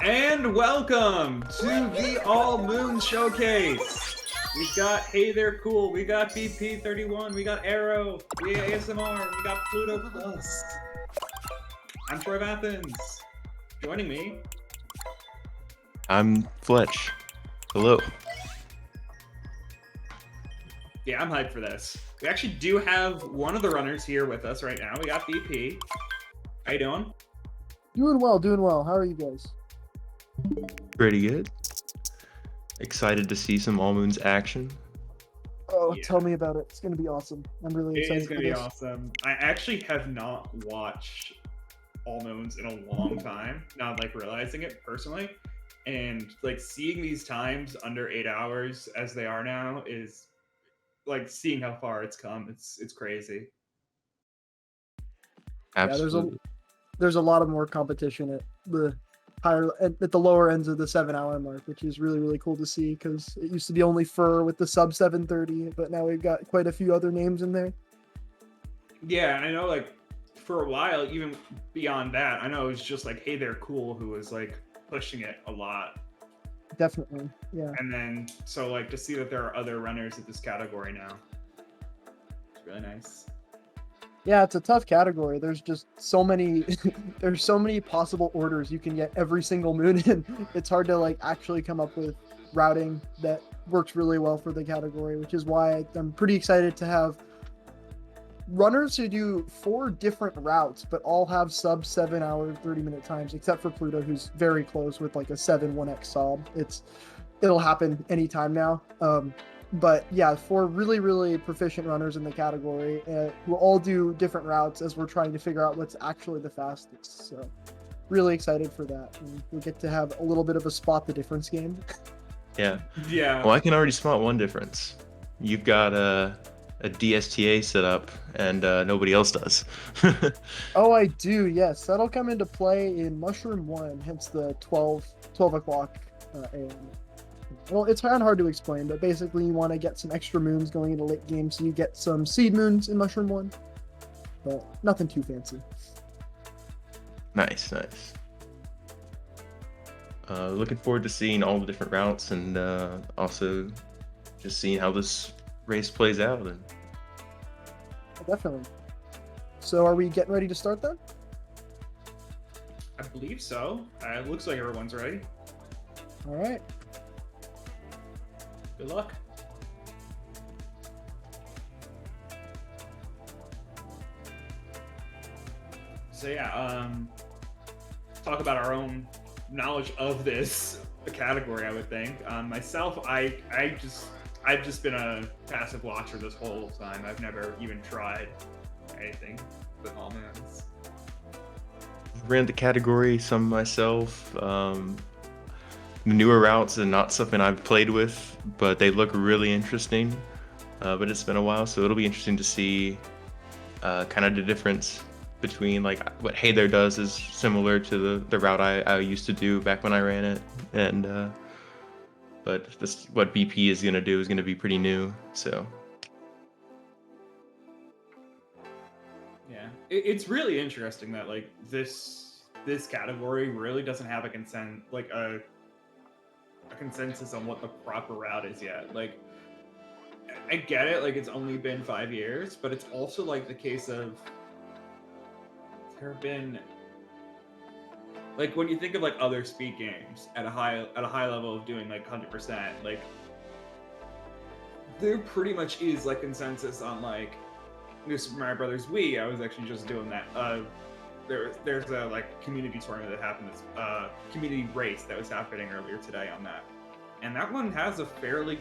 And welcome to the All Moon Showcase. We've got Hey There Cool, we got BP31, we got EROtheASMR, we got Pluto Plus. I'm Troy of Athens. Joining me, I'm Fletch. Hello. yeah, I'm hyped for this. We actually do have one of the runners here with us right now. We got BP. How you doing? Doing well. How are you guys? Pretty good. Excited to see some All Moons action. Oh, Yeah. Tell me about it. It's going to be awesome. I'm really It excited is going to be awesome. I actually have not watched All Moons in a long time, now like realizing it personally. And like seeing these times under 8 hours as they are now is like seeing how far it's come. It's crazy. Absolutely. Yeah, there's a lot of more competition at the at the lower ends of the 7-hour mark, which is really cool to see because it used to be only Fur with the sub 730, but now we've got quite a few other names in there. Yeah, I know like for a while, even beyond that, I know it was just like Hey There Cool who was like pushing it a lot. Definitely, yeah. And then so like to see that there are other runners at this category now. It's really nice. Yeah, it's a tough category. There's just so many there's so many possible orders you can get every single moon in. It's hard to like actually come up with routing that works really well for the category, which is why I'm pretty excited to have runners who do 4 different routes but all have sub 7-hour 30-minute times, except for Pluto, who's very close with like a 7-1x sob. It'll happen anytime now. But yeah, 4 really proficient runners in the category who all do different routes as we're trying to figure out what's actually the fastest. So really excited for that. And we get to have a little bit of a spot the difference game. Yeah. Yeah. Well, I can already spot one difference. You've got a DSTA set up, and nobody else does. Oh, I do. Yes, that'll come into play in Mushroom 1, hence the 12 o'clock AM. Well, it's kind of hard to explain, but basically you want to get some extra moons going into late game, so you get some seed moons in Mushroom 1, but nothing too fancy. Nice. Looking forward to seeing all the different routes and also just seeing how this race plays out. And Definitely. So are we getting ready to start then? I believe so. It looks like everyone's ready. All right. Good luck. So yeah, talk about our own knowledge of this category. I would think myself, I've just been a passive watcher this whole time. I've never even tried anything with All Moons. ran the category some myself. The newer routes are not something I've played with, but they look really interesting. But it's been a while, so it'll be interesting to see kind of the difference between like what Hey There does is similar to the route I used to do back when I ran it, and but what BP is gonna do is gonna be pretty new. So Yeah, it's really interesting that like this category really doesn't have a consensus on what the proper route is yet. Like, I get it, like it's only been 5 years, but it's also like the case of there have been like when you think of like other speed games at a high level of doing like 100%, like there pretty much is like consensus on like New Super Mario Brothers Wii. I was actually just doing that. There's a like community tournament that happened, this community race that was happening earlier today on that, and that one has a fairly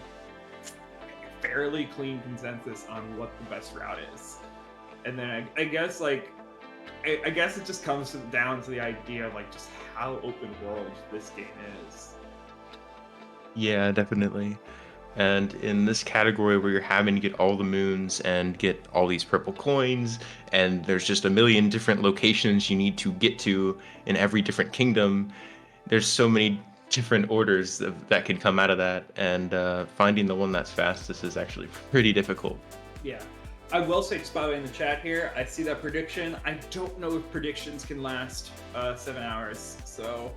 clean consensus on what the best route is. And then I guess like I guess it just comes down to the idea of like just how open world this game is. yeah, definitely. And in this category where you're having to get all the moons and get all these purple coins, and there's just a million different locations you need to get to in every different kingdom, there's so many different orders that could come out of that, and finding the one that's fastest is actually pretty difficult. Yeah. I will say, just by the way, in the chat here, I see that prediction. I don't know if predictions can last 7 hours, so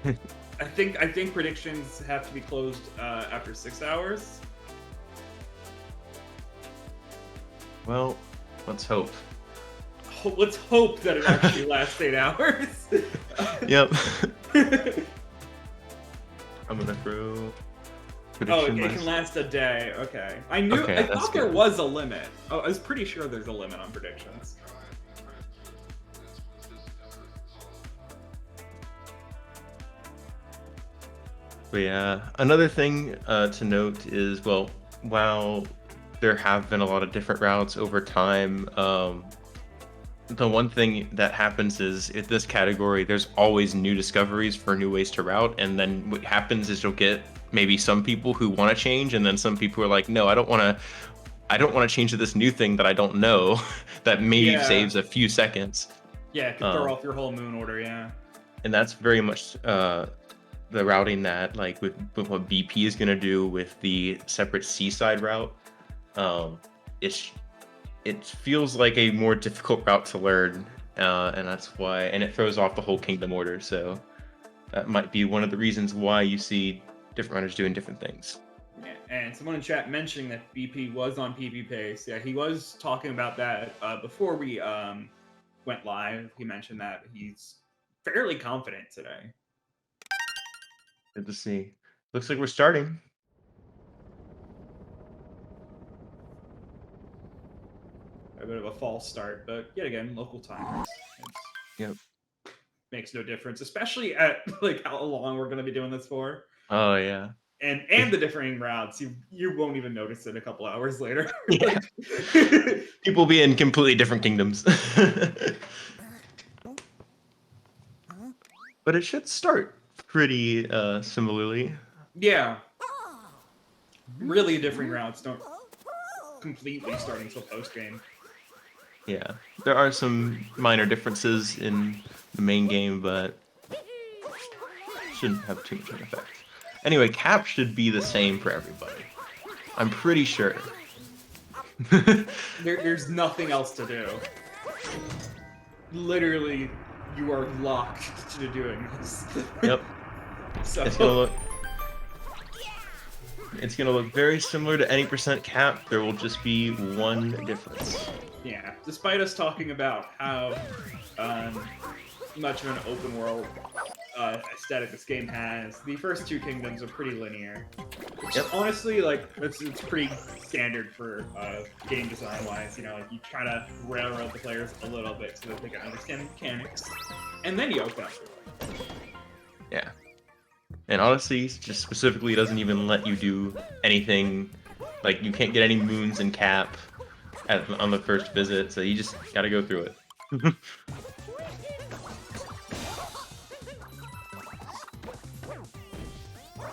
I think predictions have to be closed after 6 hours. Well, let's hope. Let's hope that it actually lasts 8 hours. Yep. I'm gonna throw. Oh, it can last a day. Okay. I thought there was a limit. Oh, I was pretty sure there's a limit on predictions. But yeah, another thing to note is, well, while there have been a lot of different routes over time, the one thing that happens is in this category, there's always new discoveries for new ways to route, and then what happens is you'll get maybe some people who want to change, and then some people are like, no, I don't want to change to this new thing that I don't know that maybe saves a few seconds. Yeah, it could throw off your whole moon order. Yeah, and that's very much the routing that, like, with what BP is going to do with the separate seaside route. It feels like a more difficult route to learn, and that's why, and it throws off the whole kingdom order. So that might be one of the reasons why you see different runners doing different things. Yeah, and someone in chat mentioning that BP was on PP pace. Yeah, he was talking about that before we went live. He mentioned that he's fairly confident today. Good to see. Looks like we're starting. A bit of a false start, but yet again, local timers. Yep. Makes no difference, especially at like how long we're going to be doing this for. Oh yeah. And the differing routes, you won't even notice it a couple hours later. Yeah. People be in completely different kingdoms. But it should start pretty similarly. Yeah. Really differing routes don't completely start until post game. Yeah, there are some minor differences in the main game, but shouldn't have too much of an effect. Anyway, cap should be the same for everybody. I'm pretty sure. There's nothing else to do. Literally, you are locked to doing this. Yep. So it's gonna look very similar to any % cap. There will just be one difference. Yeah, despite us talking about how much of an open world aesthetic this game has, the first two kingdoms are pretty linear. Which honestly, like, it's pretty standard for game design wise. You know, like, you try to railroad the players a little bit so that they can understand the mechanics, and then you open up. Yeah. And honestly, just specifically doesn't even let you do anything. Like, you can't get any moons in cap on the first visit, so you just gotta go through it.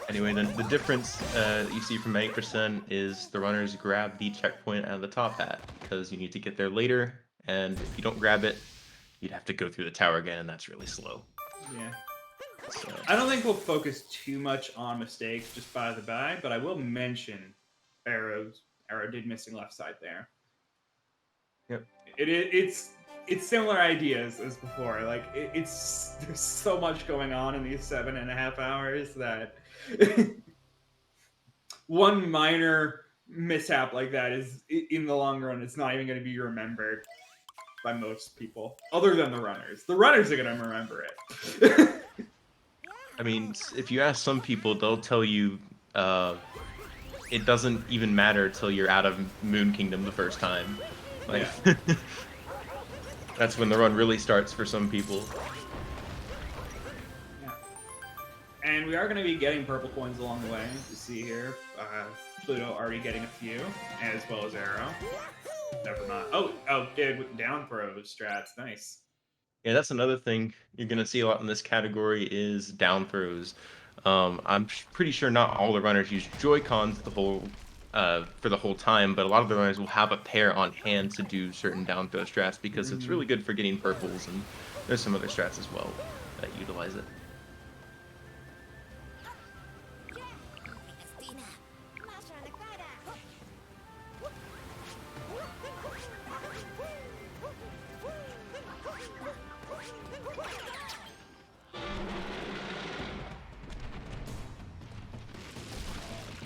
Anyway, then the difference that you see from 80% is the runners grab the checkpoint out of the top hat, because you need to get there later, and if you don't grab it, you'd have to go through the tower again, and that's really slow. Yeah. So. I don't think we'll focus too much on mistakes just by the by, but I will mention Arrow did missing left side there. Yep. It's similar ideas as before. Like there's so much going on in these 7.5 hours that one minor mishap like that is, in the long run, it's not even going to be remembered by most people, other than the runners. The runners are going to remember it. I mean, if you ask some people, they'll tell you it doesn't even matter till you're out of Moon Kingdom the first time. Like, yeah. That's when the run really starts for some people. Yeah. And we are going to be getting purple coins along the way, as you see here. Pluto already getting a few, as well as Arrow. Never mind. Oh, did down throws strats. Nice. Yeah, that's another thing you're going to see a lot in this category is down throws. I'm pretty sure not all the runners use Joy-Cons for the whole time, but a lot of the runners will have a pair on hand to do certain down throw strats because it's really good for getting purples, and there's some other strats as well that utilize it.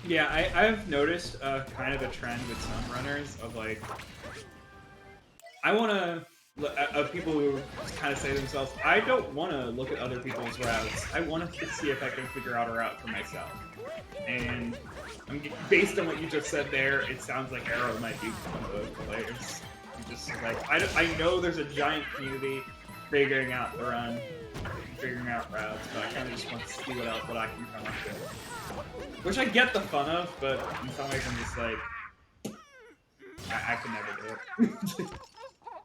Yeah, I've noticed kind of a trend with some runners of like, I want to, of people who kind of say to themselves, I don't want to look at other people's routes. I want to see if I can figure out a route for myself. And based on what you just said there, it sounds like Arrow might be one of those players. You just like, I know there's a giant community figuring out the run, figuring out routes, but I kind of just want to see what I can come up with. Which I get the fun of, but in some ways I'm just like, I can never do it.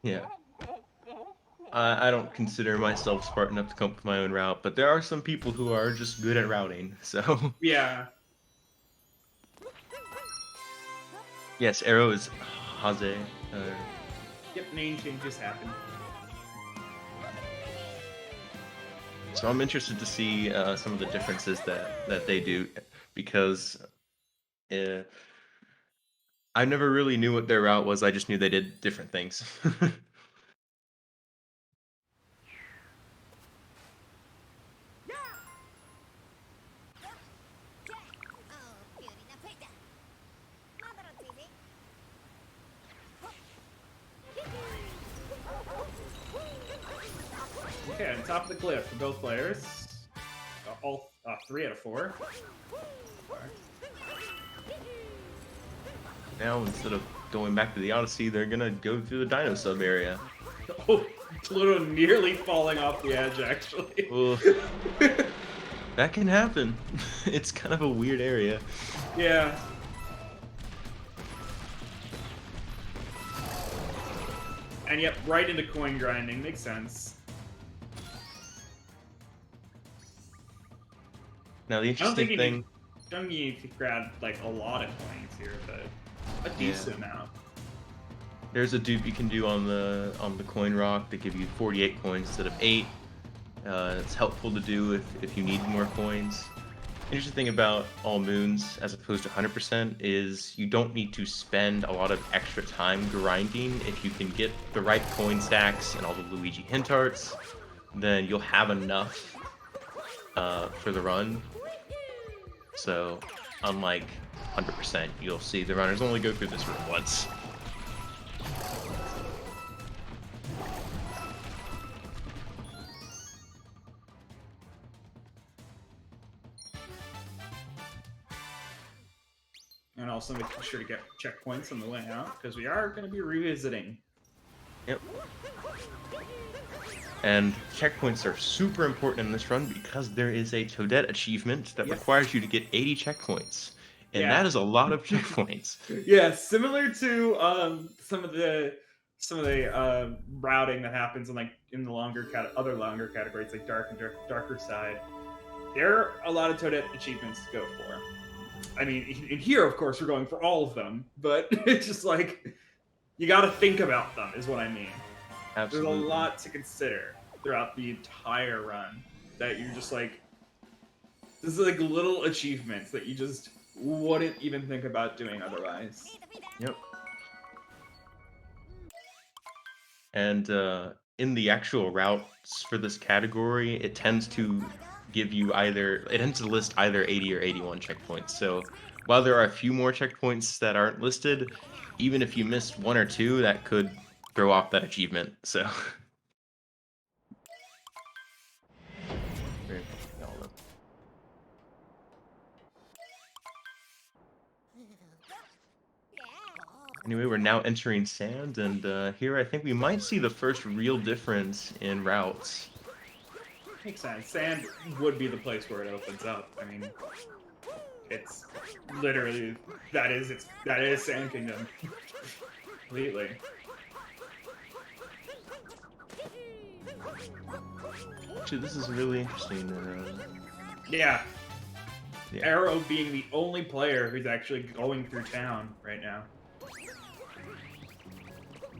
Yeah. I don't consider myself smart enough to come up with my own route, but there are some people who are just good at routing, so... Yeah. Yes, Arrow is Haze. Yep, name changes happen. So I'm interested to see some of the differences that they do, because I never really knew what their route was. I just knew they did different things. Okay, on top of the cliff for both players. All 3 out of 4. Now, instead of going back to the Odyssey, they're gonna go through the Dino Sub area. Oh, Pluto nearly falling off the edge, actually. Well, that can happen. It's kind of a weird area. Yeah. And yep, right into coin grinding. Makes sense. Now, the I don't interesting think thing... I don't think you need to grab like a lot of coins here, but a decent amount. There's a dupe you can do on the coin rock that give you 48 coins instead of 8. It's helpful to do if you need more coins. The interesting thing about all moons, as opposed to 100%, is you don't need to spend a lot of extra time grinding. If you can get the right coin stacks and all the Luigi hint arts, then you'll have enough for the run. So, unlike 100%, you'll see the runners only go through this room once. And also make sure to get checkpoints on the way out, because we are going to be revisiting. Yep. And checkpoints are super important in this run because there is a Toadette achievement that requires you to get 80 checkpoints. And that is a lot of checkpoints. Yeah, similar to some of the routing that happens in the other longer categories like darker side. There are a lot of Toadette achievements to go for. I mean, in here, of course, we're going for all of them, but it's just like you got to think about them, is what I mean. Absolutely. There's a lot to consider throughout the entire run that you're just like, this is like little achievements that you just wouldn't even think about doing otherwise. Yep. And in the actual routes for this category, it tends to list either 80 or 81 checkpoints. So while there are a few more checkpoints that aren't listed, even if you missed 1 or 2, that could throw off that achievement. So anyway, we're now entering sand, and here I think we might see the first real difference in routes. Makes sense. Sand would be the place where it opens up. I mean, it's literally that is Sand Kingdom completely. Actually, this is really interesting. Yeah. Arrow being the only player who's actually going through town right now.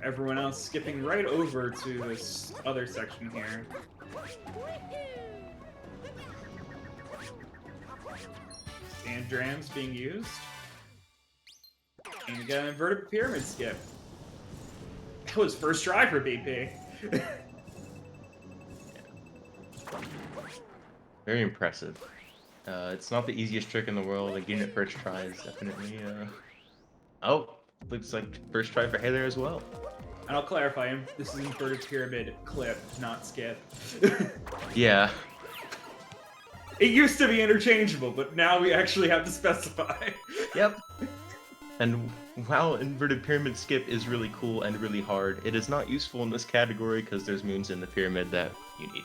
Everyone else skipping right over to this other section here. Sand drams being used. And we got an inverted pyramid skip. That was first try for BP. Very impressive. It's not the easiest trick in the world. Like getting it first try is definitely. Oh, looks like first try for Hey there as well. And I'll clarify him. This is inverted pyramid clip, not skip. Yeah. It used to be interchangeable, but now we actually have to specify. Yep. And while inverted pyramid skip is really cool and really hard, it is not useful in this category because there's moons in the pyramid that you need.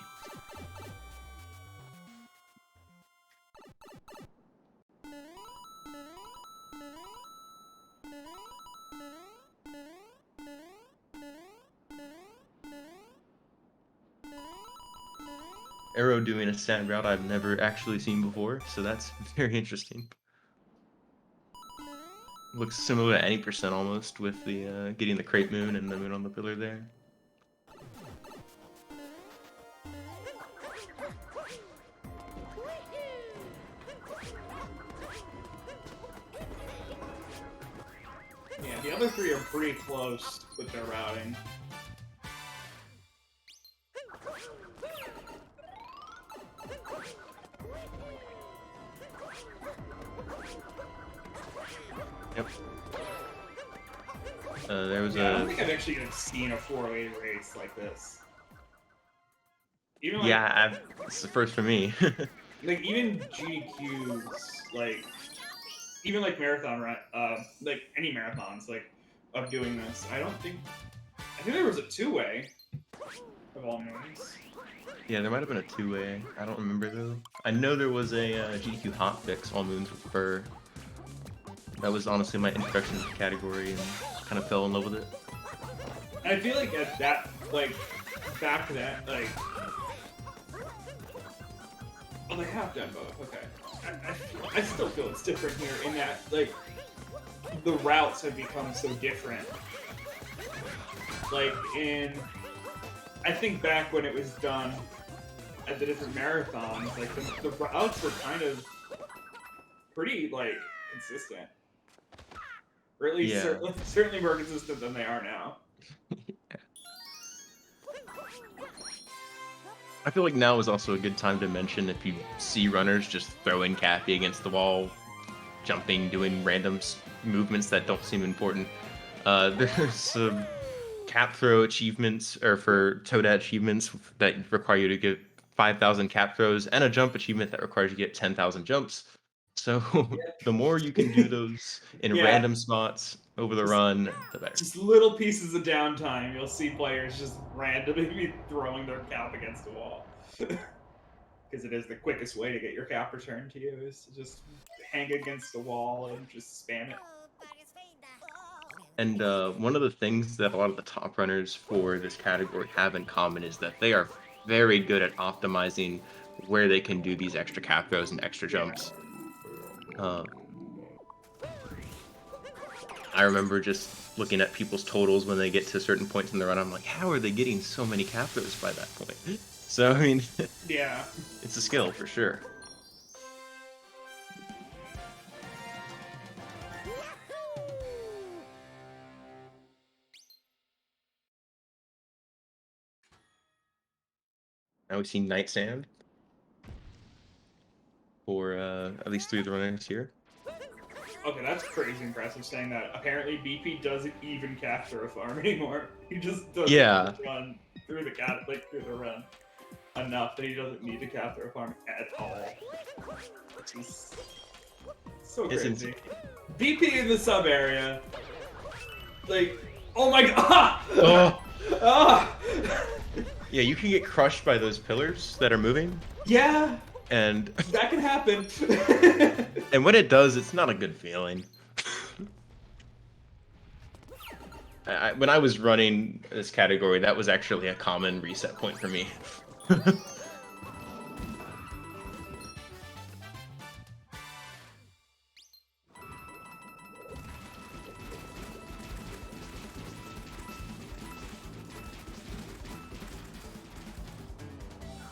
Arrow doing a sand route I've never actually seen before, so that's very interesting. Looks similar to any percent almost with the getting the crate moon and the moon on the pillar there. Yeah, the other three are pretty close with their routing. Yep. There was I don't think I've actually even seen a 4-way race like this. Even it's the first for me. like even GQs, like even like marathon, like any marathons, like of doing this. I think there was a 2-way of all moons. Yeah, there might have been a 2-way. I don't remember though. I know there was a GQ hotfix all moons with fur. That was honestly my introduction to the category and kind of fell in love with it. And I feel like at that, like, back then, like... Oh, they have done both, okay. I still feel it's different here in that, like, the routes have become so different. Like, I think back when it was done at the different marathons, like, the routes were kind of pretty, like, consistent. Or at least certainly more consistent than they are now. I feel like now is also a good time to mention if you see runners just throwing Cappy against the wall, jumping, doing random movements that don't seem important. There's some cap throw achievements, or for Toadette achievements that require you to get 5,000 cap throws, and a jump achievement that requires you to get 10,000 jumps. So the more you can do those in random spots over the run, the better. Just little pieces of downtime, you'll see players just randomly throwing their cap against the wall. Because it is the quickest way to get your cap returned to you, is to just hang against the wall and just spam it. And one of the things that a lot of the top runners for this category have in common is that they are very good at optimizing where they can do these extra cap throws and extra jumps. I remember just looking at people's totals when they get to certain points in the run. I'm like, how are they getting so many cap throws by that point? So, I mean, yeah, it's a skill for sure. Now we see Night Sand for at least 3 of the runners here. Okay, that's crazy impressive saying that. Apparently BP doesn't even cap throw farm anymore. He just doesn't run through the run enough that he doesn't need to cap throw farm at all. Which is so crazy. BP in the sub area. Like, oh my god! Oh. Yeah, you can get crushed by those pillars that are moving. Yeah. And that can happen. And when it does, it's not a good feeling. When I was running this category, that was actually a common reset point for me.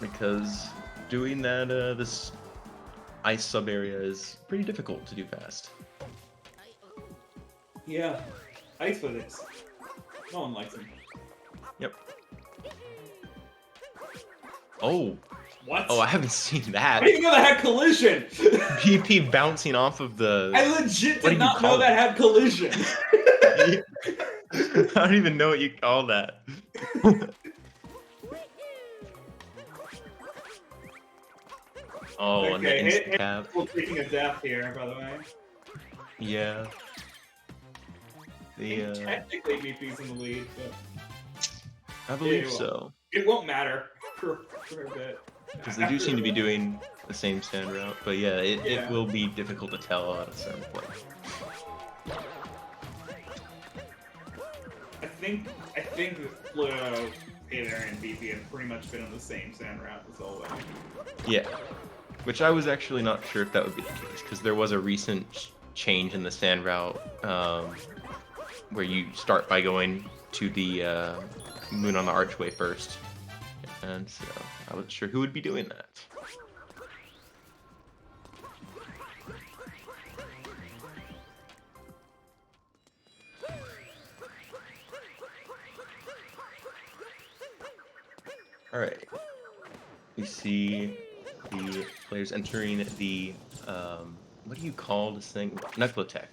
Because doing that, this ice sub area is pretty difficult to do fast. Yeah, ice physics. No one likes them. Yep. Oh, What? Oh, I haven't seen I that. didn't know that had collision. BP bouncing off of the. I legit What do did you not call know that it? had collision. I don't even know what you call that. Oh, and the Okay, instant cap. we're taking a death here, by the way. Yeah. The Technically, BP's in the lead, but I believe Ew. so. it won't matter for a bit. Because they do seem to be doing the same sand route, but yeah, it will be difficult to tell at a certain point. I think Pluto, Hither, and BP have pretty much been on the same sand route this whole way. Yeah, which I was actually not sure if that would be the case, because there was a recent change in the sand route where you start by going to the moon on the archway first, and so I wasn't sure who would be doing that. All right, we see the players entering the what do you call this thing? Nucleotech.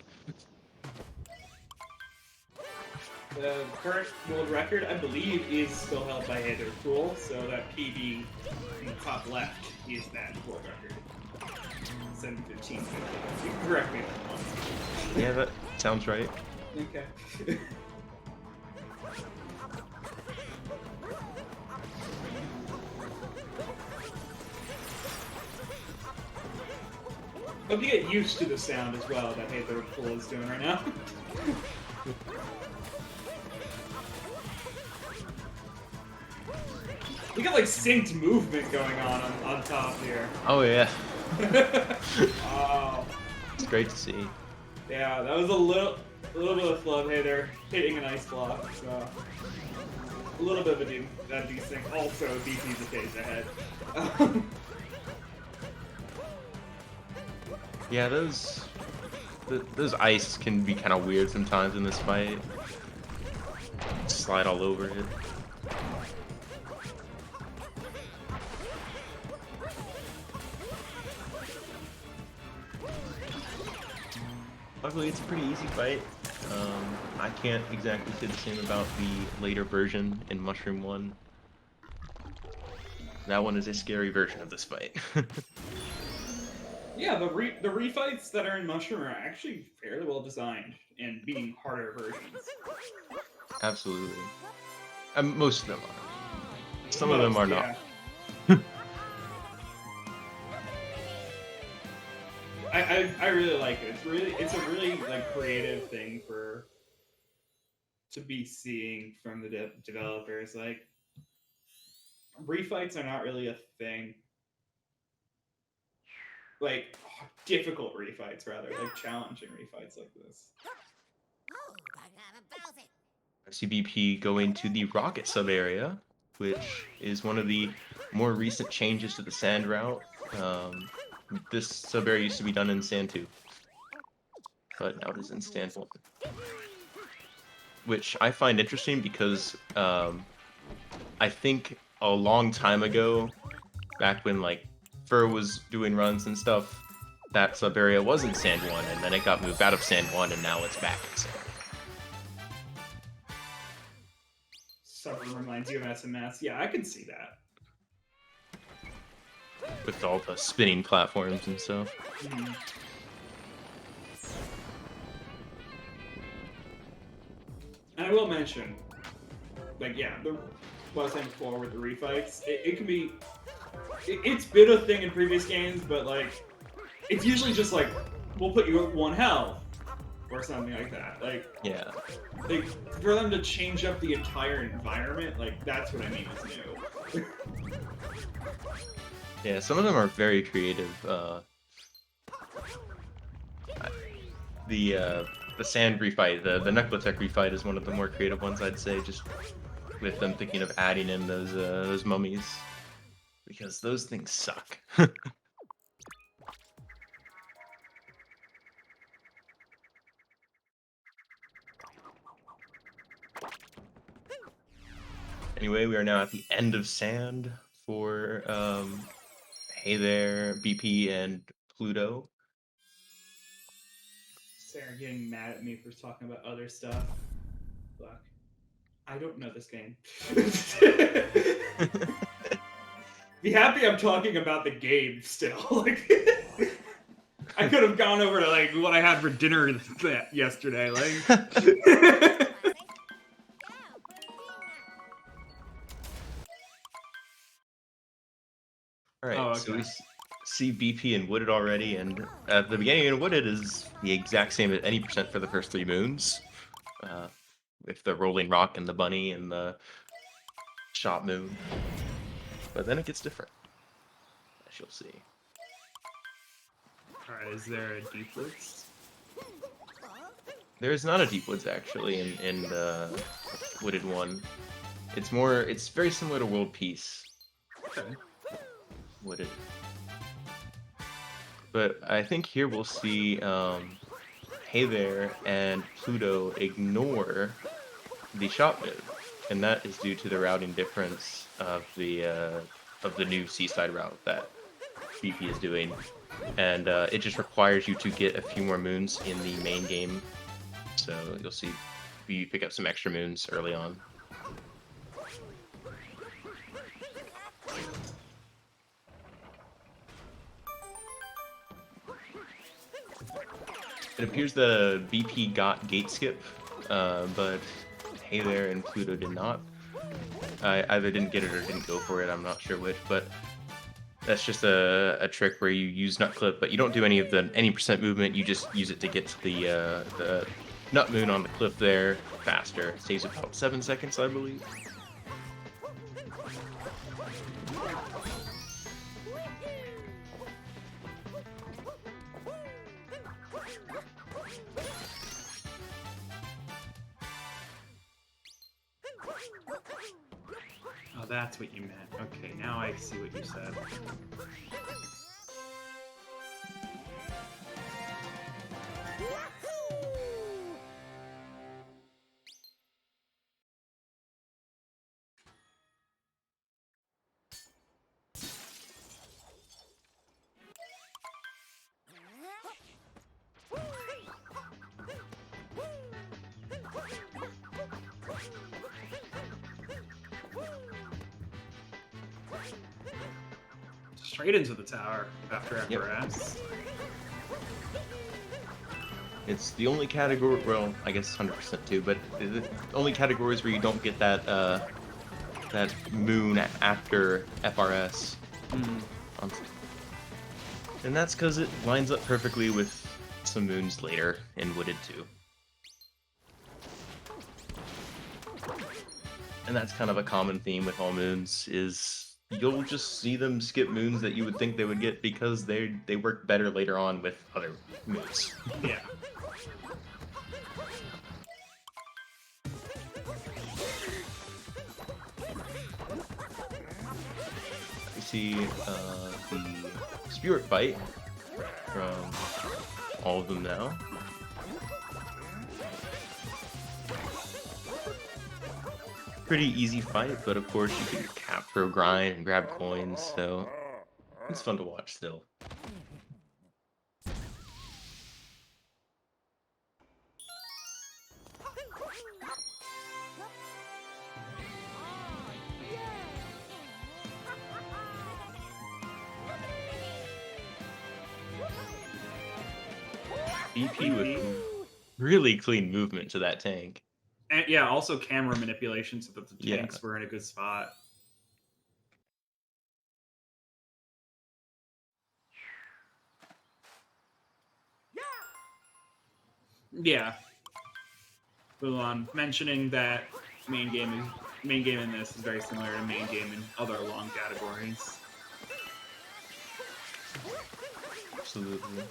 The current world record, I believe, is still held by heytherecool, so that PB in the top left is that world record. 7:15. You can correct me if I'm wrong. Yeah, that sounds right. Okay. Hope you get used to the sound as well that heytherecool is doing right now. We got like synced movement going on top here. Oh yeah, Oh, it's great to see. yeah, that was a little bit of flub. Hey, they're hitting an ice block, so a little bit of a desync. Also, BP's a phase ahead. Yeah, those ice can be kind of weird sometimes in this fight. Slide all over it. Luckily, it's a pretty easy fight. I can't exactly say the same about the later version in Mushroom 1. That one is a scary version of this fight. Yeah, the refights that are in Mushroom are actually fairly well designed and being harder versions. Absolutely. Most of them are. Some of them are not. I really like it. It's a really like creative thing to be seeing from the developers. Like refights are not really a thing. Like difficult refights rather, like challenging refights like this. I see BP going to the rocket sub area, which is one of the more recent changes to the sand route. This sub area used to be done in sand 2, but now it is in sand 1, which I find interesting because I think a long time ago, back when like Fur was doing runs and stuff, that sub area was in sand 1, and then it got moved out of sand 1, and now it's back in sand 1. Something reminds you of SMS. Yeah, I can see that. With all the spinning platforms and stuff. Mm-hmm. And I will mention, like, yeah, what I was saying before with the refights, it can be, it's been a thing in previous games, but like, it's usually just like, we'll put you at 1 health, or something like that. Like, Yeah. like, for them to change up the entire environment, like, that's what I mean is new. Yeah, some of them are very creative. The sand refight, the Nucleotech refight is one of the more creative ones, I'd say, just with them thinking of adding in those mummies, because those things suck. Anyway, we are now at the end of sand for Hey There, BP, and Pluto. Sarah getting mad at me for talking about other stuff. Fuck. I don't know this game. Be happy I'm talking about the game still. Like, I could have gone over to like what I had for dinner yesterday. Like, All right, Oh, so okay. we see BP and Wooded already, and at the beginning in Wooded is the exact same at any percent for the first 3 moons. With the Rolling Rock and the Bunny and the Shot Moon. But then it gets different, as you'll see. Alright, is there a Deep Woods? There is not a Deep Woods actually in Wooded 1. It's very similar to World Peace. Okay. Wooded. But I think here we'll see Hey There and Pluto ignore the shot move, and that is due to the routing difference of the new seaside route that BP is doing, and it just requires you to get a few more moons in the main game. So you'll see you pick up some extra moons early on. It appears the BP got gate skip, but Hey There and Pluto did not. I either didn't get it or didn't go for it, I'm not sure which, but that's just a trick where you use nut clip, but you don't do any percent movement, you just use it to get to the nut moon on the cliff there faster. It saves about 7 seconds, I believe. Oh, that's what you meant. Okay, now I see what you said. Straight into the tower after FRS. It's the only category, well, I guess 100% too, but the only categories where you don't get that that moon after FRS. And that's because it lines up perfectly with some moons later in Wooded 2. And that's kind of a common theme with all moons, is you'll just see them skip moons that you would think they would get because they work better later on with other moons. Yeah. You see the Spirit Bite from all of them now. Pretty easy fight, but of course you can capture, grind, and grab coins, so it's fun to watch still. BP with really clean movement to that tank. And yeah, also camera manipulation so that the Yeah. tanks were in a good spot. Yeah. Bulan mentioning that main game in this is very similar to main game in other long categories. Absolutely.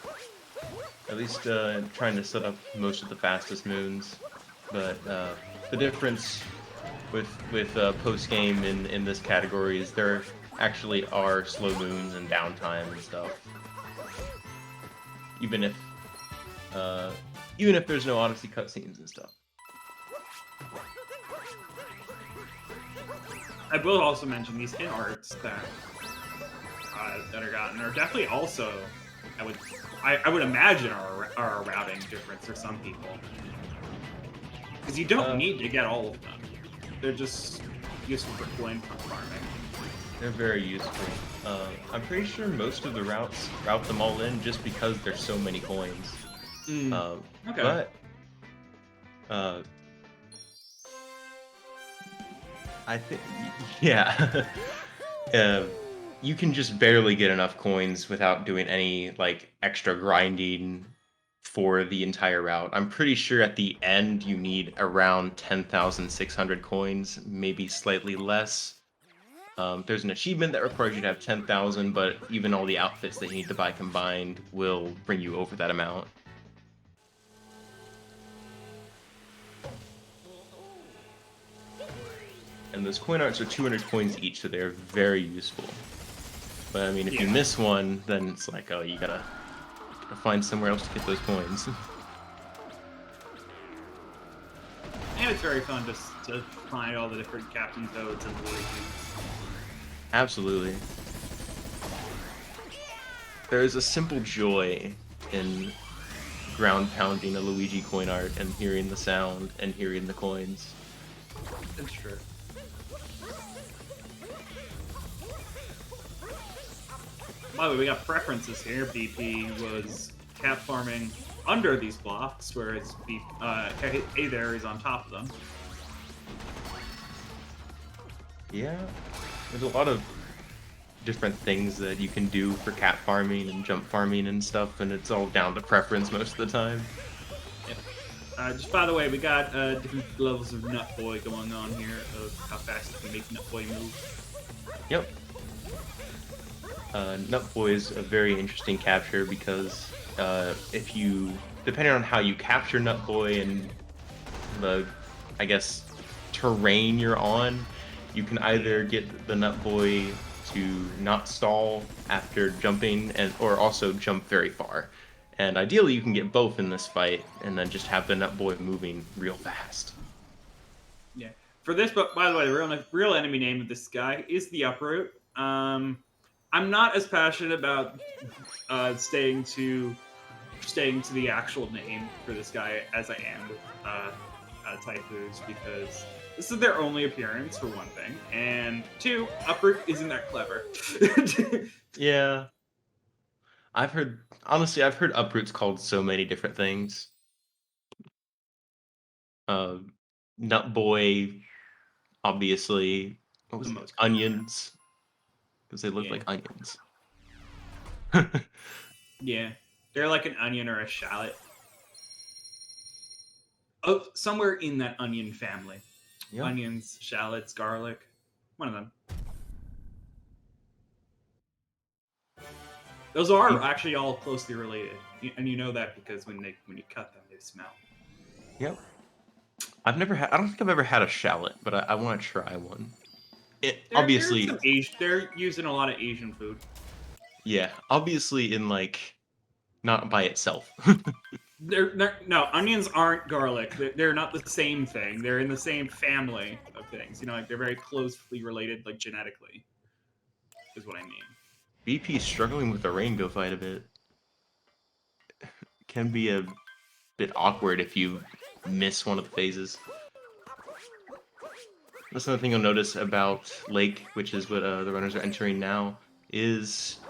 At least trying to set up most of the fastest moons, but the difference with post game in this category is there actually are slow moons and downtime and stuff. Even if there's no Odyssey cutscenes and stuff. I will also mention these hint arts that that are gotten are definitely also, I would imagine, are a routing difference for some people. Because you don't need to get all of them. They're just useful for coin farming. They're very useful. I'm pretty sure most of the routes route them all in just because there's so many coins. Okay. But I think, yeah, you can just barely get enough coins without doing any like extra grinding for the entire route. I'm pretty sure at the end you need around 10,600 coins, maybe slightly less. There's an achievement that requires you to have 10,000, but even all the outfits that you need to buy combined will bring you over that amount. And those coin arts are 200 coins each, so they're very useful. But I mean, if you miss one, then it's like, oh, you gotta find somewhere else to get those coins. And it's very fun just to find all the different Captain Toads and Luigi. Absolutely. There's a simple joy in ground pounding a Luigi coin art and hearing the sound and hearing the coins. That's true. By the way, we got preferences here. BP was cap farming under these blocks, whereas Hey There is on top of them. Yeah, there's a lot of different things that you can do for cap farming and jump farming and stuff, and it's all down to preference most of the time. Yep. Just by the way, we got different levels of Nut Boy going on here, of how fast you can make Nut Boy move. Yep. Nut Boy is a very interesting capture because if you, depending on how you capture Nut Boy and the, I guess, terrain you're on, you can either get the Nut Boy to not stall after jumping or also jump very far. And ideally you can get both in this fight and then just have the Nut Boy moving real fast. Yeah. For this, but by the way, the real enemy name of this guy is the Uproot. I'm not as passionate about staying to the actual name for this guy as I am with Typhus, because this is their only appearance, for one thing, and two, Uproot isn't that clever. Yeah. I've heard Uproots called so many different things. Nut Boy, obviously. What was it? Onions. Because they look like onions. Yeah. They're like an onion or a shallot. Oh, somewhere in that onion family. Yep. Onions, shallots, garlic. One of them. Those are actually all closely related. And you know that because when you cut them, they smell. Yep. I don't think I've ever had a shallot, but I want to try one. Obviously, they're used in a lot of Asian food. Yeah, obviously in like not by itself. No, onions aren't garlic. They're not the same thing. They're in the same family of things. You know, like they're very closely related, like genetically. Is what I mean. BP's struggling with the rainbow fight a bit. Can be a bit awkward if you miss one of the phases. That's another thing you'll notice about Lake, which is what the runners are entering now, is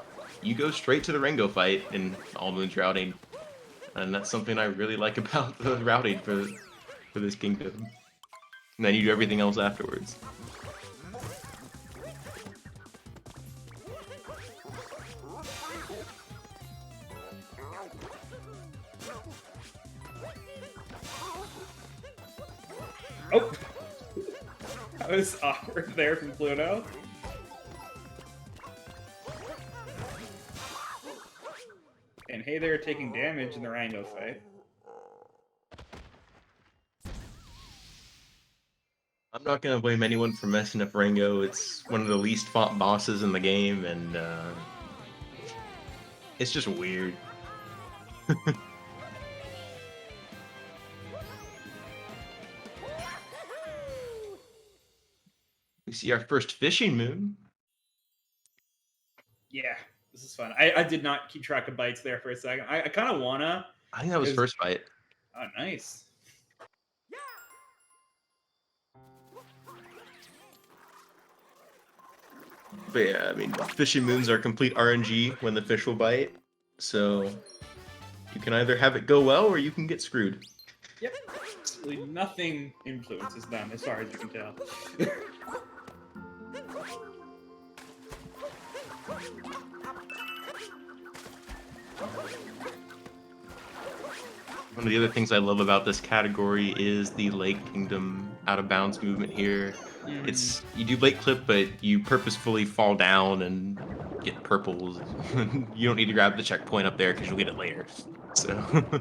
you go straight to the Rango fight in All Moon's routing. And that's something I really like about the routing for this kingdom. And then you do everything else afterwards. Oh! That was awkward there from Pluto. And Hey There taking damage in the Rango fight. I'm not gonna blame anyone for messing up Rango. It's one of the least fought bosses in the game, and it's just weird. We see our first fishing moon. Yeah, This is fun. I did not keep track of bites there for a second. I kind of wanna. I think that was first bite. Oh, nice. But yeah, I mean, fishing moons are complete RNG when the fish will bite. So you can either have it go well or you can get screwed. Yep. Absolutely nothing influences them, as far as you can tell. One of the other things I love about this category is the Lake Kingdom out of bounds movement here. It's you do lake clip, but you purposefully fall down and get purples. You don't need to grab the checkpoint up there because you'll get it later. So.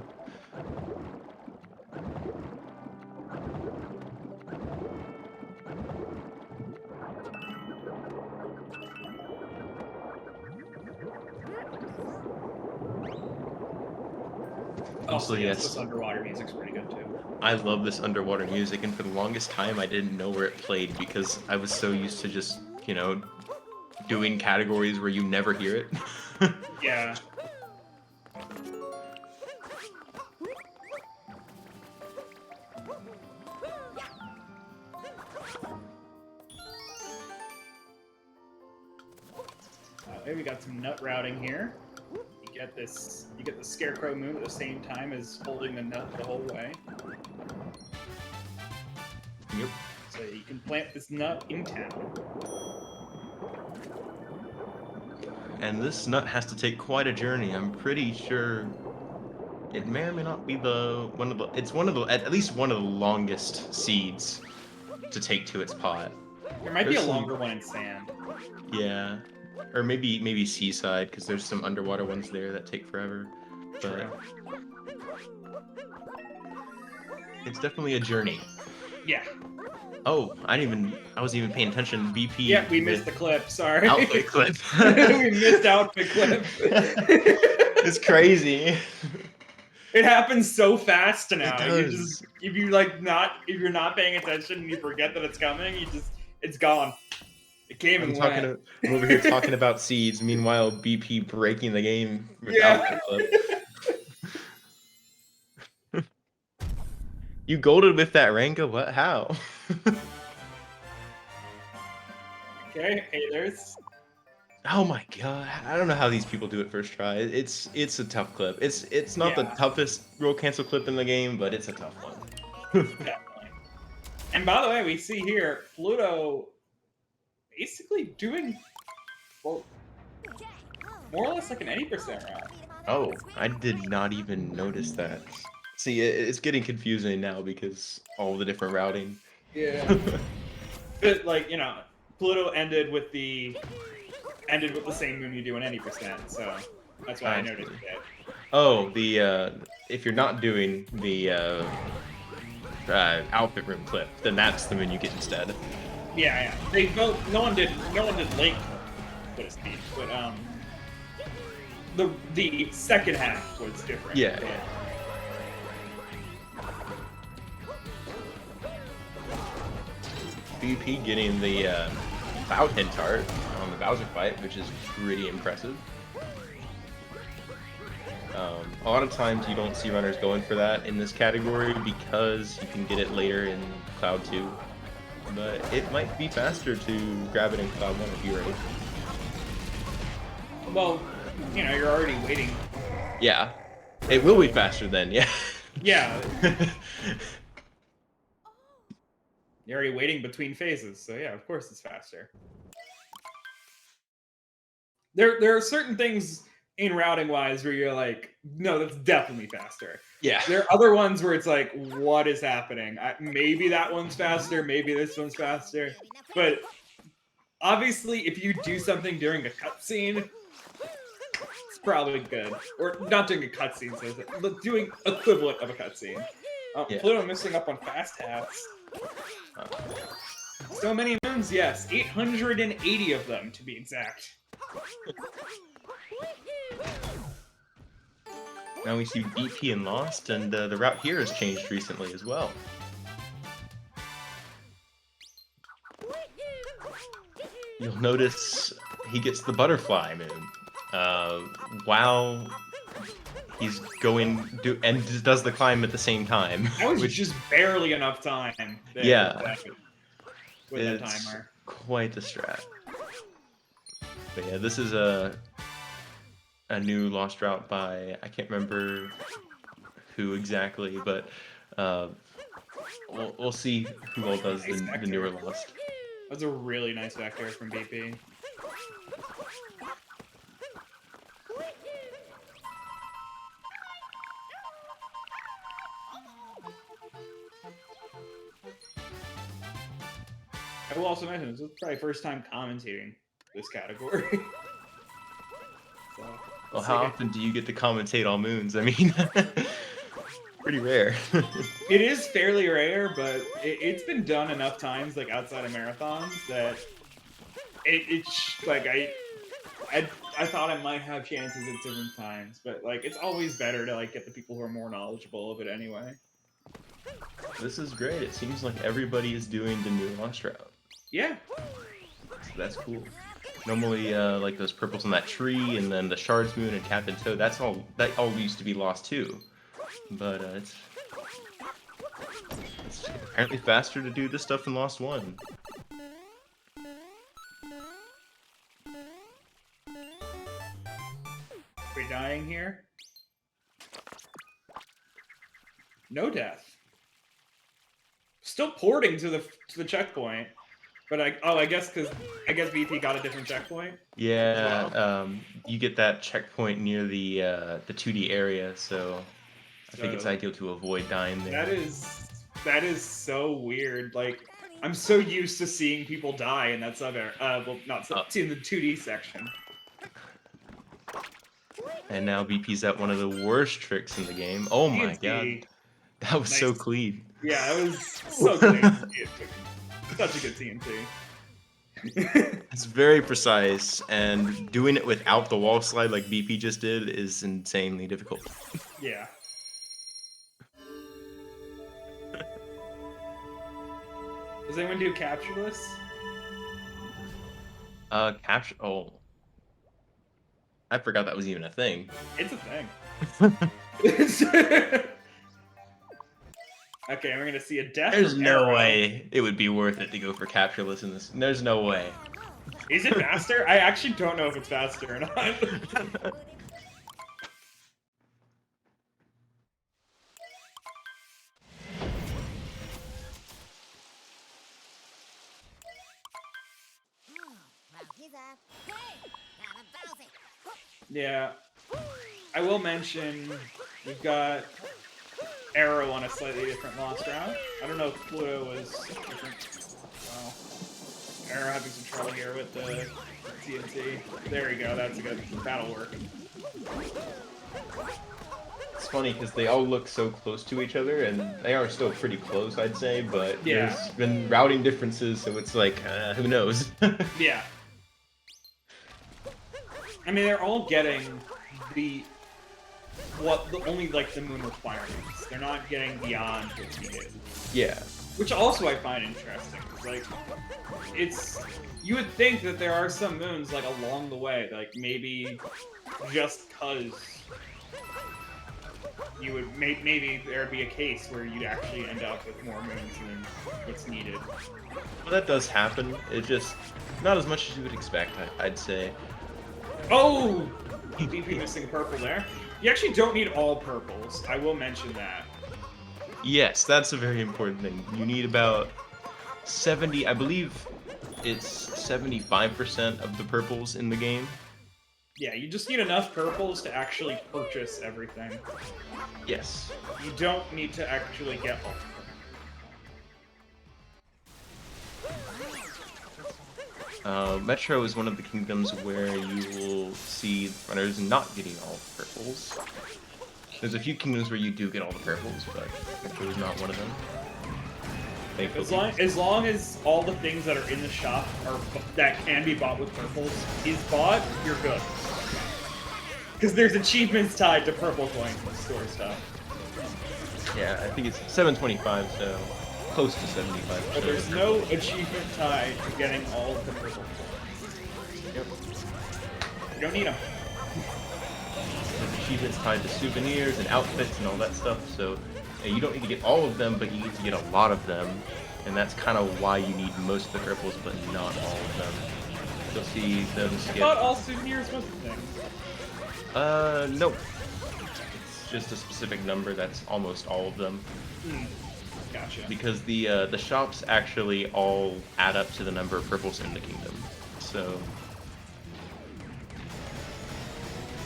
Also, yes, yes. this underwater music's pretty good too. I love this underwater music, and for the longest time, I didn't know where it played because I was so used to just, you know, doing categories where you never hear it. Yeah. Okay, we got some nut routing here. You get the scarecrow moon at the same time as holding the nut the whole way. Yep. So you can plant this nut in town. And this nut has to take quite a journey. I'm pretty sure it may or may not be at least one of the longest seeds to take to its pot. There might be a longer one in sand. Yeah. Or maybe seaside, because there's some underwater ones there that take forever. But it's definitely a journey. Yeah. Oh, I wasn't even paying attention. BP. Yeah, we missed the clip. Sorry. Outfit clip. We missed outfit clip. It's crazy. It happens so fast now. It does. If you're not paying attention and you forget that it's coming, it's gone. It came and went. I'm over here talking about seeds. Meanwhile, BP breaking the game with Yeah. outfit clip. You golded with that Ranga? What? How? Okay, hey, there's. Oh my god! I don't know how these people do it first try. It's a tough clip. It's not the toughest roll cancel clip in the game, but it's a tough one. Definitely. And by the way, we see here Pluto basically doing more or less like an 80% route. Oh, I did not even notice that. See, it's getting confusing now because all the different routing. Yeah. But like, Pluto ended with the same moon you do in 80%, so that's why I noticed it. Oh, if you're not doing the outfit room clip, then that's the moon you get instead. Yeah. No one did link, so to speak, but the second half was different. Yeah. BP getting the Cloud Hint Tart on the Bowser fight, which is pretty impressive. A lot of times you don't see runners going for that in this category because you can get it later in Cloud 2. But it might be faster to grab it in Cloud 1 if you're ready. Well, you're already waiting. Yeah. It will be faster then, yeah. Yeah. You're already waiting between phases, so yeah, of course it's faster. There are certain things in routing wise where you're like, no, that's definitely faster. Yeah. There are other ones where it's like, what is happening? Maybe that one's faster, maybe this one's faster. But obviously, if you do something during a cutscene, it's probably good. Or not doing a cutscene, but doing equivalent of a cutscene. Yeah. Pluto missing up on fast halves. So many moons, yes. 880 of them, to be exact. Now we see BP and Lost, and the route here has changed recently as well. You'll notice he gets the butterfly moon. while he's and does the climb at the same time. That was which, just barely enough time. There Yeah. with that it's timer. quite the strat. But yeah, this is a new lost route by, I can't remember who exactly, but we'll see who all does Nice the vector. newer lost. That was a really nice vector from BP. I will also mention, this is probably first time commentating this category. So, Well, how often do you get to commentate on moons? I mean, pretty rare. it is fairly rare, but it's been done enough times, like outside of marathons, that it's like I thought I might have chances at different times, but like it's always better to like get the people who are more knowledgeable of it anyway. This is great. It seems like everybody is doing the new lost route. Yeah. So that's cool. Normally, like those purples on that tree, and then the Shards Moon and Captain Toad. That all used to be lost too. But it's apparently faster to do this stuff in Lost 1. We're dying here. No death. Still porting to the checkpoint, but I guess BP got a different checkpoint. Yeah, you get that checkpoint near the 2D area, so I think it's ideal to avoid dying there. That is so weird. Like, I'm so used to seeing people die in that sub area. Well, not in the 2D section. And now BP's at one of the worst tricks in the game. Oh my god. That was so clean. Yeah, it was so clean. Such a good TNT. It's very precise, and doing it without the wall slide like BP just did is insanely difficult. Yeah. Does anyone do captureless? Capture. Oh. I forgot that was even a thing. It's a thing. Okay, we're gonna see a death. There's no way it would be worth it to go for captureless in this. There's no way. Is it faster? I actually don't know if it's faster or not. Yeah, I will mention we've got Arrow on a slightly different lost route. I don't know if Pluto was different. Wow. Arrow having some trouble here with the TNT. There you go, that's a good, that'll work. It's funny because they all look so close to each other, and they are still pretty close, I'd say, but there's been routing differences, so it's like, who knows? Yeah. I mean, they're all getting only like the moon requirements. They're not getting beyond what's needed. Yeah. Which also I find interesting. Like, you would think that there are some moons like along the way, like maybe just cause you would maybe there'd be a case where you'd actually end up with more moons than what's needed. Well, that does happen. It's just not as much as you would expect, I'd say. Oh! BP missing purple there. You actually don't need all purples. I will mention that. Yes, that's a very important thing. You need about 70, I believe it's 75% of the purples in the game. Yeah, you just need enough purples to actually purchase everything. Yes. You don't need to actually get all. Metro is one of the kingdoms where you will see runners not getting all the purples. There's a few kingdoms where you do get all the purples, but Metro is not one of them. As long as all the things that are in the shop that can be bought with purples is bought, you're good. Because there's achievements tied to purple coins in the store stuff. Yeah, I think it's 725, so close to 75. But there's no achievement tied to getting all of the purple coins. Yep. You don't need them. achievements tied to souvenirs and outfits and all that stuff. So you don't need to get all of them, but you need to get a lot of them. And that's kind of why you need most of the purples, but not all of them. You'll see them skip. I thought all souvenirs was the thing. Nope. It's just a specific number that's almost all of them. Gotcha. Because the shops actually all add up to the number of purples in the kingdom. So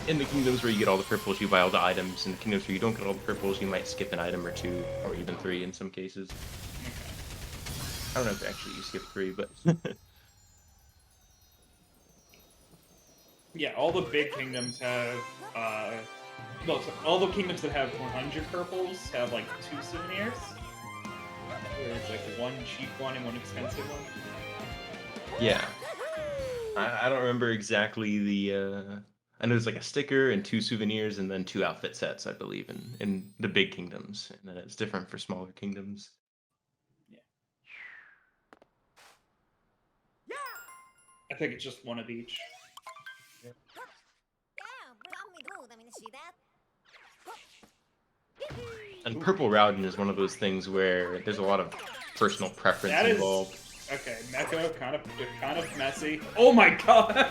in the kingdoms where you get all the purples, you buy all the items. In the kingdoms where you don't get all the purples, you might skip an item or two, or even 3 in some cases. I don't know if actually you skip 3, but yeah, all the big kingdoms have no, so all the kingdoms that have 100 purples have like 2 souvenirs. Where it's like one cheap one and one expensive one. yeah. I don't remember exactly the I know there's like a sticker and 2 souvenirs and then 2 outfit sets, I believe, in the big kingdoms. And then it's different for smaller kingdoms. I think it's just one of each. And Purple Rowden is one of those things where there's a lot of personal preference involved. Okay, Mecha, kind of messy. Oh my god!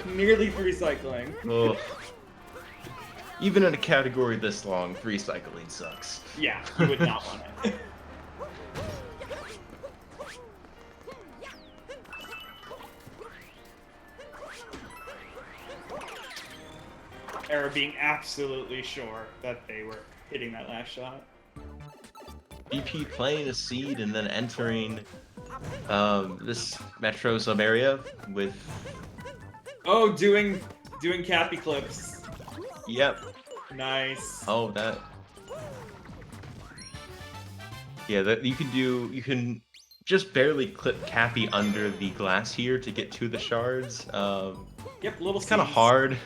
Nearly 3 cycling. Ugh. Even in a category this long, 3 cycling sucks. Yeah, you would not want it. Era being absolutely sure that they were hitting that last shot. BP playing a seed and then entering this metro sub area with. Oh, doing Cappy clips. Yep. Nice. Oh, that. Yeah, that you can just barely clip Cappy under the glass here to get to the shards. Yep, little. It's kind of hard.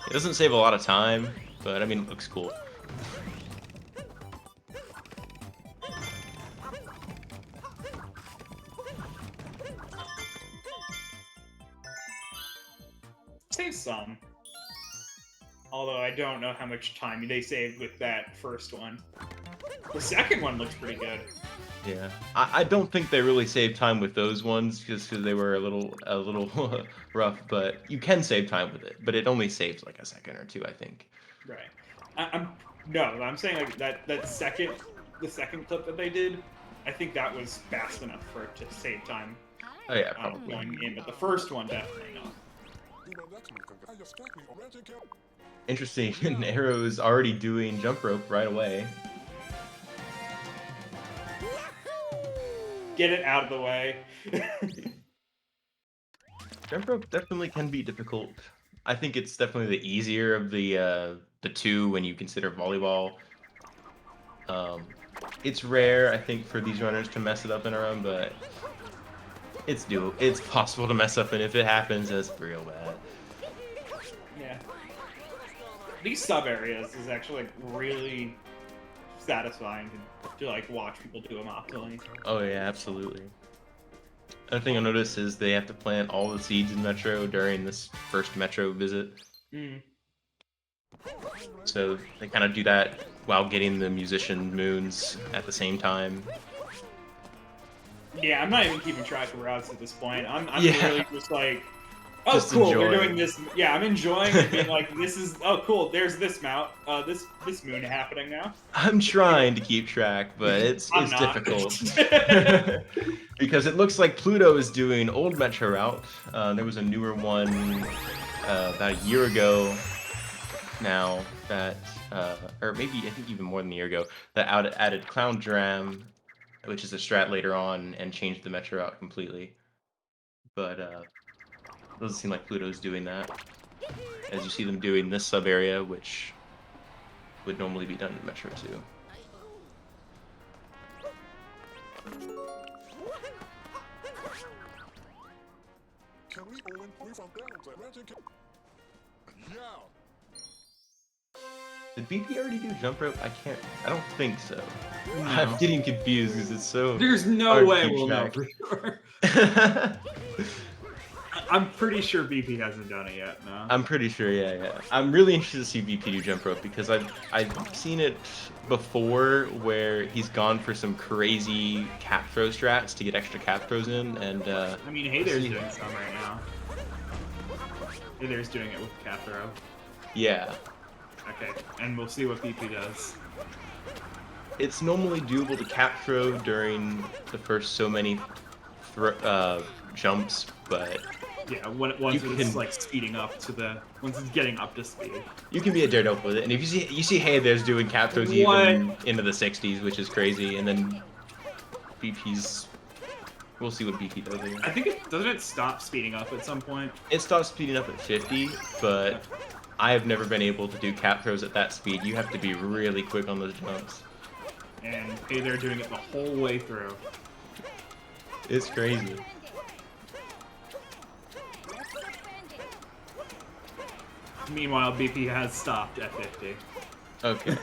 It doesn't save a lot of time, but I mean, it looks cool. Save some. Although I don't know how much time they saved with that first one. The second one looks pretty good. Yeah, I don't think they really saved time with those ones just because they were a little rough. But you can save time with it, but it only saves like a second or 2, I think. Right. I'm saying like the second clip that they did, I think that was fast enough for it to save time. Oh yeah, probably. Going in, but the first one definitely not. Interesting. Arrow's already doing jump rope right away. Get it out of the way. Jump rope definitely can be difficult. I think it's definitely the easier of the 2 when you consider volleyball. It's rare, I think, for these runners to mess it up in a run, but it's doable. It's possible to mess up, and if it happens, that's real bad. Yeah. These sub areas is actually like really satisfying to like watch people do them optimally. Oh yeah, absolutely. Another thing I noticed is they have to plant all the seeds in Metro during this first Metro visit. So they kind of do that while getting the musician moons at the same time. Yeah, I'm not even keeping track of routes at this point. I'm Yeah. really just like, oh, Just cool, enjoying. they're doing this. Yeah, I'm enjoying it, being like, this is, oh, cool, there's this mount, this moon happening now. I'm trying to keep track, but it's I'm not. difficult. Because it looks like Pluto is doing old Metro route. There was a newer one about a year ago now that, or maybe I think even more than a year ago, that added Clown Dram, which is a strat later on, and changed the Metro route completely. But doesn't seem like Pluto's doing that. As you see them doing this sub area, which would normally be done in Metro 2. Can we all improve our balance? Yeah. Did BP already do jump rope? I don't think so. No. I'm getting confused because it's so. There's no hard to way keep we'll know track. for sure. I'm pretty sure BP hasn't done it yet. No. I'm pretty sure, yeah. I'm really interested to see BP do jump rope because I've seen it before where he's gone for some crazy cap throw strats to get extra cap throws in, and I mean, Hey There's doing some right now. Hey There's doing it with cap throw. yeah, Okay, and we'll see what BP does. it's normally doable to cap throw during the first so many jumps, but Yeah, once You it's can- like speeding up to once it's getting up to speed. you can be a daredevil with it. And if you see Hey There's doing cap throws What? even into the 60s, which is crazy, and then BP's. We'll see what BP does again. I think doesn't it stop speeding up at some point? It stops speeding up at 50, but I have never been able to do cap throws at that speed. You have to be really quick on those jumps. And Hey, they're doing it the whole way through. It's crazy. Meanwhile, BP has stopped at 50. Okay.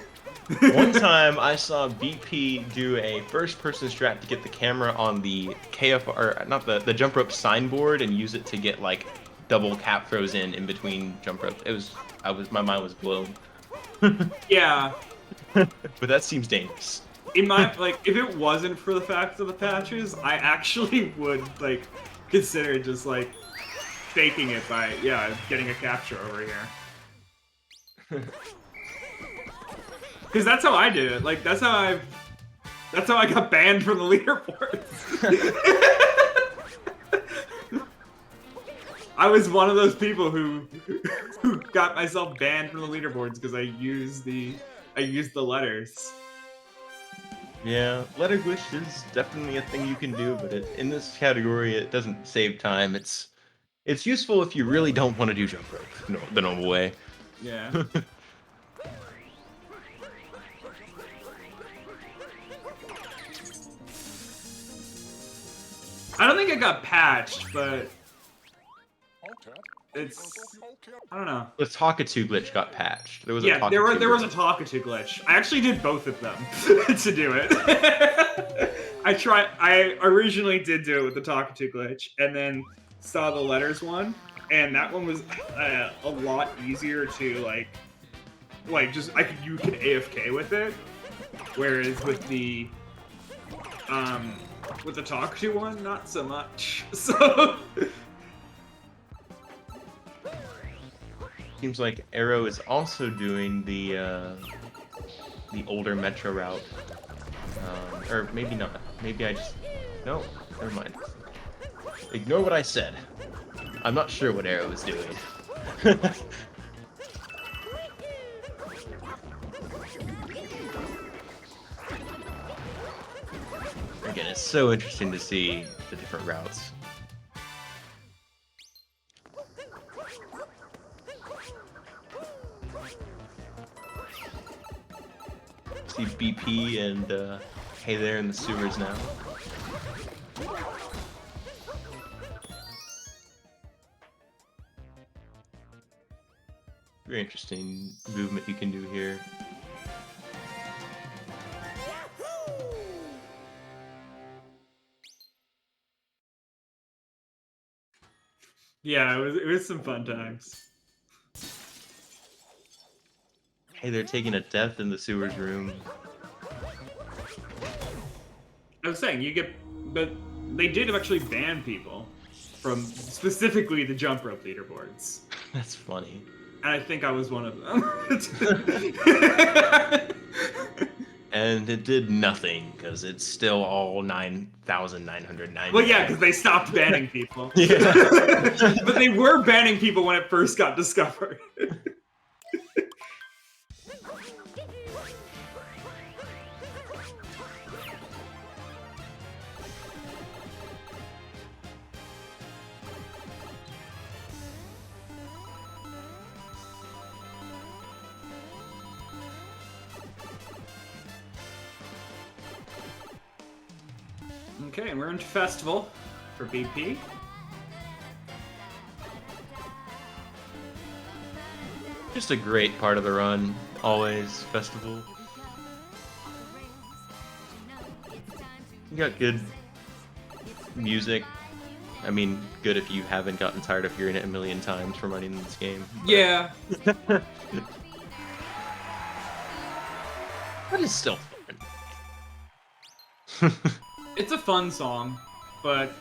One time I saw BP do a first-person strat to get the camera on the KFR, not the jump rope signboard, and use it to get like double cap throws in between jump ropes. My mind was blown. Yeah, But that seems dangerous. in my if it wasn't for the fact of the patches, I actually would consider just faking it by getting a capture over here. Because that's how I did it. That's how I got banned from the leaderboards. I was one of those people who got myself banned from the leaderboards because I used the letters. Yeah, letter glitch is definitely a thing you can do, but in this category, it doesn't save time. It's useful if you really don't want to do jump rope the normal way. Yeah. I don't think it got patched, but Okay. it's I don't know. The Talkatoo glitch got patched. There was a Yeah, Talkatoo there was a glitch. Talkatoo glitch. I actually did both of them to do it. I originally did do it with the Talkatoo glitch, and then saw the letters one, and that one was a lot easier to you could AFK with it, whereas with the Talkatoo one, not so much. So. Seems like Arrow is also doing the older Metro route, or maybe not. Maybe I just no. Never mind. Ignore what I said. I'm not sure what Arrow is doing. Again, it's so interesting to see the different routes. See BP and Hey There in the sewers now. Very interesting movement you can do here. Yeah, it was some fun times. Hey, they're taking a death in the sewers room. I was saying but they did actually ban people from specifically the jump rope leaderboards, That's funny. and I think I was one of them. And it did nothing, because it's still all 9,990. Well, yeah, because they stopped banning people. Yeah. But they were banning people when it first got discovered. Okay, and we're into Festival for BP. Just a great part of the run, always, Festival. You got good music, I mean, good if you haven't gotten tired of hearing it a million times from running this game. But... Yeah. But it's still fun. It's a fun song, but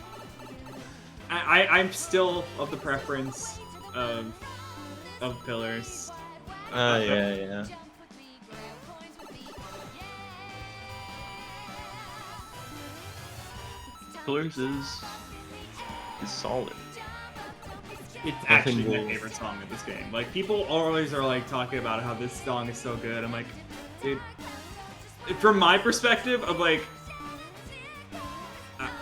I'm still of the preference of Pillars. Yeah. Pillars is solid. It's actually my favorite song of this game. Like, people always are like talking about how this song is so good. I'm like, dude, from my perspective of like,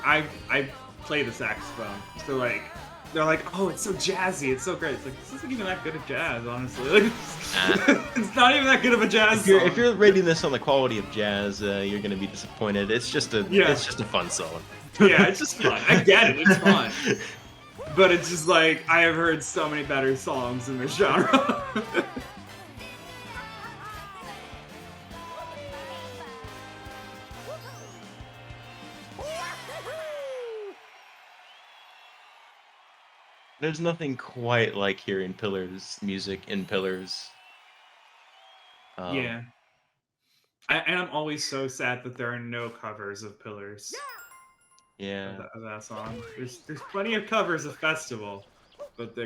I play the saxophone, so like, they're like, oh, it's so jazzy, it's so great. It's like, this isn't even that good of jazz, honestly. Like, it's not even that good of a jazz song. If you're rating this on the quality of jazz, you're gonna be disappointed. It's just a fun song. Yeah, it's just fun. I get it, it's fun. But it's just like, I have heard so many better songs in this genre. There's nothing quite like hearing Pillars music in Pillars. Yeah. And I'm always so sad that there are no covers of Pillars. Yeah. Of that song. There's plenty of covers of Festival, but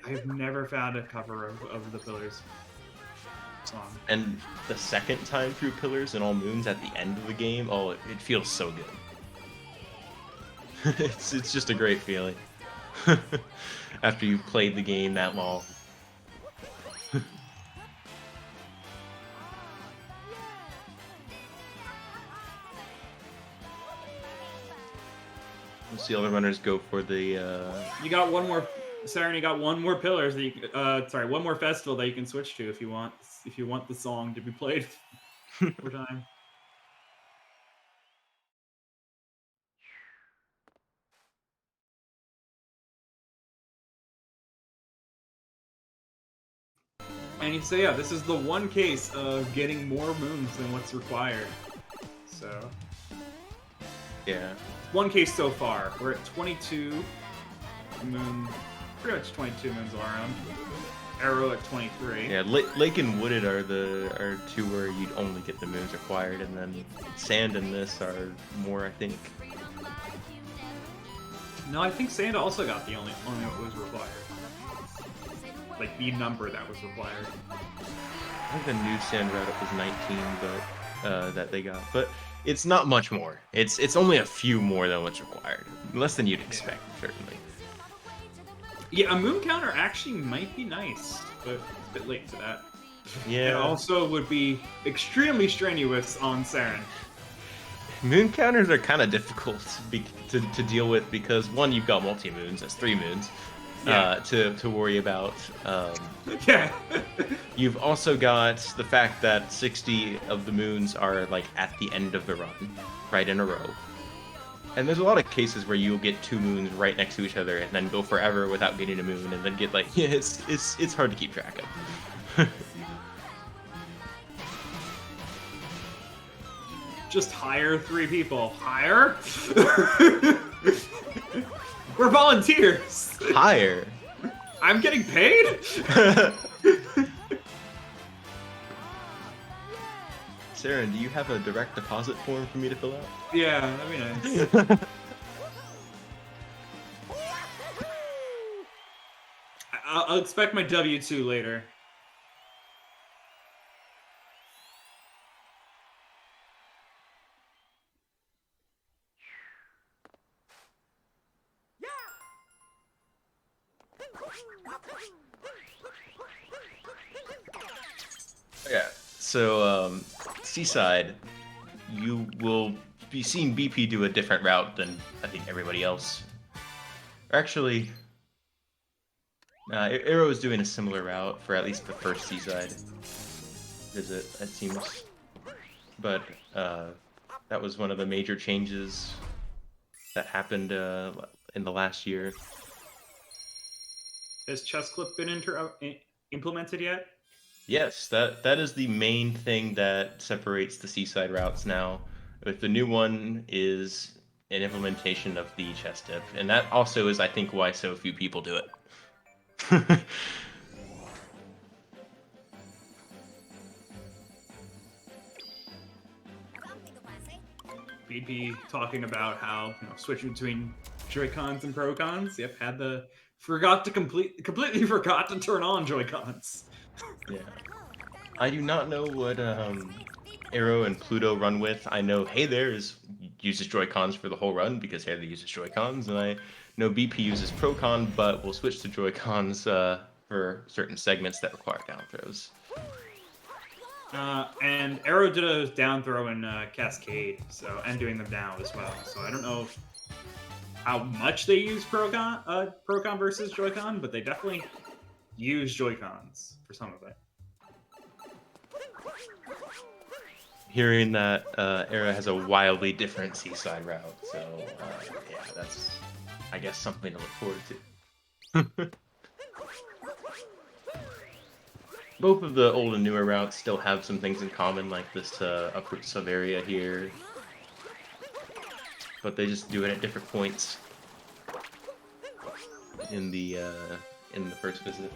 I've never found a cover of the Pillars song. And the second time through Pillars and All Moons at the end of the game, oh, it feels so good. It's just a great feeling. After you've played the game that long. We'll see other runners go for the You got one more, Saren, you got one more Pillars that you one more festival that you can switch to if you want the song to be played over time. And so yeah, this is the one case of getting more moons than what's required. So yeah. One case so far. We're at 22 moon, pretty much 22 moons all around. Arrow at 23. Yeah, Lake and Wooded are two where you'd only get the moons required, and then Sand and this are more, I think. No, I think Sand also got the only what was required. Like the number that was required. I think the new Sand route was 19, but that they got, but it's not much more. It's only a few more than what's required, less than you'd expect, certainly. Yeah, a moon counter actually might be nice, but it's a bit late for that. Yeah. It also would be extremely strenuous on Saren. Moon counters are kind of difficult to deal with because one, you've got multi-moons, that's 3 moons. Yeah. To worry about. Yeah. You've also got the fact that 60 of the moons are like at the end of the run, right in a row. And there's a lot of cases where you'll get 2 moons right next to each other and then go forever without getting a moon, and then get like, yeah, it's hard to keep track of. Just hire 3 people. Hire? We're volunteers. Hire. I'm getting paid? Saren, do you have a direct deposit form for me to fill out? Yeah, that'd be nice. I'll expect my W-2 later. Yeah. So, Seaside, you will be seeing BP do a different route than I think everybody else. Actually, Arrow is doing a similar route for at least the first Seaside visit, it seems. But that was one of the major changes that happened in the last year. Has chest clip been implemented yet? Yes, that is the main thing that separates the Seaside routes now. If the new one is an implementation of the chess tip, and that also is, I think, why so few people do it. BP talking about how switching between Joy-Cons and Pro-Cons. Yep, completely forgot to turn on Joy-Cons. Yeah. I do not know what Arrow and Pluto run with. I know Hey There uses Joy-Cons for the whole run because Hey There uses Joy-Cons, and I know BP uses Pro-Con, but will switch to Joy-Cons for certain segments that require down throws. And Arrow did a down throw in Cascade, and doing them now as well. So I don't know how much they use Pro-Con versus Joy-Con, but they definitely use Joy-Cons for some of it. Hearing that Arrow has a wildly different seaside route, so yeah, that's, I guess, something to look forward to. Both of the old and newer routes still have some things in common, like this upward sub area here, but they just do it at different points in the first visit.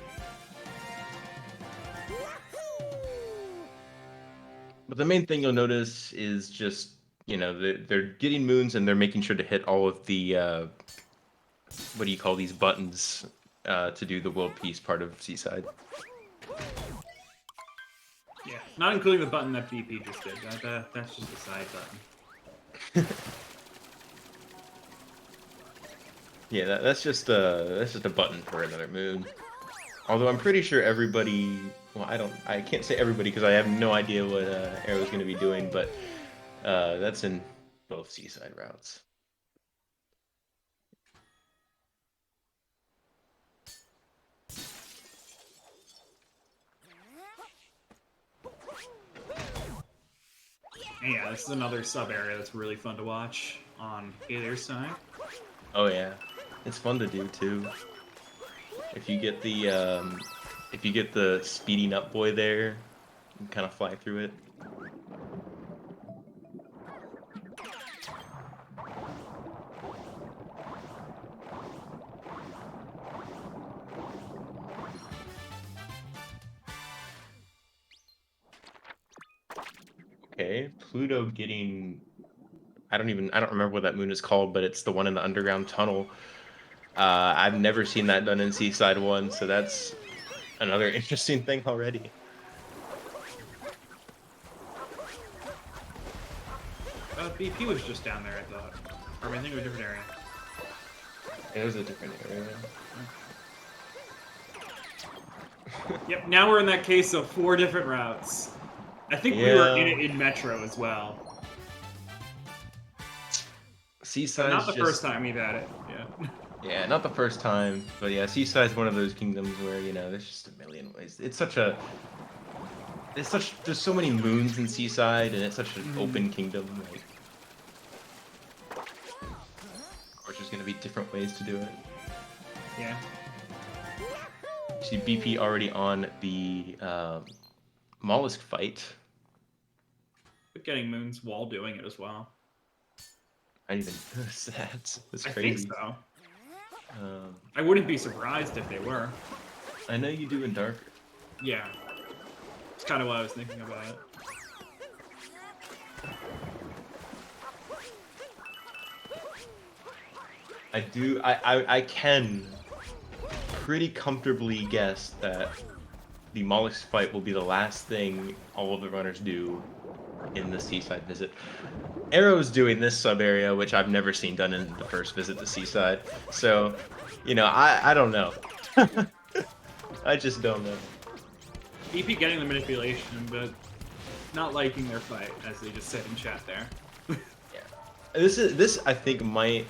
But the main thing you'll notice is just, they're getting moons and they're making sure to hit all of the what do you call these buttons to do the world peace part of Seaside. Yeah, not including the button that BP just did. That's just a side button. Yeah, that's just a button for another moon. Although I'm pretty sure everybody, well, I can't say everybody because I have no idea what Arrow's going to be doing, but that's in both Seaside routes. And yeah, this is another sub area that's really fun to watch on either side. Oh yeah, it's fun to do too. If you get the speeding up boy there, you can kind of fly through it. Okay, Pluto getting, I don't remember what that moon is called, but it's the one in the underground tunnel. I've never seen that done in Seaside 1, so that's another interesting thing already. BP was just down there, I thought. Or I think it was a different area. It was a different area. Yep, now we're in that case of 4 different routes. I think we were in it in Metro as well. Seaside, not the first time we've had it. Yeah. Yeah, not the first time, but yeah, Seaside's one of those kingdoms where there's just a million ways. There's so many moons in Seaside, and it's such an open kingdom. Like, of course, there's gonna be different ways to do it. Yeah. You see BP already on the mollusk fight. But getting moons while doing it as well. I didn't even notice that. That's I crazy. think so. I wouldn't be surprised if they were. I know you do in Darker. Yeah. It's kind of what I was thinking about it. I can pretty comfortably guess that the mollusk fight will be the last thing all of the runners do in the Seaside visit. Arrow's doing this sub area, which I've never seen done in the first visit to Seaside. So, I don't know. I just don't know. BP getting the manipulation, but not liking their fight, as they just said in chat there. Yeah. This I think might,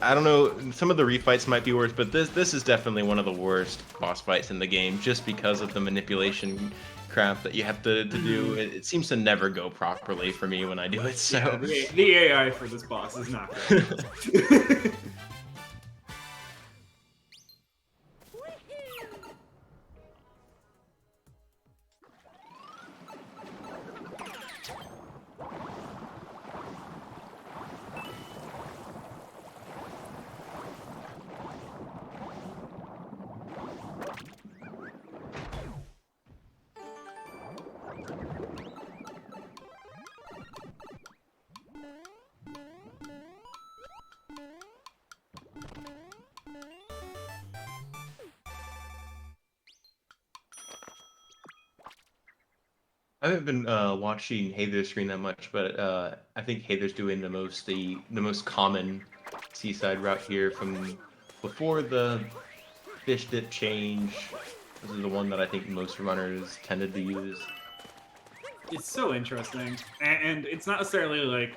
I don't know, some of the refights might be worse, but this is definitely one of the worst boss fights in the game, just because of the manipulation crap that you have to do. It seems to never go properly for me when I do it, so... Yeah, the AI for this boss is not good. I haven't been watching Hey There screen that much, but I think Hey There's doing the most common seaside route here from before the fish dip change. This is the one that I think most runners tended to use. It's so interesting, and it's not necessarily like,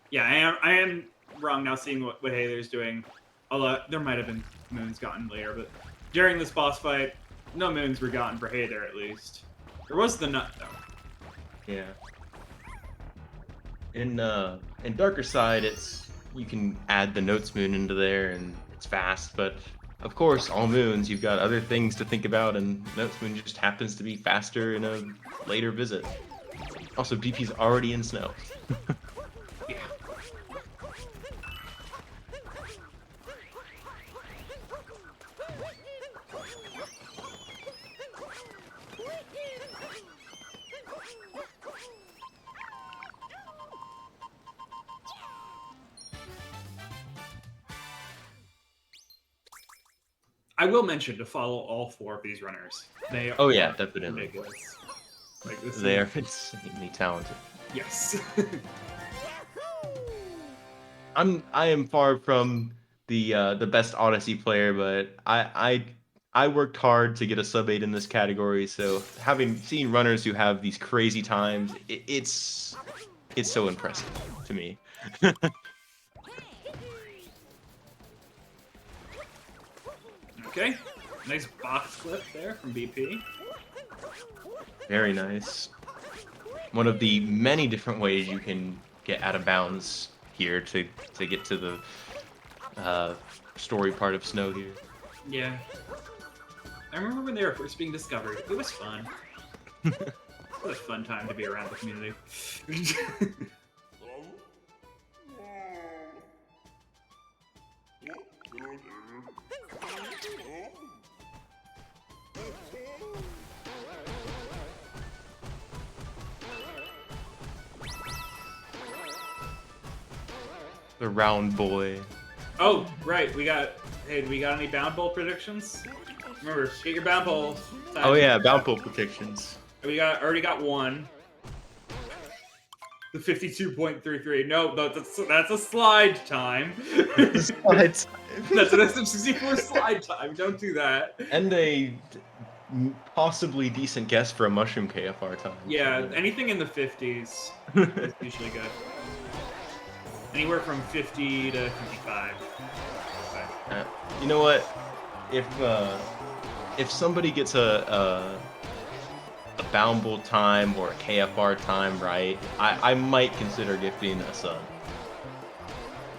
yeah, I am wrong now seeing what Hey There's doing. Although there might have been moons gotten later, but during this boss fight, no moons were gotten for Hey There at least. There was the nut though. Yeah. In Darker Side, you can add the Notes Moon into there and it's fast, but of course, all moons you've got other things to think about, and Notes Moon just happens to be faster in a later visit. Also, BP's already in snow. Yeah. I will mention to follow all 4 of these runners. They Oh yeah, are definitely. ridiculous. Like this They are insanely talented. Yes. I am far from the best Odyssey player, but I worked hard to get a sub 8 in this category. So seen runners who have these crazy times, it's so impressive to me. Okay. Nice box flip there from BP. Very nice. One of the many different ways you can get out of bounds here to get to the story part of Snow here. Yeah. I remember when they were first being discovered. It was fun. It was a fun time to be around the community. The round boy. Oh, right. Hey, do we got any bound bowl predictions? Remember, get your bound bowl. Oh yeah, bound pull predictions. Already got one. The 52.33. No, that's a slide time. That's an SM64 slide time. Don't do that. And a possibly decent guess for a mushroom KFR time. Yeah, anything in the 50s is usually good. Anywhere from 50 to 55. You know what? If somebody gets a bound bowl time or a KFR time right, I might consider gifting a sub.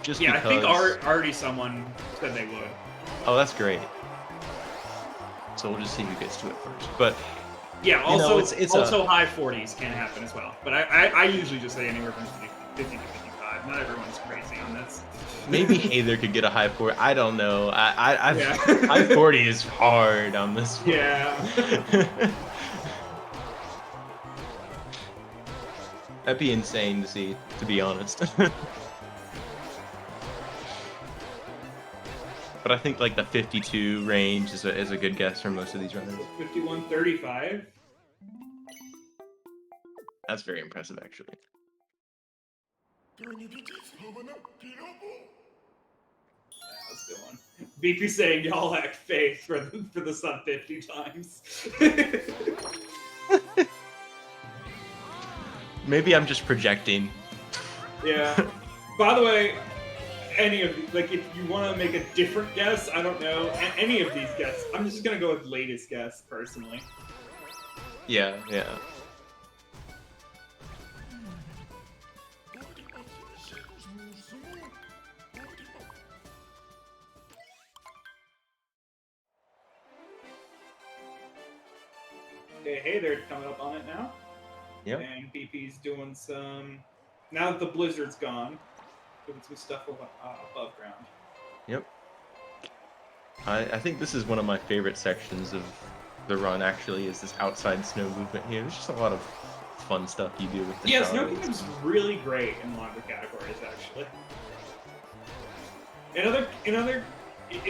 Just yeah, because... I think already someone said they would. Oh, that's great. So we'll just see who gets to it first. But yeah, also it's also high 40s can happen as well. But I usually just say anywhere from 50 to 55. Not everyone's crazy on this. Maybe Hey There could get a high 40. I don't know. Yeah. High 40 is hard on this one. Yeah. That'd be insane to see, to be honest. But I think like the 52 range is a good guess for most of these runners. 51.35. That's very impressive, actually. Yeah, that's a good one. BP saying y'all lack faith for the sub 50 times. Maybe I'm just projecting. Yeah. By the way, any of like if you want to make a different guess, I don't know, any of these guesses, I'm just gonna go with latest guess personally. Yeah, yeah. Okay, hey, they're coming up on it now. Yep. And BP's doing some. Now that the blizzard's gone, doing some stuff above ground. Yep. I think this is one of my favorite sections of the run actually is this outside snow movement here. There's just a lot of fun stuff you do with the Yeah, Snow shards. Kingdom's really great in longer categories, actually. In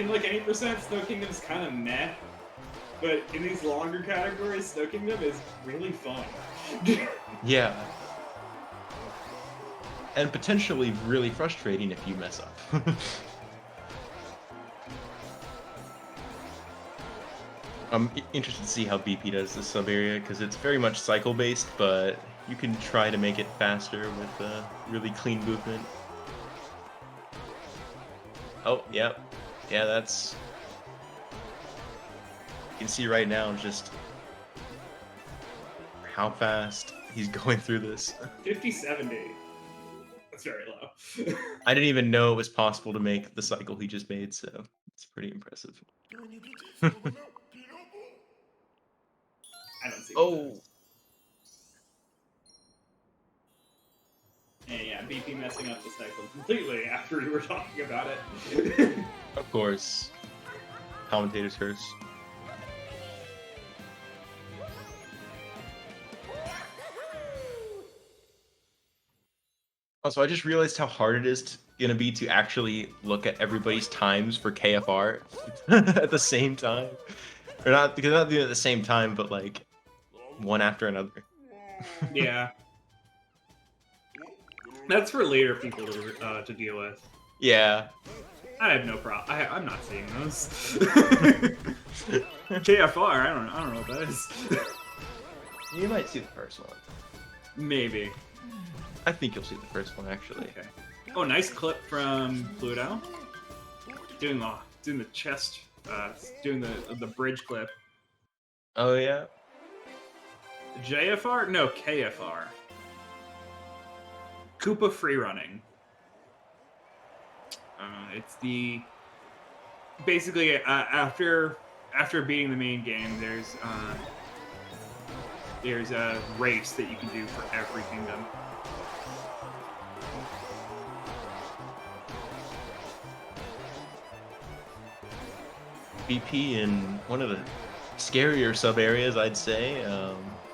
like 80%, Snow Kingdom's kind of meh, but in these longer categories, Snow Kingdom is really fun. Yeah. And potentially really frustrating if you mess up. I'm interested to see how BP does this sub area because it's very much cycle based, but you can try to make it faster with really clean movement. Oh, yeah. Yeah, that's... You can see right now just how fast he's going through this. 50-70. That's very low. I didn't even know it was possible to make the cycle he just made, so it's pretty impressive. I don't see what that Oh! is. And yeah, BP messing up the cycle completely after we were talking about it. Of course. Commentator's curse. Also, I just realized how hard it is gonna be to actually look at everybody's times for KFR at the same time. Or not, because not doing it at the same time, but like one after another. Yeah. That's for later people to deal with. Yeah. I have no problem. I'm not seeing those. KFR, I don't know what that is. You might see the first one. Maybe. I think you'll see the first one, actually. Okay. Oh, nice clip from Pluto. Doing the chest, doing the bridge clip. Oh, yeah? JFR? No, KFR. Koopa free running. It's the basically after beating the main game, there's a race that you can do for every kingdom. BP in one of the scarier sub areas, I'd say,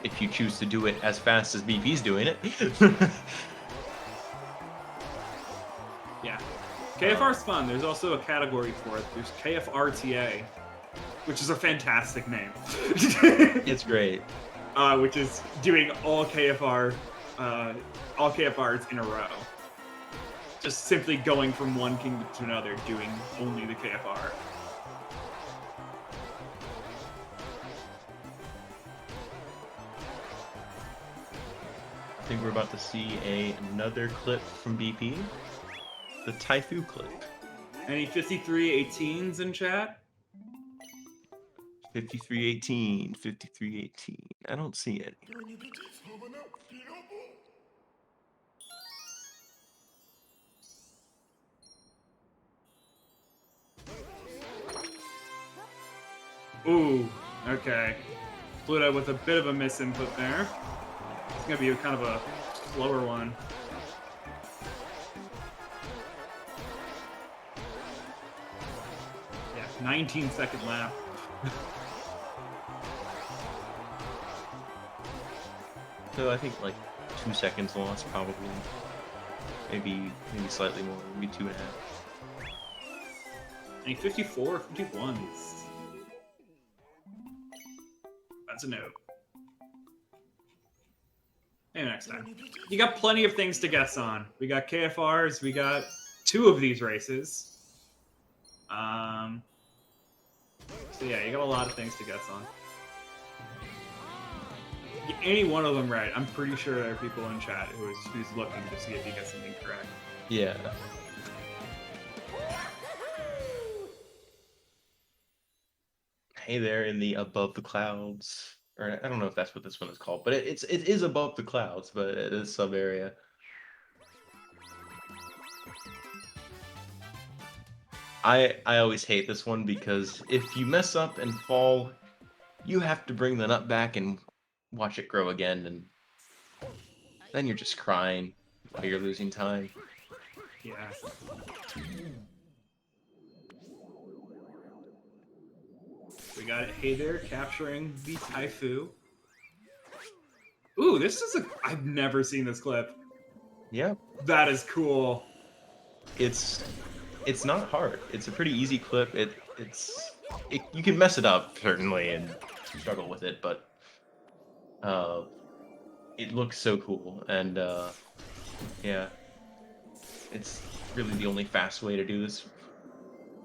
if you choose to do it as fast as BP's doing it. Yeah. KFR's fun. There's also a category for it. There's KFRTA, which is a fantastic name. It's great. Which is doing all KFRs in a row. Just simply going from one kingdom to another, doing only the KFR. I think we're about to see another clip from BP. The Taifu clip. Any 5318s in chat? 5318, 5318. I don't see any. Ooh, okay. Pluto with a bit of a misinput there. It's gonna be kind of a slower one. Yeah, 19-second lap. So I think like 2 seconds lost, probably. Maybe slightly more, maybe 2.5. Any 54, 51s? That's a note. Maybe next time. You got plenty of things to guess on. We got KFRs, we got 2 of these races. So yeah, you got a lot of things to guess on. Get any one of them right, I'm pretty sure there are people in chat who's looking to see if you get something correct. Yeah. Hey there in the above the clouds. Or I don't know if that's what this one is called, but it is above the clouds, but it is sub area. I always hate this one because if you mess up and fall, you have to bring the nut back and watch it grow again, and then you're just crying while you're losing time. Yeah. We got it. Hey there, capturing the Taifu. Ooh, this is I've never seen this clip. Yeah, That is cool. it's not hard. It's a pretty easy clip. You can mess it up certainly and struggle with it, but it looks so cool, and yeah, it's really the only fast way to do this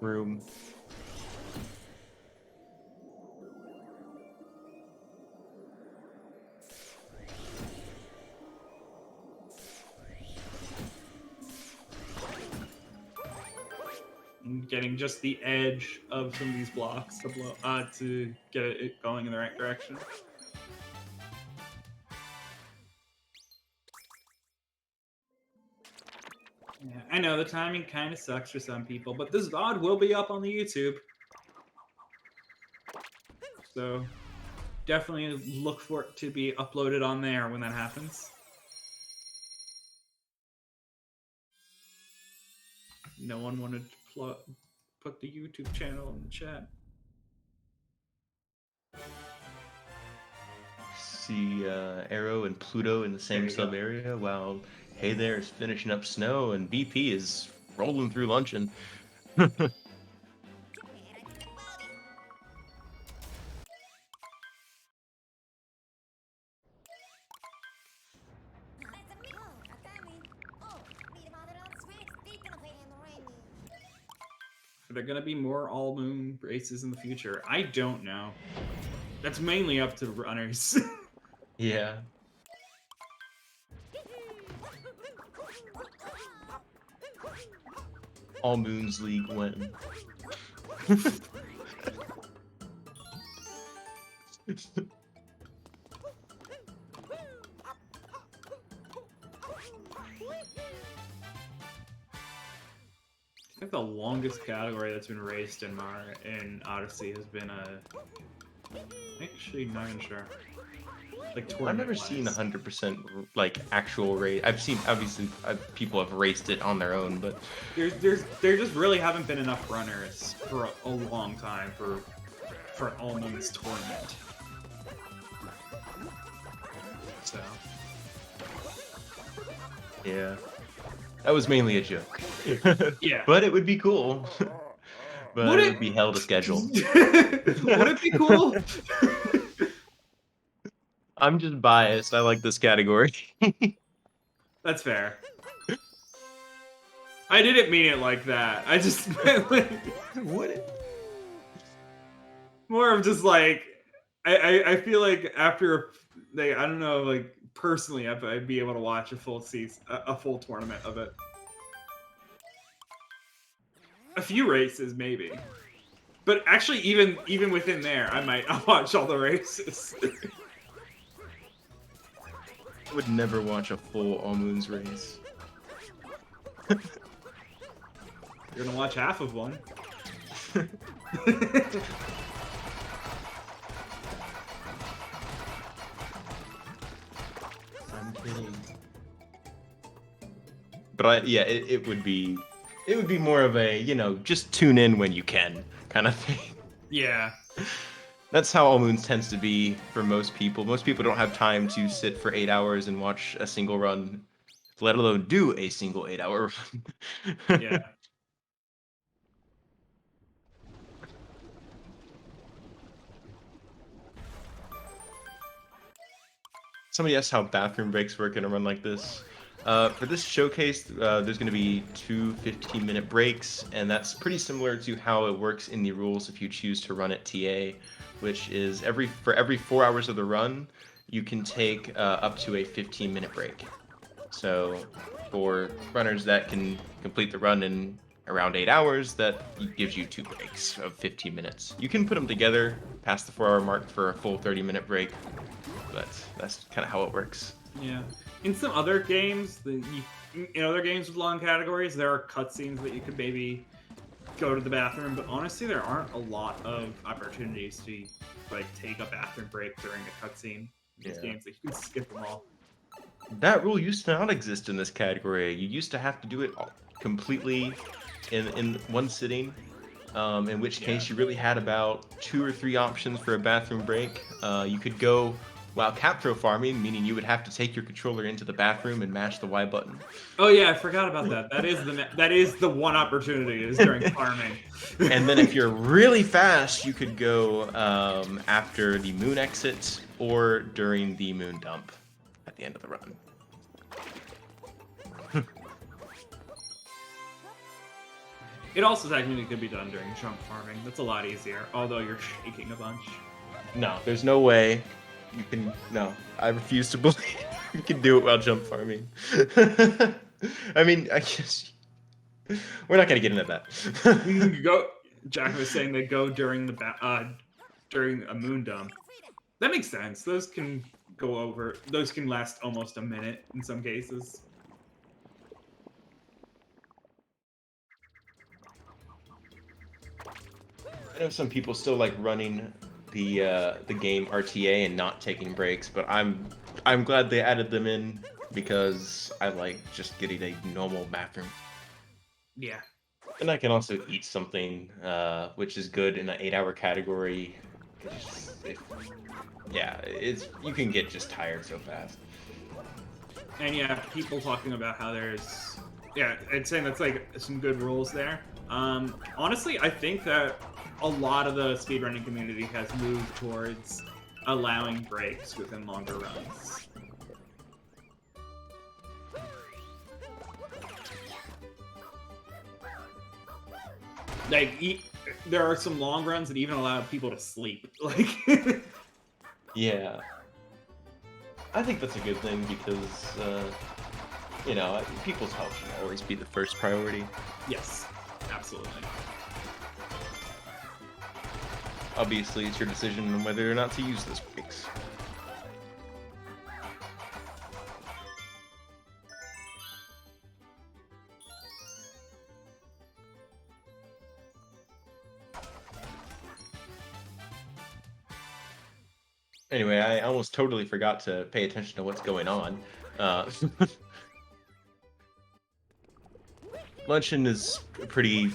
room. Getting just the edge of some of these blocks to to get it going in the right direction. Yeah, I know the timing kind of sucks for some people, but this VOD will be up on the YouTube. So definitely look for it to be uploaded on there when that happens. No one wanted to put the YouTube channel in the chat. See Arrow and Pluto in the same sub area, while Hey There is finishing up Snow and BP is rolling through luncheon. Are there going to be more all-moon races in the future? I don't know. That's mainly up to runners. Yeah. All Moons League win. I think the longest category that's been raced in Odyssey has been actually not even sure. Like I've never seen 100% like actual race. I've seen obviously people have raced it on their own, but there just really haven't been enough runners for a long time for an all moons tournament. So yeah, that was mainly a joke. yeah, but it would be cool. But Would it it- would be hell to schedule. Would it be cool? I'm just biased. I like this category. That's fair. I didn't mean it like that. I just meant like Would it? more of just like I feel like after I don't know, like personally I'd be able to watch a full season, a full tournament of it. A few races maybe. But actually even within there I'll watch all the races. I would never watch a full All Moons race. You're gonna watch half of one. I'm kidding. But it would be more of a, just tune in when you can kind of thing. Yeah. That's how All Moons tends to be for most people. Most people don't have time to sit for 8 hours and watch a single run, let alone do a single 8-hour run. Yeah. Somebody asked how bathroom breaks work in a run like this. For this showcase, there's going to be 2 15-minute breaks, and that's pretty similar to how it works in the rules if you choose to run at TA, which is for every 4 hours of the run, you can take up to a 15-minute break. So for runners that can complete the run in around 8 hours, that gives you 2 breaks of 15 minutes. You can put them together past the 4-hour mark for a full 30-minute break, but that's kind of how it works. Yeah. In some other games, in other games with long categories, there are cutscenes that you could maybe go to the bathroom, but honestly, there aren't a lot of opportunities to like take a bathroom break during a cutscene. These games that you can skip them all. That rule used to not exist in this category. You used to have to do it completely in one sitting, in which case you really had about 2 or 3 options for a bathroom break. You could go while capthrow farming, meaning you would have to take your controller into the bathroom and mash the Y button. Oh yeah, I forgot about that. That is the one opportunity is during farming. And then if you're really fast, you could go after the moon exit or during the moon dump at the end of the run. It also technically could be done during jump farming. That's a lot easier, although you're shaking a bunch. No, there's no way you can. No, I refuse to believe you can do it while jump farming. I mean, I guess we're not gonna get into that. You go. Jack was saying they go during during a moon dump. That makes sense. Those can go over. Those can last almost a minute in some cases. I know some people still like running the game RTA and not taking breaks, but I'm glad they added them in because I like just getting a normal bathroom. Yeah. And I can also eat something, which is good in an 8-hour category. You can get just tired so fast. And yeah, people talking about how there's I'd say that's like some good rules there. Honestly, I think that a lot of the speedrunning community has moved towards allowing breaks within longer runs. Like, there are some long runs that even allow people to sleep. Like, yeah, I think that's a good thing because people's health should always be the first priority. yes, absolutely. Obviously, it's your decision on whether or not to use those breaks. Anyway, I almost totally forgot to pay attention to what's going on. Luncheon is a pretty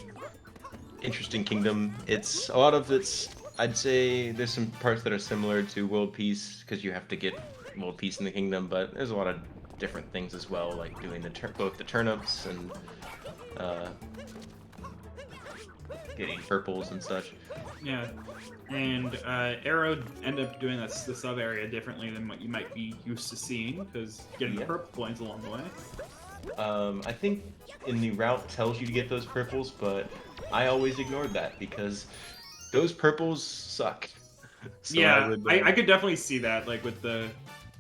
interesting kingdom. I'd say there's some parts that are similar to World Peace because you have to get World Peace in the kingdom, but there's a lot of different things as well, like doing both the turnips and getting purples and such. Yeah, and Arrow ended up doing the sub area differently than what you might be used to seeing, because getting purple points along the way. I think in the route tells you to get those purples, but I always ignored that because those purples suck. So yeah, I could definitely see that, like with the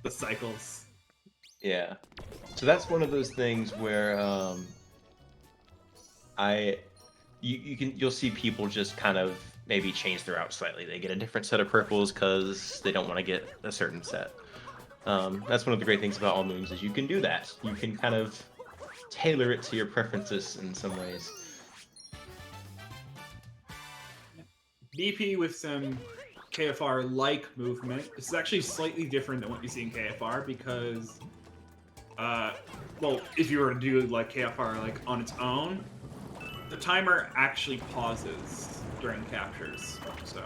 cycles. Yeah, so that's one of those things where you'll see people just kind of maybe change their route slightly. They get a different set of purples because they don't want to get a certain set. That's one of the great things about All Moons is you can do that. You can kind of tailor it to your preferences in some ways. BP with some KFR-like movement. This is actually slightly different than what you see in KFR because, well, if you were to do like KFR like on its own, the timer actually pauses during captures, so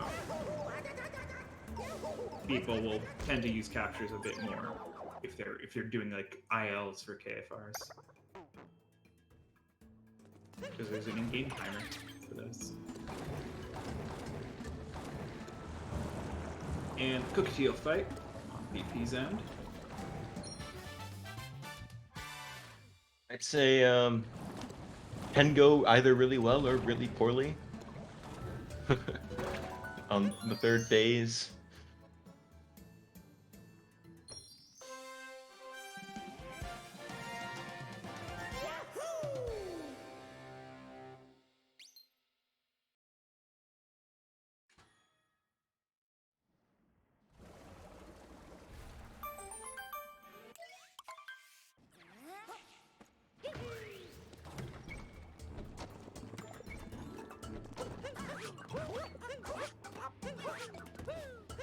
people will tend to use captures a bit more if they're doing like ILs for KFRs, because there's an in-game timer for this. And Cookatiel fight on BP's end. I'd say can go either really well or really poorly. On the third phase.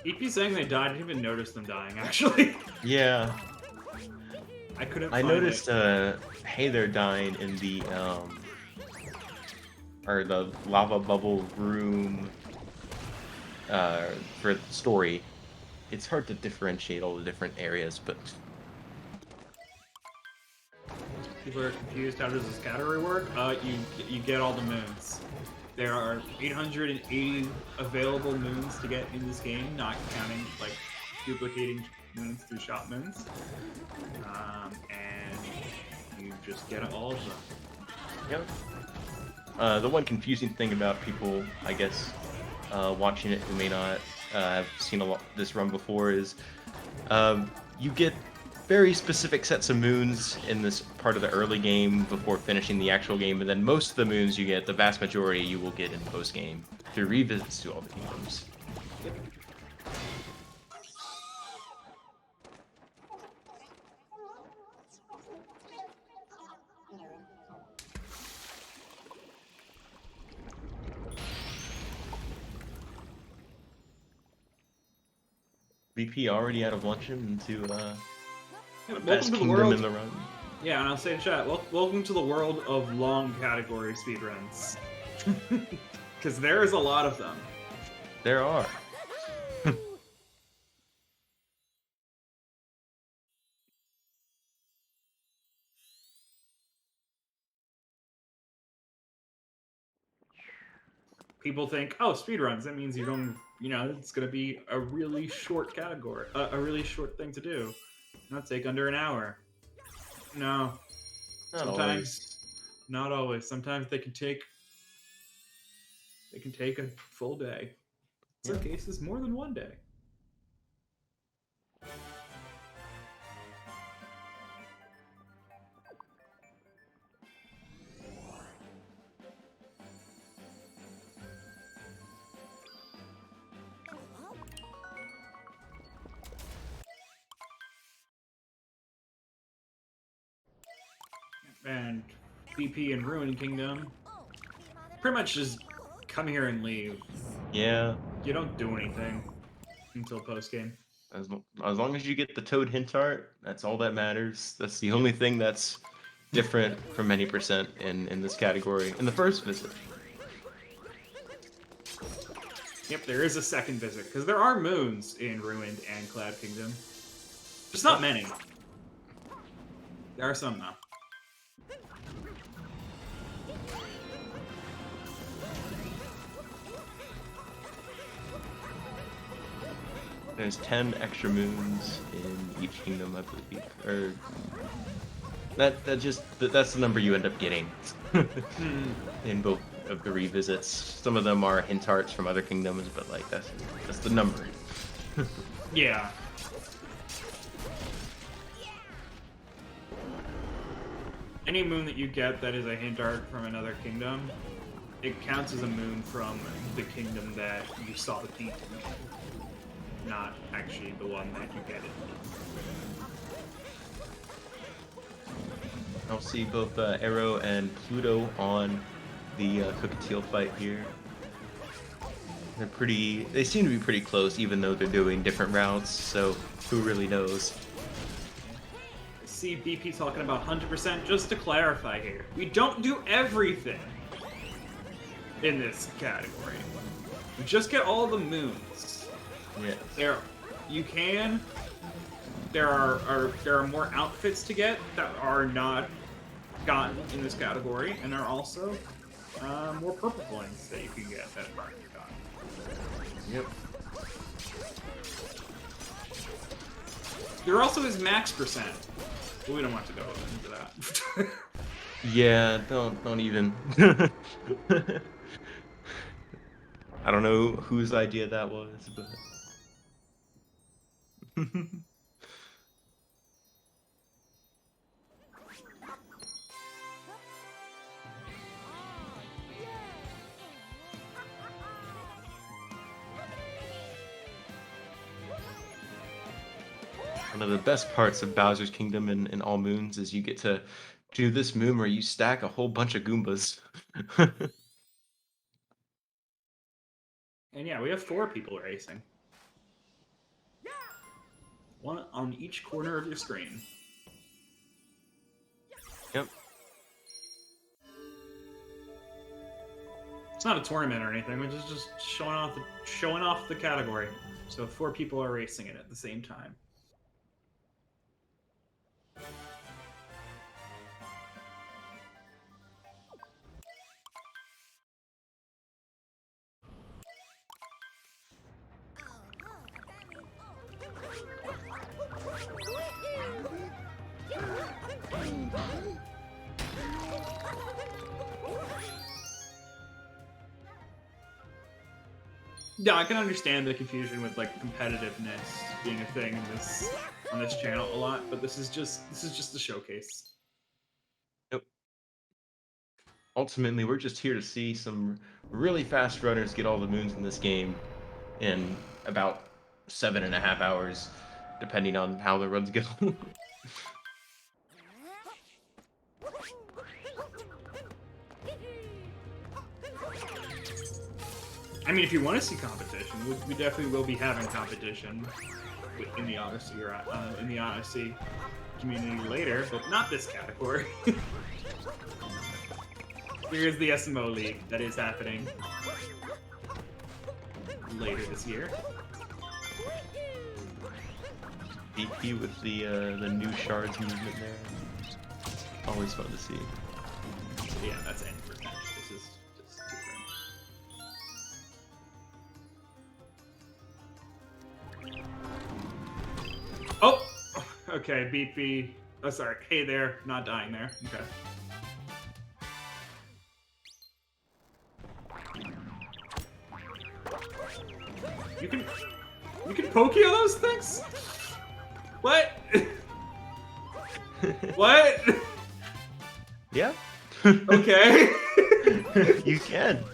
EP saying they died, I didn't even notice them dying, actually. Yeah. I couldn't I find noticed it. Hey There dying in the or the lava bubble room for the story. It's hard to differentiate all the different areas, but People are confused. How does this category work? You get all the moons. There are 880 available moons to get in this game, not counting like duplicating moons through shop moons. And you just get all of them. Yep. The one confusing thing about people, I guess, watching it who may not have seen this run before is you get very specific sets of moons in this part of the early game before finishing the actual game, and then most of the moons you get, the vast majority you will get in post-game through revisits to all the kingdoms. Yep. BP already out of luncheon into Welcome best to the kingdom world. in the run. Yeah, and I'll say in chat, welcome to the world of long category speedruns. Because there is a lot of them. There are. People think, oh, speedruns, that means you don't, it's going to be a really short category, a really short thing to do. Not take under an hour. No. Not Sometimes, always. not always. Sometimes they can take a full day. In some cases, more than one day. And BP and Ruin Kingdom pretty much just come here and leave. Yeah. You don't do anything until post game. As long as you get the Toad hint art, that's all that matters. That's the only thing that's different from many percent in this category in the first visit. Yep, there is a second visit because there are moons in Ruined and Cloud Kingdom. Just not many. There are some though. There's 10 extra moons in each kingdom, I believe. Or that's the number you end up getting in both of the revisits. Some of them are hint arts from other kingdoms, but like that's the number. Yeah. Any moon that you get that is a hint art from another kingdom, it counts as a moon from the kingdom that you saw the peak in, not actually the one that you get it. I'll see both Arrow and Pluto on the Cookatiel fight here. They seem to be pretty close, even though they're doing different routes, so who really knows? See BP talking about 100%, just to clarify here. We don't do everything in this category. We just get all the moons. Yes. There are more outfits to get that are not gotten in this category, and there are also more purple coins that you can get that aren't gotten. Yep. There also is max percent. But we don't want to go into that. Yeah, don't even. I don't know whose idea that was, but one of the best parts of Bowser's Kingdom in all moons is you get to do this moon where you stack a whole bunch of Goombas. And yeah, we have 4 people racing. One on each corner of your screen. Yep. It's not a tournament or anything. We're just showing off the category. So 4 people are racing it at the same time. Yeah, I can understand the confusion with like competitiveness being a thing in this on this channel a lot, but this is just a showcase. Yep. Ultimately, we're just here to see some really fast runners get all the moons in this game in about 7.5 hours, depending on how the runs go. I mean, if you want to see competition, we definitely will be having competition in the Odyssey or in the Odyssey community later, but not this category. Here's the SMO League that is happening later this year. BP with the new shards movement there. Always fun to see. Yeah, that's N for bench. This is just different. Oh! Okay, BP. Oh, sorry. Hey there. Not dying there. Okay. You can Pokeo those things? What? What? Yeah. Okay. You can.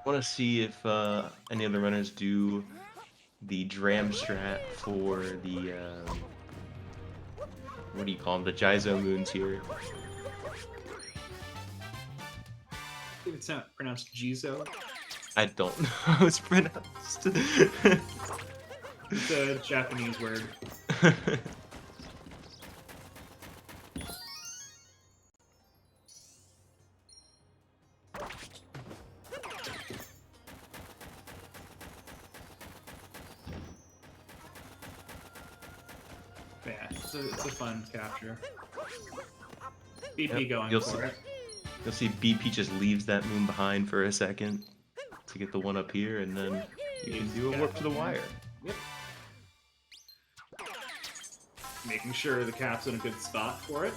Want to see if any of the runners do the dram strat for the what do you call them? The Jizo moons here. I think it's not pronounced Jizo. I don't know how it's pronounced. It's a Japanese word. Yeah, it's a fun capture. BP Yep, going you'll for see. it. You'll see BP just leaves that moon behind for a second to get the one up here, and then you can do a warp to the wire. Yep. Making sure the cap's in a good spot for it.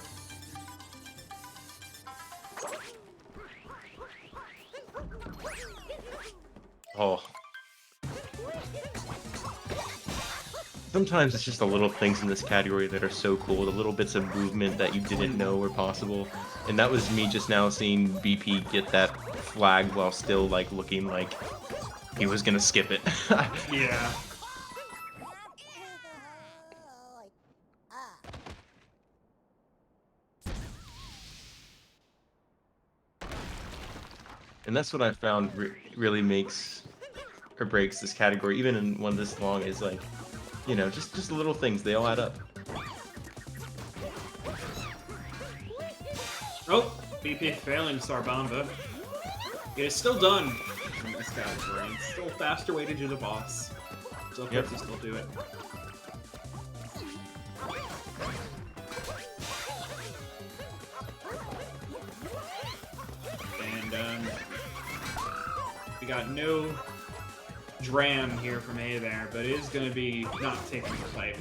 Oh. Sometimes it's just the little things in this category that are so cool, the little bits of movement that you didn't know were possible. And that was me just now seeing BP get that flag while still like looking like he was gonna skip it. Yeah. And that's what I found really makes or breaks this category, even in one this long, is like, you know, just little things, they all add up. Oh, BP failing Sarbamba. It is still done in this category. It's still a faster way to do the boss. So of Yep. course you still do it. And we got no dram here from A there, but it is going to be not taking the pipe.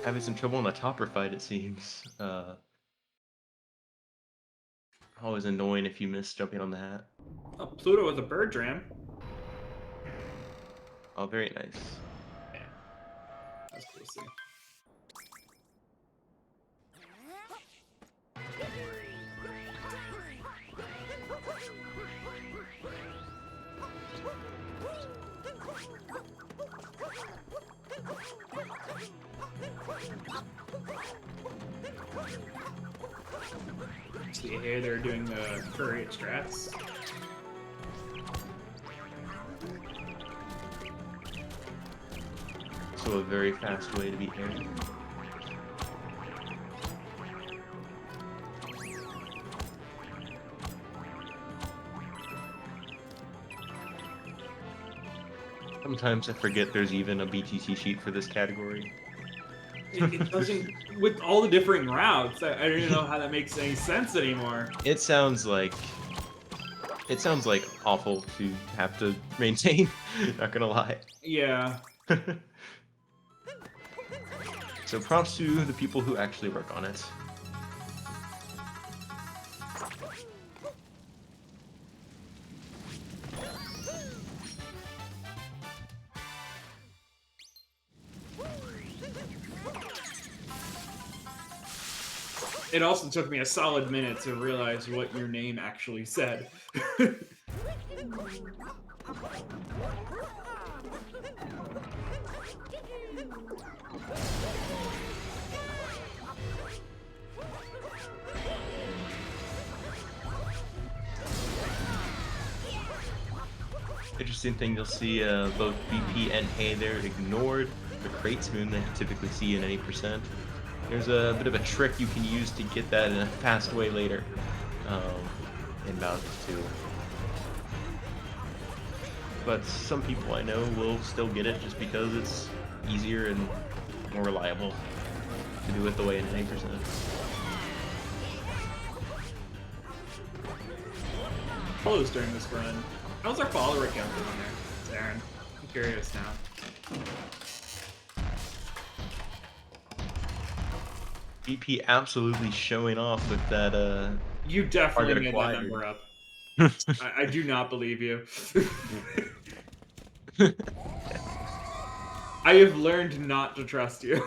Having some trouble in the topper fight, it seems. Always annoying if you miss jumping on the hat. Oh, Pluto with a bird dram. Oh, very nice. Yeah, that's cool to see. See here they're doing the curry strats. So a very fast way to beat air. Sometimes I forget there's even a BTC sheet for this category. It doesn't, with all the different routes, I don't even know how that makes any sense anymore. It sounds like awful to have to maintain. Not gonna lie. Yeah. So props to the people who actually work on it. It also took me a solid minute to realize what your name actually said. Interesting thing, you'll see both BP and Hey there ignored the crates moon that you typically see in any percent. There's a bit of a trick you can use to get that in a fast way later in Bowser 2. But some people I know will still get it just because it's easier and more reliable to do it the way in 90%. Closed during this run. How's our follower count doing there, Aaron? I'm curious now. BP absolutely showing off with that You definitely target made acquired. that number up. I do not believe you. I have learned not to trust you.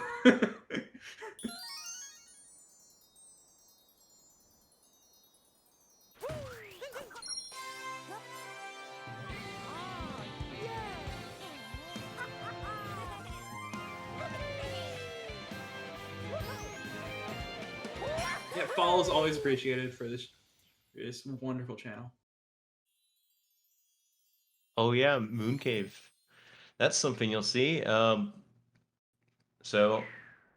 Yeah, follow is always appreciated for this wonderful channel. Oh yeah, Moon Cave. That's something you'll see. So,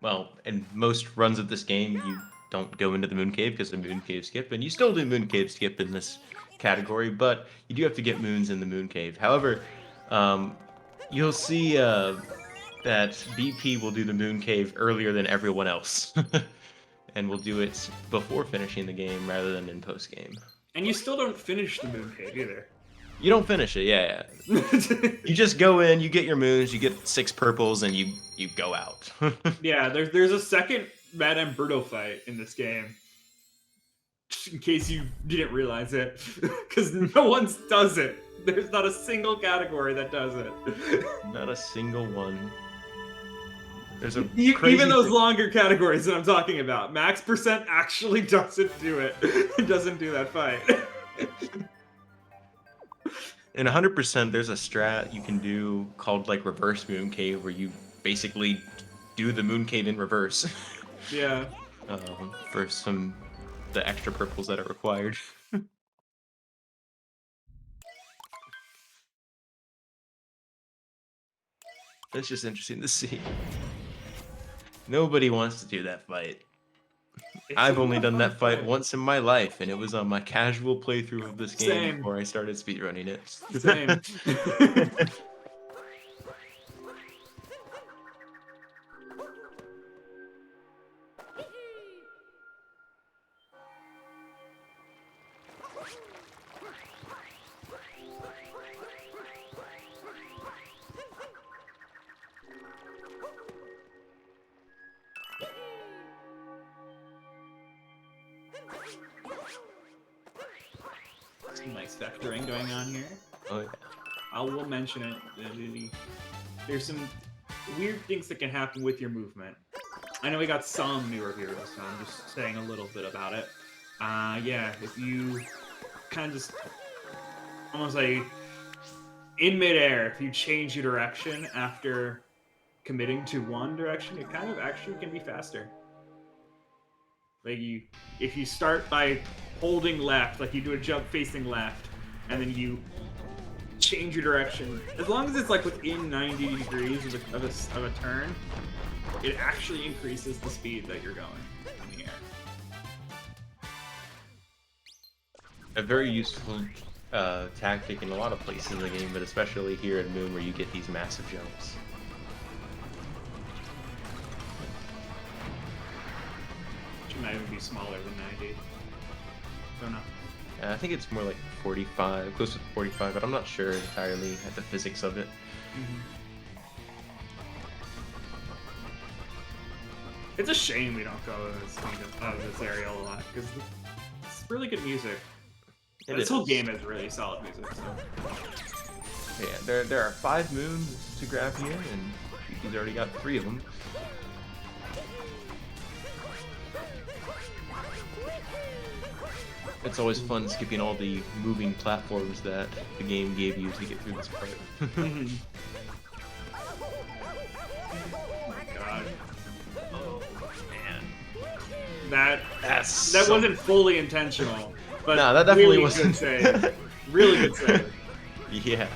well, in most runs of this game, you don't go into the Moon Cave because the Moon Cave skip, and you still do Moon Cave skip in this category, but you do have to get moons in the Moon Cave. However, you'll see that BP will do the Moon Cave earlier than everyone else, and will do it before finishing the game rather than in post game. And you still don't finish the Moon Cave either. You don't finish it, yeah. You just go in, you get your moons, you get 6 purples, and you go out. Yeah, there's a second Madame Bruto fight in this game. Just in case you didn't realize it. Because no one does it. There's not a single category that does it. Not a single one. There's a Even those longer categories that I'm talking about. Max percent actually doesn't do it. It doesn't do that fight. In 100%, there's a strat you can do called like reverse moon cave, where you basically do the moon cave in reverse. Yeah. For the extra purples that are required. It's just interesting to see. Nobody wants to do that fight. I've only done that fight once in my life, and it was on my casual playthrough of this game Same. before I started speedrunning it. Same. Some nice vectoring going on here. Oh yeah. I will mention it. There's some weird things that can happen with your movement. I know we got some newer heroes, so I'm just saying a little bit about it. Yeah, if you kind of just almost like in midair, if you change your direction after committing to one direction, it kind of actually can be faster. Like if you start by holding left, like you do a jump facing left, and then you change your direction, as long as it's like within 90 degrees of a turn, it actually increases the speed that you're going in the air. A very useful tactic in a lot of places in the game, but especially here at Moon where you get these massive jumps. Which might even be smaller than 90. Don't know. I think it's more like 45, close to 45, but I'm not sure entirely at the physics of it. It's a shame we don't go this area a lot, because it's really good music. This whole game is really solid music. So. Yeah, there are 5 moons to grab here, and he's already got 3 of them. It's always fun skipping all the moving platforms that the game gave you to get through this part. Oh my god. Oh man. That wasn't fully intentional. But no, that definitely really wasn't. Good save. Really good save. Yeah.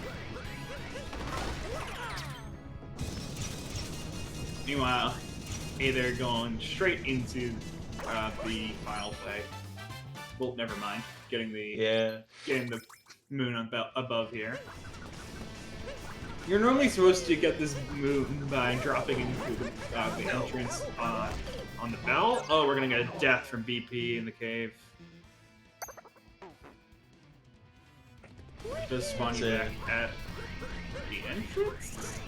Meanwhile, they're going straight into the final play. Well, never mind. Getting the moon above here. You're normally supposed to get this moon by dropping into the entrance on the bell. Oh, we're gonna get a death from BP in the cave. Does spawn you back at the entrance?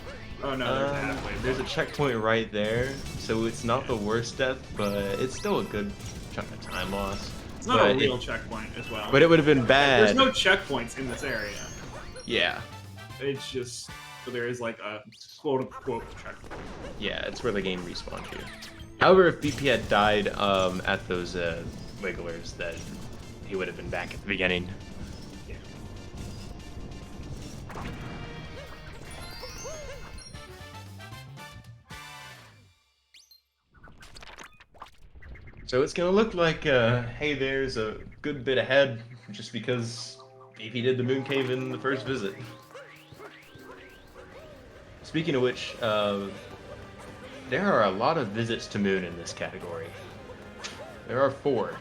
Oh no, there's a halfway. There's a checkpoint right there, so it's not the worst death, but it's still a good chunk of time loss. It's not a real checkpoint as well. But it would have been bad. There's no checkpoints in this area. Yeah. It's just there is like a quote-unquote checkpoint. Yeah, it's where the game respawns you. However, if BP had died at those wigglers, then he would have been back at the beginning. Yeah. So it's gonna look like, hey, there's a good bit ahead, just because BP did the Moon Cave in the first visit. Speaking of which, there are a lot of visits to Moon in this category. There are 4.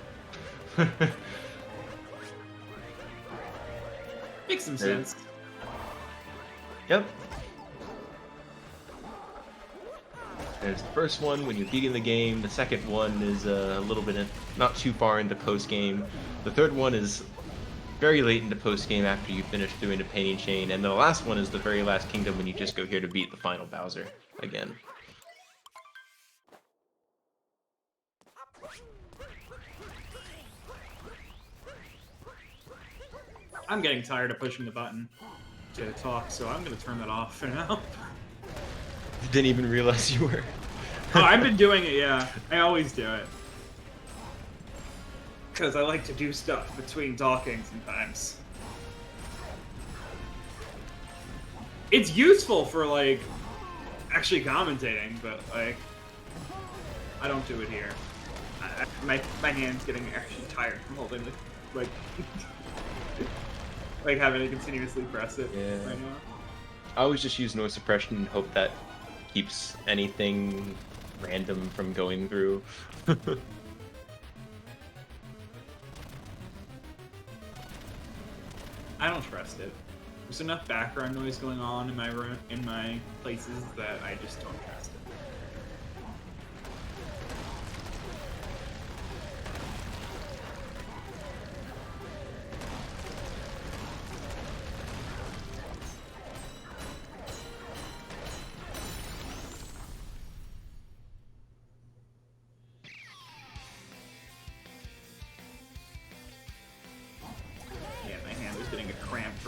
Makes some sense. Yep. There's the first one when you're beating the game. The second one is a little bit not too far into post-game. The third one is very late into post-game after you finish doing the painting chain. And the last one is the very last kingdom when you just go here to beat the final Bowser again. I'm getting tired of pushing the button to talk, so I'm gonna turn that off for now. Didn't even realize you were. Oh, I've been doing it, yeah. I always do it. Because I like to do stuff between talking sometimes. It's useful for, like, actually commentating, but, like, I don't do it here. My hand's getting actually tired from holding it, like, like having to continuously press it right now. I always just use noise suppression and hope that keeps anything random from going through. I don't trust it. There's enough background noise going on in my room, in my places, that I just don't trust it.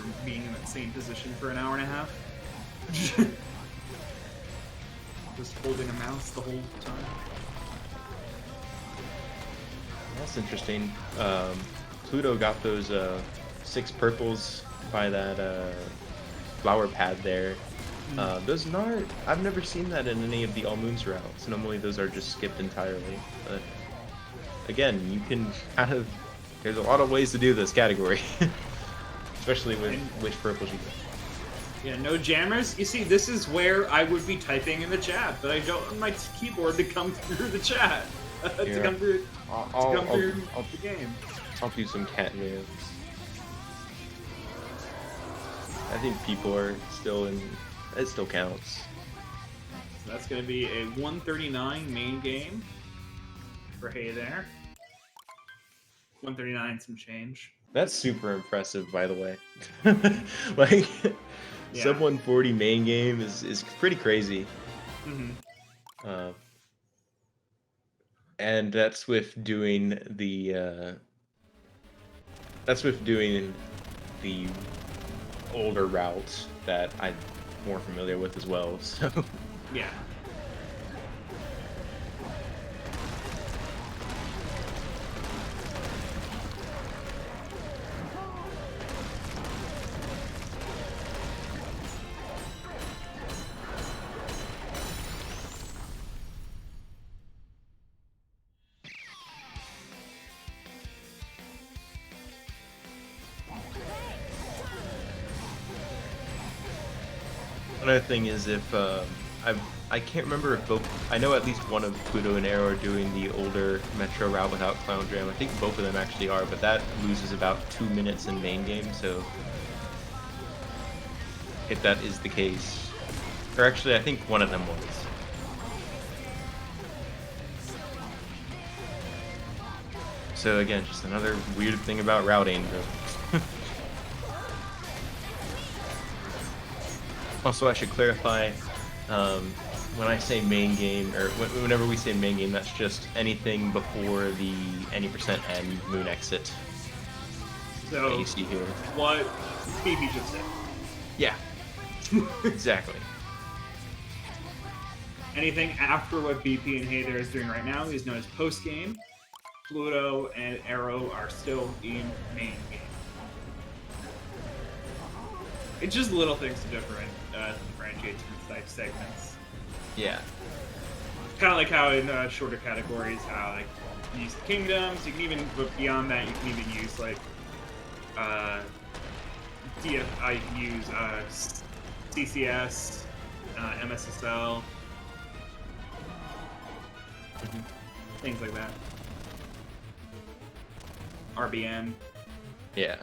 from being in that same position for an hour and a half. Just holding a mouse the whole time. That's interesting. Pluto got those 6 purples by that flower pad there. Those not, I've never seen that in any of the All Moons routes. Normally those are just skipped entirely. But again, you can kind of, there's a lot of ways to do this category. Especially with which purples you get. Yeah, no jammers. You see, this is where I would be typing in the chat, but I don't want my keyboard to come through the chat. To come through, the game. I'll do some cat videos. I think people are still in. It still counts. So that's going to be a 139 main game for Hey There. 139 some change. That's super impressive, by the way. Like, Yeah. sub 140 main game is pretty crazy. Mm-hmm. And that's with doing the older routes that I'm more familiar with as well. So Yeah. another thing is if I can't remember if both, I know at least one of Pluto and Arrow are doing the older Metro route without Clown Jam. I think both of them actually are, but that loses about 2 minutes in main game, so if that is the case, or actually I think one of them was. So again, just another weird thing about routing. Also, I should clarify, when I say main game, or whenever we say main game, that's just anything before the any percent N moon exit. So, that you see here. What BP just said. Yeah, exactly. Anything after what BP and Hey There is doing right now is known as post game. Pluto and Arrow are still in main game. It's just little things to differentiate different segments. Yeah. Kind of like how in shorter categories, how like you use the kingdoms. You can even, but beyond that, you can even use like you can use CCS, MSSL, things like that. RBN. Yeah.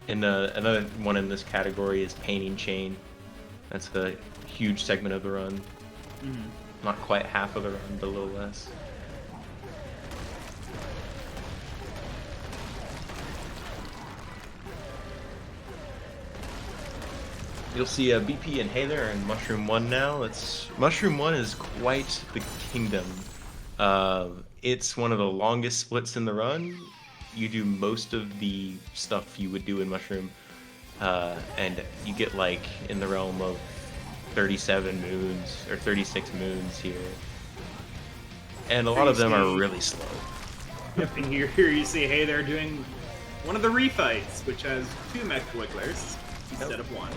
And another one in this category is painting chain. That's a huge segment of the run. Mm-hmm. Not quite half of the run, but a little less. You'll see BP and Hey There and Mushroom 1 now. Mushroom 1 is quite the kingdom. It's one of the longest splits in the run. You do most of the stuff you would do in Mushroom, and you get like in the realm of 37 moons or 36 moons here, and a lot of them are really slow. Yep, and here you see Hey There doing one of the refights, which has 2 mech wigglers instead of 1.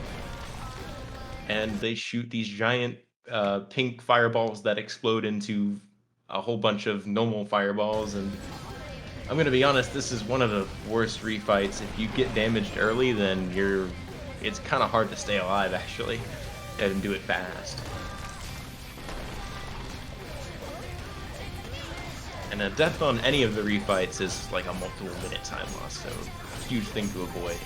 And they shoot these giant pink fireballs that explode into a whole bunch of normal fireballs, and I'm gonna be honest, this is one of the worst refights. If you get damaged early, then it's kind of hard to stay alive, actually, and do it fast. And a death on any of the refights is like a multiple minute time loss, so huge thing to avoid.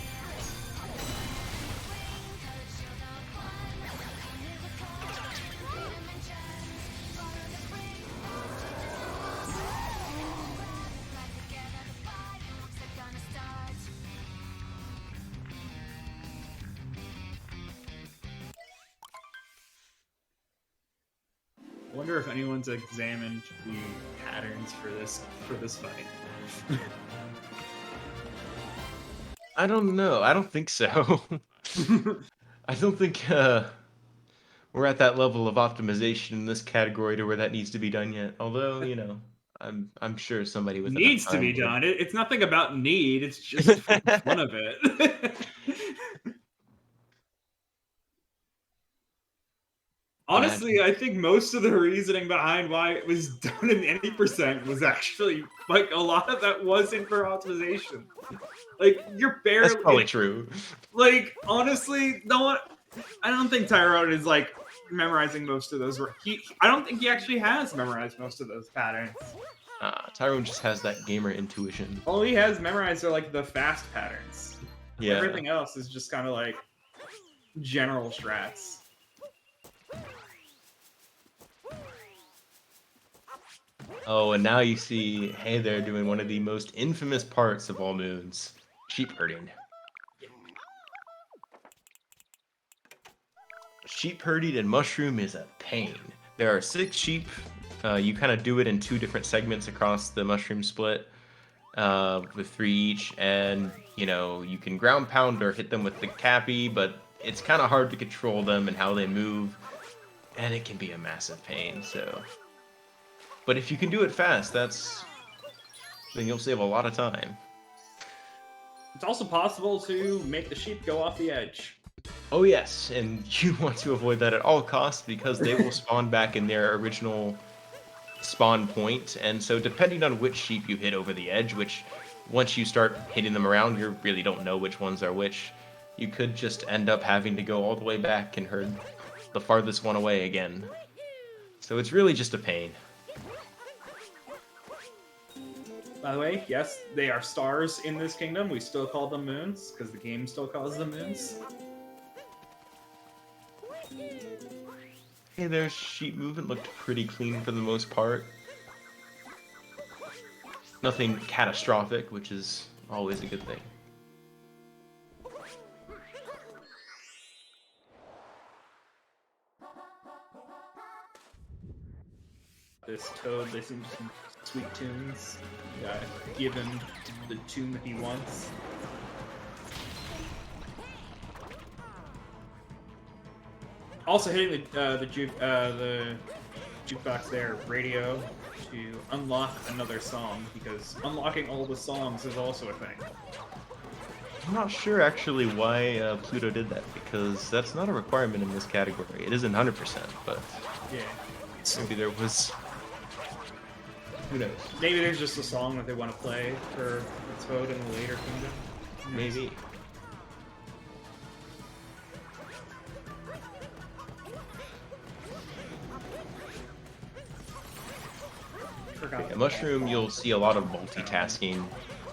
I wonder if anyone's examined the patterns for this fight. I don't know. I don't think so. I don't think we're at that level of optimization in this category to where that needs to be done yet. Although, you know, I'm sure somebody with enough Needs to time be would. done. It's nothing about need. It's just for the fun of it. Honestly, Imagine. I think most of the reasoning behind why it was done in any percent was actually like a lot of that wasn't for optimization. Like you're That's probably barely true. like honestly, no one. I don't think Tyrone is like memorizing most of those. I don't think he actually has memorized most of those patterns. Tyrone just has that gamer intuition. All he has memorized are like the fast patterns. Yeah. Everything else is just kind of like general strats. Oh, and now you see, hey, they're doing one of the most infamous parts of all moons, sheep herding. Sheep herding and mushroom is a pain. There are 6 sheep. You kind of do it in 2 different segments across the mushroom split, with 3 each, and you know you can ground pound or hit them with the cappy, but it's kind of hard to control them and how they move, and it can be a massive pain. So, but if you can do it fast, then you'll save a lot of time. It's also possible to make the sheep go off the edge. Oh yes, and you want to avoid that at all costs because they will spawn back in their original spawn point, and so depending on which sheep you hit over the edge, which once you start hitting them around, you really don't know which ones are which, you could just end up having to go all the way back and herd the farthest one away again. So it's really just a pain. By the way, yes, they are stars in this kingdom. We still call them moons because the game still calls them moons. Hey, their sheep movement looked pretty clean for the most part. Nothing catastrophic, which is always a good thing. This toad, they seem some sweet tunes. Yeah, give him the tune that he wants. Also hitting the jukebox there, radio, to unlock another song, because unlocking all the songs is also a thing. I'm not sure actually why Pluto did that, because that's not a requirement in this category. It isn't 100%, but Yeah. maybe there was. Who knows? Maybe there's just a song that they want to play for the Toad in the later kingdom. Maybe. Forgot. Mushroom, you'll see a lot of multitasking,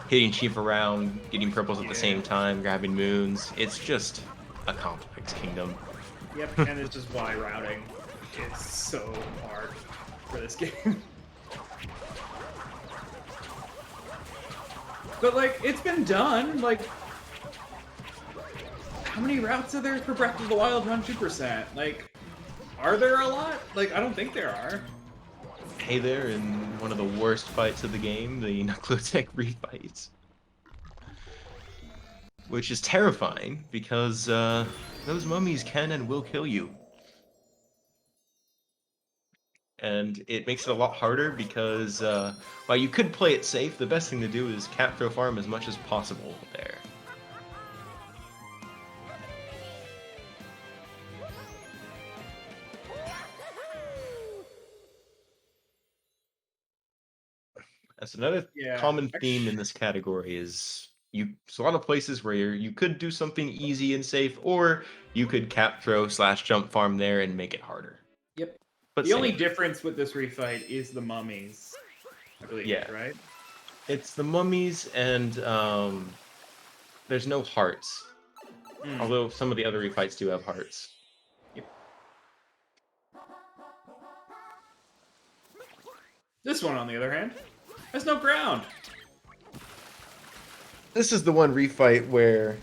hitting sheep around, getting purples at the same time, grabbing moons. It's just a complex kingdom. Yep, and it's just why routing is so hard for this game. But like, it's been done. Like, how many routes are there for Breath of the Wild 100%? Like, are there a lot? Like, I don't think there are. Hey there, in one of the worst fights of the game, the Nucleotech refights. Which is terrifying, because those mummies can and will kill you. And it makes it a lot harder because, while you could play it safe, the best thing to do is cap throw farm as much as possible there. That's another common theme in this category is it's a lot of places where you could do something easy and safe, or you could cap throw / jump farm there and make it harder. Yep. But the only difference with this refight is the mummies, I believe, yeah, right? It's the mummies, and there's no hearts. Although some of the other refights do have hearts. Yep. This one, on the other hand, has no ground. This is the one refight where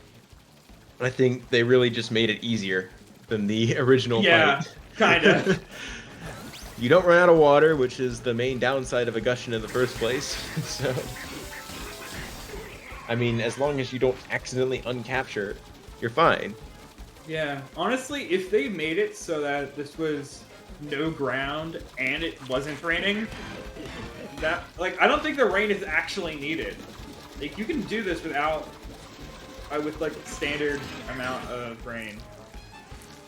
I think they really just made it easier than the original fight. Yeah, kinda. You don't run out of water, which is the main downside of a Gushin in the first place. So I mean, as long as you don't accidentally uncapture, you're fine. Yeah, honestly, if they made it so that this was no ground and it wasn't raining, that like I don't think the rain is actually needed. Like you can do this without, with like standard amount of rain,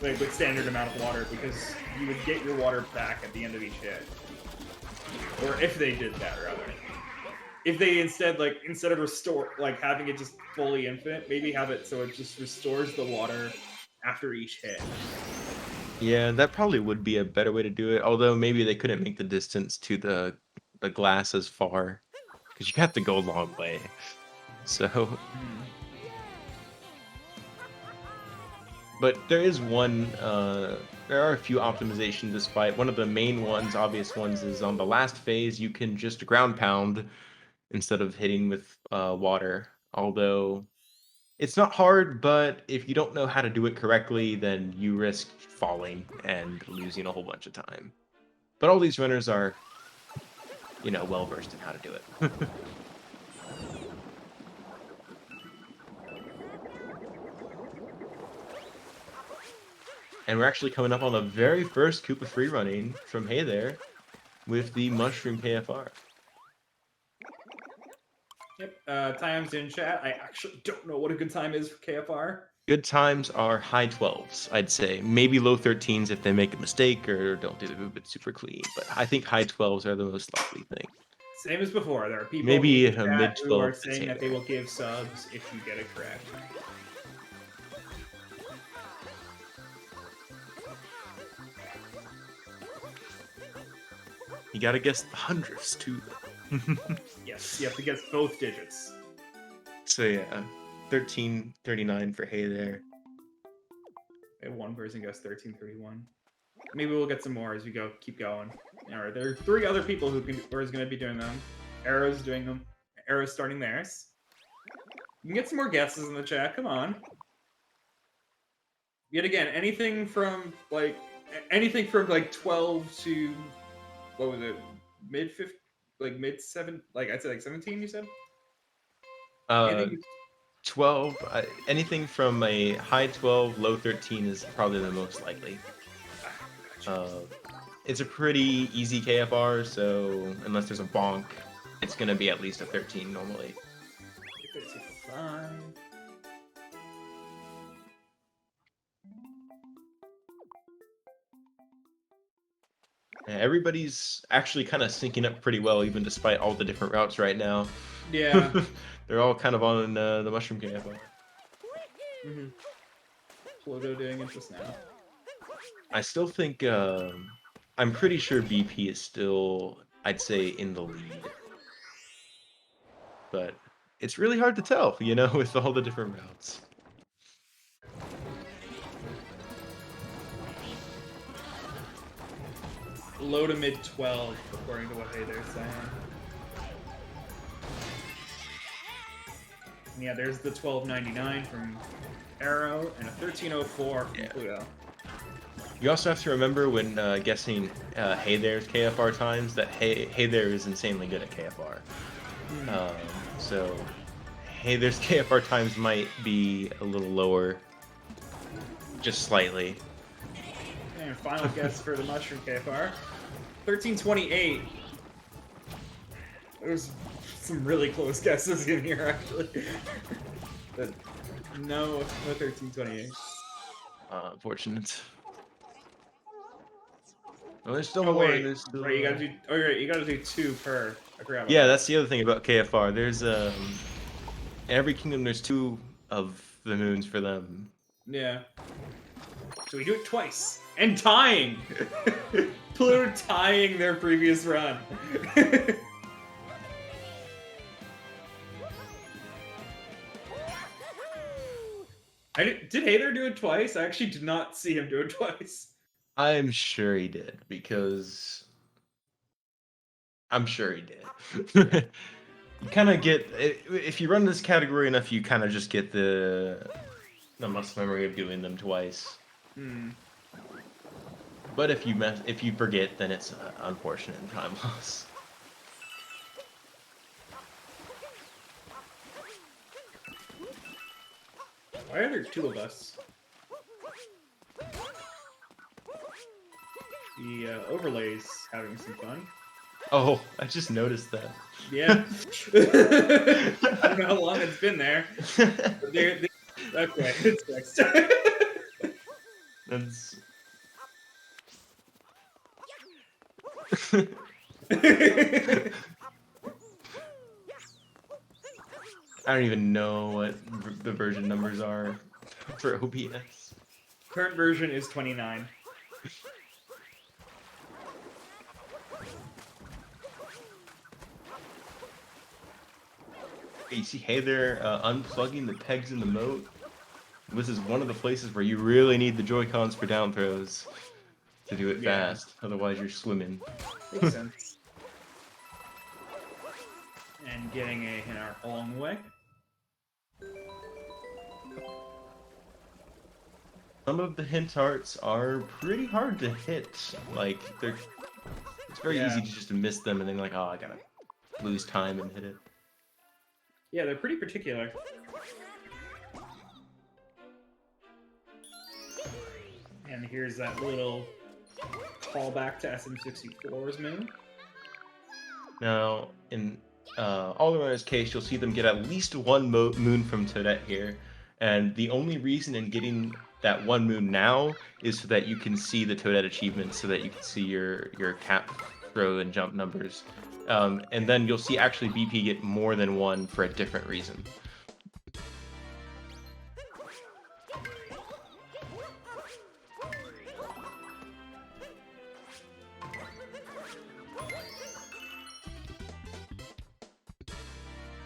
like with standard amount of water, because you would get your water back at the end of each hit. Or if they did that, rather. If they instead of restore, like having it just fully infinite, maybe have it so it just restores the water after each hit. Yeah, that probably would be a better way to do it. Although maybe they couldn't make the distance to the glass as far, because you have to go a long way. So, but there is one. There are a few optimizations. Despite one of the main ones, obvious ones, is on the last phase you can just ground pound instead of hitting with water. Although it's not hard, but if you don't know how to do it correctly, then you risk falling and losing a whole bunch of time. But all these runners are, well versed in how to do it. And we're actually coming up on the very first Koopa free running from Hey There with the Mushroom KFR. Yep, times in chat. I actually don't know what a good time is for KFR. Good times are high 12s, I'd say. Maybe low 13s if they make a mistake or don't do the movement super clean. But I think high 12s are the most likely thing. Same as before. There are people Maybe in a chat mid who are 12 saying that they will give subs if you get it correct. You gotta guess the hundredths too. Yes, you have to guess both digits. So yeah, 1339 for Hey There. And one person guessed 1331. Maybe we'll get some more as we keep going. All right, there are 3 other people who are going to be doing them. Arrow's doing them. Arrow's starting theirs. You can get some more guesses in the chat. Come on. Yet again, anything from like 12 to what was it? Mid 50, like mid 7, like I'd say like 17. You said. 12. Anything from a high 12, low 13 is probably the most likely. It's a pretty easy KFR, so unless there's a bonk, it's gonna be at least a 13 normally. 13.5. Everybody's actually kind of syncing up pretty well, even despite all the different routes right now. Yeah. They're all kind of on the Mushroom KFR. Pluto doing it just now. I still think, I'm pretty sure BP is still, I'd say, in the lead. But it's really hard to tell, with all the different routes. Low to mid 12, according to what they're saying. And yeah, there's the 1299 from Arrow and a 1304 from Pluto. You also have to remember when guessing Hey There's KFR times that Hey There is insanely good at KFR. So Hey There's KFR times might be a little lower, just slightly. And final guess for the Mushroom KFR, 1328. There's some really close guesses in here, actually. But no 1328. Unfortunate. Well, there's still Oh more. wait, There's still... right, you gotta do. Oh right, you gotta do 2 per. I forgot about Yeah, that. that's the other thing about KFR. There's in every kingdom there's 2 of the moons for them. Yeah. So we do it twice. And tying! Pluto tying their previous run. Did Hey There do it twice? I actually did not see him do it twice. I'm sure he did, because I'm sure he did. You kind of get, if you run this category enough, you kind of just get the muscle memory of doing them twice. But if you forget, then it's unfortunate and time loss. Why are there two of us? The overlay's having some fun. Oh, I just noticed that. Yeah. I don't know how long it's been there. But okay, it's fixed. That's. I don't even know what the version numbers are for OBS. Current version is 29. You see, hey there, unplugging the pegs in the moat. This is one of the places where you really need the Joy-Cons for down throws to do it Yeah. fast. Otherwise, you're swimming. Makes sense. And getting a hint art along the way. Some of the hint arts are pretty hard to hit. Like, it's very easy to just miss them and then like, oh, I gotta lose time and hit it. Yeah, they're pretty particular. And here's that little callback to SM64's moon. Now, in all the runners' case, you'll see them get at least one moon from Toadette here. And the only reason in getting that one moon now is so that you can see the Toadette achievements, so that you can see your cap, throw, and jump numbers. And then you'll see actually BP get more than one for a different reason.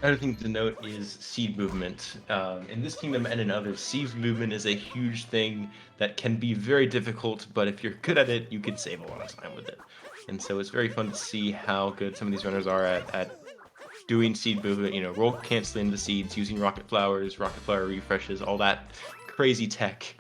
Another thing to note is seed movement. In this kingdom and in others, seed movement is a huge thing that can be very difficult, but if you're good at it, you can save a lot of time with it. And so it's very fun to see how good some of these runners are at doing seed movement, roll canceling the seeds, using rocket flower refreshes, all that crazy tech.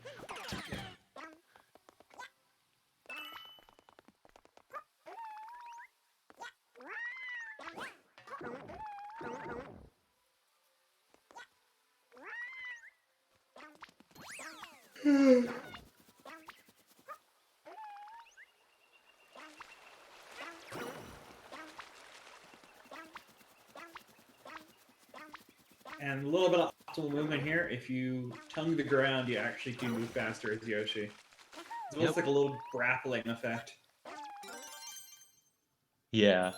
And a little bit of optimal movement here. If you tongue the ground, you actually do move faster as Yoshi. It's almost like a little grappling effect. Yeah,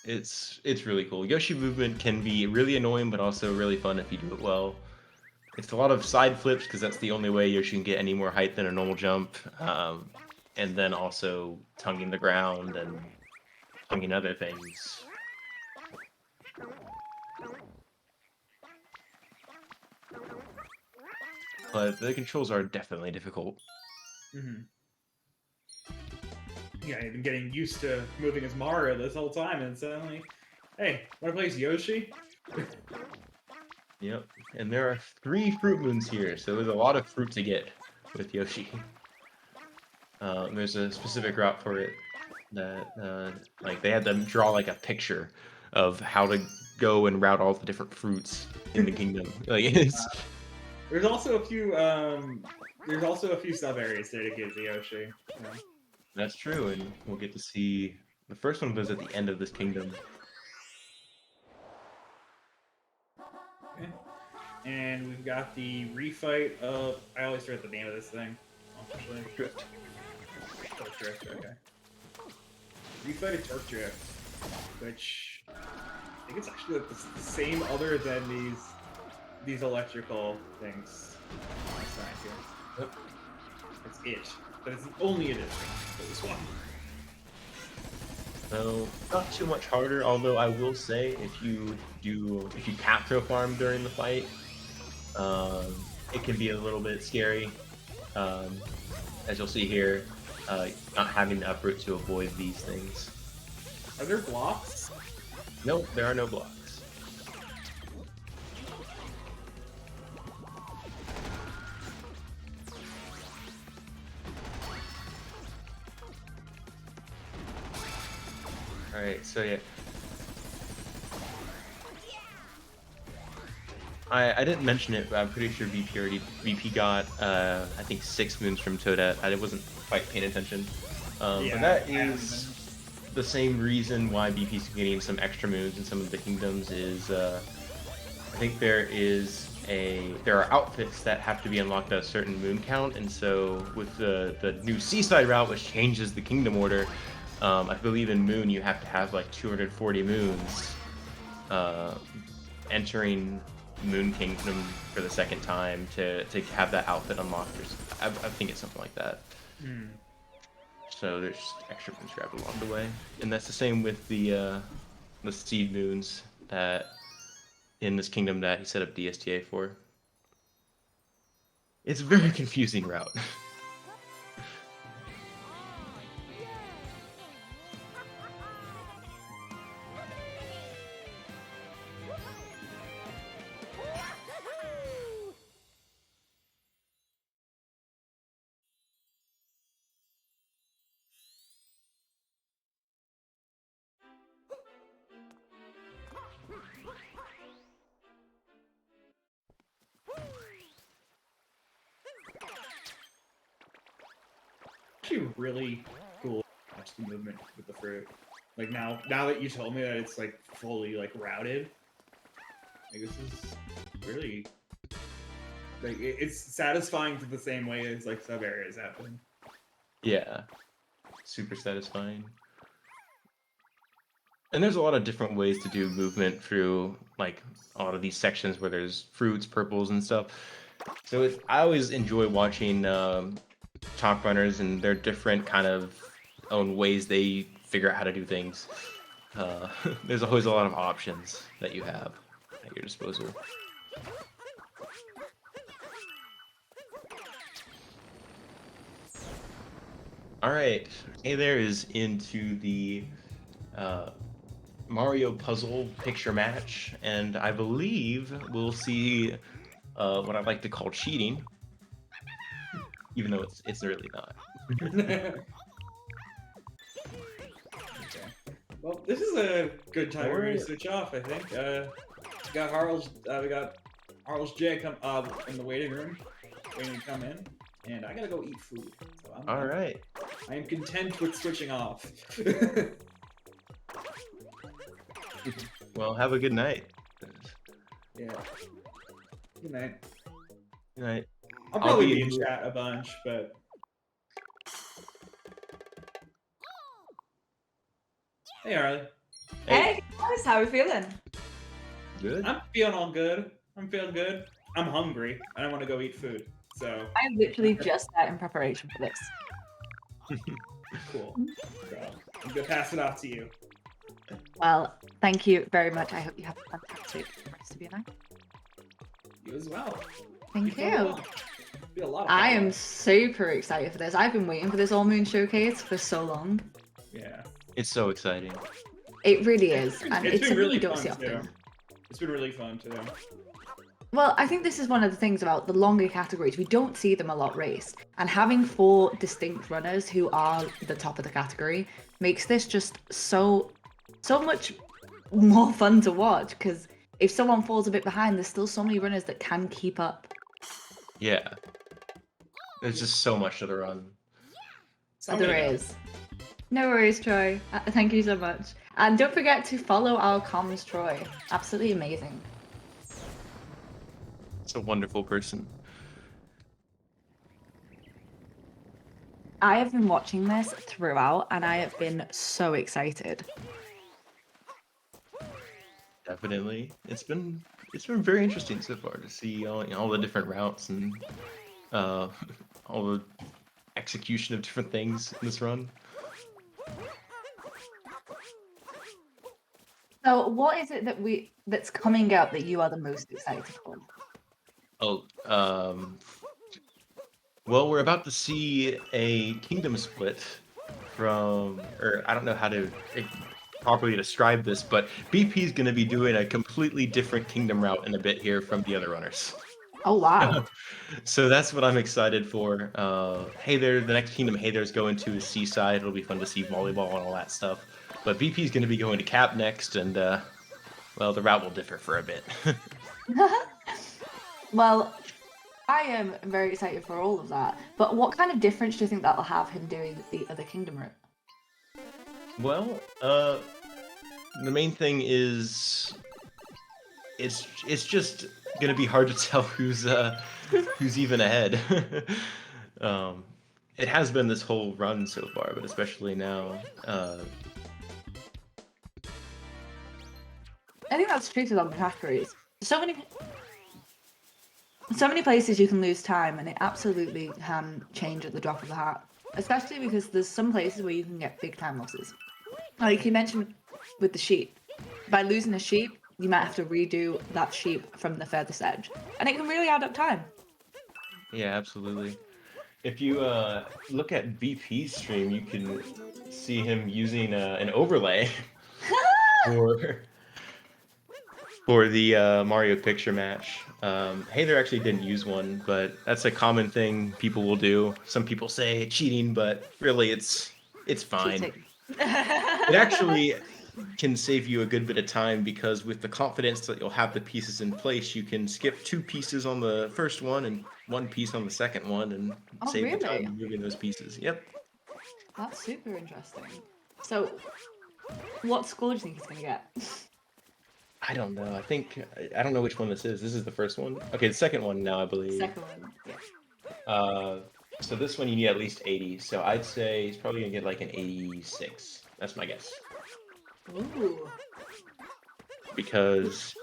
it's really cool. Yoshi movement can be really annoying, but also really fun if you do it well. It's a lot of side flips because that's the only way Yoshi can get any more height than a normal jump. And then also tonguing the ground and tonguing other things. But the controls are definitely difficult. Mm-hmm. Yeah, I've been getting used to moving as Mario this whole time, and suddenly, hey, wanna play as Yoshi? Yep, and there are 3 fruit moons here, so there's a lot of fruit to get with Yoshi. There's a specific route for it that, like, they had them draw like a picture of how to go and route all the different fruits in the kingdom. Like, it's... There's also a few sub areas dedicated to Yoshi. You know? That's true, and we'll get to see the first one was at the end of this kingdom. Okay. And we've got the refight of... I always forget the name of this thing. Actually. Drift. Torque Drift, okay. Refight of Torque Drift, which I think it's actually like the same other than these electrical things. Yep. That's it. But it's the only edition for this one. So, not too much harder, although I will say if you cap throw farm during the fight, it can be a little bit scary. As you'll see here, not having the uproot to avoid these things. Are there blocks? Nope, there are no blocks. Alright, so yeah. I didn't mention it, but I'm pretty sure BP got I think 6 moons from Toadette. I wasn't quite paying attention. Yeah, But that I haven't is the same reason why BP's getting some extra moons in some of the kingdoms is I think there are outfits that have to be unlocked at a certain moon count, and so with the new seaside route, which changes the kingdom order, I believe in Moon you have to have like 240 moons entering Moon Kingdom for the second time to have that outfit unlocked. I think it's something like that. Hmm. So there's just extra moons grabbed along the way, and that's the same with the seed moons that in this kingdom that he set up DSTA for. It's a very confusing route. Actually, really cool to watch the movement with the fruit. Like now that you told me that it's like fully like routed, like this is really like it's satisfying to the same way as like sub areas happen. Yeah, super satisfying. And there's a lot of different ways to do movement through like a lot of these sections where there's fruits, purples, and stuff. So I always enjoy watching top runners and their different kind of own ways they figure out how to do things. There's always a lot of options that you have at your disposal. All right, hey there is into the Mario puzzle picture match, and I believe we'll see what I'd like to call cheating, even though it's really not. Okay. Well, this is a good time for me to switch off. I think we got Harl's J come in the waiting room, waiting to come in, and I gotta go eat food. So All right. I am content with switching off. Well, have a good night. Yeah. Good night. Good night. I'll probably be be in in- chat a bunch, but hey, Harley. Hey guys, how are we feeling? Good. I'm feeling all good. I'm feeling good. I'm hungry. I want to go eat food. So I am literally just in preparation for this. cool. So, I'm gonna pass it off to you. Well, thank you very much. I hope you have a fantastic rest of your night. You as well. Thank fun to you. watch. Be a lot of I fun. am super excited for this. I've been waiting for this All Moon Showcase for so long. Yeah. It's so exciting. It really is, and It's it's been something really we don't fun see too. often. It's been really fun too. Well, I think this is one of the things about the longer categories. We don't see them a lot raced. And having 4 distinct runners who are the top of the category makes this just so much more fun to watch. Because if someone falls a bit behind, there's still so many runners that can keep up. Yeah. There's just so much to the run. So There many is. No worries, Troy. Thank you so much. And don't forget to follow our comms, Troy. Absolutely amazing. It's a wonderful person. I have been watching this throughout, and I have been so excited. Definitely. It's been very interesting so far to see all the different routes and all the execution of different things in this run. So, what is it that's coming up that you are the most excited for? Oh, well, we're about to see a kingdom split or I don't know how to properly describe this, but BP is going to be doing a completely different kingdom route in a bit here from the other runners. Oh wow! So that's what I'm excited for. Hey there, the next kingdom Hey there's going to is Seaside. It'll be fun to see volleyball and all that stuff. But BP is going to be going to Cap next, and well, the route will differ for a bit. Well, I am very excited for all of that. But what kind of difference do you think that'll have him doing the other kingdom route? Well, the main thing is it's just gonna be hard to tell who's even ahead. um, it has been this whole run so far, but especially now. I think that's treated on the categories. So many places you can lose time, and it absolutely can change at the drop of a hat. Especially because there's some places where you can get big time losses. Like you mentioned with the sheep. By losing a sheep, you might have to redo that sheep from the furthest edge. And it can really add up time. Yeah, absolutely. If you look at BP's stream, you can see him using an overlay for the Mario picture match. Hey, there actually didn't use one, but that's a common thing people will do. Some people say cheating, but really it's fine. Cheating. It actually can save you a good bit of time because with the confidence that you'll have the pieces in place, you can skip 2 pieces on the first one and 1 piece on the second one and save the really? time moving those pieces. Yep. That's super interesting. So, what score do you think he's going to get? I don't know. I don't know which one this is. This is the first one. Okay, the second one now, I believe. Second one, yeah. So this one you need at least 80. So I'd say he's probably gonna get like an 86. That's my guess. Ooh. Because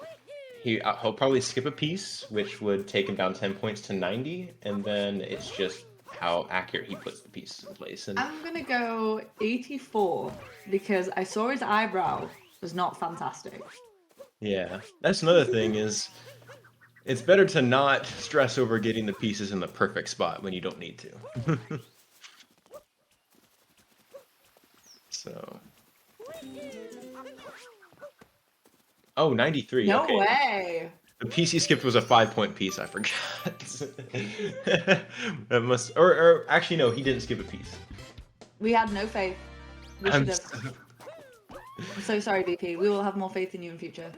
he'll probably skip a piece, which would take him down 10 points to 90, and then it's just how accurate he puts the pieces in place. And I'm going to go 84 because I saw his eyebrow was not fantastic. yeah, that's another thing is it's better to not stress over getting the pieces in the perfect spot when you don't need to. So. Oh, 93. No okay. way. The piece he skipped was a 5-point piece. I forgot. That must, or actually no, he didn't skip a piece. We had no faith. We I'm should have. I'm so sorry, BP. We will have more faith in you in future.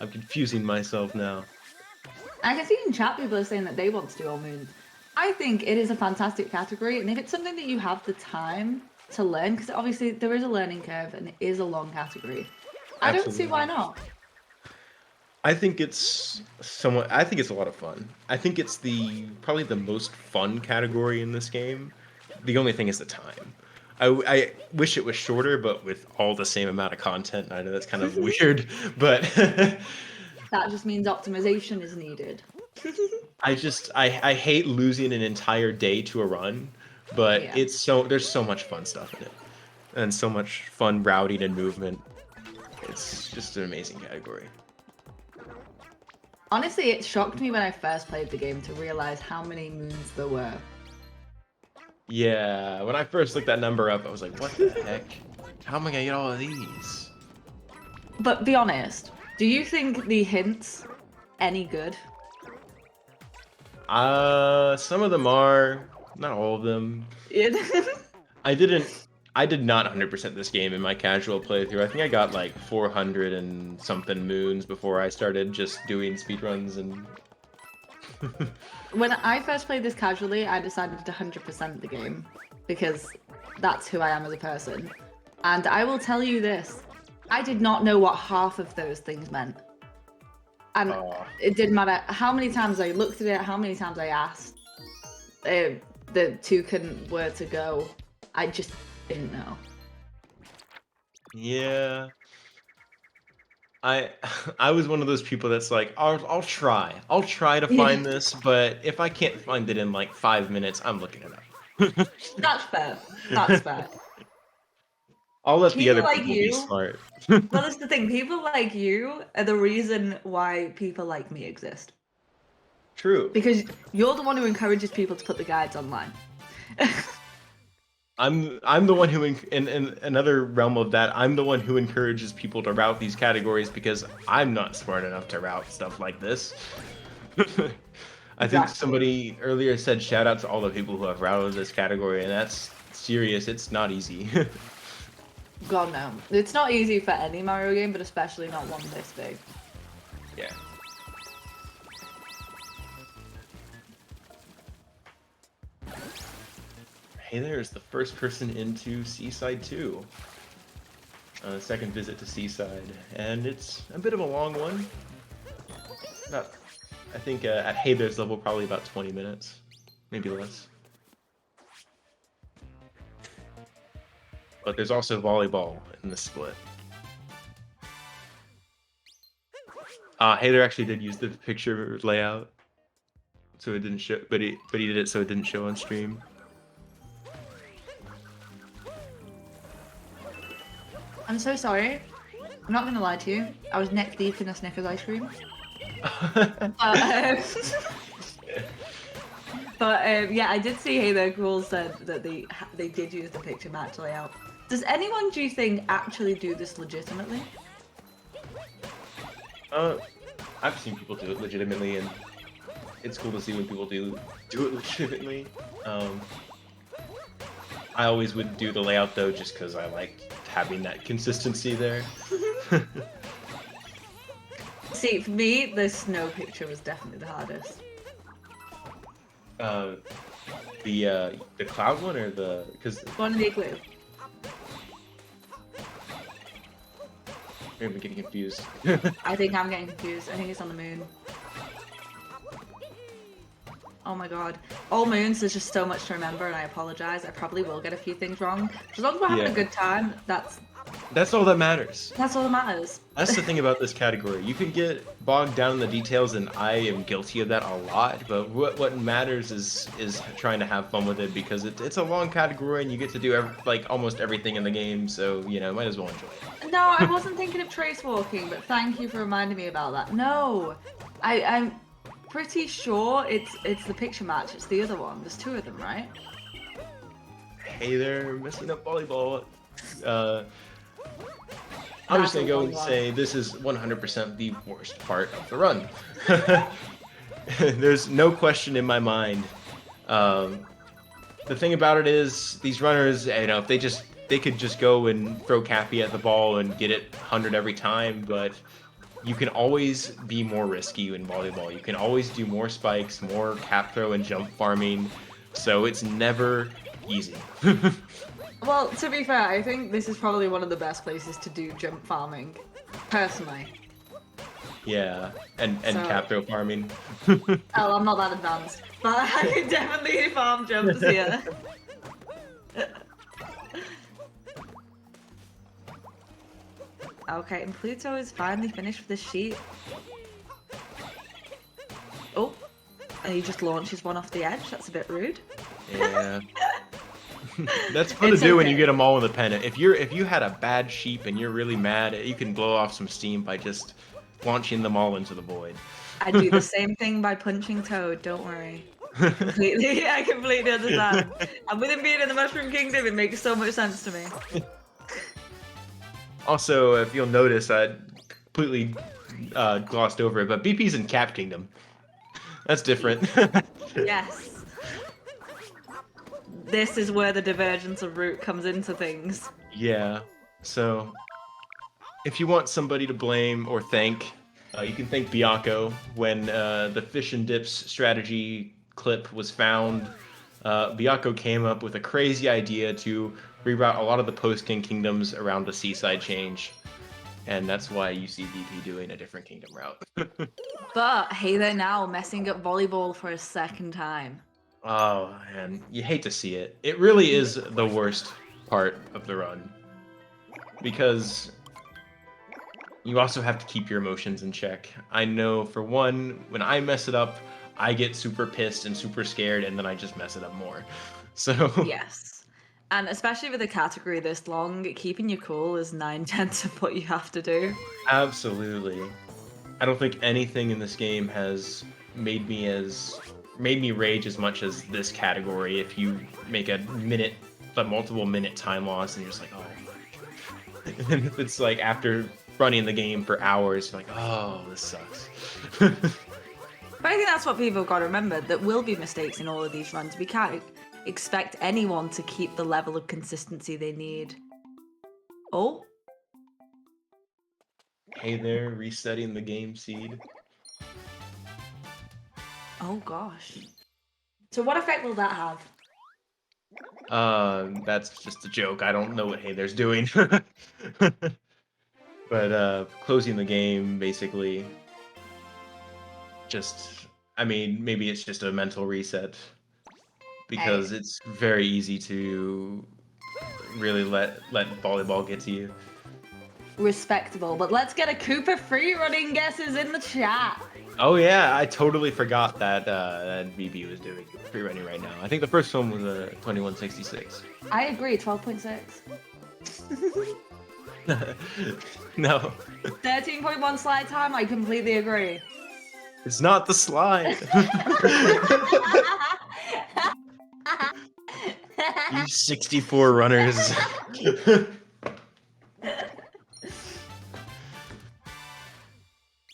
I'm confusing myself now. I can see in chat people are saying that they want to do all moons. I think it is a fantastic category, and if it's something that you have the time to learn, because obviously there is a learning curve and it is a long category. I don't see why not. I think it's a lot of fun. I think it's probably the most fun category in this game. The only thing is the time. I wish it was shorter, but with all the same amount of content. I know that's kind of weird, but that just means optimization is needed. I hate losing an entire day to a run, but Yeah. there's so much fun stuff in it, and so much fun routing and movement. It's just an amazing category. Honestly, it shocked me when I first played the game to realize how many moons there were. Yeah, when I first looked that number up, I was like, what the heck? How am I gonna get all of these? But be honest, do you think the hints any good? Some of them are, not all of them. I did not 100% this game in my casual playthrough. I think I got like 400 and something moons before I started just doing speedruns and... When I first played this casually, I decided to 100% the game because that's who I am as a person. And I will tell you this, I did not know what half of those things meant. And it didn't matter how many times I looked at it, how many times I asked the toucan where to go. I just didn't know. Yeah. I was one of those people that's like, I'll try to find this, but if I can't find it in like 5 minutes, I'm looking it up. That's fair. That's fair. I'll let the People other like people you- be smart. Well, that's the thing. People like you are the reason why people like me exist. True. Because you're the one who encourages people to put the guides online. I'm the one who, in another realm of that, I'm the one who encourages people to route these categories because I'm not smart enough to route stuff like this. I think somebody earlier said shout out to all the people who have routed this category, and that's serious. It's not easy. God no. It's not easy for any Mario game, but especially not one this big. Yeah. Hey there is the first person into Seaside 2. Second visit to Seaside, and it's a bit of a long one. Not, I think at Hey There's level probably about 20 minutes, maybe less. But there's also volleyball in the split. Hey there actually did use the picture layout, so it didn't show, but he did it so it didn't show on stream. I'm so sorry. I'm not gonna lie to you. I was neck deep in a Snickers ice cream. But yeah, I did see Hey There Cool said that they did use the picture match layout. Does anyone, do you think, actually do this legitimately? I've seen people do it legitimately, and it's cool to see when people do it legitimately. I always would do the layout though, just because I like having that consistency there. See, for me, the snow picture was definitely the hardest. The cloud one or because One of the igloo. maybe I'm getting confused. I think I'm getting confused. I think it's on the moon. Oh my god. All moons, there's just so much to remember, and I apologize. I probably will get a few things wrong. As long as we're having a good time, that's all that matters. that's all that matters. That's the thing about this category. You can get bogged down in the details, and I am guilty of that a lot. But what matters is trying to have fun with it, because it's a long category, and you get to do like almost everything in the game. So might as well enjoy it. No, I wasn't thinking of trace walking, but thank you for reminding me about that. No, I'm pretty sure it's the picture match. It's the other one. There's two of them, right? Hey there, messing up volleyball. I'm just gonna go and say this is 100% the worst part of the run. There's no question in my mind. The thing about it is these runners, if they could just go and throw Cappy at the ball and get it 100 every time, but you can always be more risky in volleyball. You can always do more spikes, more cap throw and jump farming, so it's never easy. Well, to be fair, I think this is probably one of the best places to do jump farming, personally. Yeah, and cap throw farming. Oh, I'm not that advanced, but I can definitely farm jumps here. Okay, and Pluto is finally finished with this sheet. Oh, and he just launches one off the edge. That's a bit rude. Yeah. That's fun to do when you get them all in the pennant. If you had a bad sheep and you're really mad, you can blow off some steam by just launching them all into the void. I do the same thing by punching Toad, don't worry. I completely understand. And with him being in the Mushroom Kingdom, it makes so much sense to me. Also, if you'll notice, I completely glossed over it, but BP's in Cap Kingdom. That's different. Yes. This is where the divergence of route comes into things. Yeah. So, if you want somebody to blame or thank, you can thank Bianco. When the fish and dips strategy clip was found, Bianco came up with a crazy idea to reroute a lot of the post-king kingdoms around the seaside change. And that's why you see BP doing a different kingdom route. But hey there now, messing up volleyball for a second time. Oh, man. You hate to see it. It really is the worst part of the run. Because you also have to keep your emotions in check. I know, for one, when I mess it up, I get super pissed and super scared, and then I just mess it up more. So Yes. And especially with a category this long, keeping you cool is 9/10 of what you have to do. absolutely. I don't think anything in this game has made me rage as much as this category. If you make a multiple minute time loss, and you're just like, oh my god. And if it's like after running the game for hours, you're like, oh, this sucks. But I think that's what people have got to remember, that will be mistakes in all of these runs. We can't expect anyone to keep the level of consistency they need. Oh? Hey there, resetting the game seed. Oh gosh. So what effect will that have? That's just a joke. I don't know what Hey there's doing. But closing the game basically just, I mean, maybe it's just a mental reset because it's very easy to really let volleyball get to you. Respectable, but let's get a Cooper free running guesses in the chat. Oh yeah, I totally forgot that that BB was doing free running right now. I think the first one was a 2166. I agree, 12.6. No, 13.1 slide time, I completely agree. it's not the slide. These 64 runners.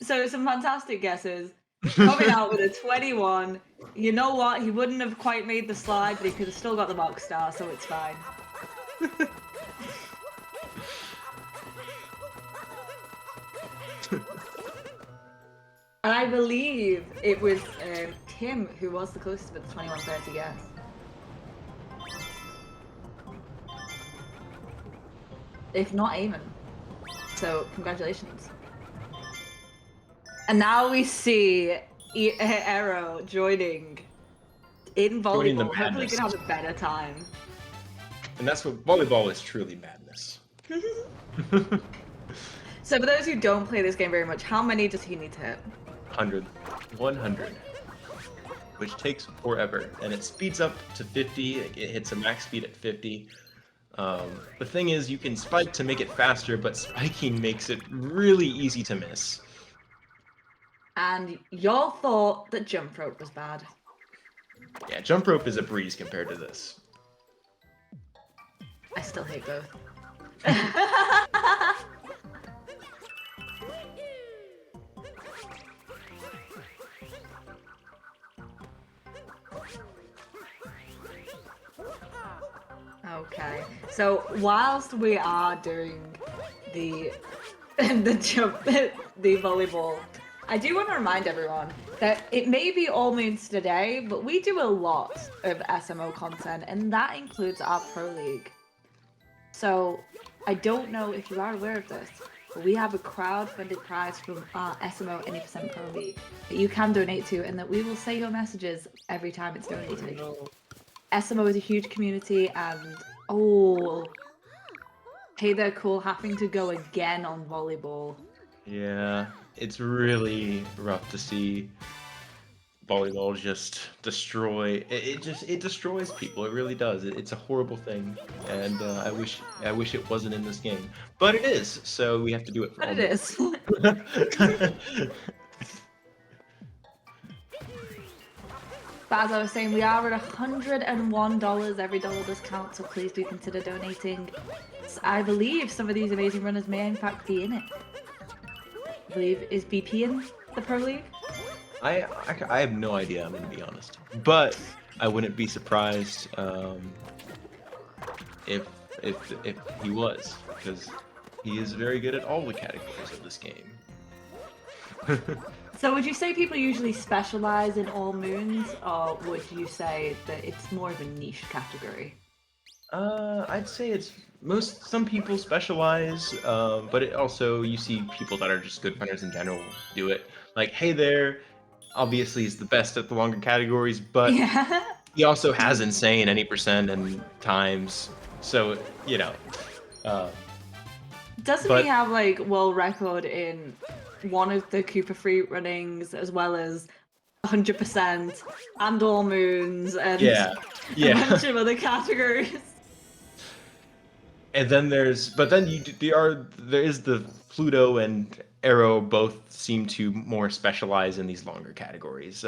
So some fantastic guesses. Coming out with a 21. You know what? He wouldn't have quite made the slide, but he could have still got the box star, so it's fine. And I believe it was Tim who was the closest with the 2130 guess. If not Eamon. So congratulations. And now we see Ero joining in Joining the volleyball. Hopefully, he madness. can have a better time. And that's what volleyball is, truly madness. So, for those who don't play this game very much, how many does he need to hit? 100, which takes forever, and it speeds up to 50. It hits a max speed at 50. The thing is, you can spike to make it faster, but spiking makes it really easy to miss. And y'all thought that jump rope was bad. Yeah, jump rope is a breeze compared to this. I still hate both. Okay, so whilst we are doing the the volleyball, I do want to remind everyone that it may be all moons today, but we do a lot of SMO content, and that includes our Pro League. So I don't know if you are aware of this, but we have a crowd-funded prize from our SMO Any Percent Pro League that you can donate to, and that we will say your messages every time it's donated. SMO is a huge community, and hey, they're cool having to go again on volleyball. Yeah, it's really rough to see volleyball just destroy. It destroys people. It really does. It's a horrible thing, and I wish it wasn't in this game, but it is. So we have to do it. For But all it is. But as I was saying, we are at $101. Every dollar does count, so please do consider donating. I believe some of these amazing runners may in fact be in it. I believe, is BP in the Pro League? I have no idea. I'm gonna be honest, but I wouldn't be surprised if he was, because he is very good at all the categories of this game. So would you say people usually specialize in all moons, or would you say that it's more of a niche category? I'd say it's some people specialize, but it also, you see people that are just good runners in general do it. Like, hey there, obviously is the best at the longer categories, but Yeah. he also has insane any percent and times. So, you know. Doesn't But- he have like world record in one of the Cooper free runnings, as well as 100% and all moons and Yeah, a yeah. bunch of other categories? And then there is the Pluto and Arrow both seem to more specialize in these longer categories.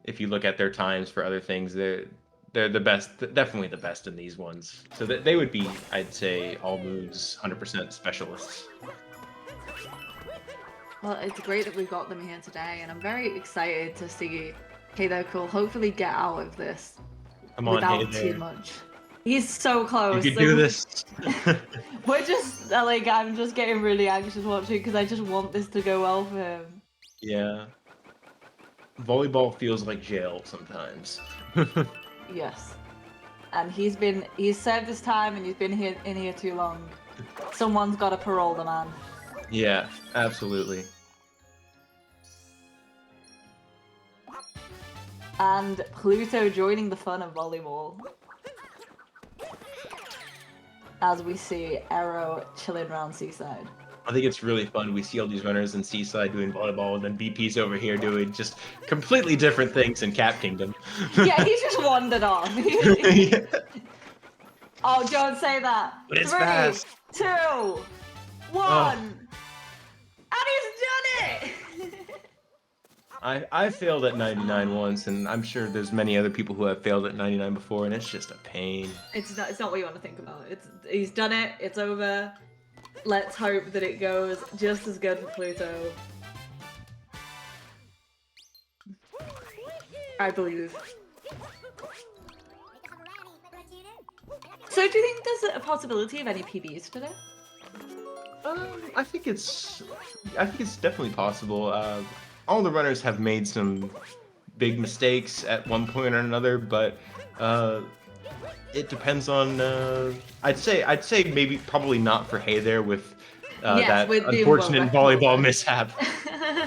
If you look at their times for other things, they're the best, definitely the best in these ones. So they would be, I'd say, all moons 100% specialists. Well, it's great that we've got them here today, and I'm very excited to see Hey They're Cool hopefully get out of this Come on, without hey there. too much. He's so You close. can So do this. we're just like, I'm just getting really anxious watching because I just want this to go well for him. Yeah. Volleyball feels like jail sometimes. Yes. And he's served his time and he's been here in here too long. Someone's got to parole the man. Yeah, absolutely. And Pluto joining the fun of volleyball. As we see Arrow chilling around Seaside. I think it's really fun. We see all these runners in Seaside doing volleyball, and then BP's over here doing just completely different things in Cap Kingdom. Yeah, he's just wandered off. Yeah. Oh, don't say that. But it's 3, fast. 2, 1. Oh. And he's done it! I failed at 99 once, and I'm sure there's many other people who have failed at 99 before, and it's just a pain. It's not what you want to think about. He's done it. It's over. Let's hope that it goes just as good for Pluto. I believe. So do you think there's a possibility of any PBs today? I think it's definitely possible. All the runners have made some big mistakes at one point or another, but it depends on. I'd say maybe probably not for Hey There with Yes, that with the unfortunate volleyball. volleyball mishap,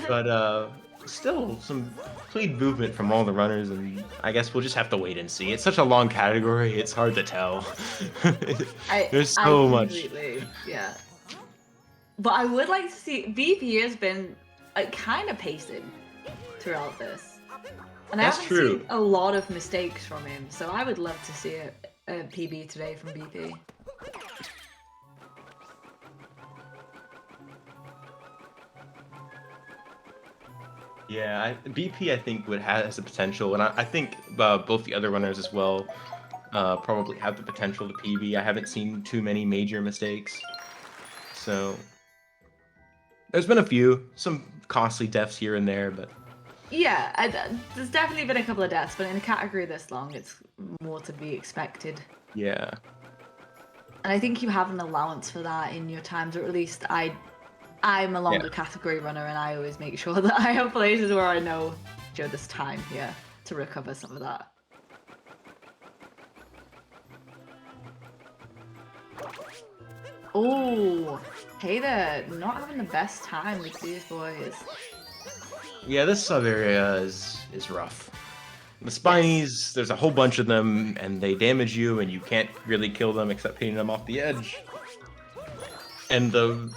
but still some clean movement from all the runners, and I guess we'll just have to wait and see. It's such a long category; it's hard to tell. There's so much. Yeah. But I would like to see BP has been kind of pacing throughout this, and That's I haven't true. seen a lot of mistakes from him. So I would love to see a PB today from BP. Yeah, BP I think has the potential, and I think both the other runners as well probably have the potential to PB. I haven't seen too many major mistakes, so there's been a few, some costly deaths here and there, but Yeah, there's definitely been a couple of deaths, but in a category this long, it's more to be expected. yeah, And I think you have an allowance for that in your times, or at least I'm a longer category runner, and I always make sure that I have places where I know there's time here to recover some of that. Oh, Hey There, not having the best time with these boys. yeah. This sub area is rough. The Spinies, there's a whole bunch of them, and they damage you, and you can't really kill them except hitting them off the edge. And the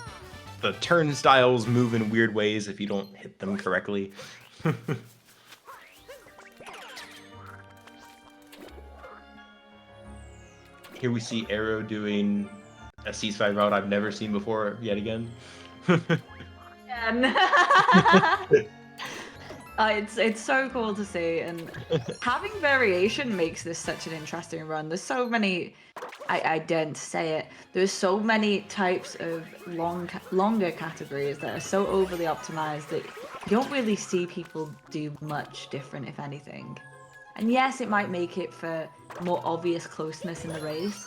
turnstiles move in weird ways if you don't hit them correctly. Here we see Arrow doing a Seaside route I've never seen before yet again. It's so cool to see, and having variation makes this such an interesting run. There's so many, I daren't say it, there's so many types of longer categories that are so overly optimized that you don't really see people do much different, if anything. And yes, it might make it for more obvious closeness in the race.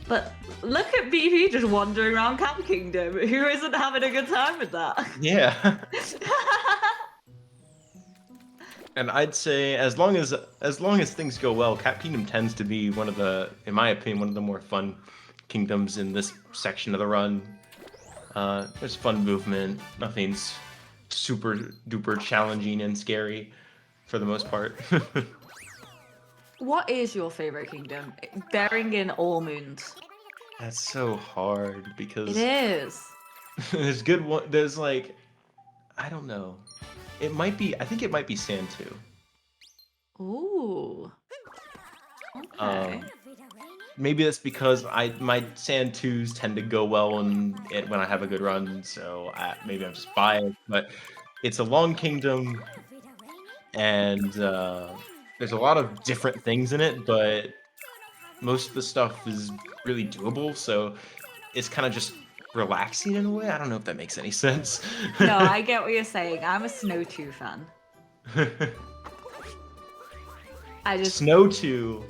But look at BP just wandering around Camp Kingdom. Who isn't having a good time with that? Yeah. And I'd say as long as things go well, Cat Kingdom tends to be one of the, in my opinion, one of the more fun kingdoms in this section of the run. There's fun movement. Nothing's super duper challenging and scary for the most part. What is your favorite kingdom? Bearing in all moons. That's so hard because It is. there's good one. There's like, I don't know. It might be. I think it might be Sand 2. Ooh. Okay. Maybe that's because my Sand 2s tend to go well when I have a good run. So maybe I'm just biased. But it's a long kingdom, and there's a lot of different things in it. But most of the stuff is really doable. So it's kind of just relaxing in a way. I don't know if that makes any sense. No, I get what you're saying. I'm a Snow 2 fan. I just Snow 2.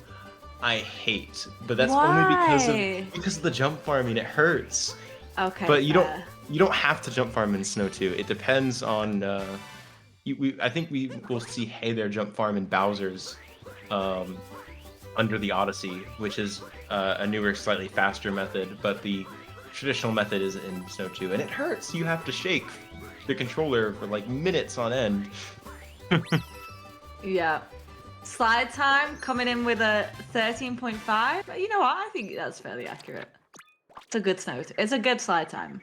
I hate, but that's only because Why? of the jump farming. It hurts. Okay, But fair. you don't have to jump farm in Snow 2. It depends on I think we will see Hey There jump farm in Bowser's um, under the Odyssey, which is a newer, slightly faster method, but the traditional method is in Snow 2, and it hurts. You have to shake the controller for like minutes on end. Yeah. Slide time coming in with a 13.5. You know what? I think that's fairly accurate. It's a good snow. It's a good slide time.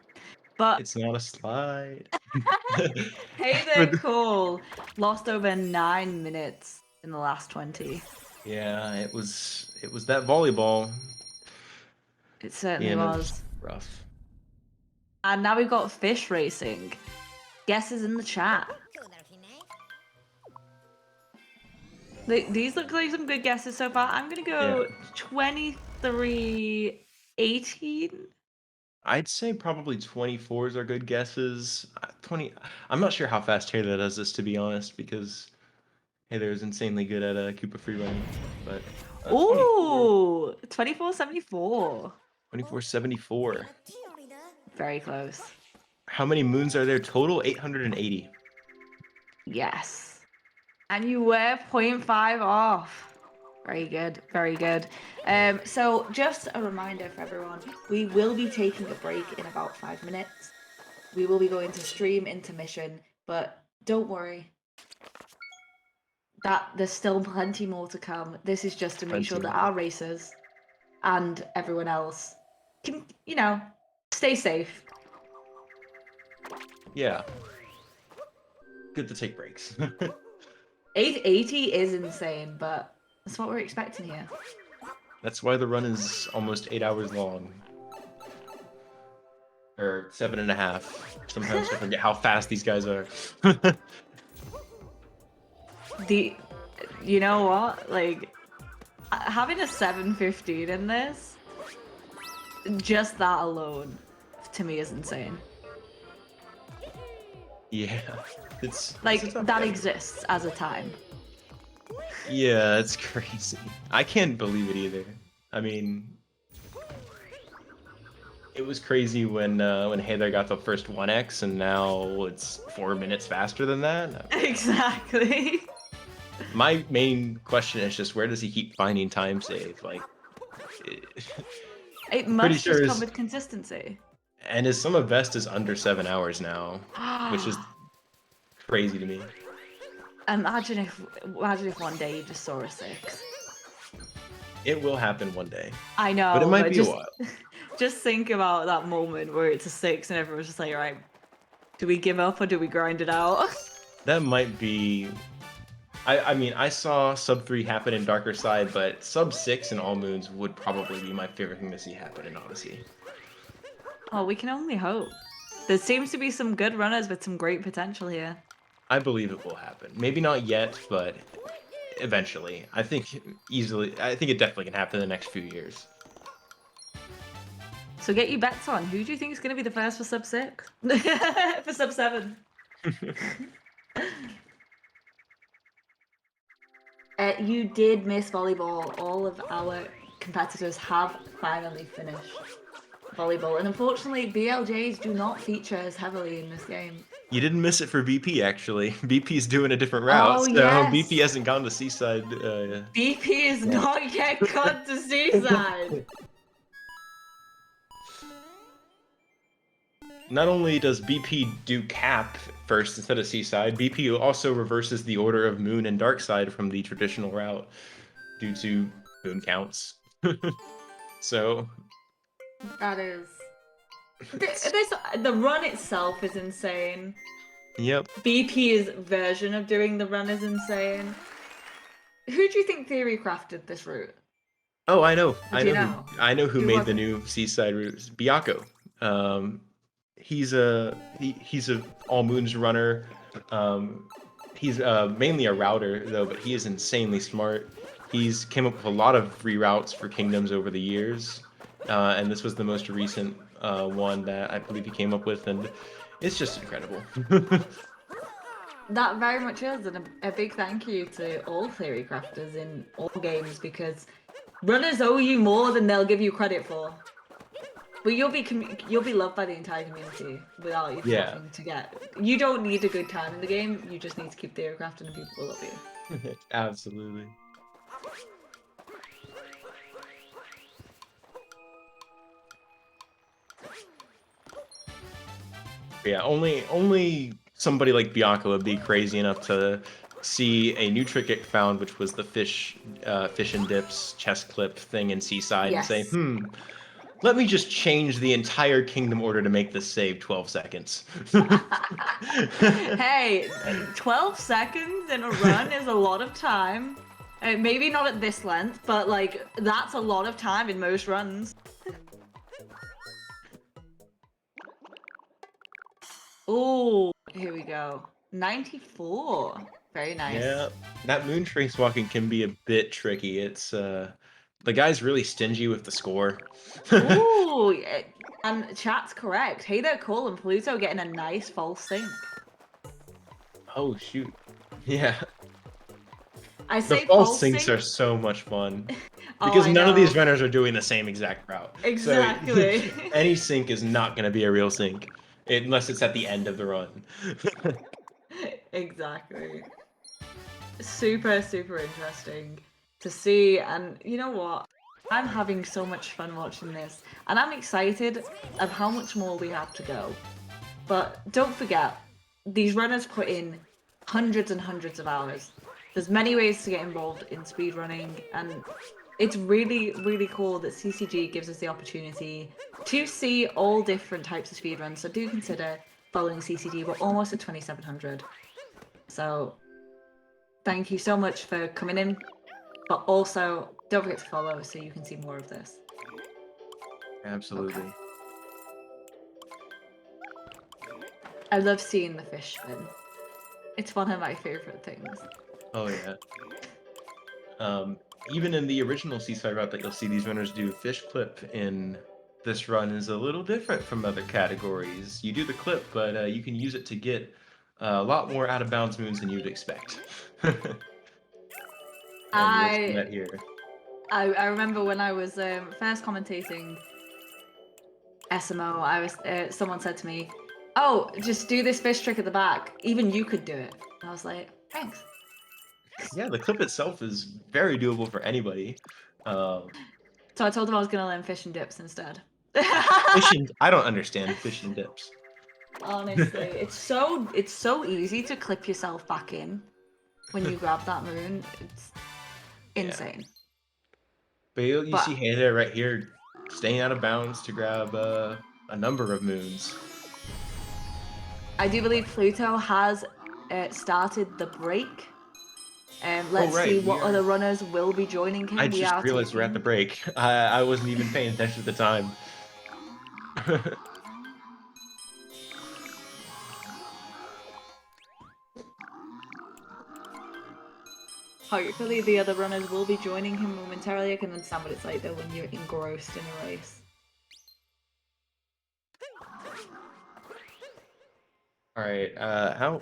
But It's not a slide. hey For there, the- cool. Lost over 9 minutes in the last 20. Yeah, it was that volleyball. It certainly Being was. rough. And now we've got fish racing. Guesses in the chat. These look like some good guesses so far. I'm gonna go 23-18. I'd say probably 24s are good guesses. 20. I'm not sure how fast Taylor does this, to be honest, because Taylor's insanely good at Koopa free running. But 24, Ooh, 24-74. 2474. Very close. How many moons are there total? 880. Yes. And you were 0.5 off. Very good, very good. So just a reminder for everyone, we will be taking a break in about 5 minutes. We will be going to stream intermission, but don't worry. There's still plenty more to come. This is just to make sure that our racers and everyone else can, stay safe. Yeah. Good to take breaks. 880 is insane, but that's what we're expecting here. That's why the run is almost 8 hours long. Or 7.5. Sometimes I forget how fast these guys are. You know what? Like, having a 7:15 in this, just that alone, to me, is insane. Yeah. It's a Like, tough that category. exists as a time. Yeah, it's crazy. I can't believe it either. I mean, it was crazy when Heather got the first 1x, and now it's 4 minutes faster than that. Exactly. My main question is just where does he keep finding time save? Like, It pretty must sure just his- come with consistency. and his sum of best is under 7 hours now, which is crazy to me. Imagine if one day you just saw a 6. It will happen one day, I know, but it might be just, a while. Just think about that moment where it's a 6 and everyone's just like, right, do we give up or do we grind it out? That might be. I mean, I saw sub 3 happen in Darker Side, but sub 6 in All Moons would probably be my favorite thing to see happen in Odyssey. Oh, we can only hope. There seems to be some good runners with some great potential here. I believe it will happen. Maybe not yet, but eventually. I think it definitely can happen in the next few years. So get your bets on. Who do you think is going to be the first for sub 6? For sub 7? You did miss volleyball. All of our competitors have finally finished volleyball. And unfortunately, BLJs do not feature as heavily in this game. You didn't miss it for BP, actually. BP's doing a different route, Oh, so yes. BP hasn't gone to Seaside. BP is not yet gone to Seaside. Not only does BP do Cap first instead of Seaside, BP also reverses the order of Moon and Dark Side from the traditional route due to Moon counts. So... That is... The run itself is insane. Yep. BP's version of doing the run is insane. Who do you think theory crafted this route? Oh, I know. Do you know? I know who Who made was the it? new Seaside route. Biako. He's a All Moons runner. He's mainly a router though, but he is insanely smart. He's came up with a lot of free routes for kingdoms over the years, and this was the most recent one that I believe he came up with, and it's just incredible. That very much is, and a big thank you to all theory crafters in all games, because Runners owe you more than they'll give you credit for. But you'll be loved by the entire community without you Yeah. having to get. You don't need a good time in the game. You just need to keep the aircraft, and people will love you. Absolutely. Yeah, only somebody like Bianca would be crazy enough to see a new trick it found, which was the fish and dips chest clip thing in Seaside, and say, Yes. let me just change the entire kingdom order to make this save 12 seconds. Hey, 12 seconds in a run is a lot of time. Maybe not at this length, but like that's a lot of time in most runs. Oh, here we go. 94. Very nice. Yeah, that moon trace walking can be a bit tricky. It's the guy's really stingy with the score. Ooh, and chat's correct. Hey there, Cole and Pluto getting a nice false sync. Oh shoot. Yeah. I The say false false syncs sync. are so much fun. Oh, Because I none of these know. runners are doing the same exact route. Exactly. So any sync is not going to be a real sync unless it's at the end of the run. Exactly. Super, super interesting to see. And you know what? I'm having so much fun watching this. And I'm excited of how much more we have to go. But don't forget, these runners put in hundreds and hundreds of hours. There's many ways to get involved in speedrunning, and it's really, really cool that CCG gives us the opportunity to see all different types of speedruns. So do consider following CCG. We're almost at 2,700. So thank you so much for coming in, but also don't forget to follow so you can see more of this. Absolutely. Okay. I love seeing the fish spin. It's one of my favorite things. Oh yeah. Even in the original Ceasefire route that you'll see these runners do, fish clip in this run is a little different from other categories. You do the clip, but you can use it to get a lot more out of bounds moons than you'd expect. And you'll see that here. I remember when I was first commentating SMO, someone said to me, "Oh, just do this fish trick at the back. Even you could do it." And I was like, "Thanks." Yeah, the clip itself is very doable for anybody. So I told him I was gonna learn fish and dips instead. I don't understand fish and dips. Honestly, it's so easy to clip yourself back in when you grab that moon. It's insane. But you But- see Hey there right here, staying out of bounds to grab a number of moons. I do believe Pluto has started the break. Let's right, see we what are- other runners will be joining him. I We just are realized we're at the taking- break. I wasn't even paying attention at the time. Hopefully the other runners will be joining him momentarily. I can understand what it's like though when you're engrossed in a race. All right, how?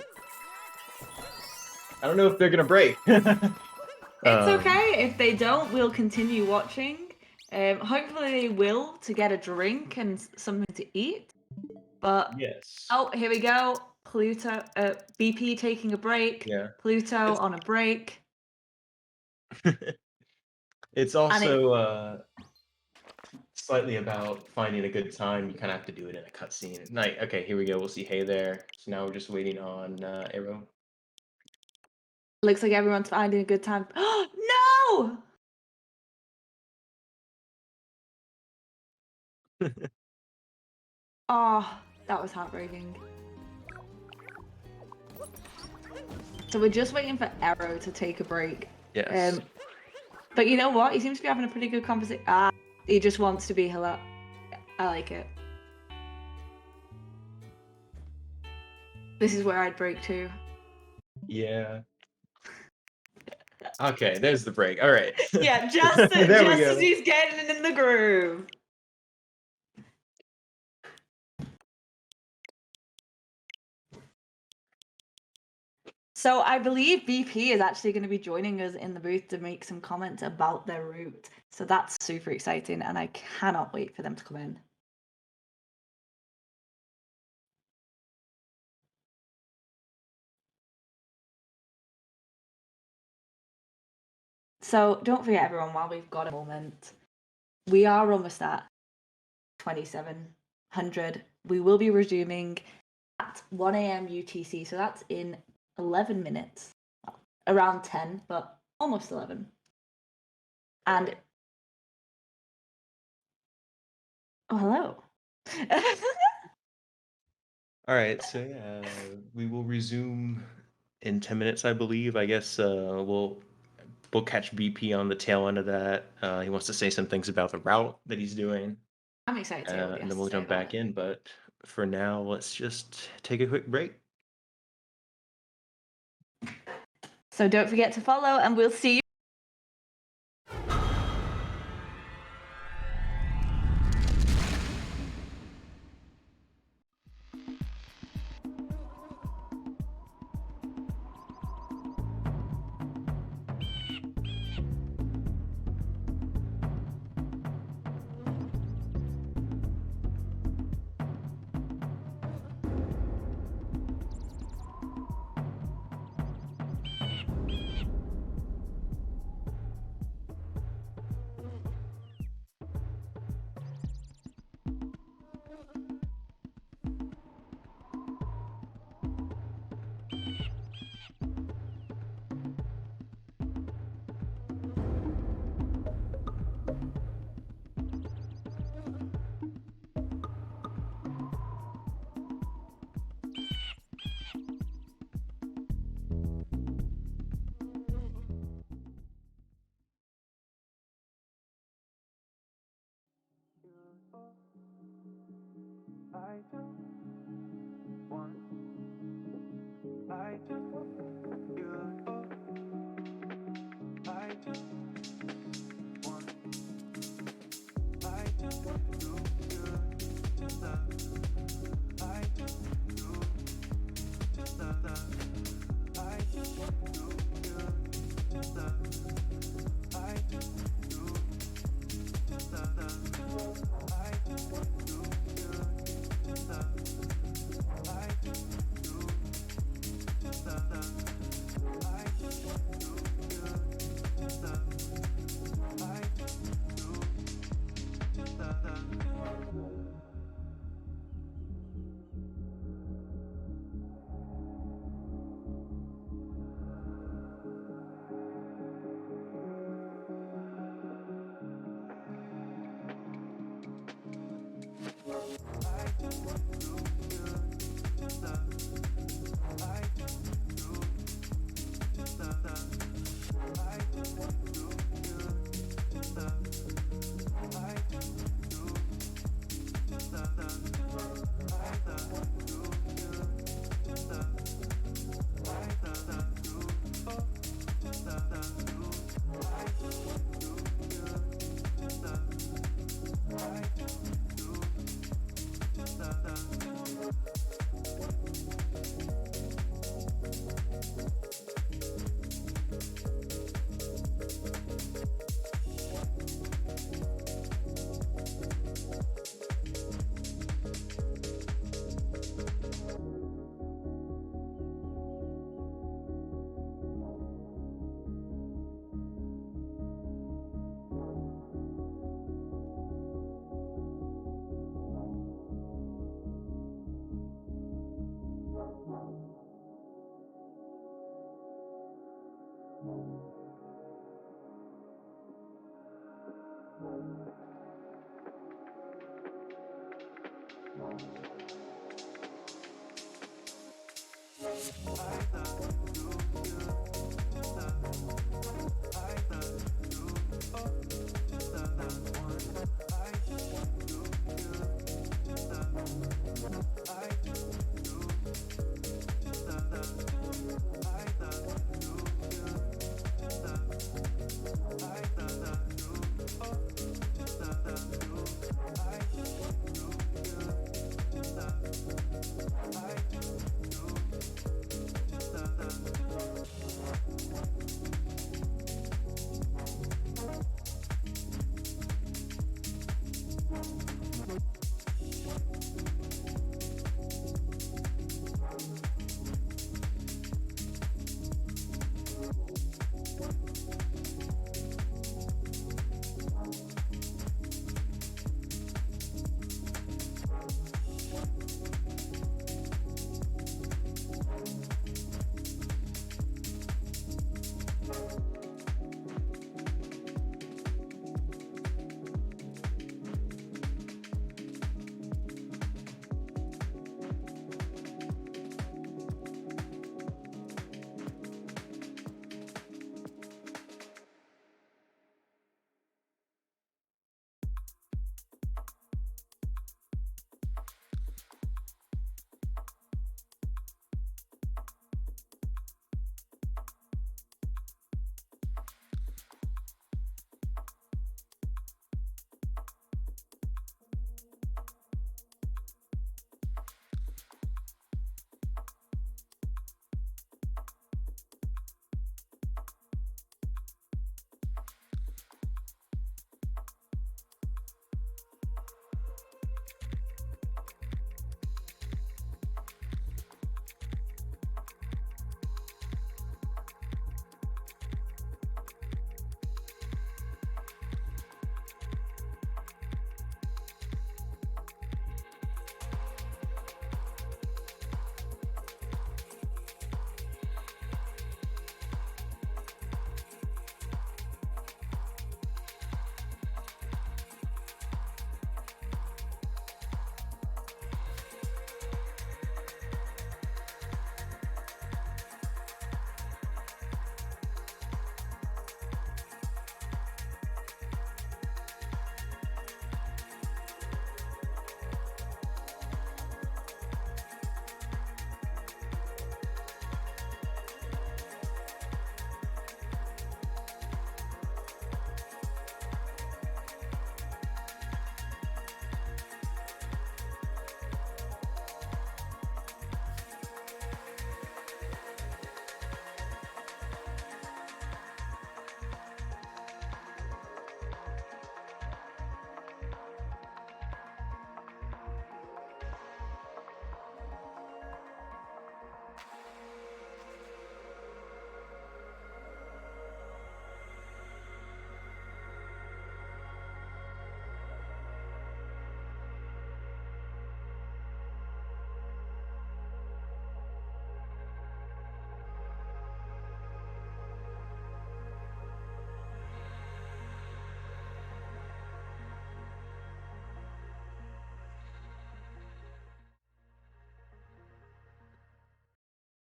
I don't know if they're gonna break. It's okay. If they don't, we'll continue watching. Hopefully they will to get a drink and something to eat. But Yes. oh, here we go. Pluto, BP taking a break. Yeah. Pluto on a break. It's also slightly about finding a good time. You kind of have to do it in a cutscene. Okay, here we go. We'll see Hey there. So now we're just waiting on Arrow. Looks like everyone's finding a good time. No! Oh, that was heartbreaking. So we're just waiting for Arrow to take a break. Yes. But you know what? He seems to be having a pretty good conversation. He just wants to be hello. I like it. This is where I'd break too. Yeah. Okay, there's the break. All right. Yeah, just There we just go. as he's getting in the groove. So I believe BP is actually going to be joining us in the booth to make some comments about their route. So that's super exciting, and I cannot wait for them to come in. So don't forget, everyone, while we've got a moment, we are almost at 2700. We will be resuming at 1 a.m. UTC, so that's in 11 minutes, around 10, but almost 11. And oh, hello. All right, so yeah, we will resume in 10 minutes, I believe. I guess we'll catch BP on the tail end of that. He wants to say some things about the route that he's doing, I'm excited to hear what he and has then to we'll say jump about back it. in. But for now, let's just take a quick break. So don't forget to follow, and we'll see you.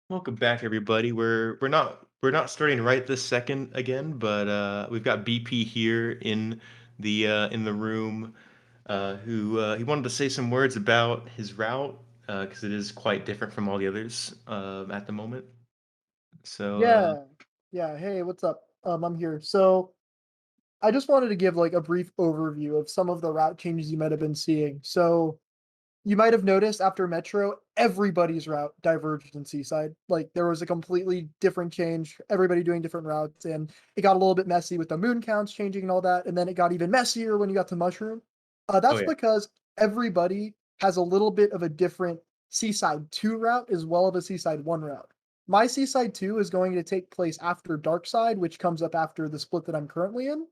Welcome back, everybody. We're not starting right this second again, but we've got BP here in the room, who he wanted to say some words about his route because it is quite different from all the others at the moment. So Yeah. Yeah. Hey, what's up? I'm here. So I just wanted to give like a brief overview of some of the route changes you might have been seeing. So you might have noticed after Metro, everybody's route diverged in Seaside. Like there was a completely different change, everybody doing different routes, and it got a little bit messy with the moon counts changing and all that. And then it got even messier when you got to Mushroom. oh That's yeah, because everybody has a little bit of a different Seaside 2 route as well as a Seaside 1 route. My Seaside 2 is going to take place after Dark Side, which comes up after the split that I'm currently in.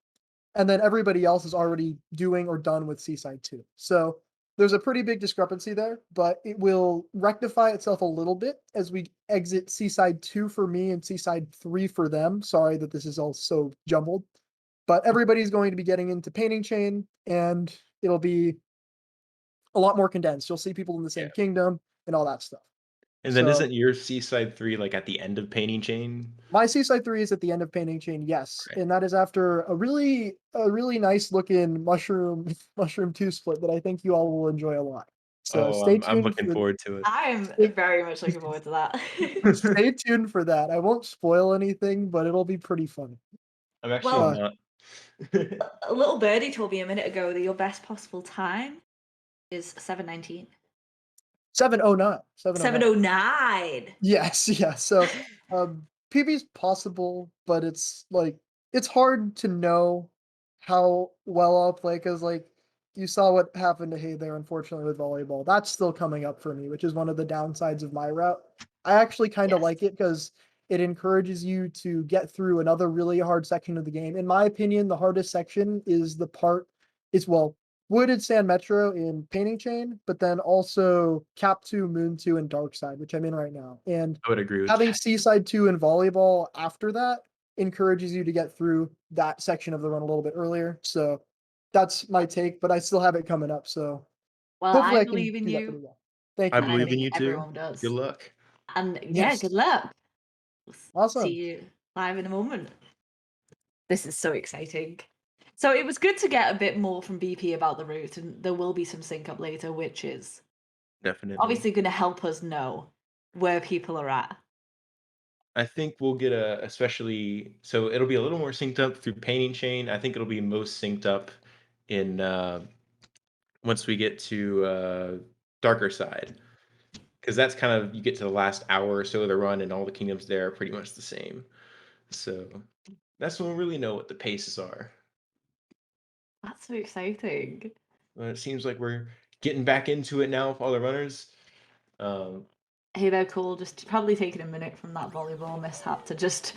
And then everybody else is already doing or done with Seaside 2. So there's a pretty big discrepancy there, but it will rectify itself a little bit as we exit Seaside 2 for me and Seaside 3 for them. Sorry that this is all so jumbled, but everybody's going to be getting into Painting Chain and it'll be a lot more condensed. You'll see people in the yeah. same kingdom and all that stuff. And then So isn't your Seaside 3 like at the end of Painting Chain? my Seaside 3 is at the end of Painting Chain, yes, Right. and that is after a really nice looking Mushroom Mushroom 2 split that I think you all will enjoy a lot. So Oh, I'm looking forward to it. I'm stay very much looking forward to that. stay tuned for that. I won't spoil anything, but it'll be pretty funny. I'm actually Well, Uh, not. a little birdie told me a minute ago that your best possible time is 7:19. 709. 709. 7:09. Yes, yeah. So, PB's possible, but it's like it's hard to know how well I'll play because like you saw what happened to Hey there, unfortunately, with volleyball. That's still coming up for me, which is one of the downsides of my route. I actually kind of Yes. like it because it encourages you to get through another really hard section of the game. In my opinion, the hardest section is the part is well, Wooded Sand Metro in Painting Chain, but then also Cap 2, Moon 2, and Dark Side, which I'm in right now. And I would agree with having that. Seaside 2 and Volleyball after that encourages you to get through that section of the run a little bit earlier. So that's my take, but I still have it coming up. So Well, hopefully I I can believe in do that pretty you, well. Thank I you. and I believe Thank in you. think you too. everyone does. Good luck. And yeah, Yes. good luck. See Awesome. you live in a moment. This is so exciting. So it was good to get a bit more from BP about the route, and there will be some sync up later, which is Definitely. obviously going to help us know where people are at. I think we'll get especially so it'll be a little more synced up through Painting Chain. I think it'll be most synced up in once we get to Darker Side. Because that's kind of you get to the last hour or so of the run and all the kingdoms there are pretty much the same. So that's when we really know what the paces are. That's so exciting. It seems like we're getting back into it now with all the runners. Um, Hey there, cool. Just probably taking a minute from that volleyball mishap to just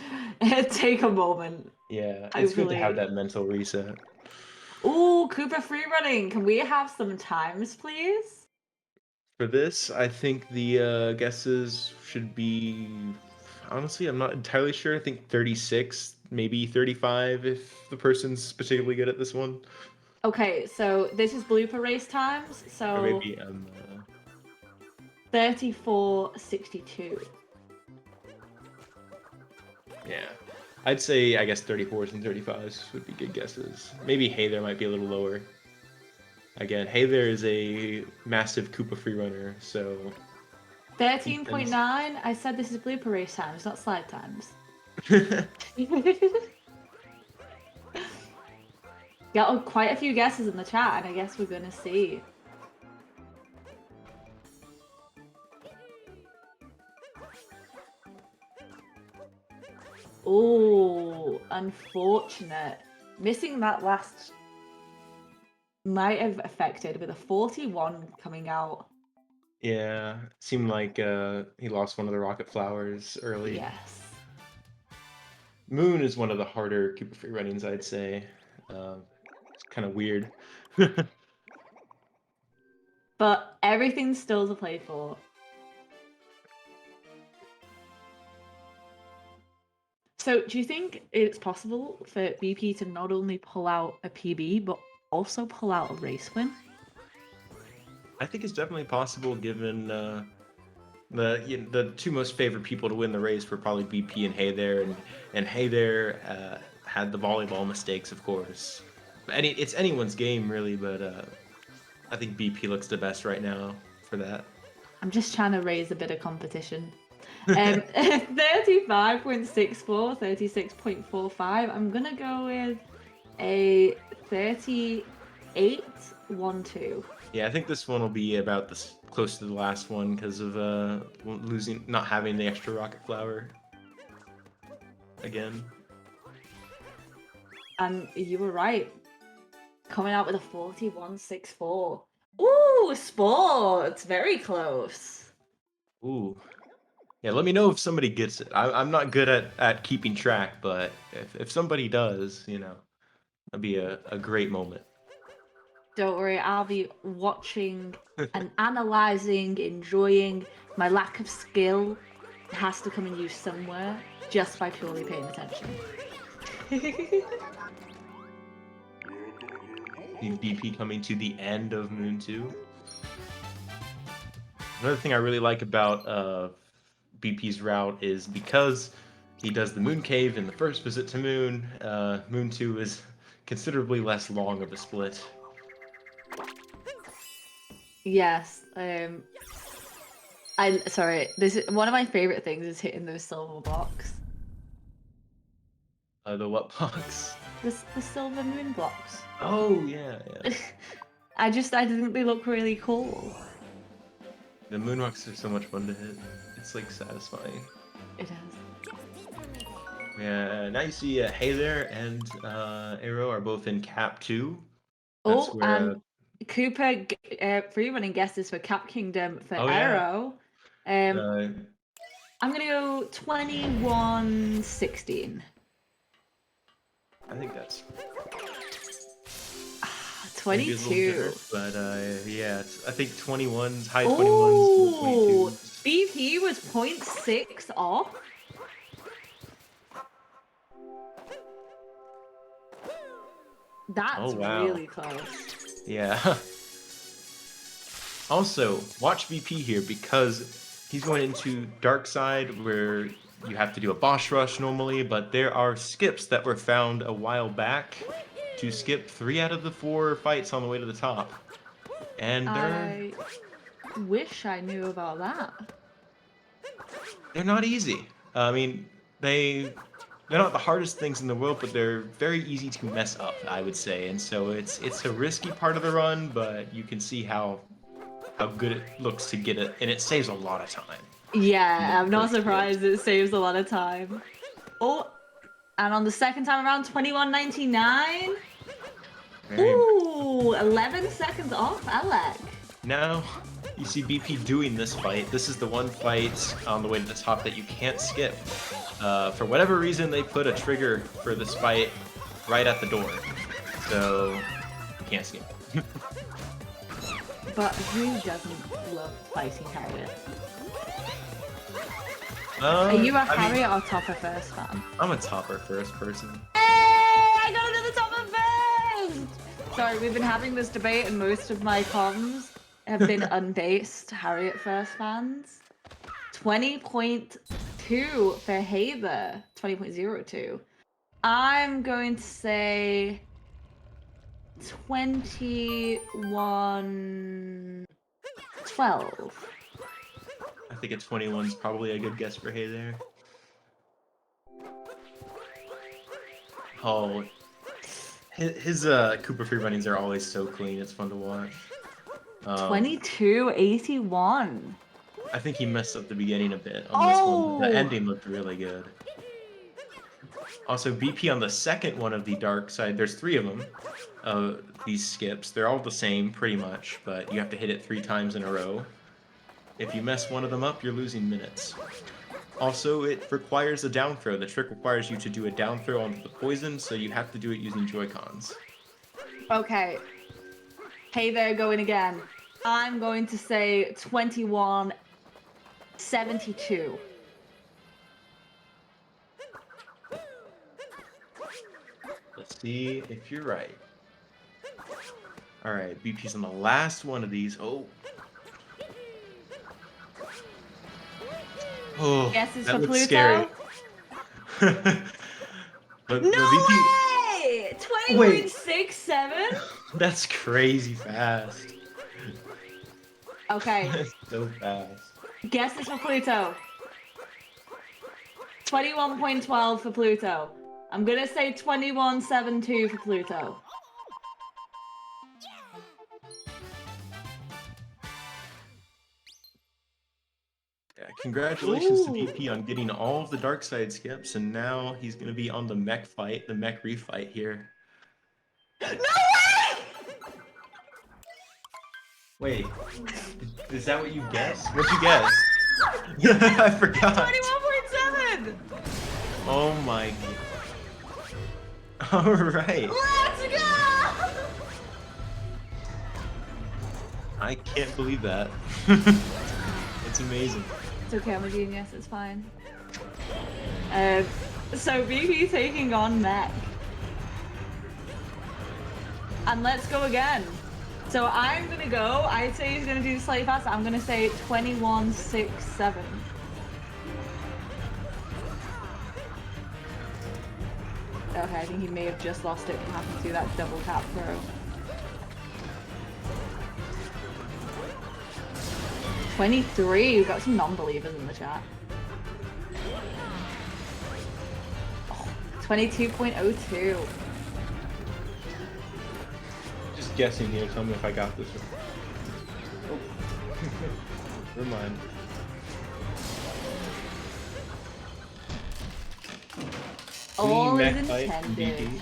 take a moment. yeah, it's good to have Hopefully. that mental reset. Ooh, Cooper free running. Can we have some times, please? For this, I think the guesses should be. Honestly, I'm not entirely sure. I think 36, maybe 35 if the person's particularly good at this one. Okay, so this is blooper race times. Or So maybe 34:62. yeah. I'd say, I guess 34s and 35s would be good guesses. Maybe Hey There might be a little lower. Again, Hey There is a massive Koopa free runner, so 13.9. I said this is blooper race times, not slide times. Got quite a few guesses in the chat, and I guess we're gonna see. Oh, unfortunate. Missing that last might have affected with a 41 coming out. yeah, seemed like he lost one of the rocket flowers early. Yes. Moon is one of the harder Koopa free runnings, I'd say. It's kind of weird. But everything's still to play for. So, do you think it's possible for BP to not only pull out a PB, but also pull out a race win? I think it's definitely possible given The two most favorite people to win the race were probably BP and Hey There, and Hey There had the volleyball mistakes, of course. It's anyone's game really, but I think BP looks the best right now for that. I'm just trying to raise a bit of competition. 35.64, 36.45. I'm gonna go with a 38.12. Yeah, I think this one will be about this close to the last one because of not having the extra rocket flower again. And you were right. Coming out with a 41.64. Ooh, sports! Very close. Ooh. Yeah, let me know if somebody gets it. I'm not good at keeping track, but if somebody does, that'd be a great moment. Don't worry, I'll be watching and analysing, enjoying. My lack of skill has to come in use somewhere just by purely paying attention. BP coming to the end of Moon 2. Another thing I really like about BP's route is because he does the Moon Cave in the first visit to Moon, Moon 2 is considerably less long of a split. Yes. Sorry. This is one of my favorite things is hitting those silver blocks. The what box? The silver moon blocks. Oh yeah. I think they look really cool. The moonwalks are so much fun to hit. It's like satisfying. It is. Yeah. Now you see Hey There and Arrow are both in Cap 2. That's Cooper free running guesses for Cap Kingdom for Arrow. I'm gonna go 21.16. I think that's 22. But yeah, I think 21's high 21's. Ooh, BP was 0.6 off. That's really close. Yeah. Also, watch BP here because he's going into Dark Side where you have to do a boss rush normally, but there are skips that were found a while back to skip 3 out of the 4 fights on the way to the top. And I wish I knew about that. They're not easy. I mean, they're not the hardest things in the world, but they're very easy to mess up, I would say. And so it's a risky part of the run, but you can see how good it looks to get it, and it saves a lot of time. Yeah, I'm not surprised it saves a lot of time. Oh, and on the second time around, 21.99. Ooh, 11 seconds off, Alec. Now, you see BP doing this fight. This is the one fight on the way to the top that you can't skip. For whatever reason, they put a trigger for this fight right at the door. So, you can't skip. But who doesn't love fighting Harriet? Are you a Harriet or Topper First fan? I'm a Topper First person. Hey, I got another Topper First! Sorry, we've been having this debate and most of my comms have been unbased Harriet First fans. 20.2 for Heather. 20.02. I'm going to say 21.12. I think a 21 is probably a good guess for Hey There. Oh, his Cooper free runnings are always so clean. It's fun to watch. 22.81. I think he messed up the beginning a bit on this one. The ending looked really good. Also, BP on the second one of the Dark Side, there's 3 of them. These skips, they're all the same pretty much, but you have to hit it 3 times in a row. If you mess one of them up, you're losing minutes. Also, it requires a down throw. The trick requires you to do a down throw onto the poison, so you have to do it using Joy-Cons. Okay. Hey there, going again. I'm going to say 21.72. Let's see if you're right. Alright, BP's on the last one of these. Oh. Oh, Guesses that for looks Pluto? scary. But No the VP, way! Wait. 20.67? that's crazy fast. Okay, That's so fast. guesses for Pluto. 21.12 for Pluto. I'm gonna say 21.72 for Pluto. Yeah, congratulations to Ooh. VP on getting all of the dark side skips, and now he's gonna be on the mech fight, the mech refight here. No way! Wait, is that what you guessed? What'd you guess? I forgot. 21.7! Oh my. All right. Let's go! I can't believe that. It's amazing. It's okay, I'm a genius, it's fine. So BP taking on Mech. And let's go again. So I'm gonna go, I'd say he's gonna do slightly faster. I'm gonna say 21.67. Okay, I think he may have just lost it from having to do that double tap throw. 23, we've got some non-believers in the chat. Oh, 22.02. Just guessing here. Tell me if I got this one. Oh. Never mind. All Clean is mech fight from intended. BP.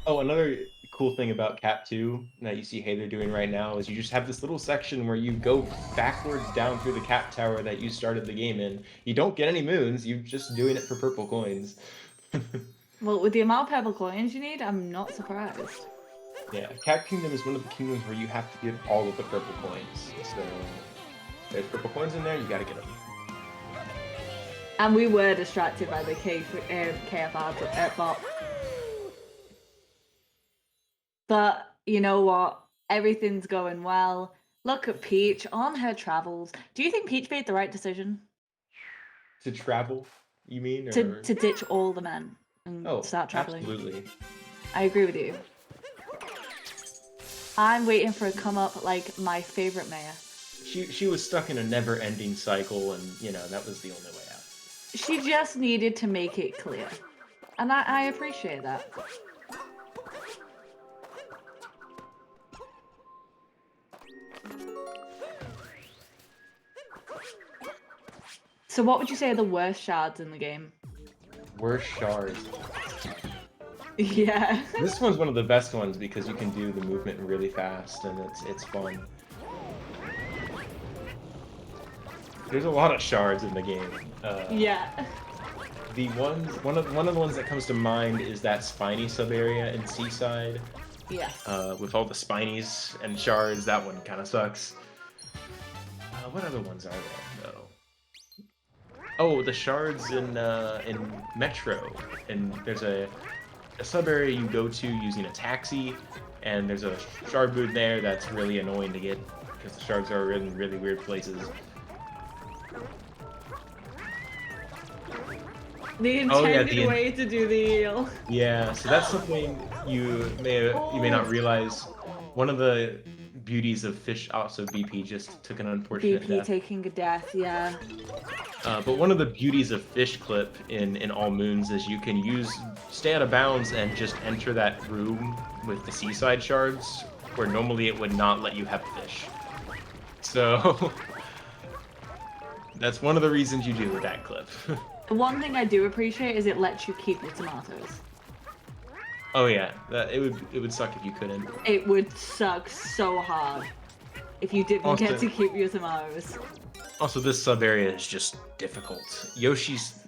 Oh, another cool thing about Cap 2 that you see Hey They're doing right now is you just have this little section where you go backwards down through the cap tower that you started the game in. You don't get any moons, you're just doing it for purple coins. Well, with the amount of purple coins you need, I'm not surprised. Yeah, Cap Kingdom is one of the kingdoms where you have to get all of the purple coins. So there's purple coins in there, you gotta get them. And we were distracted by the KFR bot. But you know what? Everything's going well. Look at Peach on her travels. Do you think Peach made the right decision? To travel, you mean? Or... To ditch all the men and start traveling? Absolutely. I agree with you. I'm waiting for a come up like my favorite mayor. She was stuck in a never-ending cycle, and you know that was the only way out. She just needed to make it clear, and I appreciate that. So what would you say are the worst shards in the game? Worst shards. Yeah. This one's one of the best ones because you can do the movement really fast and it's fun. There's a lot of shards in the game. Yeah. One of the ones that comes to mind is that spiny sub area in Seaside. Yes. With all the spinies and shards, that one kind of sucks. What other ones are there though? Oh, the shards in Metro, and there's a sub area you go to using a taxi, and there's a shard booth there that's really annoying to get because the shards are in really weird places. The intended the way to do the eel. Yeah, so that's something you may not realize. One of the beauties of fish, also BP just took an unfortunate BP death. taking a death, yeah. But one of the beauties of Fish Clip in All Moons is you can stay out of bounds and just enter that room with the seaside shards, where normally it would not let you have fish. So that's one of the reasons you do with that clip. The one thing I do appreciate is it lets you keep your tomatoes. Oh yeah, it would suck if you couldn't. It would suck so hard if you didn't Also- get to keep your tomatoes. Also, this sub area is just difficult.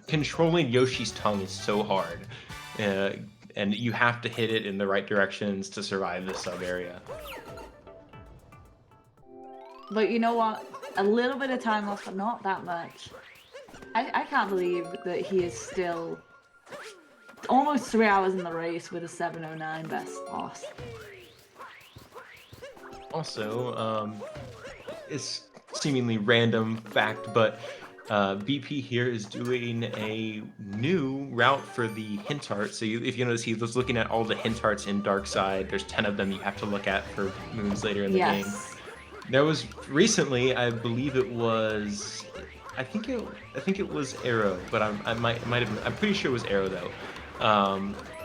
Controlling Yoshi's tongue is so hard, and you have to hit it in the right directions to survive this sub area. But you know what? A little bit of time lost, but not that much. I can't believe that he is still almost 3 hours in the race with a 7:09 best loss. Also, it's seemingly random fact, but BP here is doing a new route for the hint heart. So if you notice, he was looking at all the hint hearts in Dark Side. There's 10 of them you have to look at for moons later in the game. Yes. There was recently, I believe it was, I think it was Arrow, but I might have, I'm pretty sure it was Arrow though.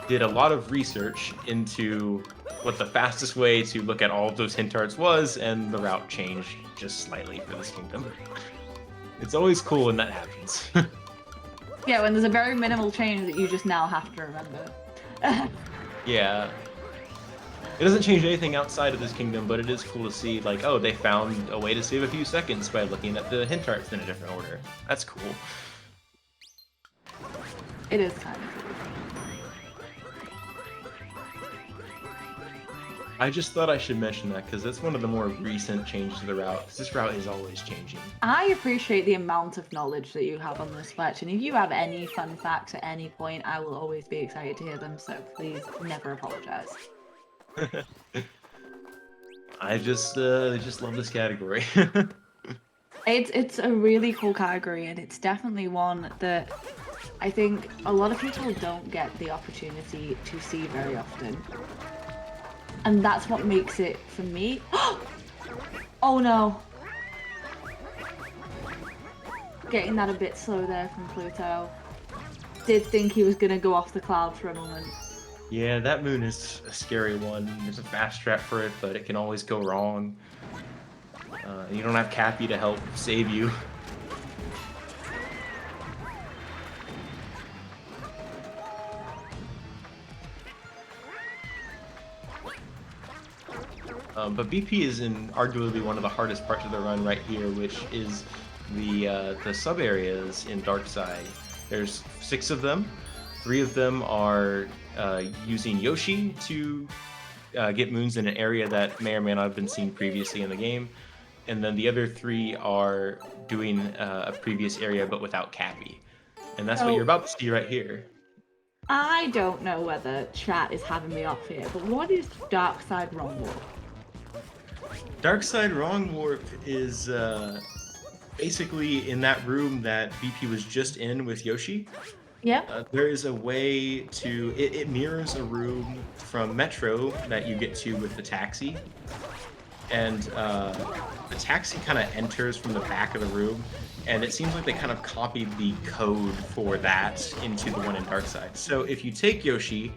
Did a lot of research into what the fastest way to look at all of those hint hearts was, and the route changed just slightly for this kingdom. It's always cool when that happens. Yeah, when there's a very minimal change that you just now have to remember. Yeah. It doesn't change anything outside of this kingdom, but it is cool to see, like, oh, they found a way to save a few seconds by looking at the hint hearts in a different order. That's cool. It is kind of cool. I just thought I should mention that because that's one of the more recent changes to the route. 'Cause this route is always changing. I appreciate the amount of knowledge that you have on this fetch, and if you have any fun facts at any point, I will always be excited to hear them, so please never apologize. I just love this category. It's a really cool category, and it's definitely one that I think a lot of people don't get the opportunity to see very often. And that's what makes it, for me... Oh no! Getting that a bit slow there from Pluto. Did think he was gonna go off the cloud for a moment. Yeah, that moon is a scary one. There's a fast trap for it, but it can always go wrong. You don't have Cappy to help save you. But BP is in arguably one of the hardest parts of the run right here, which is the sub areas in Dark Side. There's 6 of them. 3 of them are using Yoshi to get moons in an area that may or may not have been seen previously in the game, and then the other 3 are doing a previous area but without Cappy, and that's what you're about to see right here. I don't know whether chat is having me off here, but what is Dark Side Wrong Warp? Dark Side Wrong Warp is basically in that room that BP was just in with Yoshi. Yeah. There is a way to... It mirrors a room from Metro that you get to with the taxi. And the taxi kind of enters from the back of the room, and it seems like they kind of copied the code for that into the one in Dark Side. So if you take Yoshi,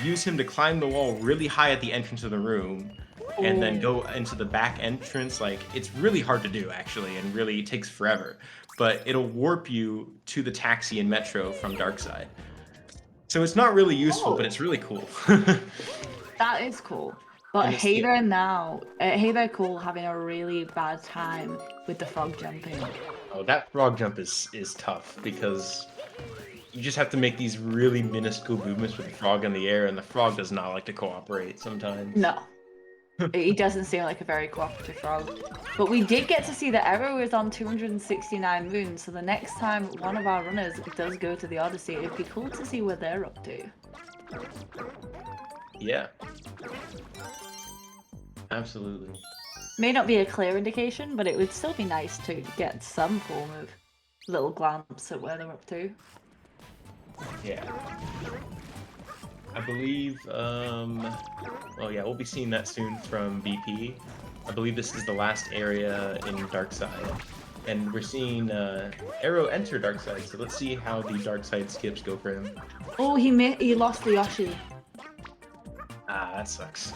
use him to climb the wall really high at the entrance of the room, and then go into the back entrance, like, it's really hard to do, actually, and really takes forever. But it'll warp you to the taxi in Metro from Dark Side. So it's not really useful, but it's really cool. That is cool. But Hey There now, Hey There Cool having a really bad time with the frog jumping. Oh, that frog jump is tough, because you just have to make these really minuscule movements with the frog in the air, and the frog does not like to cooperate sometimes. No. He doesn't seem like a very cooperative frog. But we did get to see that Arrow is on 269 moons, so the next time one of our runners does go to the Odyssey, it'd be cool to see what they're up to. Yeah. Absolutely. May not be a clear indication, but it would still be nice to get some form of little glance at where they're up to. Yeah. I believe, oh yeah, we'll be seeing that soon from BP. I believe this is the last area in Dark Side. And we're seeing Arrow enter Dark Side, so let's see how the Dark Side skips go for him. Oh, he lost the Yoshi. Ah, that sucks.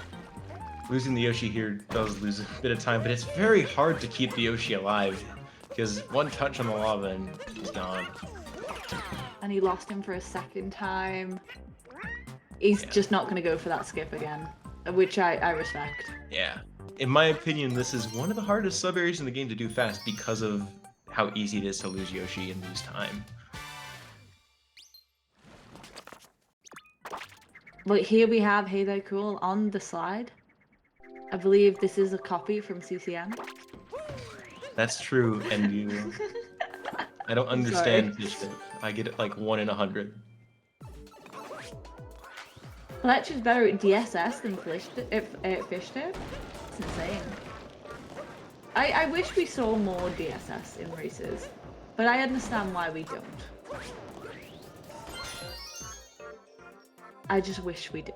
Losing the Yoshi here does lose a bit of time, but it's very hard to keep the Yoshi alive, because one touch on the lava and he's gone. And he lost him for a second time. He's just not going to go for that skip again, which I respect. Yeah. In my opinion, this is one of the hardest sub-areas in the game to do fast because of how easy it is to lose Yoshi and lose time. But here we have Hey There Cool on the slide. I believe this is a copy from CCM. That's true, and you... I don't understand this shit. I get it like 1 in 100. Fletch is better at DSS than Fishtail. It's insane. I wish we saw more DSS in races, but I understand why we don't. I just wish we did.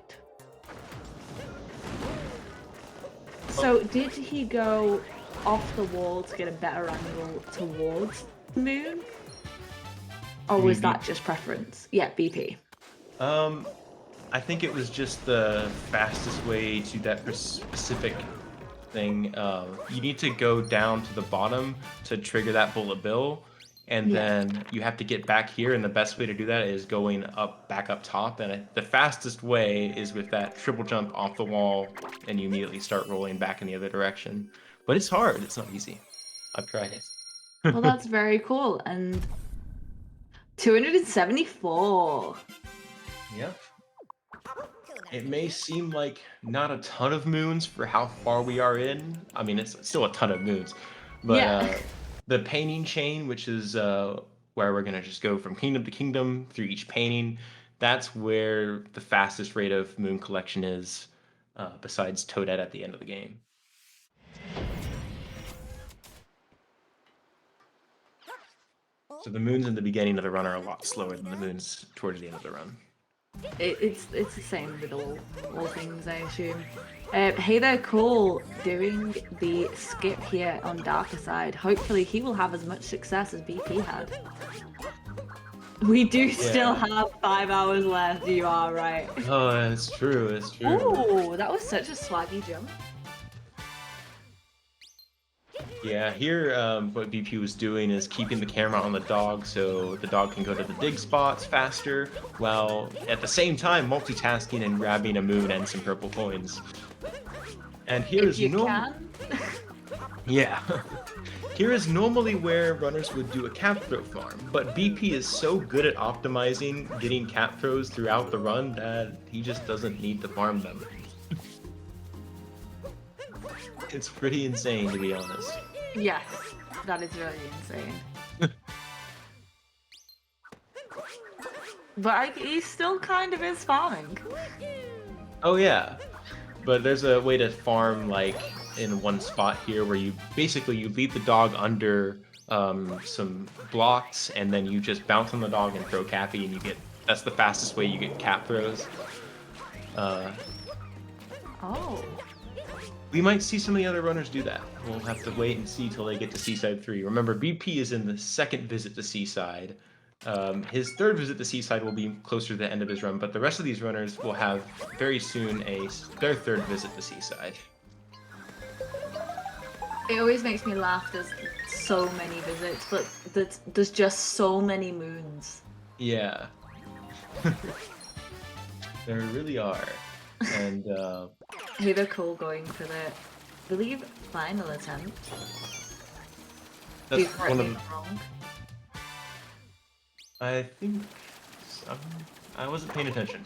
So, did he go off the wall to get a better angle towards the moon? Or was that just preference? Yeah, BP. I think it was just the fastest way to that specific thing. You need to go down to the bottom to trigger that bullet bill, and then you have to get back here, and the best way to do that is going back up top, and the fastest way is with that triple jump off the wall, and you immediately start rolling back in the other direction. But it's hard, it's not easy. I've tried it. Well, that's very cool. And 274. Yep. It may seem like not a ton of moons for how far we are in. I mean, it's still a ton of moons. But the painting chain, which is where we're going to just go from kingdom to kingdom through each painting, that's where the fastest rate of moon collection is, besides Toadette at the end of the game. So the moons in the beginning of the run are a lot slower than the moons towards the end of the run. It's the same with all things, I assume. Hey there, Cool, doing the skip here on Darker Side. Hopefully he will have as much success as BP had. We do still have 5 hours left, you are right. Oh, it's true, it's true. Ooh, that was such a swaggy jump. Yeah, here what BP was doing is keeping the camera on the dog so the dog can go to the dig spots faster, while at the same time multitasking and grabbing a moon and some purple coins. And here is yeah. Here is normally where runners would do a cap throw farm, but BP is so good at optimizing getting cap throws throughout the run that he just doesn't need to farm them. It's pretty insane, to be honest. Yes, that is really insane. But he still kind of is farming. Oh yeah, but there's a way to farm like in one spot here where you lead the dog under some blocks, and then you just bounce on the dog and throw cappy, and that's the fastest way you get cap throws. Oh. We might see some of the other runners do that. We'll have to wait and see till they get to Seaside 3. Remember, BP is in the second visit to Seaside. His third visit to Seaside will be closer to the end of his run, but the rest of these runners will have very soon their third visit to Seaside. It always makes me laugh. There's so many visits, but there's just so many moons. Yeah. There really are. And Hey, they're cool going for the, I believe, final attempt. that's Please correct one me of if I'm wrong. I think I wasn't paying attention.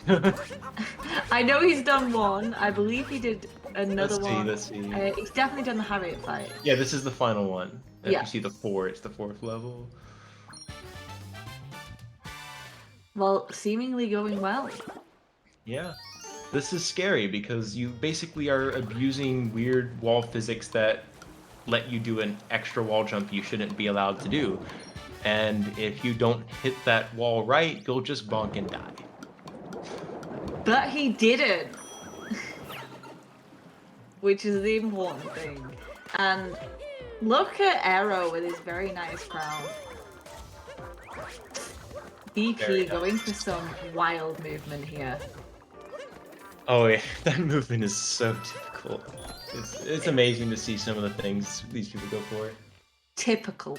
I know he's done one. I believe he did another one. Let's see. He's definitely done the Harriet fight. Yeah, this is the final one. If Yeah. you see the 4, it's the 4th level. Well, seemingly going well. Yeah. This is scary because you basically are abusing weird wall physics that let you do an extra wall jump you shouldn't be allowed to do. And if you don't hit that wall right, you'll just bonk and die. But he didn't. Which is the important thing. And look at Aero with his very nice crown. BP going for some wild movement here. Oh yeah, that movement is so typical. It's amazing to see some of the things these people go for. Typical.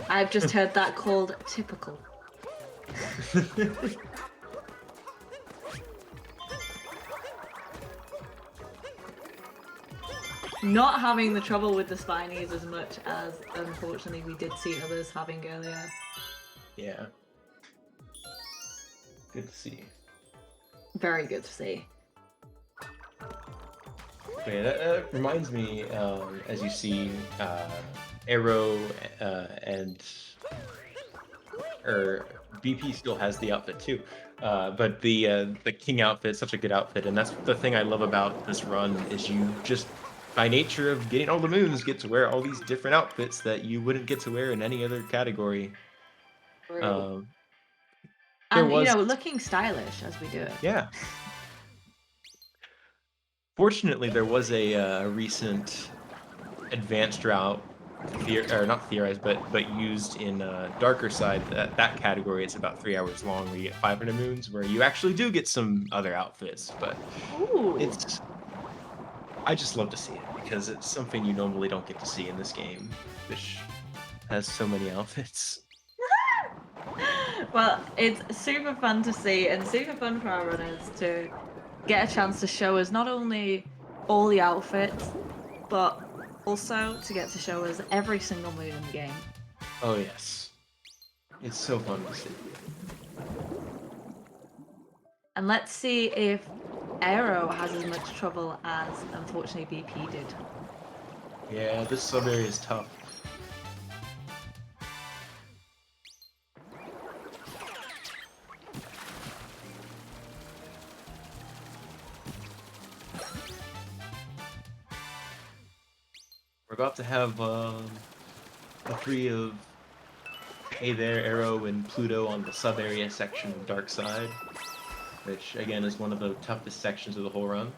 I've just heard that called typical. Not having the trouble with the spinies as much as, unfortunately, we did see others having earlier. Yeah. Good to see. Very good to see. Yeah, that reminds me, as you see, Aero and BP still has the outfit too, but the king outfit is such a good outfit, and that's the thing I love about this run is you just by nature of getting all the moons get to wear all these different outfits that you wouldn't get to wear in any other category. True. Um, there And you was know, looking stylish as we do it. yeah. Fortunately, there was a recent advanced route, or not theorized, but used in darker side. That category, it's about 3 hours long. Where you get 500 moons, where you actually do get some other outfits. But Ooh. it's I just love to see it because it's something you normally don't get to see in this game, which has so many outfits. Well, it's super fun to see and super fun for our runners to get a chance to show us not only all the outfits, but also to get to show us every single moon in the game. Oh yes, it's so fun to see. And let's see if Aero has as much trouble as unfortunately BP did. Yeah, this sub area is tough. We're about to have a three of Hey There, Arrow, and Pluto on the sub area section of Dark Side, which again is one of the toughest sections of the whole run.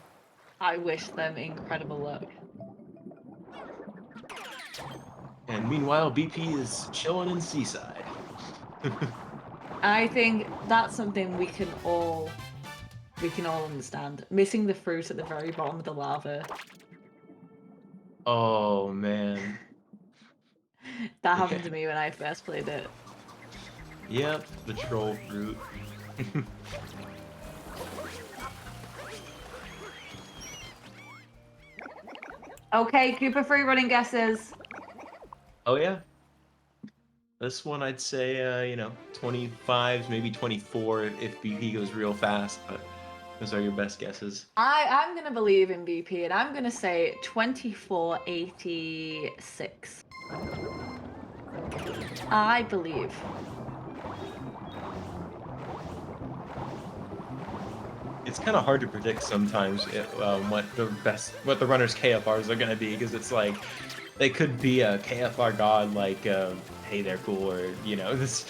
I wish them incredible luck. And meanwhile, BP is chilling in Seaside. I think that's something we can all understand. Missing the fruit at the very bottom of the lava. Oh man. That happened to me when I first played it. Yep, the troll fruit. Okay, Cooper, free running guesses. Oh yeah. This one I'd say, 25, maybe 24 if BP goes real fast, but those are your best guesses. I'm gonna believe in BP and I'm gonna say 2486. I believe. It's kind of hard to predict sometimes what the runners' KFRs are gonna be because it's like they could be a KFR god like Hey There Cool or this.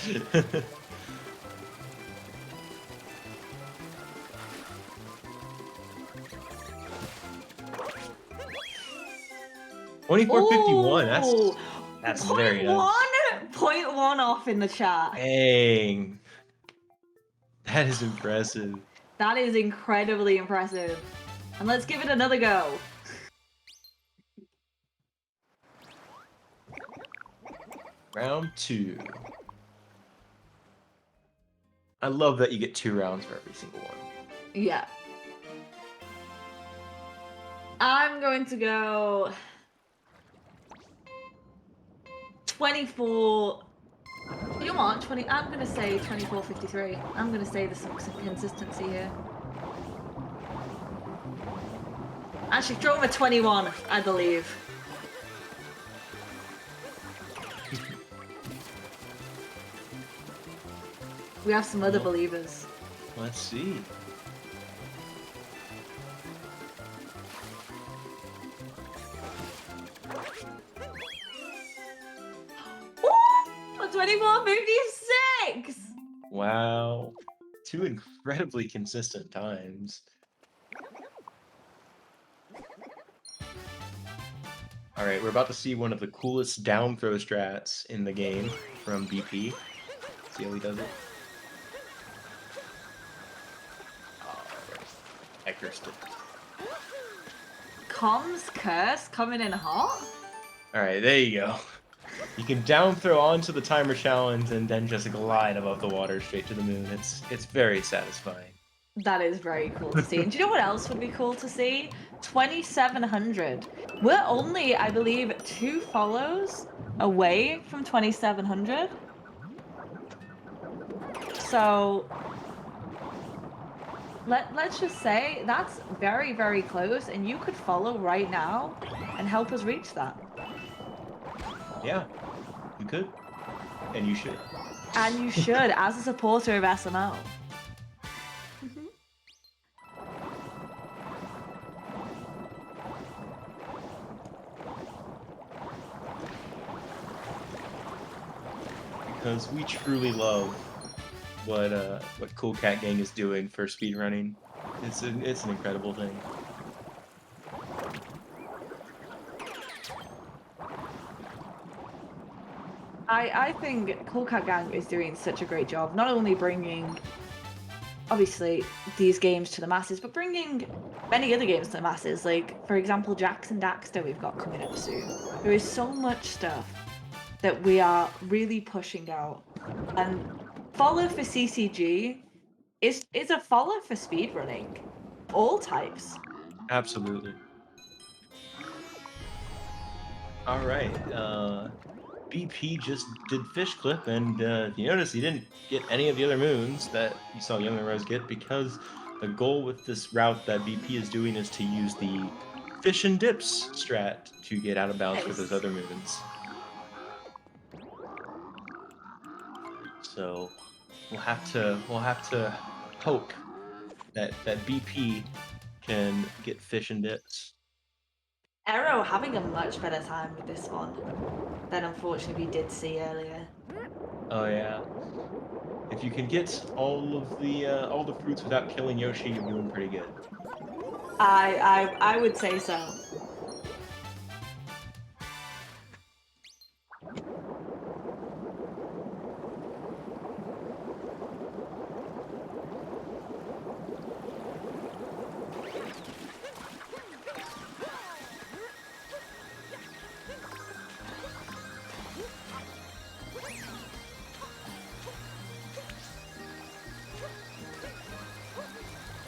2451. That's very nice. 0.1 off in the chat. Dang. That is impressive. That is incredibly impressive. And let's give it another go. Round 2. I love that you get 2 rounds for every single one. Yeah. I'm going to go 24. You want 20? I'm going to say 2453. I'm going to say there's some consistency here. Actually, throw him a 21, I believe. We have some other believers. Let's see. Ooh, 2456! Wow. 2 incredibly consistent times. Alright, we're about to see one of the coolest down throw strats in the game from BP. See how he does it? I cursed it. Comms curse coming in hot? Alright, there you go. You can down throw onto the timer challenge and then just glide above the water straight to the moon. It's very satisfying. That is very cool to see. And do you know what else would be cool to see? 2700. We're only, I believe, 2 follows away from 2700. So let's just say that's very, very close, and you could follow right now and help us reach that. Yeah, you could. And you should. And you should, as a supporter of SMO. Because we truly love what Cool Cat Gang is doing for speedrunning. It's an incredible thing. I think Cool Cat Gang is doing such a great job, not only bringing, obviously, these games to the masses, but bringing many other games to the masses. Like, for example, Jackson Daxter we've got coming up soon. There is so much stuff that we are really pushing out. And follow for CCG is a follow for speedrunning. All types. Absolutely. All right. BP just did Fish Clip, and you notice he didn't get any of the other moons that you saw Young and Rose get, because the goal with this route that BP is doing is to use the fish and dips strat to get out of bounds with those other moons. So we'll have to hope that BP can get fish and dips. Arrow having a much better time with this one than unfortunately we did see earlier. Oh yeah. If you can get all the fruits without killing Yoshi, you're doing pretty good. I would say so.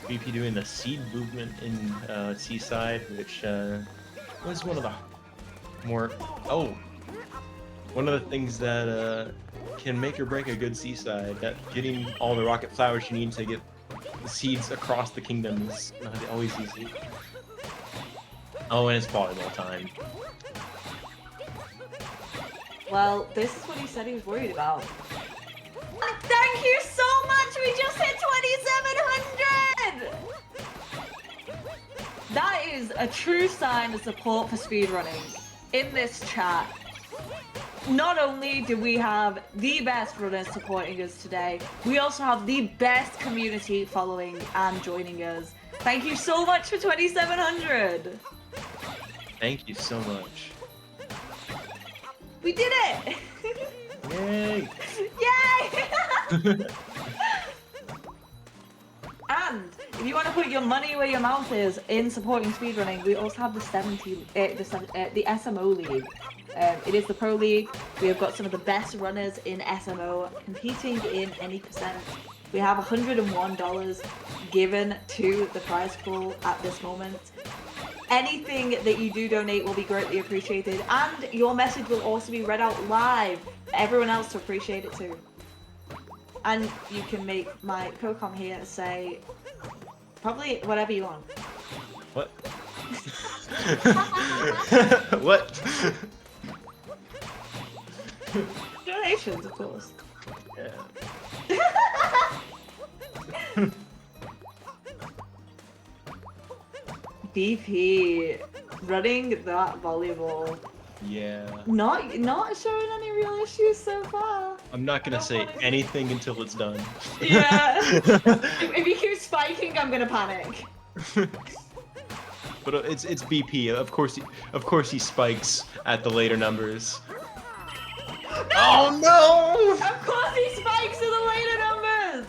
BP doing the seed movement in Seaside, which was one of the one of the things that can make or break a good Seaside. That getting all the rocket flowers you need to get the seeds across the kingdom is not always easy. Oh, and it's volleyball time. Well, this is what he said he was worried about. Thank you so much! We just hit 2,700! That is a true sign of support for speedrunning in this chat. Not only do we have the best runners supporting us today, we also have the best community following and joining us. Thank you so much for 2,700! Thank you so much. We did it! Yay! Yay! And if you want to put your money where your mouth is in supporting speedrunning, we also have the SMO League. It is the pro league. We have got some of the best runners in SMO competing in any percent. We have $101 given to the prize pool at this moment. Anything that you do donate will be greatly appreciated, and your message will also be read out live for everyone else to appreciate it too. And you can make my co-com here say probably whatever you want. What? What? Donations, of course. Yeah. BP running that volleyball. Yeah. Not showing any real issues so far. I'm not gonna say anything until it's done. Yeah. if you keep spiking, I'm gonna panic. But it's BP. Of course he spikes at the later numbers. No! Oh no! Of course he spikes at the later numbers.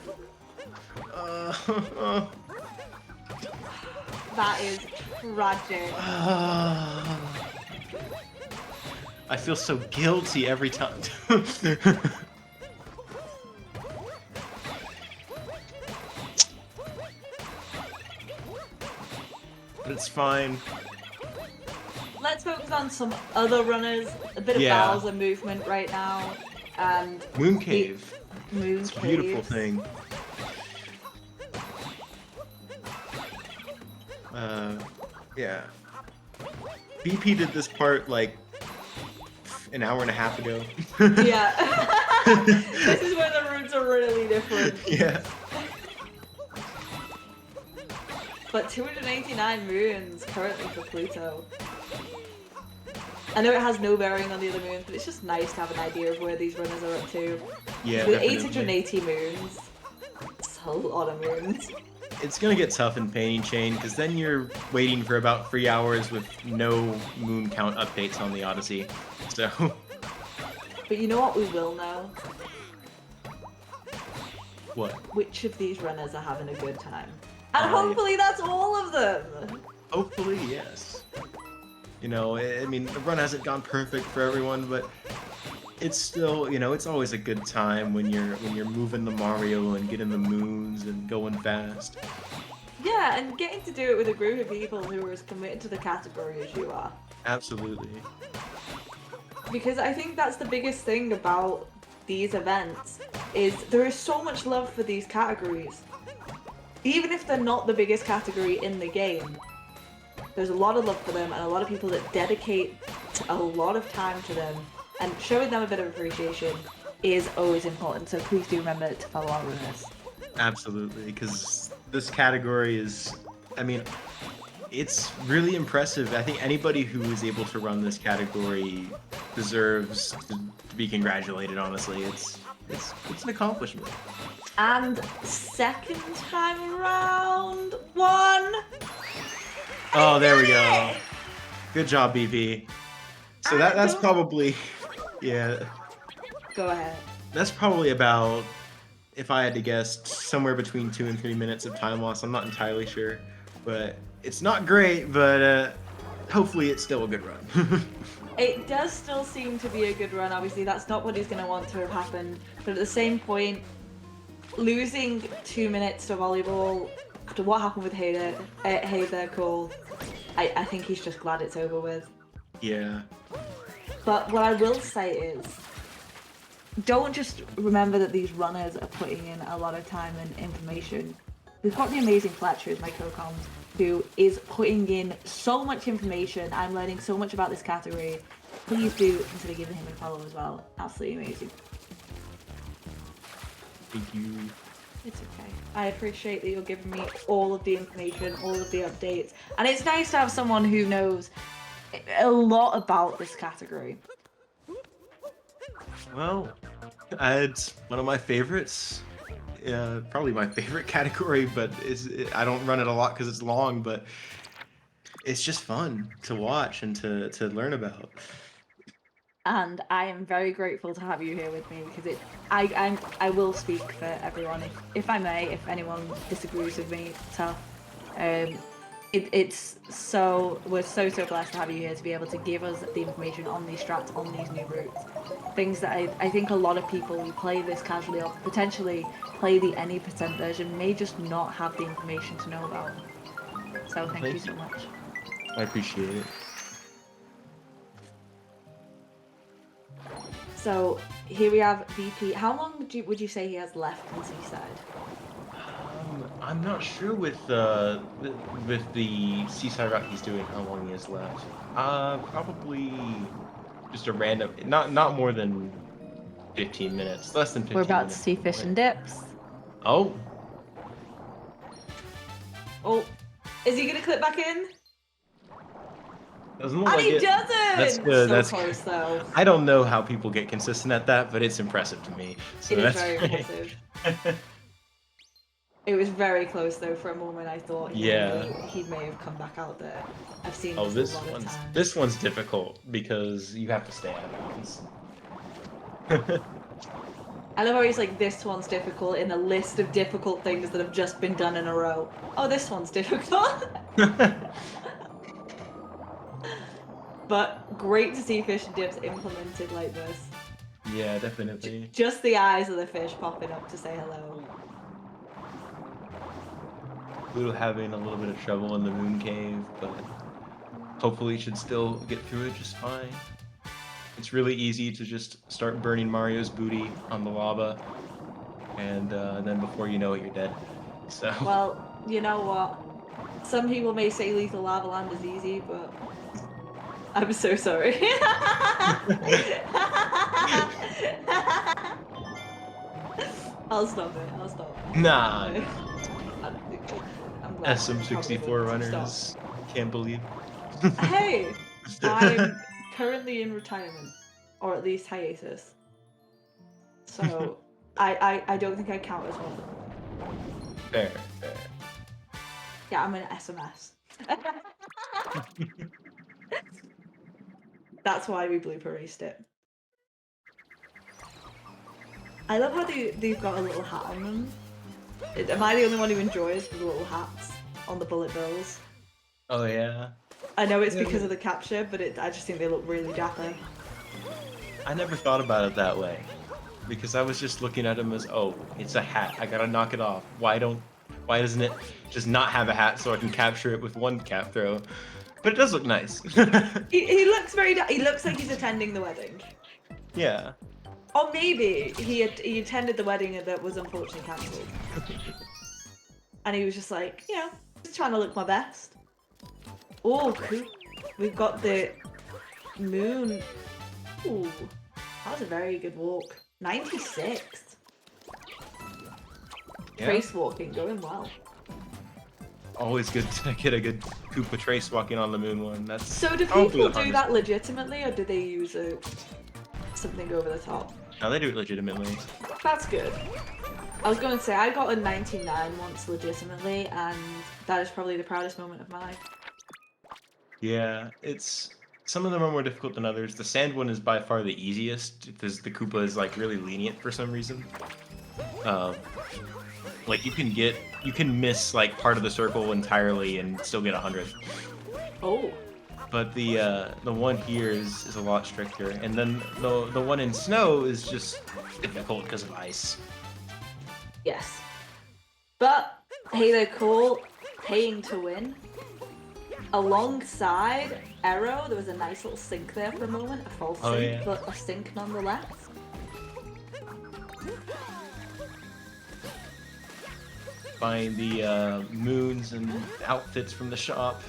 That is tragic. I feel so guilty every time. But it's fine. Let's focus on some other runners. A bit of Bowser movement right now. And Moon Cave. Moon It's a beautiful thing. Yeah. BP did this part like an hour and a half ago. Yeah. This is where the routes are really different. Yeah. But 289 moons currently for Pluto. I know it has no bearing on the other moons, but it's just nice to have an idea of where these runners are up to. Yeah. With Definitely. 880 moons, it's a lot of moons. It's gonna get tough in Painting Chain because then you're waiting for about 3 hours with no moon count updates on the Odyssey. So. But you know what we will know? What? Which of these runners are having a good time. And Yeah. hopefully that's all of them! Hopefully, yes. You know, I mean, the run hasn't gone perfect for everyone, but it's still, you know, it's always a good time when you're moving the Mario and getting the moons and going fast. Yeah, and getting to do it with a group of people who are as committed to the category as you are. Absolutely. Because I think that's the biggest thing about these events, is there is so much love for these categories. Even if they're not the biggest category in the game, there's a lot of love for them and a lot of people that dedicate a lot of time to them, and showing them a bit of appreciation is always important, so please do remember to follow our runners. Absolutely, because this category is, I mean, it's really impressive. I think anybody who is able to run this category deserves to be congratulated, honestly. It's an accomplishment. And second time around, one! Oh, there we go. Good job, BP. So that's probably, yeah, Go ahead. that's probably about, if I had to guess, somewhere between 2 and 3 minutes of time loss. I'm not entirely sure, but it's not great, but hopefully it's still a good run. It does still seem to be a good run. Obviously, that's not what he's going to want to have happened. But at the same point, losing 2 minutes to volleyball after what happened with heytherecool, I think he's just glad it's over with. Yeah. But what I will say is, don't just remember that these runners are putting in a lot of time and information. We've got the amazing Fletcher as my co-com, who is putting in so much information. I'm learning so much about this category. Please do consider giving him a follow as well. Absolutely amazing. Thank you. It's okay. I appreciate that you're giving me all of the information, all of the updates. And it's nice to have someone who knows a lot about this category. Well, it's one of my favorites. Probably my favorite category, but I don't run it a lot because it's long, but it's just fun to watch and to learn about. And I am very grateful to have you here with me because I will speak for everyone if I may, if anyone disagrees with me, tough. We're so blessed to have you here to be able to give us the information on these strats, on these new routes. Things that I think a lot of people who play this casually or potentially play the any percent version may just not have the information to know about. So thank you so much. I appreciate it. So here we have VP. How long would you say he has left in Seaside? I'm not sure with the Seaside route he's doing how long he has left. Probably just a random, not more than 15 minutes, less than 15 We're about minutes. to see fish and dips. Oh, Oh, is he gonna clip back in? doesn't look And like he it. doesn't! That's good. So That's close though. I don't know how people get consistent at that, but it's impressive to me. So It is that's very great. impressive. It was very close though. For a moment, I thought he may have come back out there. I've seen Oh, this a lot of times. this one's difficult because you have to stay out of bounds. I love how he's like, this one's difficult in a list of difficult things that have just been done in a row. Oh, this one's difficult. But great to see fish and dips implemented like this. Yeah, definitely. Just the eyes of the fish popping up to say hello. Pluto having a little bit of trouble in the moon cave, but hopefully should still get through it just fine. It's really easy to just start burning Mario's booty on the lava, and then before you know it, you're dead. So. Well, you know what? Some people may say Lethal Lava Land is easy, but I'm so sorry. I'll stop it. I'll stop. Nah. I'm glad. SM64 runners. Can't believe. Hey, I'm currently in retirement, or at least hiatus. So I don't think I count as one. Fair, fair. Yeah, I'm an SMS. That's why we blooper raced it. I love how they've got a little hat on them. Am I the only one who enjoys the little hats on the bullet bills? Oh yeah. I know it's Yeah, because yeah. of the capture, but I just think they look really dapper. I never thought about it that way. Because I was just looking at him as, oh, it's a hat. I gotta knock it off. Why doesn't it just not have a hat so I can capture it with one cap throw? But it does look nice. He looks he looks like he's attending the wedding. Yeah. Or maybe he attended the wedding that was unfortunately cancelled. And he was just like, you know, just trying to look my best. Oh, cool. We've got the moon. Ooh, that was a very good walk. 96. Yeah. Trace walking, going well. Always good to get a good Koopa Trace walking on the moon one. That's So do probably people the do hardest that one. legitimately, or do they use something over the top? No, they do it legitimately. That's good. I was going to say, I got a 99 once legitimately, and that is probably the proudest moment of my life. Yeah, it's some of them are more difficult than others. The sand one is by far the easiest because the Koopa is like really lenient for some reason. Like you can miss like part of the circle entirely and still get 100. Oh. But the one here is a lot stricter, and then the one in snow is just difficult because of ice. Yes. But, hey, they're cool. Paying to win. Alongside Arrow, there was a nice little sink there for a moment. A false Oh, sink, yeah. but a sink nonetheless. Buying the moons and outfits from the shop.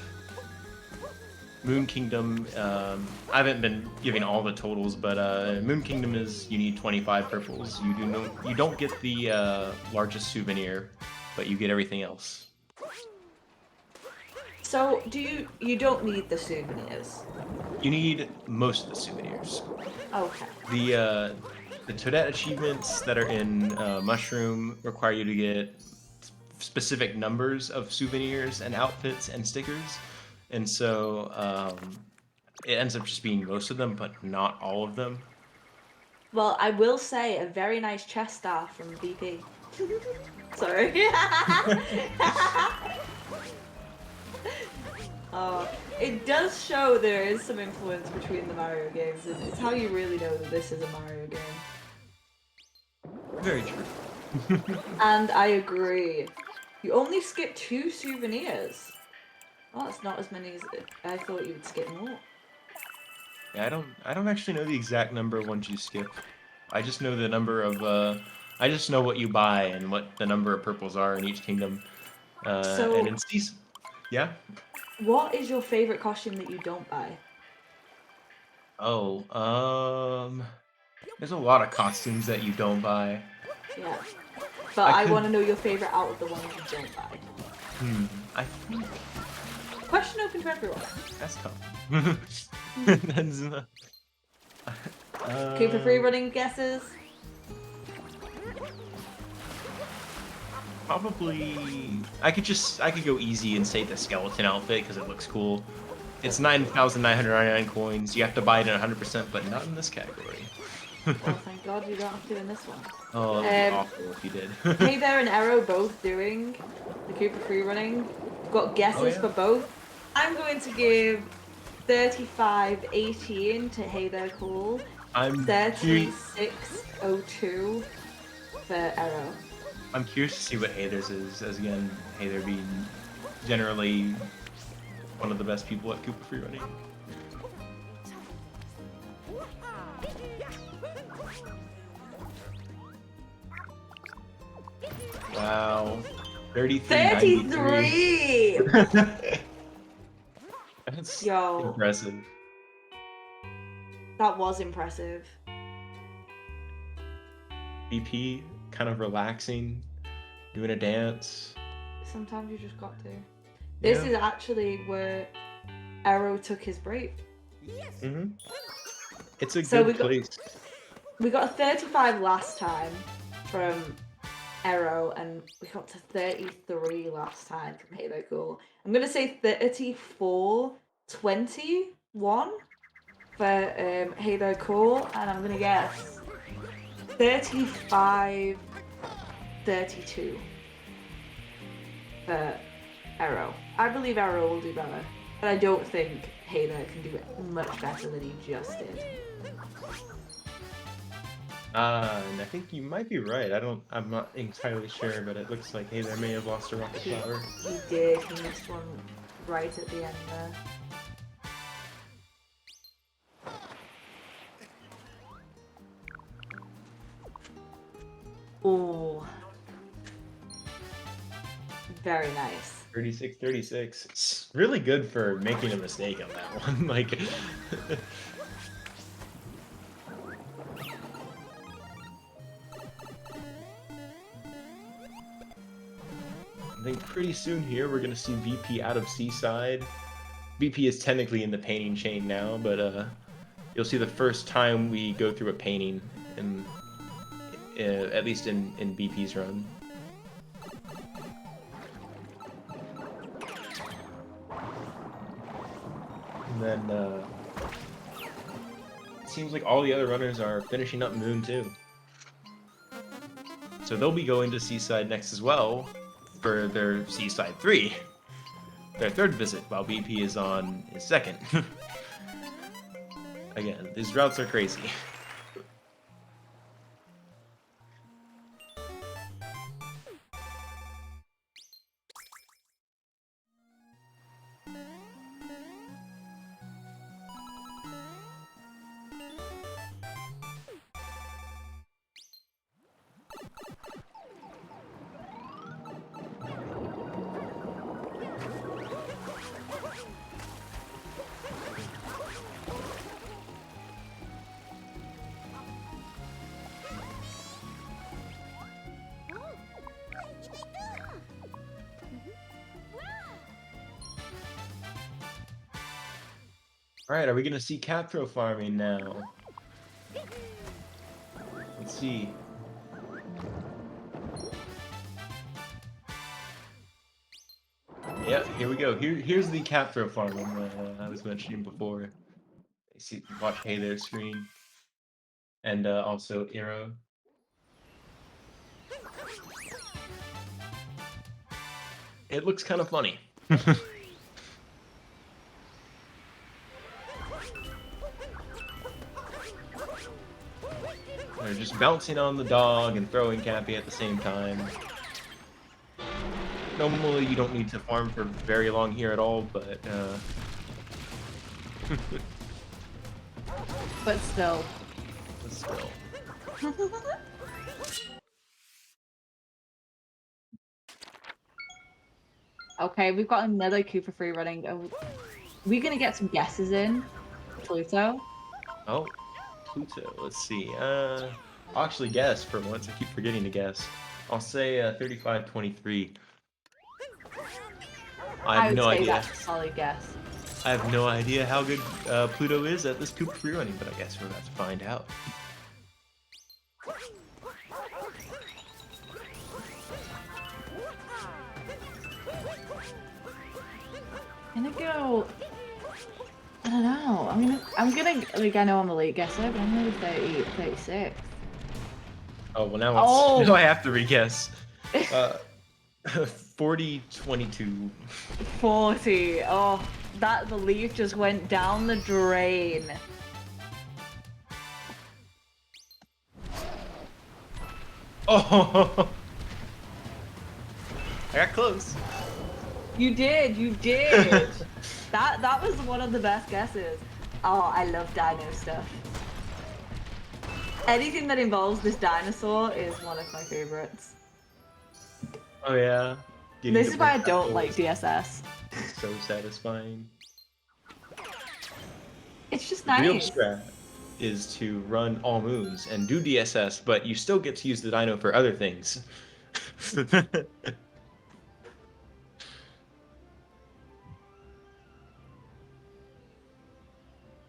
Moon Kingdom, I haven't been giving all the totals, but Moon Kingdom is you need 25 purples. You don't get the largest souvenir, but you get everything else. So, you don't need the souvenirs? You need most of the souvenirs. Okay. The Toadette achievements that are in Mushroom require you to get specific numbers of souvenirs and outfits and stickers, and so it ends up just being most of them, but not all of them. Well, I will say a very nice chest star from BP. Sorry. It does show there is some influence between the Mario games, and it's how you really know that this is a Mario game. Very true. And I agree. You only skip 2 souvenirs. Oh, it's not as many as I thought you would skip more. Yeah, I don't actually know the exact number of ones you skip. I just know the number of I just know what you buy and what the number of purples are in each kingdom. So- And in season, yeah. What is your favorite costume that you don't buy? Oh, there's a lot of costumes that you don't buy. Yeah. But I I could- want to know your favorite out of the ones you don't buy. I think Question open to everyone. that's tough. That's, Keep for free running guesses. Probably, I could go easy and say the skeleton outfit because it looks cool. It's 9,999 coins. You have to buy it in 100%, but not in this category. Well, thank God you don't have to in this one. Oh, that'd be awful if you did. Hey there and Arrow both doing the Cooper free running. Got guesses yeah. for both. I'm going to give 3518 to Hey There Cool. I'm 3602 for Arrow. I'm curious to see what Hathers is, as again, Hather being generally one of the best people at Koopa Free Running. Wow. 33. 33! That's Yo. impressive. That was impressive. BP, kind of relaxing, doing a dance. Sometimes you just got to. This Yeah. is actually where Arrow took his break. Mm-hmm. It's a So good we place. got a 35 last time from Arrow, and we got to 33 last time from heytherecool. I'm gonna say 34-21 for heytherecool, and I'm gonna guess 35-32 for Arrow. I believe Arrow will do better, but I don't think Heythere can do it much better than he just did. And I think you might be right. I'm not entirely sure, but it looks like hey, there may have lost a rocket flower. He did. He missed one right at the end there. Oh, very nice. 36. It's really good for making a mistake on that one. Like, I think pretty soon here we're gonna see VP out of Seaside. VP is technically in the painting chain now, but you'll see the first time we go through a painting, in at least in BP's run. And then it seems like all the other runners are finishing up Moon too. So they'll be going to Seaside next as well for their Seaside 3, their third visit, while BP is on his second. Again, these routes are crazy. Alright, are we gonna see cutthroat farming now? Let's see. Yeah, here we go. Here's the cutthroat farming I was mentioning before. See, watch Hey There screen. And also Eero. It looks kind of funny. They're just bouncing on the dog and throwing Cappy at the same time. Normally you don't need to farm for very long here at all, but But still. Okay, we've got another Cooper free running. Are we gonna get some guesses in? Pluto? Oh, Pluto. Let's see. I'll actually guess for once. I keep forgetting to guess. I'll say 35-23. I have no idea. That's a solid guess. I have no idea how good Pluto is at this Cooper free running, but I guess we're about to find out. I'm gonna go. I don't know. I'm gonna like, I know I'm a late guesser, but I'm gonna go 30, 36. Oh well, now it's now I have to re-guess. 40-22. 40. Oh, that belief just went down the drain. Oh, I got close. You did. That was one of the best guesses. Oh, I love dino stuff. Anything that involves this dinosaur is one of my favorites. Oh yeah. This is why I don't like DSS. So satisfying. It's just nice. Real strat. is to run all moons and do DSS, but you still get to use the Dino for other things.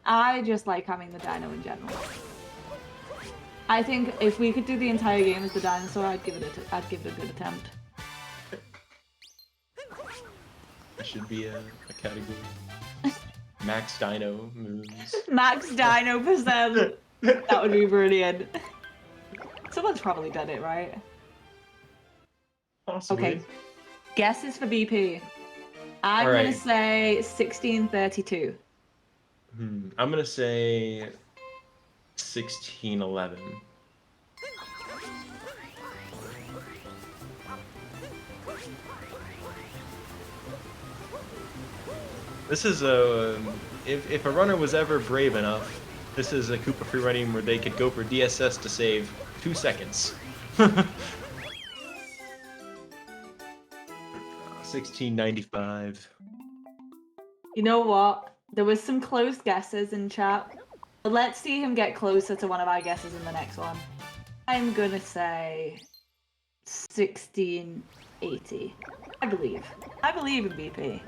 I just like having the dino in general. I think if we could do the entire game as the dinosaur, I'd give it a good attempt. That should be a category. Max Dino moons. Max Dino %. That would be brilliant. Someone's probably done it, right? Possibly. Okay. Guesses for BP. I'm All gonna right. say 1632. I'm gonna say 1611. This is a if a runner was ever brave enough, this is a Koopa free running where they could go for DSS to save 2 seconds. 1695. You know what? There was some close guesses in chat. But let's see him get closer to one of our guesses in the next one. I'm gonna say 1680. I believe. I believe in BP.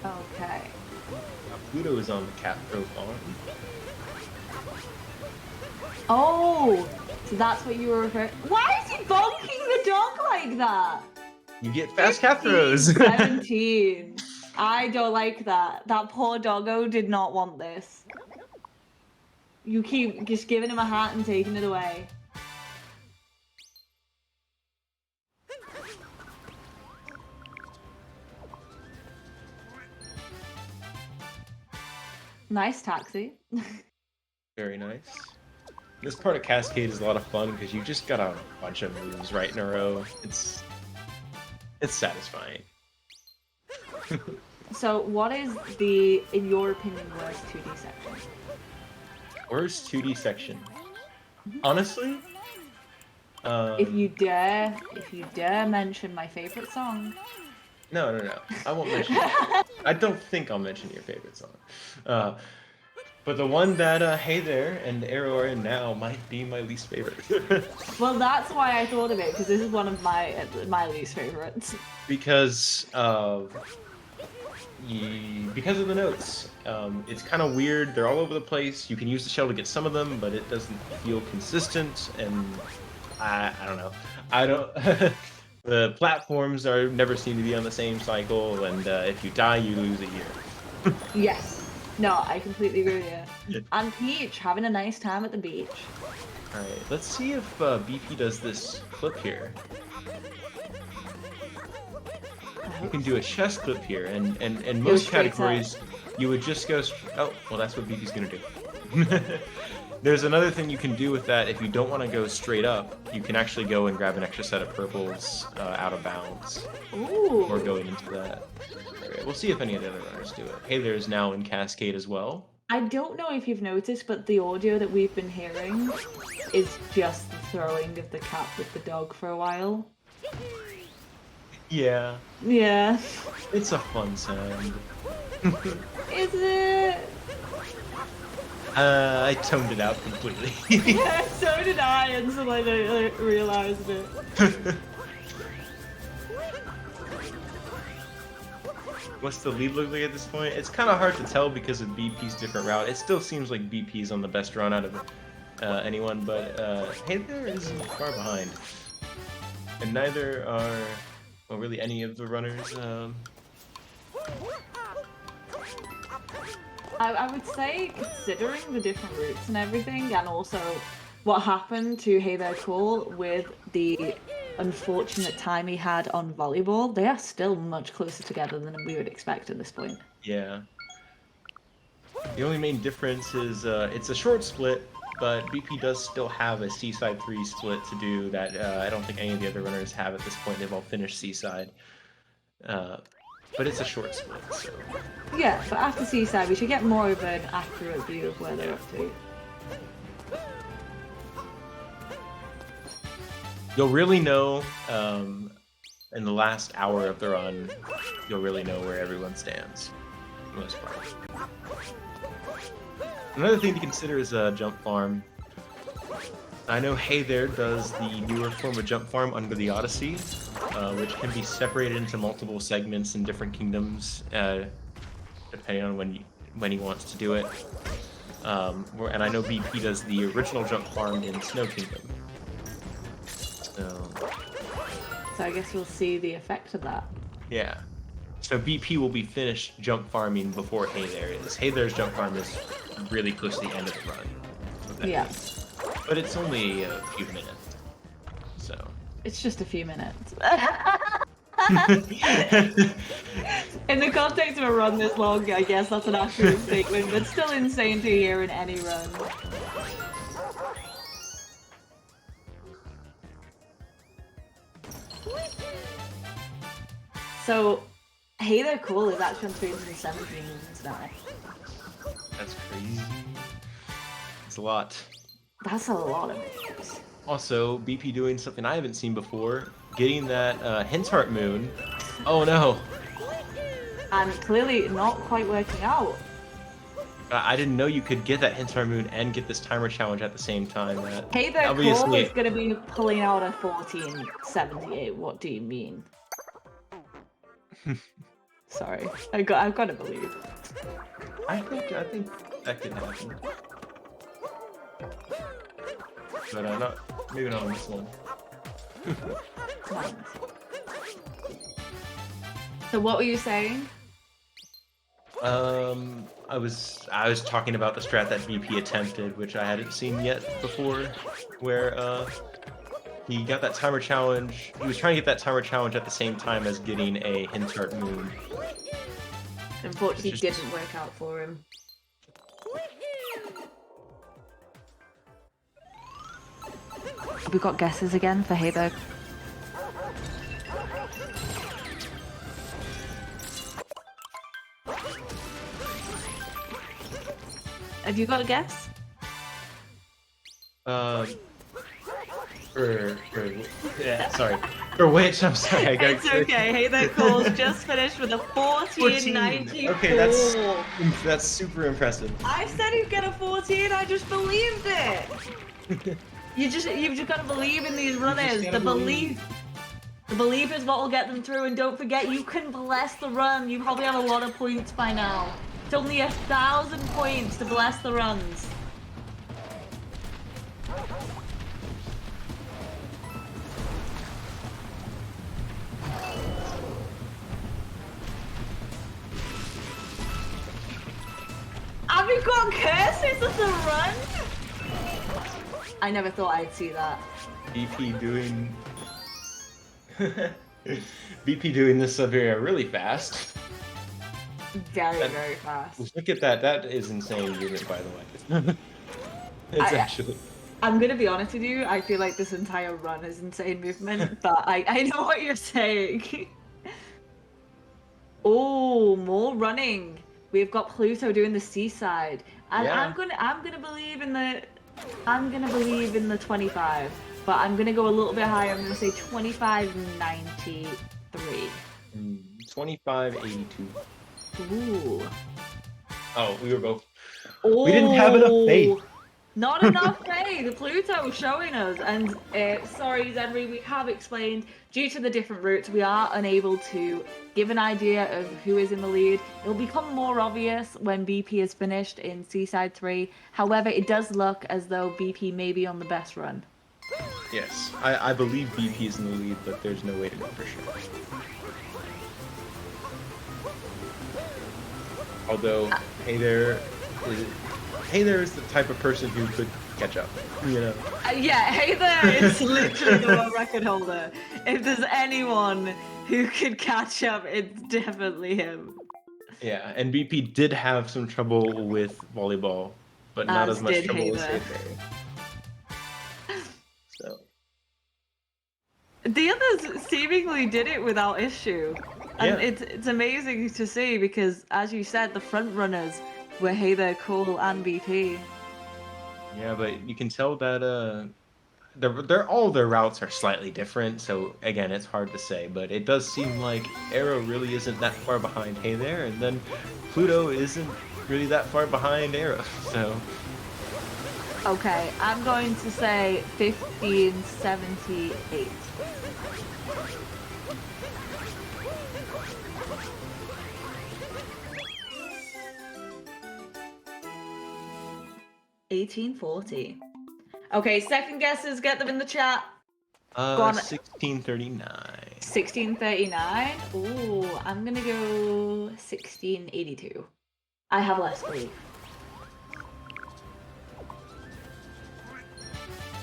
Okay. Pluto is on the Capro farm. Oh! So that's what you were referring. Why is he bonking the dog like that? You get fast Capros. 17. I don't like that. That poor doggo did not want this. You keep just giving him a hat and taking it away. Nice taxi. Very nice. This part of Cascade is a lot of fun because you just got a bunch of moves right in a row. It's satisfying. So, what is the, in your opinion, worst 2D section? Worst 2D section. Honestly, If you dare mention my favorite song. no. I won't mention it. I don't think I'll mention your favorite song. But the one that Hey There and Arrow are in now might be my least favorite. Well, that's why I thought of it, because this is one of my least favorites. Because of the notes. It's kind of weird. They're all over the place. You can use the shell to get some of them, but it doesn't feel consistent. And I don't know. I don't. The platforms never seem to be on the same cycle, and if you die, you lose a year. Yes. No, I completely agree with you. And Peach, having a nice time at the beach. Alright, let's see if BP does this clip here. You can do a chest clip here, and most categories, you would just go... Oh, well, that's what BP's gonna do. There's another thing you can do with that. If you don't want to go straight up, you can actually go and grab an extra set of purples out of bounds. Ooh. Or going into that. Alright, we'll see if any of the other runners do it. Hey There's now in Cascade as well. I don't know if you've noticed, but the audio that we've been hearing is just the throwing of the cat with the dog for a while. Yeah. Yeah. It's a fun sound. Is it? I toned it out completely. Yeah, so did I until I realized it. What's the lead look like at this point? It's kind of hard to tell because of BP's different route. It still seems like BP's on the best run out of anyone, but Hey There isn't far behind. And neither are, well, really any of the runners. I would say, considering the different routes and everything, and also what happened to Hey There Cool with the unfortunate time he had on volleyball, they are still much closer together than we would expect at this point. Yeah. The only main difference is it's a short split, but BP does still have a Seaside 3 split to do that I don't think any of the other runners have at this point. They've all finished Seaside. But it's a short split, so Yeah, but after Seaside, we should get more of an accurate view of where they're up to. You'll really know in the last hour of the run. You'll really know where everyone stands, for the most part. Another thing to consider is a jump farm. I know Hey There does the newer form of jump farm under the Odyssey, which can be separated into multiple segments in different kingdoms, depending on when he wants to do it. And I know BP does the original jump farm in Snow Kingdom. So I guess we'll see the effect of that. Yeah. So BP will be finished jump farming before Hey There is. Hey There's jump farm is really close to the end of the run. Yeah. But it's only a few minutes. So. It's just a few minutes. In the context of a run this long, I guess that's an accurate statement, but still insane to hear in any run. So, Hey There Cool is actually on 317 moons now. That's crazy. It's a lot. That's a lot of moons. Also, BP doing something I haven't seen before, getting that Hint Heart Moon. Oh no! And clearly not quite working out. I didn't know you could get that Hint Heart Moon and get this timer challenge at the same time. Hey There Cool is going to be pulling out a 1478. What do you mean? Sorry, I've got to believe. I think that could happen. But maybe not on this one. So what were you saying? I was talking about the strat that BP attempted, which I hadn't seen yet before, where he got that timer challenge. He was trying to get that timer challenge at the same time as getting a Hint Heart Moon. Unfortunately, it didn't work out for him. Have we got guesses again for Hey There? Have you got a guess? Sorry. For which? I'm sorry. It's okay. Hey There Cool's just finished with a 1494. Okay, that's super impressive. I said he'd get a 14. I just believed it. You've just got to believe in these runners. The belief is what will get them through. And don't forget, you can bless the run. You probably have a lot of points by now. It's only 1,000 points to bless the runs. Have you got curses of the run? I never thought I'd see that. BP doing BP doing this Siberia really fast. Very fast. Look at that. That is insane movement, by the way. Actually. I'm gonna be honest with you. I feel like this entire run is insane movement, but I know what you're saying. Oh, more running. We've got Pluto doing the seaside, and yeah. I'm gonna believe in the 25, but I'm gonna go a little bit higher. I'm gonna say 2593. 2582. Ooh. Oh, we were both. Oh, we didn't have enough faith. Not enough faith. Pluto showing us, and sorry, Zenri, we have explained. Due to the different routes, we are unable to give an idea of who is in the lead. It will become more obvious when BP is finished in Seaside 3. However, it does look as though BP may be on the best run. Yes, I believe BP is in the lead, but there's no way to know for sure. Although, Hey There is the type of person who could catch up, you know? Yeah, Hey There is literally the world record holder. If there's anyone who could catch up, it's definitely him. Yeah, and BP did have some trouble with volleyball, but not as much trouble as Hey There. So. The others seemingly did it without issue. And Yeah. it's amazing to see because, as you said, the front runners were Hey There Cool and BP. Yeah, but you can tell that they're all their routes are slightly different. So again, it's hard to say, but it does seem like Arrow really isn't that far behind Hey There, and then Pluto isn't really that far behind Arrow. So Okay, I'm going to say 1578. $18.40. Okay, second guesses, get them in the chat. Go on. 1639. 1639. Ooh, I'm gonna go 1682. I have less belief.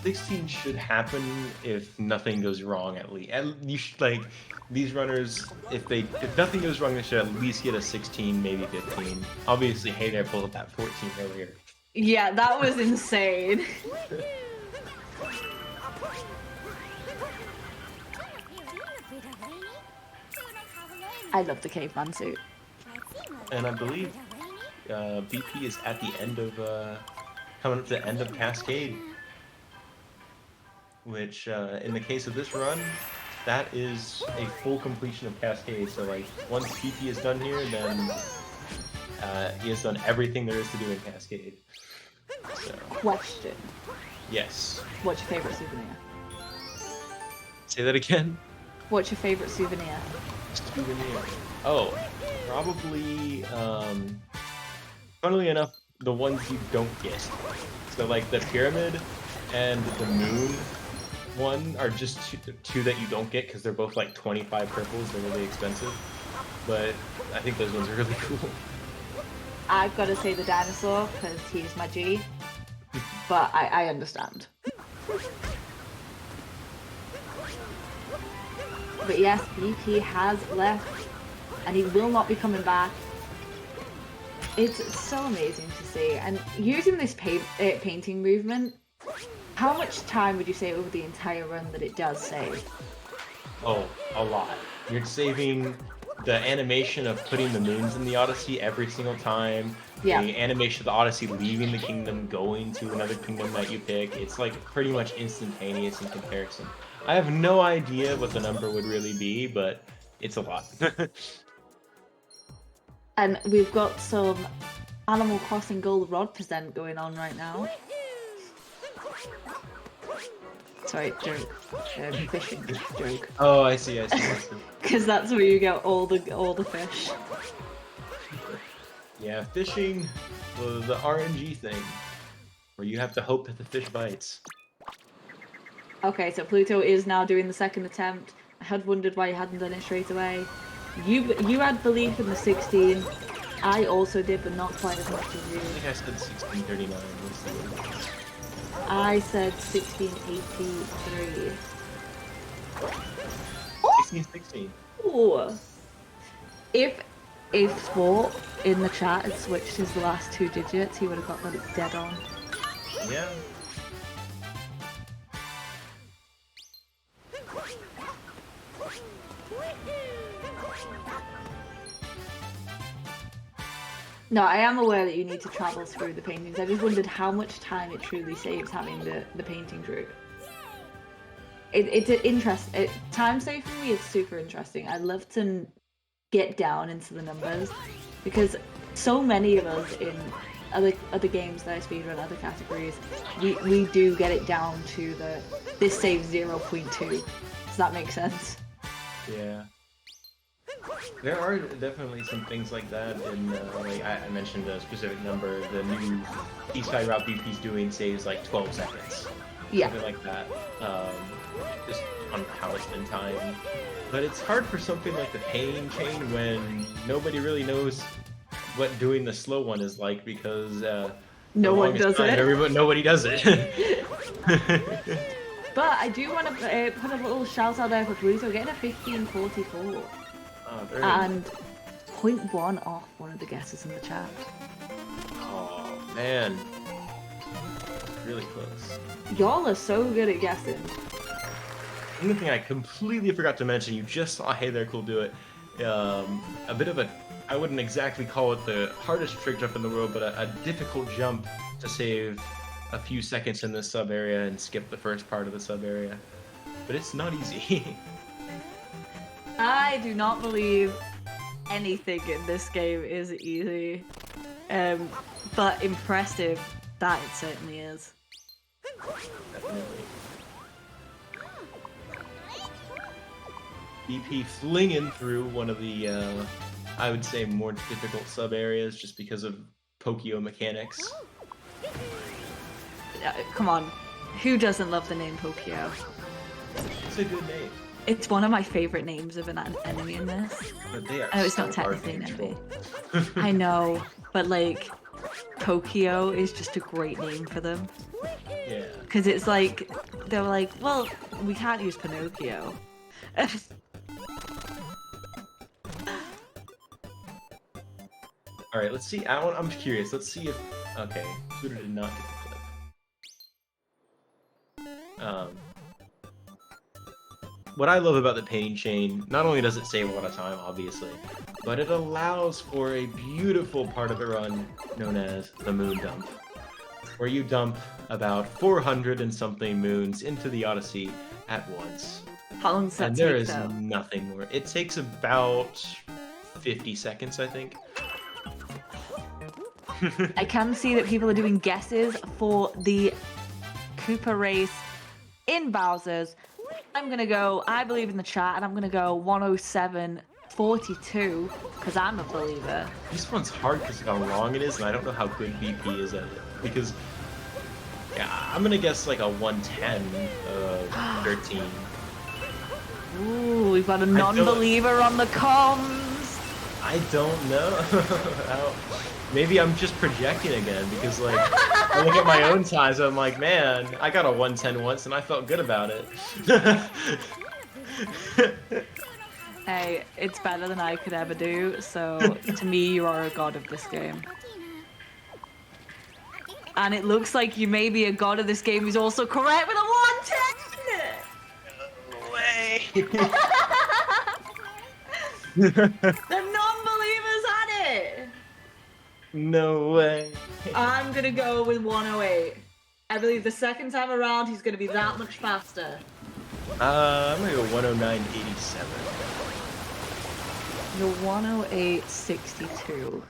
16 should happen if nothing goes wrong at least. And you should like these runners if nothing goes wrong they should at least get a 16, maybe 15. Obviously Hey There pulled up that 14 earlier. Yeah, that was insane. I love the caveman suit. And I believe BP is at the end of coming up to the end of Cascade. Which in the case of this run, that is a full completion of Cascade. So like once BP is done here, then he has done everything there is to do in Cascade. So Question. yes. What's your favorite souvenir? Say that again. What's your favorite souvenir? Souvenir. Oh, probably funnily enough, the ones you don't get. So like the pyramid and the moon one are just two that you don't get because they're both like 25 purples. They're really expensive, but I think those ones are really cool. I've got to say the dinosaur because he's my G, but I understand. But yes, BP has left, and he will not be coming back. It's so amazing to see, and using this painting movement. How much time would you say over the entire run that it does save? Oh, a lot. You're saving the animation of putting the moons in the Odyssey every single time. Yeah. The animation of the Odyssey leaving the kingdom, going to another kingdom that you pick. It's like pretty much instantaneous in comparison. I have no idea what the number would really be, but it's a lot. And we've got some Animal Crossing Gold Rod present going on right now. Sorry, joke. Fishing joke. Oh, I see. Because that's where you get all the fish. Yeah, fishing, the RNG thing, where you have to hope that the fish bites. Okay, so Pluto is now doing the second attempt. I had wondered why you hadn't done it straight away. You had belief in the 16. I also did, but not quite as much as you. I think I said 1639. Let's see what it is. I said 1683. 1616. Ooh. If Sport in the chat had switched his last two digits, he would have got that dead on. Yeah. No, I am aware that you need to travel through the paintings. I just wondered how much time it truly saves having the painting group. It's an time save for me is super interesting. I'd love to get down into the numbers because so many of us in other games that I speedrun, other categories, we do get it down to this saves 0.2. Does that make sense? Yeah. There are definitely some things like that, and like I mentioned a specific number. The new Eastside route BP's doing saves like 12 seconds, Yeah. something like that. Just on how it's been timed. But it's hard for something like the pain chain when nobody really knows what doing the slow one is like because No one does it. Nobody does it. But I do want to put a little shout out there for Pluto getting a 1544. And 0.1 off one of the guesses in the chat. Oh man, really close. Y'all are so good at guessing. Another thing I completely forgot to mention, you just saw Hey There Cool do it, a bit of a, I wouldn't exactly call it the hardest trick jump in the world, but a difficult jump to save a few seconds in this sub area and skip the first part of the sub area. But it's not easy. I do not believe anything in this game is easy. But impressive, that it certainly is. Definitely. BP flinging through one of the, I would say, more difficult sub areas just because of Pokio mechanics. Come on, who doesn't love the name Pokio? It's a good name. It's one of my favorite names of an enemy in this. But they are I know it's so not hard technically to an enemy. control. I know, but like, Pokio is just a great name for them. Yeah. Because it's like, they were like, well, we can't use Pinocchio. Alright, let's see. I'm curious. Let's see if... Okay, Pluto did not get the clip. What I love about the pain chain, not only does it save a lot of time, obviously, but it allows for a beautiful part of the run known as the moon dump, where you dump about 400 and something moons into the Odyssey at once. How long does that And take, there is though? nothing more. It takes about 50 seconds, I think. I can see that people are doing guesses for the Koopa race in Bowser's. I'm gonna go, I believe in the chat, and I'm gonna go 107.42, because I'm a believer. This one's hard because of how long it is, and I don't know how good BP is at it. Because, yeah, I'm gonna guess like a 110, 13. Ooh, we've got a non-believer on the comms. I don't know. Maybe I'm just projecting again, because like, I look at my own times, and I'm like, man, I got a 110 once, and I felt good about it. Hey, it's better than I could ever do, so to me, you are a god of this game. And it looks like you may be a god of this game who's also correct with a 110! No way! The non-believers had it! No way. I'm gonna go with 108. I believe the second time around, he's gonna be that much faster. I'm gonna go 109.87. You're 108.62.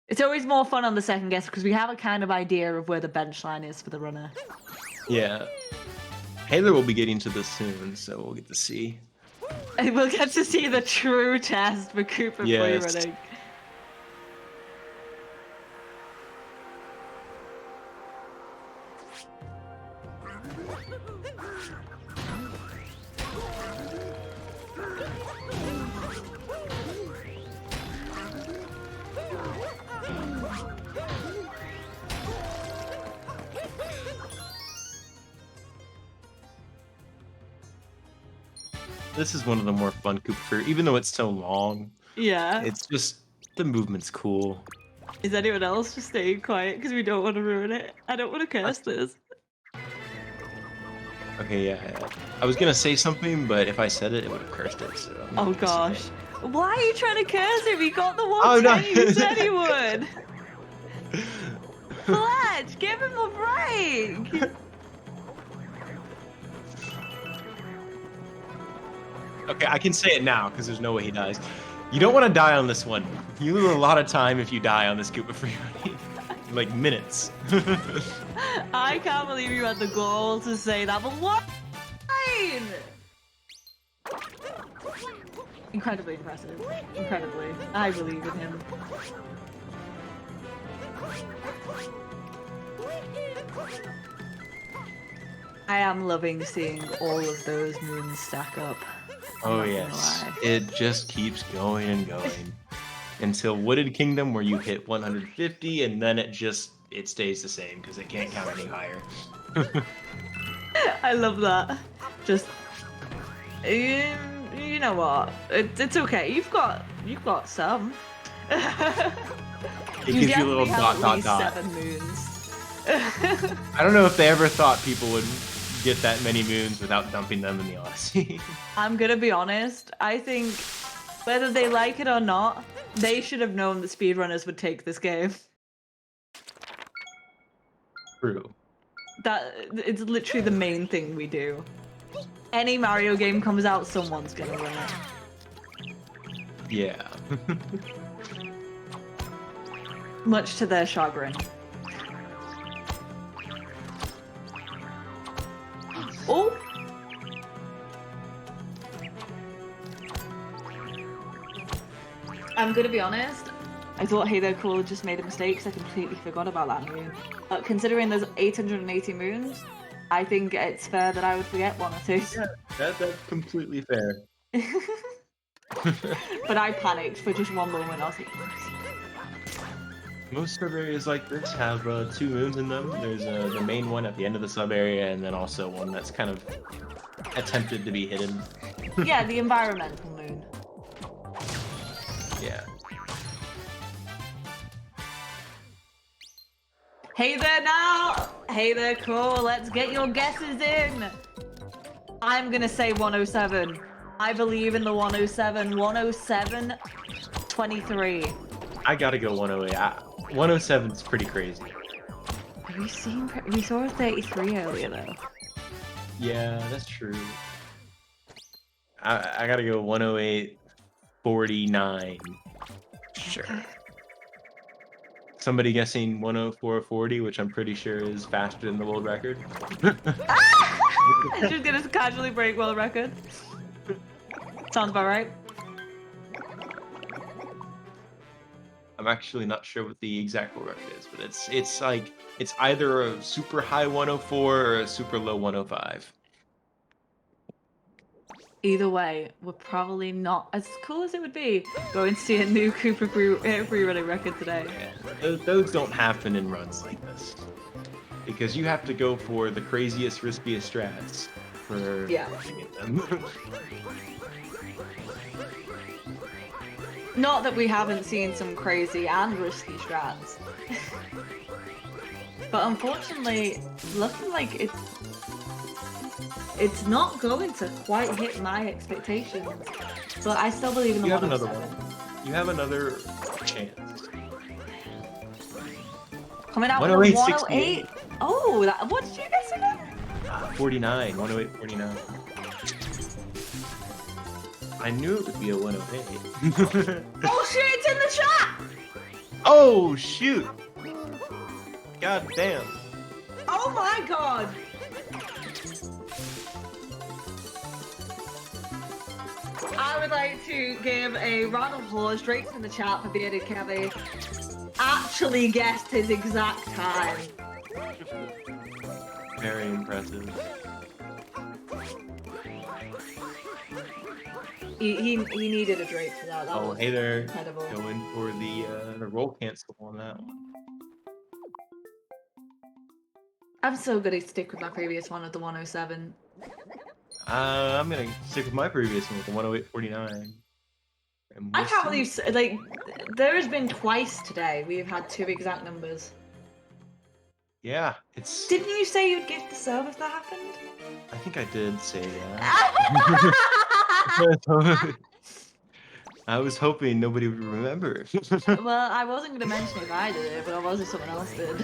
It's always more fun on the second guess because we have a kind of idea of where the bench line is for the runner. Yeah. Hayler will be getting to this soon, so we'll get to see. And we'll get to see the true test for Koopa Yes. free running. This is one of the more fun Cooper, even though it's so long. Yeah. It's just, the movement's cool. Is anyone else just staying quiet because we don't want to ruin it? I don't want to curse this. Okay, yeah. I was gonna say something, but if I said it, it would have cursed it, so... I'm not Oh gonna say gosh. it. Why are you trying to curse him? He got the Oh, 110 no. you said he would. Fletch, give him a break. Okay, I can say it now, because there's no way he dies. You don't want to die on this one. You lose a lot of time if you die on this Koopa free running. Like, minutes. I can't believe you had the gall to say that, but what? Incredibly impressive. Incredibly. I believe in him. I am loving seeing all of those moons stack up. I'm Oh not gonna yes, lie. it just keeps going and going until Wooded Kingdom, where you hit 150, and then it stays the same because it can't count any higher. I love that. Just, you know what? It's okay. You've got some. It gives you a little definitely have dot at dot least dot. 7 moons. I don't know if they ever thought people would get that many moons without dumping them in the Odyssey. I'm gonna be honest. I think whether they like it or not, they should have known that speedrunners would take this game. True. That it's literally the main thing we do. Any Mario game comes out, someone's gonna run it. Yeah. Much to their chagrin. Oh! I'm gonna be honest, I thought Hey There Cool just made a mistake because I completely forgot about that moon. But considering there's 880 moons, I think it's fair that I would forget one or two. Yeah, that's completely fair. But I panicked for just one moment. I was like, Most sub areas like this have 2 moons in them. There's the main one at the end of the sub area, and then also one that's kind of attempted to be hidden. yeah, the environmental moon. Yeah. Hey there now! Hey there, cool. Let's get your guesses in. I'm gonna say 107. I believe in the 107. 107, 23. I gotta go 108. 107 is pretty crazy. Have you seen? We saw a 33 earlier though. Yeah, that's true. I gotta go 108, 49. Sure. Okay. Somebody guessing 104.40, which I'm pretty sure is faster than the world record. Just gonna casually break world record. Sounds about right. I'm actually not sure what the exact world record is, but it's like it's either a super high 104 or a super low 105. Either way, we're probably not as cool as it would be going to see a new Cooper free running record today. Yeah, those don't happen in runs like this. Because you have to go for the craziest, riskiest strats for getting them. Not that we haven't seen some crazy and risky strats. But unfortunately, looking like it's not going to quite hit my expectations. But I still believe in the 107. You have another chance. Coming out with a 108. Oh, what did you guess again? 49. 108, 49. I knew it would be a 108. Oh shit, it's in the chat! Oh shoot! God damn. Oh my god! I would like to give a round of applause straight from the chat for Bearded Kevy. Actually guessed his exact time. Very impressive. He needed a Drake for that. Oh, hey there. Incredible. Going for the roll cancel on that one. I'm still gonna stick with my previous one of the 107. I'm gonna stick with my previous one with the 108.49. I can't believe, like, there has been twice today we've had 2 exact numbers. Yeah, it's. Didn't you say you'd gift the sub if that happened? I think I did say that. I was hoping nobody would remember. Well, I wasn't going to mention if I did it, but I was if someone else did.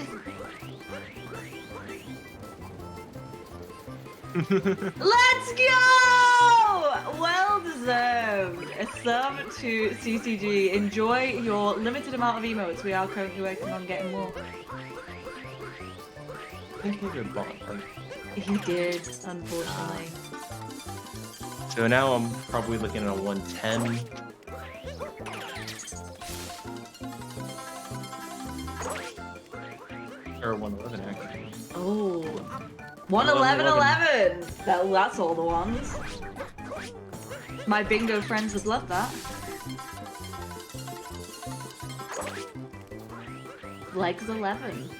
Let's go! Well deserved. A sub to CCG. Enjoy your limited amount of emotes. We are currently working on getting more. I think he did bot. He did, unfortunately. So now I'm probably looking at a 110. Or 111 actually. Oh. 111. That's all the ones. My bingo friends would love that. Legs 11.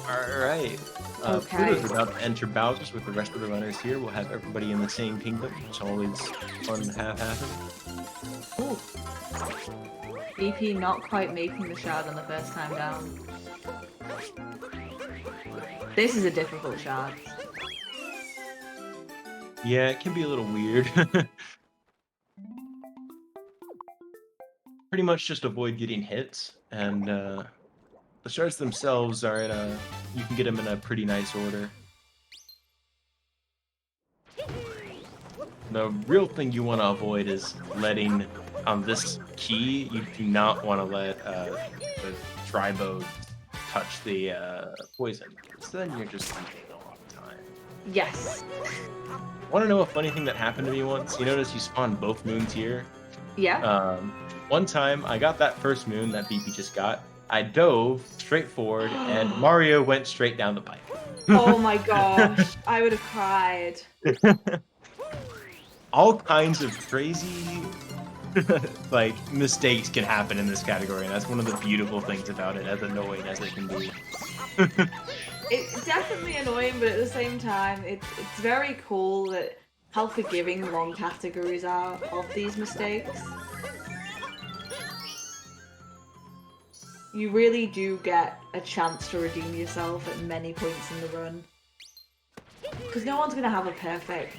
Alright. Okay. Pluto's about to enter Bowser's with the rest of the runners here. We'll have everybody in the same kingdom, which always fun to have happen. Ooh. BP not quite making the shard on the first time down. This is a difficult shard. Yeah, it can be a little weird. Pretty much just avoid getting hits, and the shards themselves are in a. You can get them in a pretty nice order. The real thing you want to avoid is letting on this key. You do not want to let the tribo touch the poison, because then you're just leaving a lot of time. Yes. Want to know a funny thing that happened to me once? You notice you spawn both moons here. Yeah. One time I got that first moon that BP just got. I dove straight forward, and Mario went straight down the pipe. Oh my gosh, I would have cried. All kinds of crazy like mistakes can happen in this category, and that's one of the beautiful things about it, as annoying as it can be. It's definitely annoying, but at the same time, it's very cool that how forgiving long categories are of these mistakes. You really do get a chance to redeem yourself at many points in the run. Because no one's going to have a perfect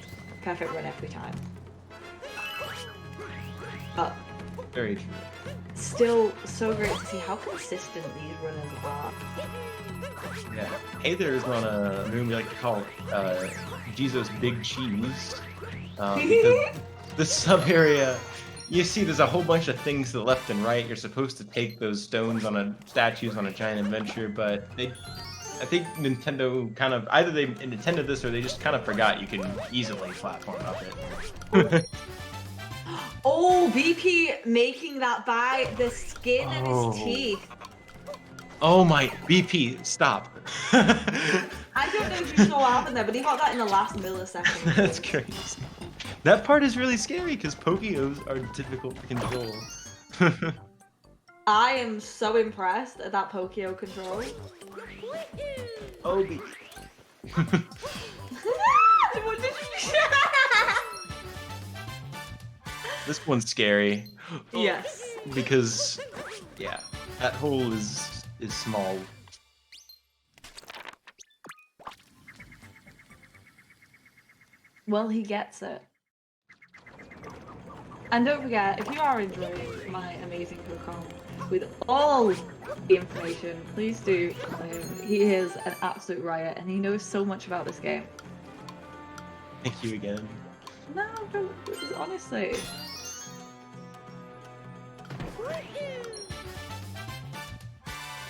run every time. But Very true. still so great to see how consistent these runners are. Yeah. Hey there is on a moon we like to call Jesus Big Cheese. Because the sub area, you see there's a whole bunch of things to the left and right. You're supposed to take those stones on a statues on a giant adventure, but I think Nintendo kind of, either they intended this or they just kind of forgot you can easily platform up it. Oh, BP making that by the skin of his teeth. Oh my, BP, stop. I don't know if you saw what happened there, but he got that in the last millisecond. That's crazy. That part is really scary because Pokeos are difficult to control. I am so impressed at that Pokeo control. Obi. What did you This one's scary. Yes. Because, yeah, that hole is small. Well, he gets it. And don't forget, if you are enjoying my amazing Pokemon with all the information, please do follow him. He is an absolute riot, and he knows so much about this game. Thank you again. No, honestly.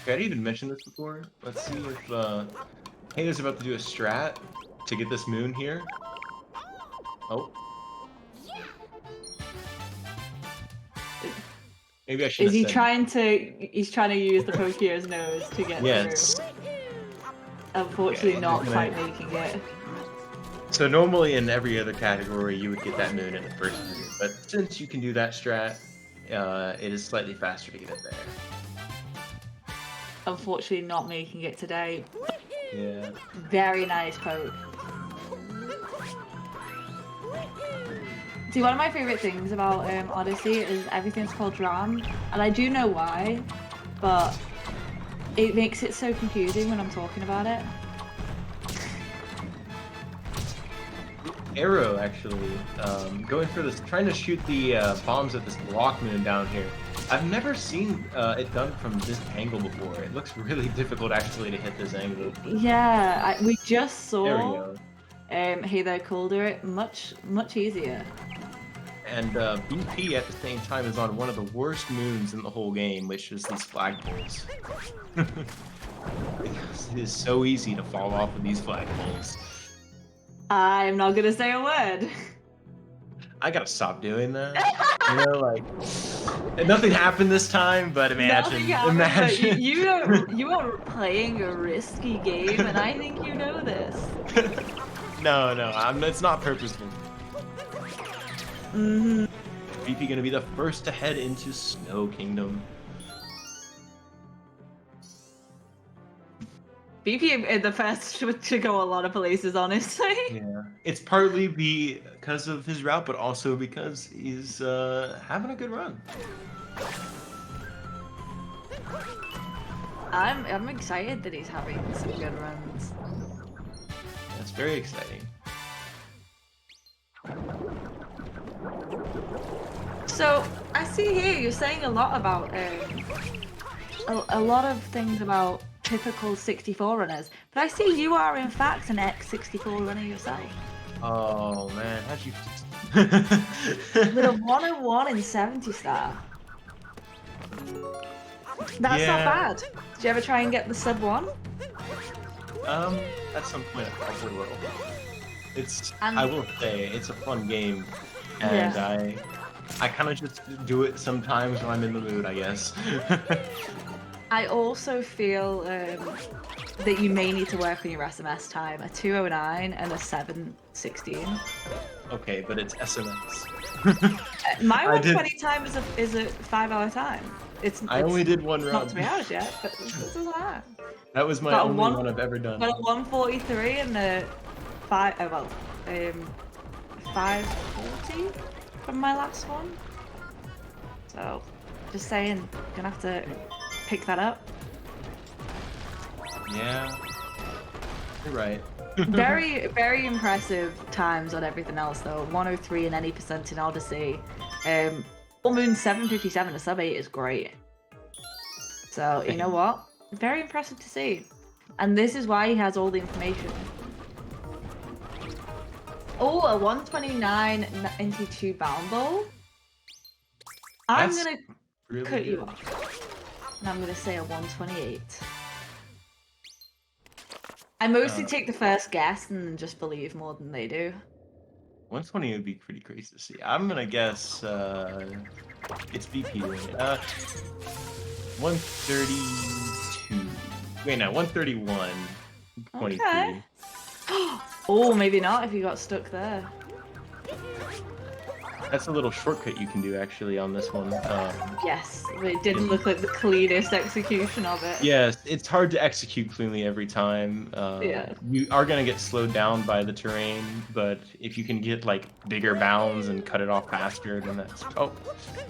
Okay, I didn't even mention this before. Let's see if Hannah's about to do a strat to get this moon here. Oh. Maybe I should. Is he trying to? He's trying to use the Pokeo's nose to get Yes. through. Unfortunately, Yeah, not he's quite gonna- making it. So normally in every other category you would get that moon in the first visit, but since you can do that strat, it is slightly faster to get it there. Unfortunately, not making it today. Yeah. Very nice poke. See, one of my favourite things about Odyssey is everything's called Dram, and I do know why, but it makes it so confusing when I'm talking about it. Arrow actually, going for this, trying to shoot the bombs at this block moon down here. I've never seen it done from this angle before. It looks really difficult actually to hit this angle. Yeah, we just There we saw go. heytherecool do it much easier. And BP at the same time is on one of the worst moons in the whole game, which is these flagpoles. Because it is so easy to fall off of these flagpoles. I'm not gonna say a word. I gotta stop doing that. You know, like nothing happened this time, but Nothing happened, imagine. but you are playing a risky game, and I think you know this. No, it's not purposeful. Mm-hmm. BP gonna be the first to head into Snow Kingdom. BP in the first to go a lot of places, honestly. Yeah, it's partly because of his route, but also because he's having a good run. I'm excited that he's having some good runs. That's very exciting. So I see here you're saying a lot about a lot of things about typical 64 runners, but I see you are in fact an ex-64 runner yourself. Oh man, how'd you? With a 101 in 70 star. That's not Yeah. bad. Did you ever try and get the sub 1? At some point I probably will. It's, And- I will say, it's a fun game, and Yeah. I kind of just do it sometimes when I'm in the mood, I guess. I also feel that you may need to work on your SMS time. A 209 and a 716. Okay, but it's SMS. My I did- 120 time is a 5-hour time. I only did one not run. 3 hours yet, but it doesn't matter. That was my Got a only one- one I've ever done. Got a 143 and a 540 from my last one. So, just saying, gonna have to pick that up. Yeah, you're right. Very, very impressive times on everything else though. 103 in any percent in Odyssey. Full Moon 757 a sub 8 is great. So you know what? Very impressive to see. And this is why he has all the information. Oh, a 129.92 bound bowl. I'm That's gonna really cut you good. off. And I'm gonna say a 128. I mostly take the first guess and just believe more than they do. 120 would be pretty crazy to see. I'm gonna guess it's BP. 132. Wait, no, 131. 23. Okay. Oh, maybe not if you got stuck there. That's a little shortcut you can do actually on this one. Yes, but it didn't look like the cleanest execution of it. Yes, it's hard to execute cleanly every time. Yeah. You are gonna get slowed down by the terrain, but if you can get like bigger bounds and cut it off faster, then that's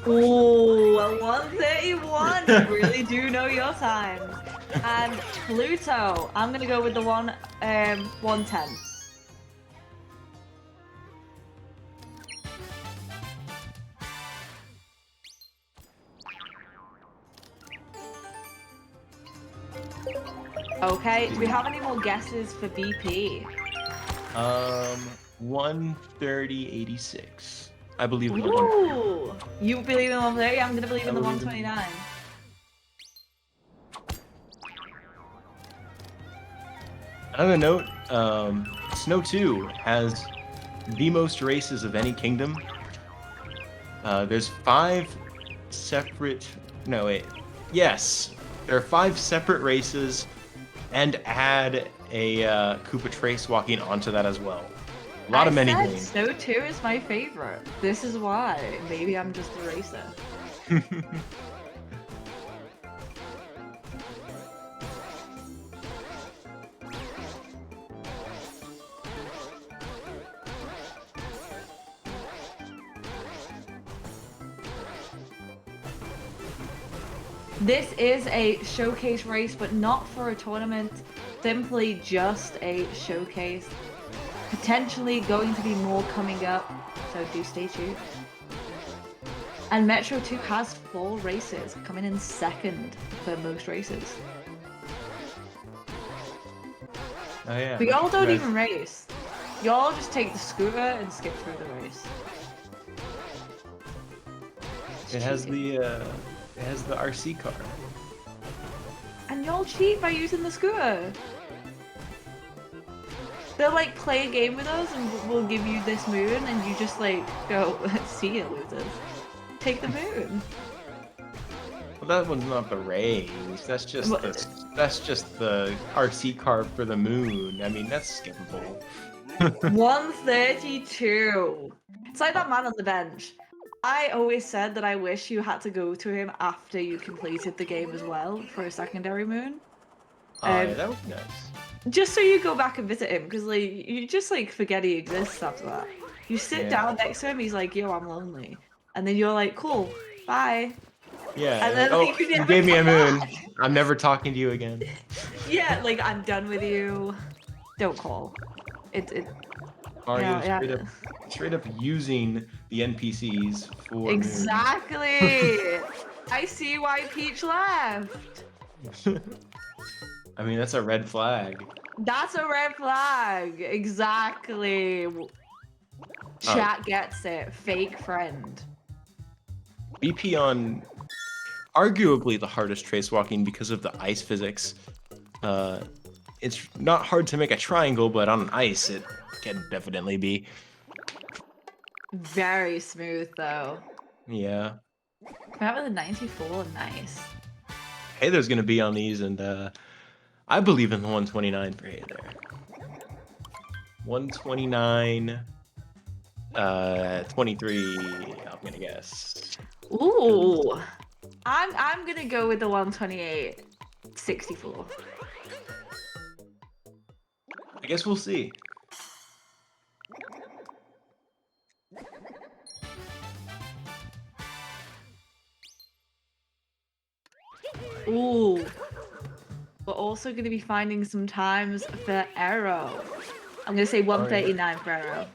Ooh, a 131. You really do know your times. And Pluto, I'm gonna go with the 110. Okay, do we have any more guesses for BP? 130.86. I believe in the Ooh, you believe in 130? I'm gonna believe in the I believe in- 129. Another note, Snow 2 has the most races of any kingdom. There's 5 separate... No, wait. Yes, there are 5 separate races, and add a Koopa Trace walking onto that as well. A lot of mini I games. said Snow 2 is my favorite. This is why. Maybe I'm just a racer. This is a showcase race, but not for a tournament. Simply just a showcase. Potentially going to be more coming up, so do stay tuned. And Metro 2 has 4 races, coming in second for most races. Oh yeah. But y'all don't Right. even race. Y'all just take the scooter and skip through the race. It has the RC car. And y'all cheat by using the scooter. They'll like play a game with us and we'll give you this moon and you just like go, see ya losers. Take the moon. Well, that one's not the race. That's just What- the RC car for the moon. I mean, that's skippable. 132. It's like that man on the bench. I always said that I wish you had to go to him after you completed the game as well for a secondary moon. Yeah, that would be nice. Just so you go back and visit him, because like you just like forget he exists after that. You sit Yeah. down next to him, he's like, "Yo, I'm lonely," and then you're like, "Cool, bye." Yeah. And then, oh, like, you you never gave me a come moon. back. I'm never talking to you again. Yeah, like I'm done with you. Don't call. It. Mario Yeah. straight up using the NPCs for moons. Exactly. I see why Peach left. I mean, that's a red flag. That's a red flag. Exactly. Chat gets it. Fake friend. BP on arguably the hardest trace walking because of the ice physics. It's not hard to make a triangle, but on ice it can definitely be. Very smooth though. Yeah. Remember the 94? Nice. Hey, there's gonna be on these, and I believe in the 129 for Hey there. 129, 23. I'm gonna guess. Ooh. I'm gonna go with the 128. 64. I guess we'll see. Ooh. We're also going to be finding some times for Arrow. I'm going to say 139 for Arrow.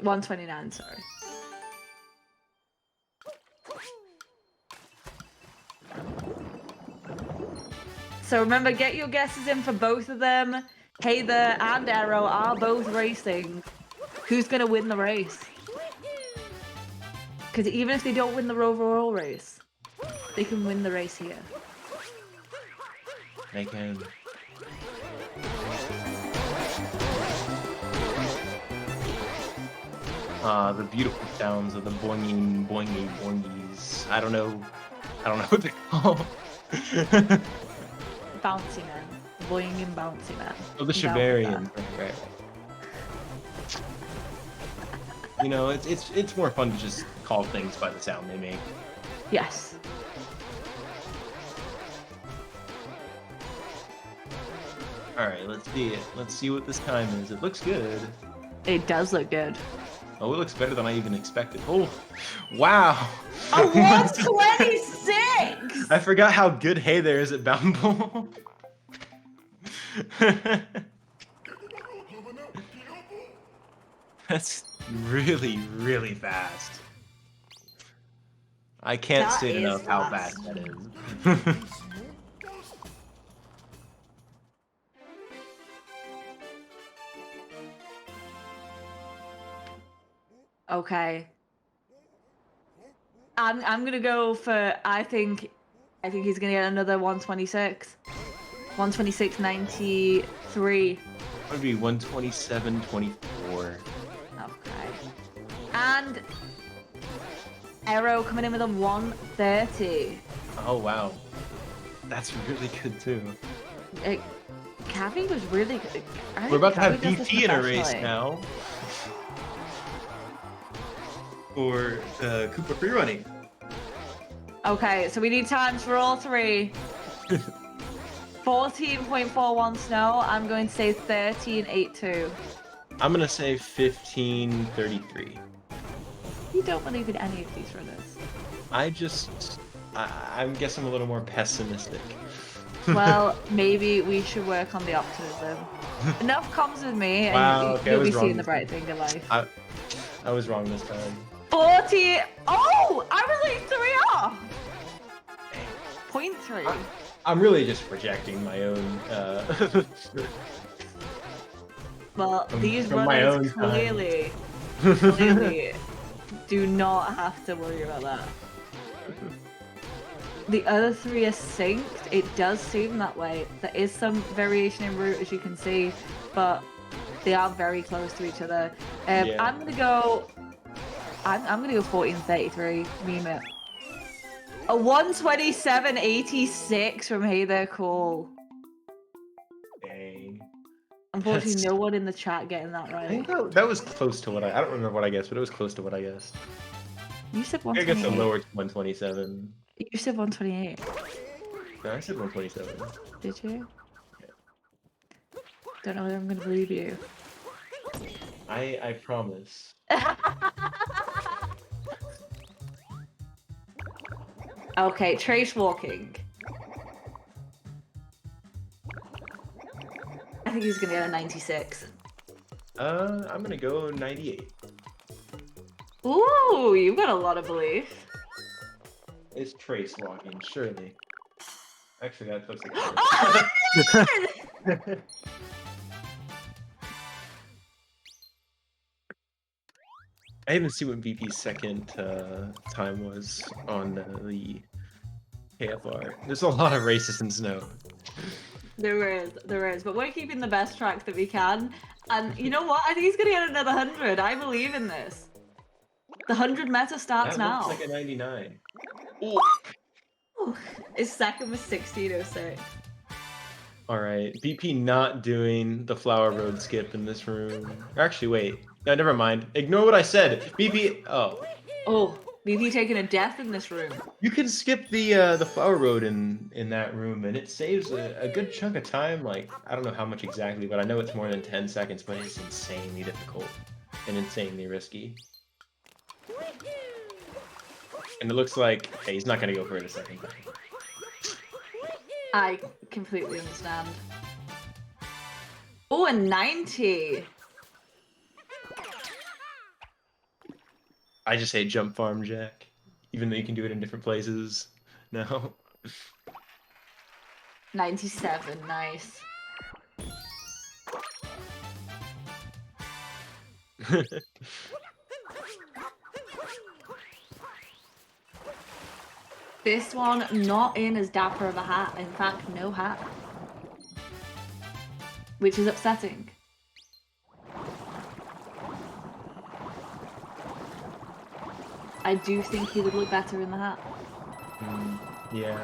129, sorry. So remember, get your guesses in for both of them. Hey there and Arrow are both racing. Who's going to win the race? Because even if they don't win the overall race, they can win the race here. They can. The beautiful sounds of the boinging, boingy, boingies. I don't know what they're called. Bouncy man. Boing and bouncy man. Oh, the I'm down with Shabarian. Right. You know, it's more fun to just call things by the sound they make. that. Yes. All right, let's see it. Let's see what this time is. It looks good. It does look good. Oh, it looks better than I even expected. Oh, wow. A 126! I forgot how good Hey there is at Boundable. That's really, really fast. I can't That state is enough how fast. fast that is. Okay. I'm gonna go for I think he's gonna get another 126. 126.93. Would be 127.24. Okay. And Arrow coming in with a 130. Oh wow, that's really good too. Cavi was really good. We're about to have Cavi does this BP in a race professionally. now. For Koopa free running. Okay, so we need times for all three. 14.41 snow. I'm going to say 13.82. I'm gonna say 15.33. You don't believe in any of these runners. I guess I'm a little more pessimistic. Well, maybe we should work on the optimism. Enough comes with me, and Wow, okay, I you'll was be seeing wrong. the bright thing in life. I was wrong this time. 40. Oh, I was like 3 off. 0.3. I'm really just projecting my own. Well, these from my runners own time. clearly do not have to worry about that. The other three are synced. It does seem that way. There is some variation in route, as you can see, but they are very close to each other. Yeah. I'm gonna go 14.33. Meme it. A 127.86 from Hey There Cool. Dang. Unfortunately, That's- no one in the chat getting that I right. think that was close to what I don't remember what I guessed, but it was close to what I guessed. You said I guess a 128. lower 127. You said 128. No, I said 127. Did you? Don't know whether I'm gonna believe you. I promise. Okay, trace walking. I think he's gonna get a 96. I'm gonna go 98. Ooh, you've got a lot of belief. It's trace walking, surely. Actually, that looks like. I didn't see what VP's second time was on the KFR. There's a lot of races in snow. There is, but we're keeping the best track that we can. And you know what? I think he's gonna get another 100. I believe in this. The 100 meta starts That now. looks like a 99. Ooh, his second was 1606. Alright, BP not doing the Flower Road skip in this room. Actually, wait. No, never mind. Ignore what I said. BP. Oh. Oh, BP taking a death in this room. You can skip the Flower Road in that room, and it saves a good chunk of time. Like, I don't know how much exactly, but I know it's more than 10 seconds, but it's insanely difficult and insanely risky. And it looks like, hey, he's not going to go for it a second time. I completely understand. Oh, a 90. I just hate jump farm jack, even though you can do it in different places. No. 97, nice. This one not in as dapper of a hat. In fact, no hat. Which is upsetting. I do think he would look better in the hat. Yeah.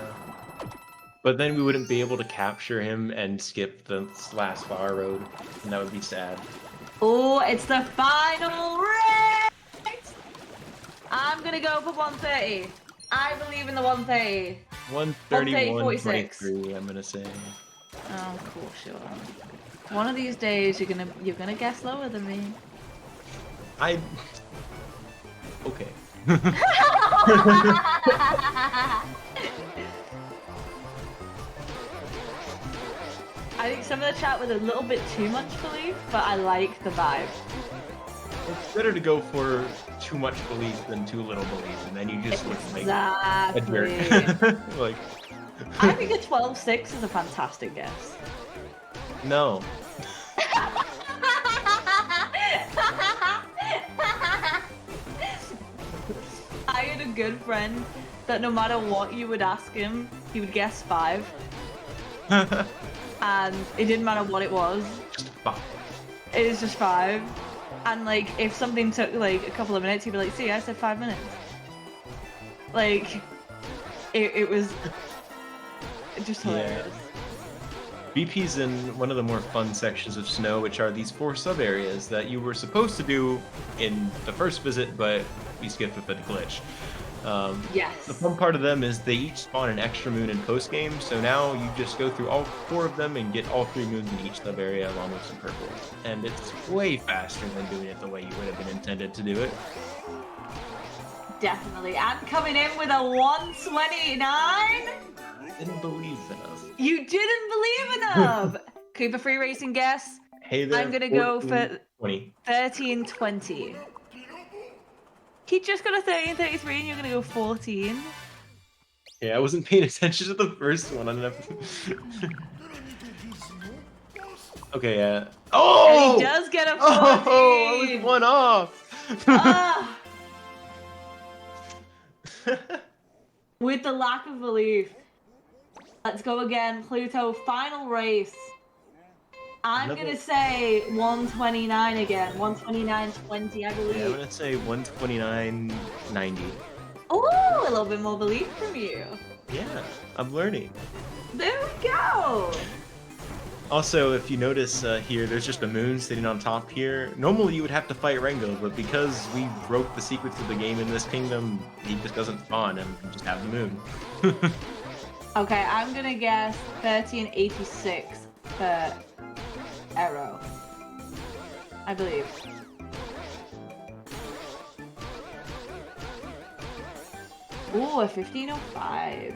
But then we wouldn't be able to capture him and skip the last Flower Road, and that would be sad. Oh, it's the final race! I'm gonna go for 130. I believe in the 130. 131, 46. 23, I'm gonna say. Oh, cool, sure. One of these days, you're gonna guess lower than me. Okay. I think some of the chat was a little bit too much belief, but I like the vibe. It's better to go for too much belief than too little belief, and then you just look like a Exactly. jerk. Like, I think a 12-6 is a fantastic guess. no. I had a good friend that no matter what you would ask him, he would guess 5. And it didn't matter what it was. Just fuck. It was just 5. And like, if something took like a couple of minutes, he'd be like, see, I said 5 minutes. Like, it was just hilarious. BP's in one of the more fun sections of snow, which are these 4 sub-areas that you were supposed to do in the first visit, but we skipped with a glitch. Yes. The fun part of them is they each spawn an extra moon in post-game, so now you just go through all 4 of them and get all 3 moons in each sub-area along with some purples. And it's way faster than doing it the way you would have been intended to do it. Definitely. And coming in with a 129. Didn't believe in us. You didn't believe enough. Cooper free racing guess. Hey there, I'm gonna go for 20. 1320. He just got a 1333 and you're gonna go 14. Yeah, I wasn't paying attention to the first one. I didn't have... Okay, yeah. Oh! And he does get a 14. Oh, I was 1 off. Ah! With the lack of belief. Let's go again. Pluto, final race. I'm gonna say 129 again. 129.20, I believe. Yeah, I'm gonna say 129.90. Oh, a little bit more belief from you. Yeah, I'm learning. There we go. Also, if you notice here, there's just a moon sitting on top here. Normally you would have to fight Rengo, but because we broke the secrets of the game in this kingdom, he just doesn't spawn and we just have the moon. Okay, I'm gonna guess 1386 for Aero. I believe. Ooh, a 1505.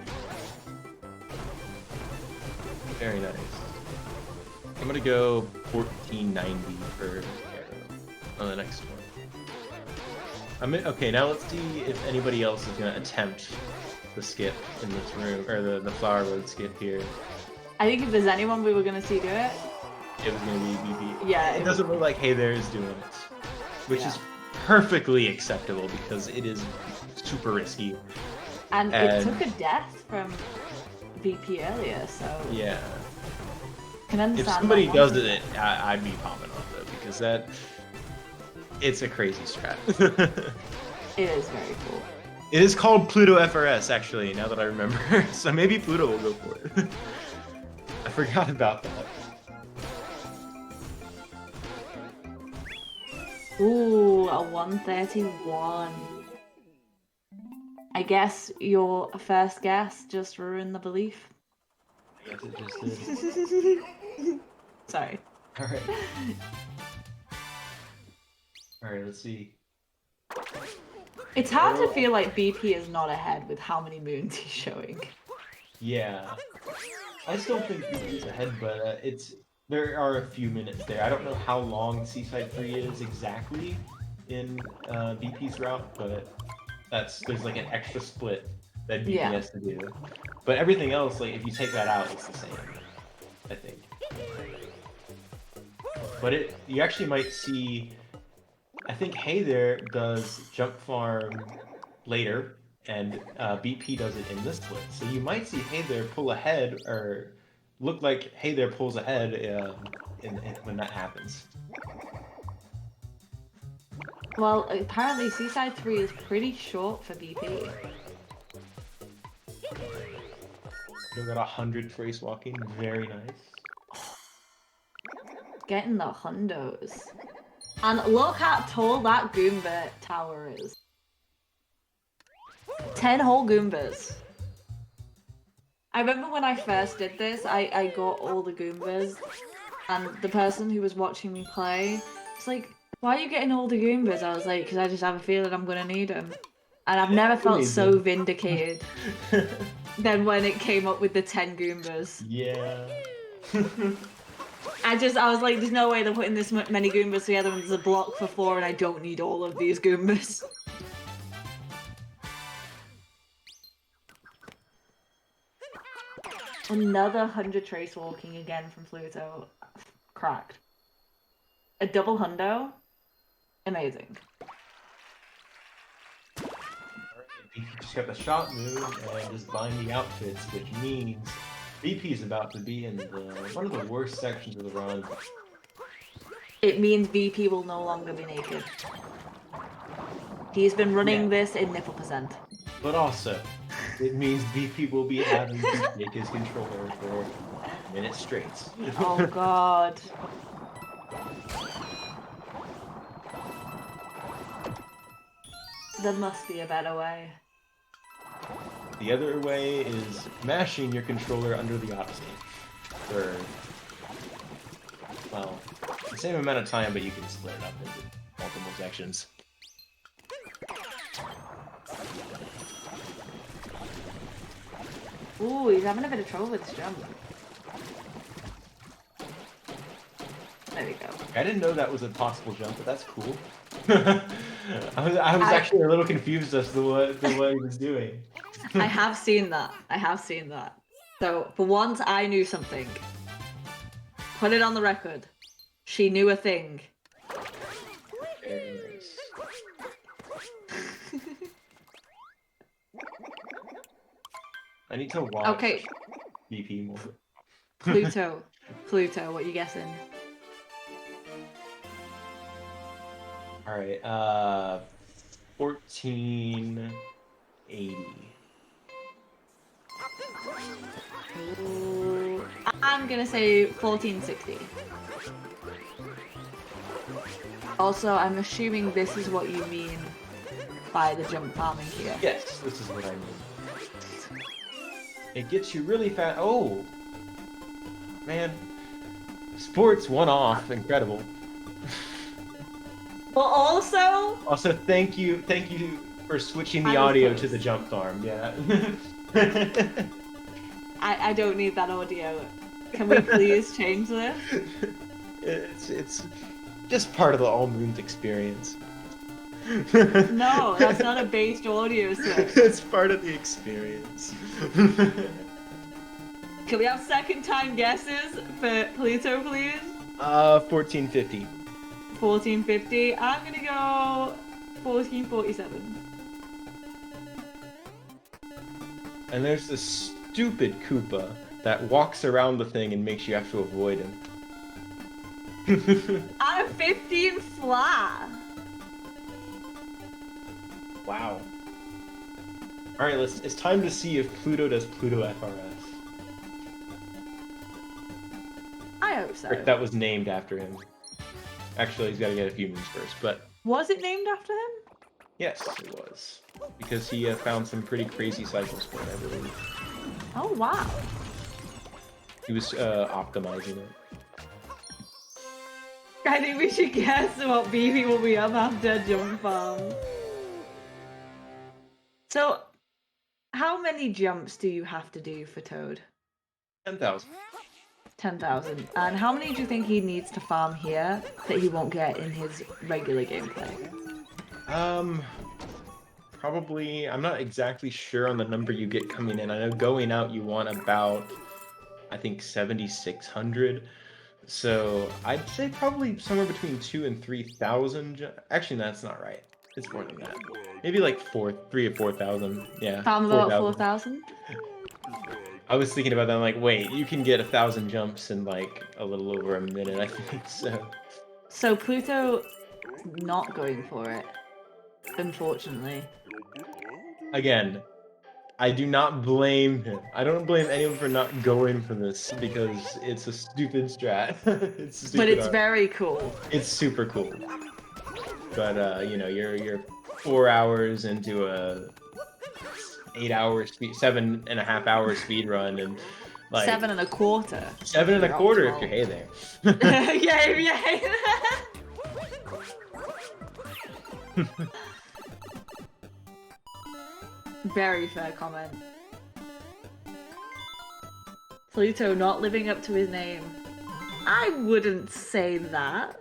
Very nice. I'm gonna go 1490 for Arrow on the next one. Okay, now let's see if anybody else is gonna attempt the skip in this room, or the flower road skip here. I think if there's anyone we were gonna see do it, It was gonna be BB. yeah, It doesn't look like Hey There is doing it, which is perfectly acceptable because it is super risky. And it took a death from BP earlier, so Yeah. can understand. If somebody does it, I'd be popping off though, because it's a crazy strat. It is very cool. It is called Pluto FRS, actually, now that I remember. So maybe Pluto will go for it. I forgot about that. Ooh, a 131. I guess your first guess just ruined the belief. I guess it just did. Sorry. Alright. Alright, let's see. It's hard to feel like BP is not ahead with how many moons he's showing. Yeah. I still think BP's ahead, but there are a few minutes there. I don't know how long Seaside 3 is exactly in BP's route, but there's like an extra split that BP has to do. But everything else, like if you take that out, it's the same, I think. But you actually might see, I think Hey There does jump farm later, and BP does it in this split. So you might see Hey There pull ahead, or look like Hey There pulls ahead when that happens. Well, apparently Seaside 3 is pretty short for BP. You got 100 trace walking, very nice. Getting the hundos. And look how tall that Goomba tower is. 10 whole Goombas. I remember when I first did this, I got all the Goombas, and the person who was watching me play was like, "Why are you getting all the Goombas?" I was like, "Because I just have a feeling I'm gonna need them." And I've never felt so vindicated than when it came up with the 10 Goombas. Yeah. I was like, there's no way they're putting this many Goombas together and there's a block for 4 and I don't need all of these Goombas. Another 100 trace walking again from Pluto. Cracked. A double hundo? Amazing. BP just got the shot move and is binding outfits, which means BP is about to be in one of the worst sections of the run. It means BP will no longer be naked. He's been running this in nipple %. But also, it means BP will be having to take his controller for minutes straight. Oh god. There must be a better way. The other way is mashing your controller under the Odyssey for, well, the same amount of time, but you can split it up into multiple sections. Ooh, he's having a bit of trouble with his jump. There we go. I didn't know that was a possible jump, but that's cool. I was actually a little confused as to what he was doing. I have seen that. I have seen that. So, for once, I knew something. Put it on the record. She knew a thing. Very nice. I need to watch BP more. Pluto. Pluto, what you guessing? Alright, 1480. Ooh, I'm gonna say 1460. Also, I'm assuming this is what you mean by the jump farming here. Yes, this is what I mean. It gets you really fast. Oh! Man. Sports one off, incredible. But also, Also, thank you for switching the I was audio close. to the jump farm. Yeah. I don't need that audio. Can we please change this? It's just part of the All Moons experience. No, that's not a based audio switch. It's part of the experience. Can we have second time guesses for Pluto, please? 1450. 1450. I'm gonna go 1447. And there's this stupid Koopa that walks around the thing and makes you have to avoid him. Out of 15 flat. Wow. All right, it's time to see if Pluto does Pluto FRS. I hope so. That was named after him. Actually, he's got to get a few moons first, but Was it named after him? yes, it was. Because he found some pretty crazy cycles for it, I believe. Oh wow. He was optimizing it. I think we should guess what BB will be up after Jump Farm. So, how many jumps do you have to do for Toad? 10,000. 10,000. And how many do you think he needs to farm here that he won't get in his regular gameplay? Probably, I'm not exactly sure on the number you get coming in. I know going out you want about, I think 7,600. So I'd say probably somewhere between 2,000 and 3,000. Actually, that's not right. It's more than that. Maybe like 3,000 or 4,000. Yeah. Farm about 4,000? I was thinking about that. I'm like, wait, you can get 1,000 jumps in like a little over a minute, I think. So Pluto not going for it, unfortunately. Again, I do not blame him. I don't blame anyone for not going for this because it's a stupid strat. It's stupid But it's art. very cool. It's super cool. But you know, you're 4 hours into a 8-hour speed, 7.5 hour speed run, and like 7 1/4. 7 1/4 if you're hey there. Yeah. Very fair comment. Pluto not living up to his name. I wouldn't say that.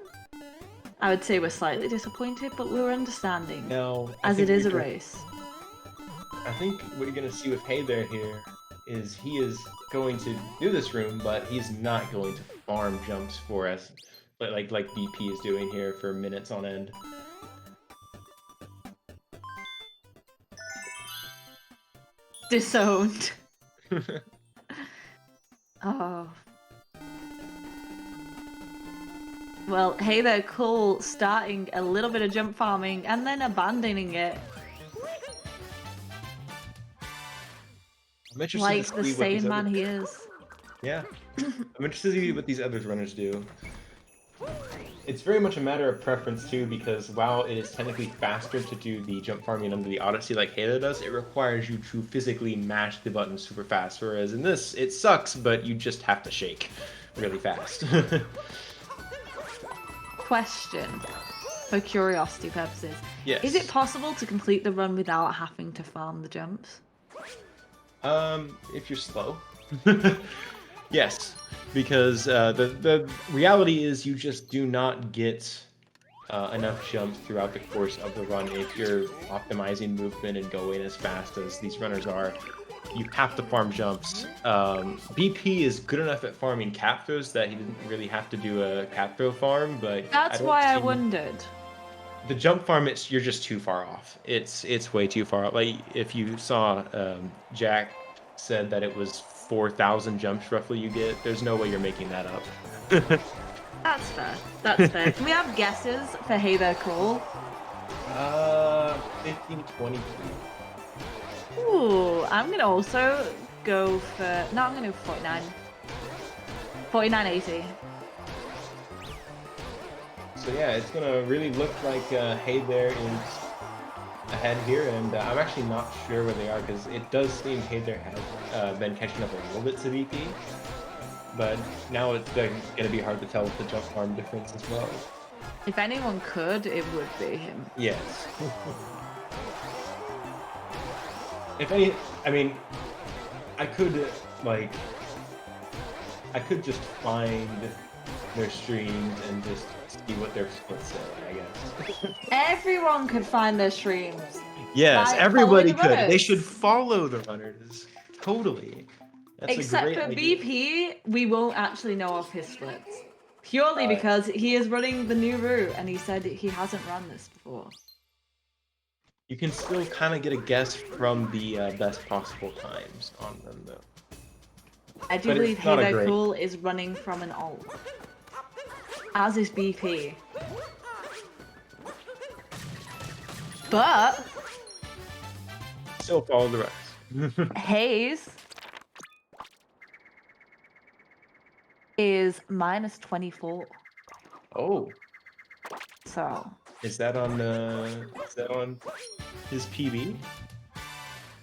I would say we're slightly disappointed, but we're understanding. No, As it is a race. I think what you're gonna see with Hey There here is he is going to do this room, but he's not going to farm jumps for us, but like BP is doing here for minutes on end. Disowned. Oh. Well, hey there, cool. Starting a little bit of jump farming and then abandoning it. I'm interested Like to the see what sane these man other... he is. Yeah. I'm interested to see what these other runners do. It's very much a matter of preference too, because while it is technically faster to do the jump farming under the Odyssey like Halo does, it requires you to physically mash the button super fast, whereas in this, it sucks, but you just have to shake really fast. Question, for curiosity purposes. Yes. Is it possible to complete the run without having to farm the jumps? If you're slow. Yes, because the reality is you just do not get enough jumps throughout the course of the run if you're optimizing movement and going as fast as these runners are. You have to farm jumps. BP is good enough at farming cap throws that he didn't really have to do a cap throw farm, but That's why I wondered. The jump farm, you're just too far off. It's way too far off. Like if you saw Jack said that it was 4,000 jumps roughly you get, there's no way you're making that up. That's fair. That's fair. Can we have guesses for Hey There Cool? 1523. Ooh, I'm gonna also go for. No, I'm gonna go 49. 49.80. So yeah, it's gonna really look like Hey There is ahead here, and I'm actually not sure where they are because it does seem Hey There has been catching up a little bit to BP. but now it's going to be hard to tell with the jump farm difference as well. If anyone could, it would be him. Yes. If any, I mean, I could just find their streams and just see what their splits say, I guess. Everyone could find their streams. Yes, By everybody following the could. They runners. should follow the runners. Totally. That's Except a great for idea. BP, we won't actually know of his splits. Purely Right. because he is running the new route and he said he hasn't run this before. You can still kind of get a guess from the best possible times on them, though. I do But believe it's not a great- heytherecool is running from an alt. As is BP. But Still follow the rest. Hayes is minus 24. Oh, So is that on his PB?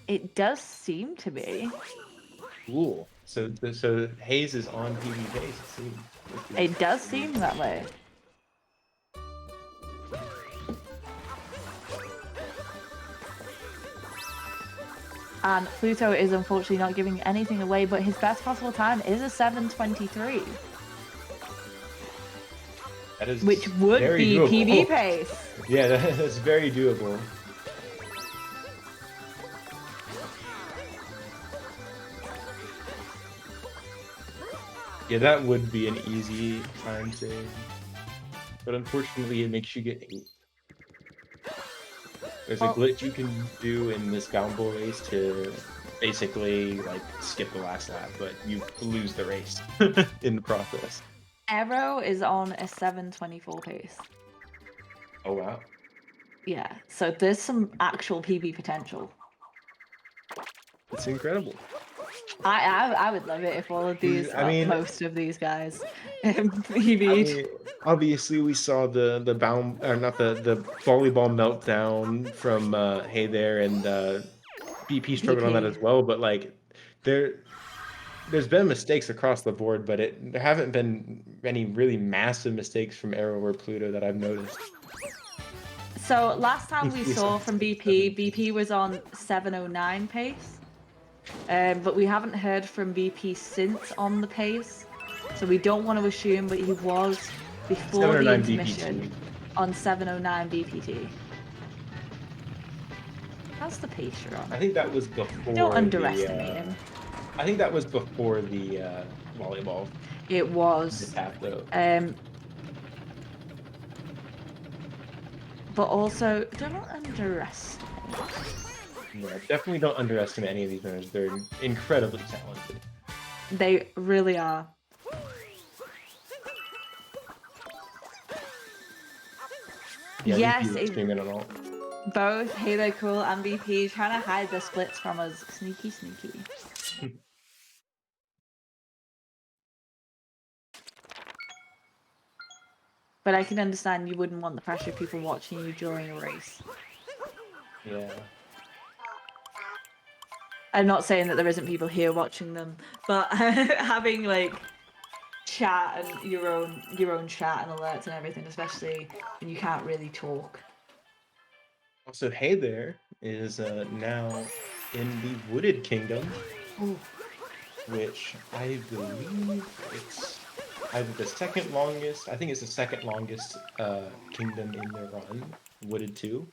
it does seem to be. Cool. So Hayes is on PB base. It seems. It does seem that way. And Pluto is unfortunately not giving anything away, but his best possible time is a 7:23, That is which would very be doable. PB pace. Yeah, that's very doable. Yeah, that would be an easy time save. But unfortunately, it makes you get 8. There's a Well- glitch you can do in this downpour race to basically like skip the last lap, but you lose the race in the process. Arrow is on a 7:24 pace. Oh wow. Yeah, so there's some actual PB potential. It's incredible. I would love it if all of these, I mean- most of these guys, PB'd. I mean, obviously, we saw the volleyball meltdown from Hey There, and BP struggled on that BP. as well. But like, there's been mistakes across the board, but there haven't been any really massive mistakes from Arrow or Pluto that I've noticed. So last time we Yes, saw that's from good. BP was on 7:09 pace, but we haven't heard from BP since on the pace, so we don't want to assume, but he was before the 709 intermission BPT. on 7:09 BPT. How's the pace you're on? I think that was before. Don't underestimate him. I think that was before the volleyball It was. mishap, though. But also, don't underestimate. Yeah, definitely don't underestimate any of these runners. They're incredibly talented. They really are. Yeah, Yes, VP is streaming and all. Both heytherecool and BP trying to hide their splits from us. Sneaky, sneaky. But I can understand you wouldn't want the pressure of people watching you during a race. Yeah. I'm not saying that there isn't people here watching them, but having like chat and your own chat and alerts and everything, especially when you can't really talk. Also, Hey There is now in the Wooded Kingdom, Ooh. which I believe it's either the second longest. I think it's the second longest kingdom in their run. Wooded 2.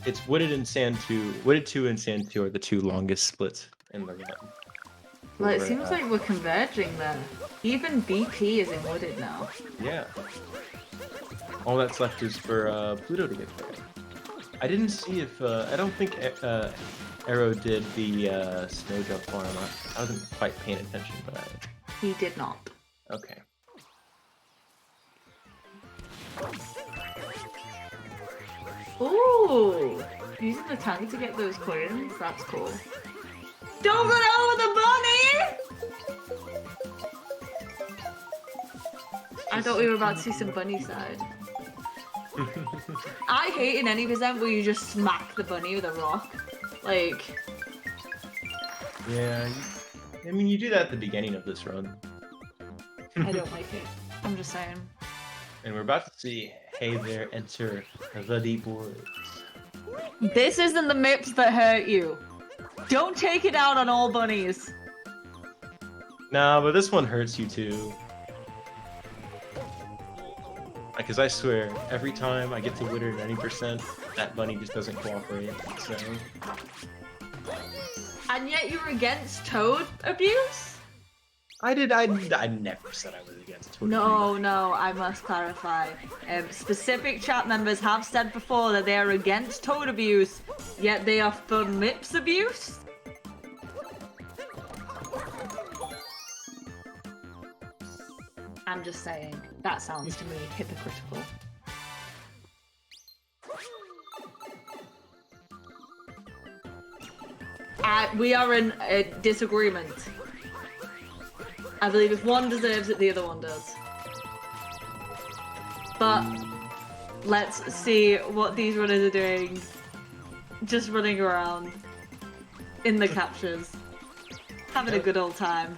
It's Wooded and Sand 2. Wooded 2 and Sand 2 are the 2 longest splits in the run. Well, it For, seems like we're converging there. Even BP is in Wooded now. Yeah. All that's left is for Pluto to get there. I didn't see if I don't think Arrow did the snow jump farm. I wasn't quite paying attention, but He did not. okay. Ooh! Using the tongue to get those coins, that's cool. Don't run over the bunny! I thought we were about to see some bunny side. I hate in any percent where you just smack the bunny with a rock. Like, Yeah, I mean, you do that at the beginning of this run. I don't like it. I'm just saying. And we're about to see Hey There enter the deep woods. This isn't the MIPS that hurt you. Don't take it out on all bunnies. Nah, but this one hurts you too. Because I swear, every time I get to Witter at 90%, that bunny just doesn't cooperate. So. And yet you're against toad abuse? I never said I was against Toad. No, I must clarify. Specific chat members have said before that they are against toad abuse, yet they are for MIPS abuse? I'm just saying, that sounds to me hypocritical. We are in a disagreement. I believe if one deserves it, the other one does. But let's see what these runners are doing. Just running around in the captures. Having a good old time.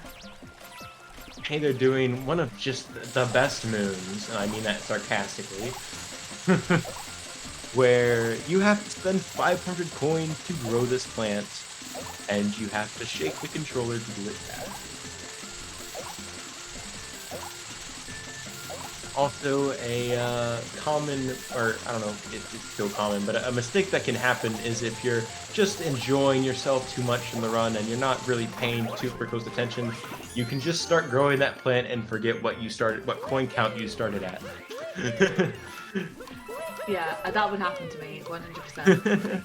Hey, they're doing one of just the best moons, and I mean that sarcastically, where you have to spend 500 coins to grow this plant, and you have to shake the controller to do it fast. Also, a common, or I don't know if it's still common, but a mistake that can happen is if you're just enjoying yourself too much in the run and you're not really paying super close attention, you can just start growing that plant and forget what coin count you started at. Yeah, that would happen to me, 100%.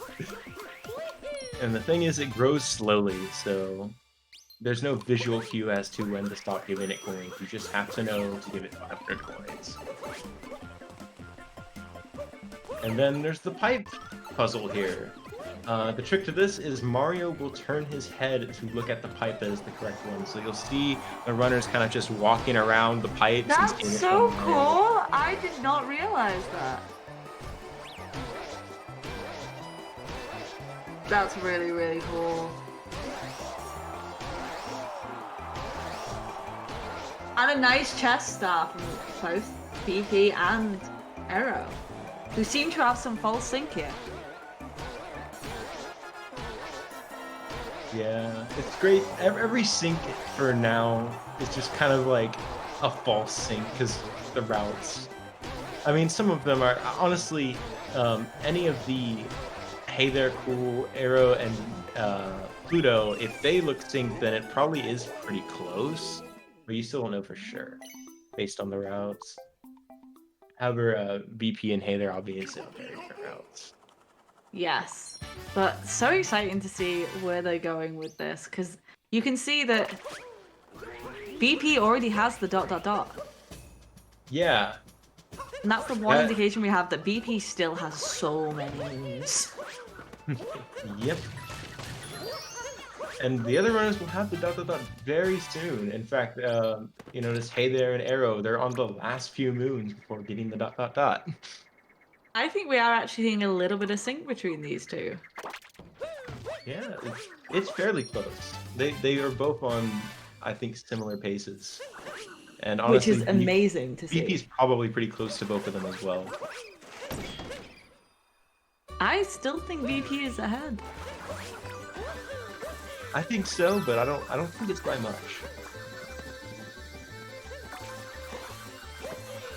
And the thing is, it grows slowly, so there's no visual cue as to when to stop giving it coins. You just have to know to give it 500 coins. And then there's the pipe puzzle here. The trick to this is Mario will turn his head to look at the pipe as the correct one. So you'll see the runners kind of just walking around the pipes. That's so cool! I did not realize that. That's really, really cool. And a nice chest star from both BP and Ero, who seem to have some false sync here. Yeah, it's great. Every sync for now is just kind of like a false sync because the routes. I mean, some of them are honestly any of the Hey There Cool, Ero, and Pluto. If they look synced, then it probably is pretty close. But you still don't know for sure, based on the routes. However, BP and Hey There obviously have very different routes. Yes, but so exciting to see where they're going with this, because you can see that BP already has the ... Yeah. And that's the one indication we have that BP still has so many moves. Yep. And the other runners will have the ... very soon. In fact, you notice Hey There and Ero, they're on the last few moons before getting the ... I think we are actually seeing a little bit of sync between these two. Yeah, it's fairly close. They are both on, I think, similar paces. And honestly, which is amazing to see. BP's probably pretty close to both of them as well. I still think BP is ahead. I think so, but I don't think it's by much.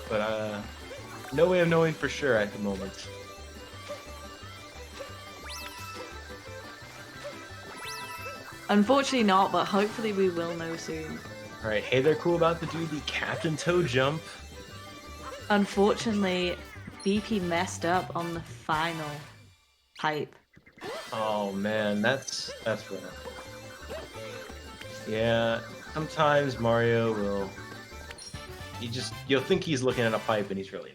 But no way of knowing for sure at the moment. Unfortunately not, but hopefully we will know soon. Alright, Hey There Cool about to do the Captain Toad jump. Unfortunately, BP messed up on the final pipe. Oh man, that's rough. Yeah, sometimes Mario will... You'll think he's looking at a pipe and he's really...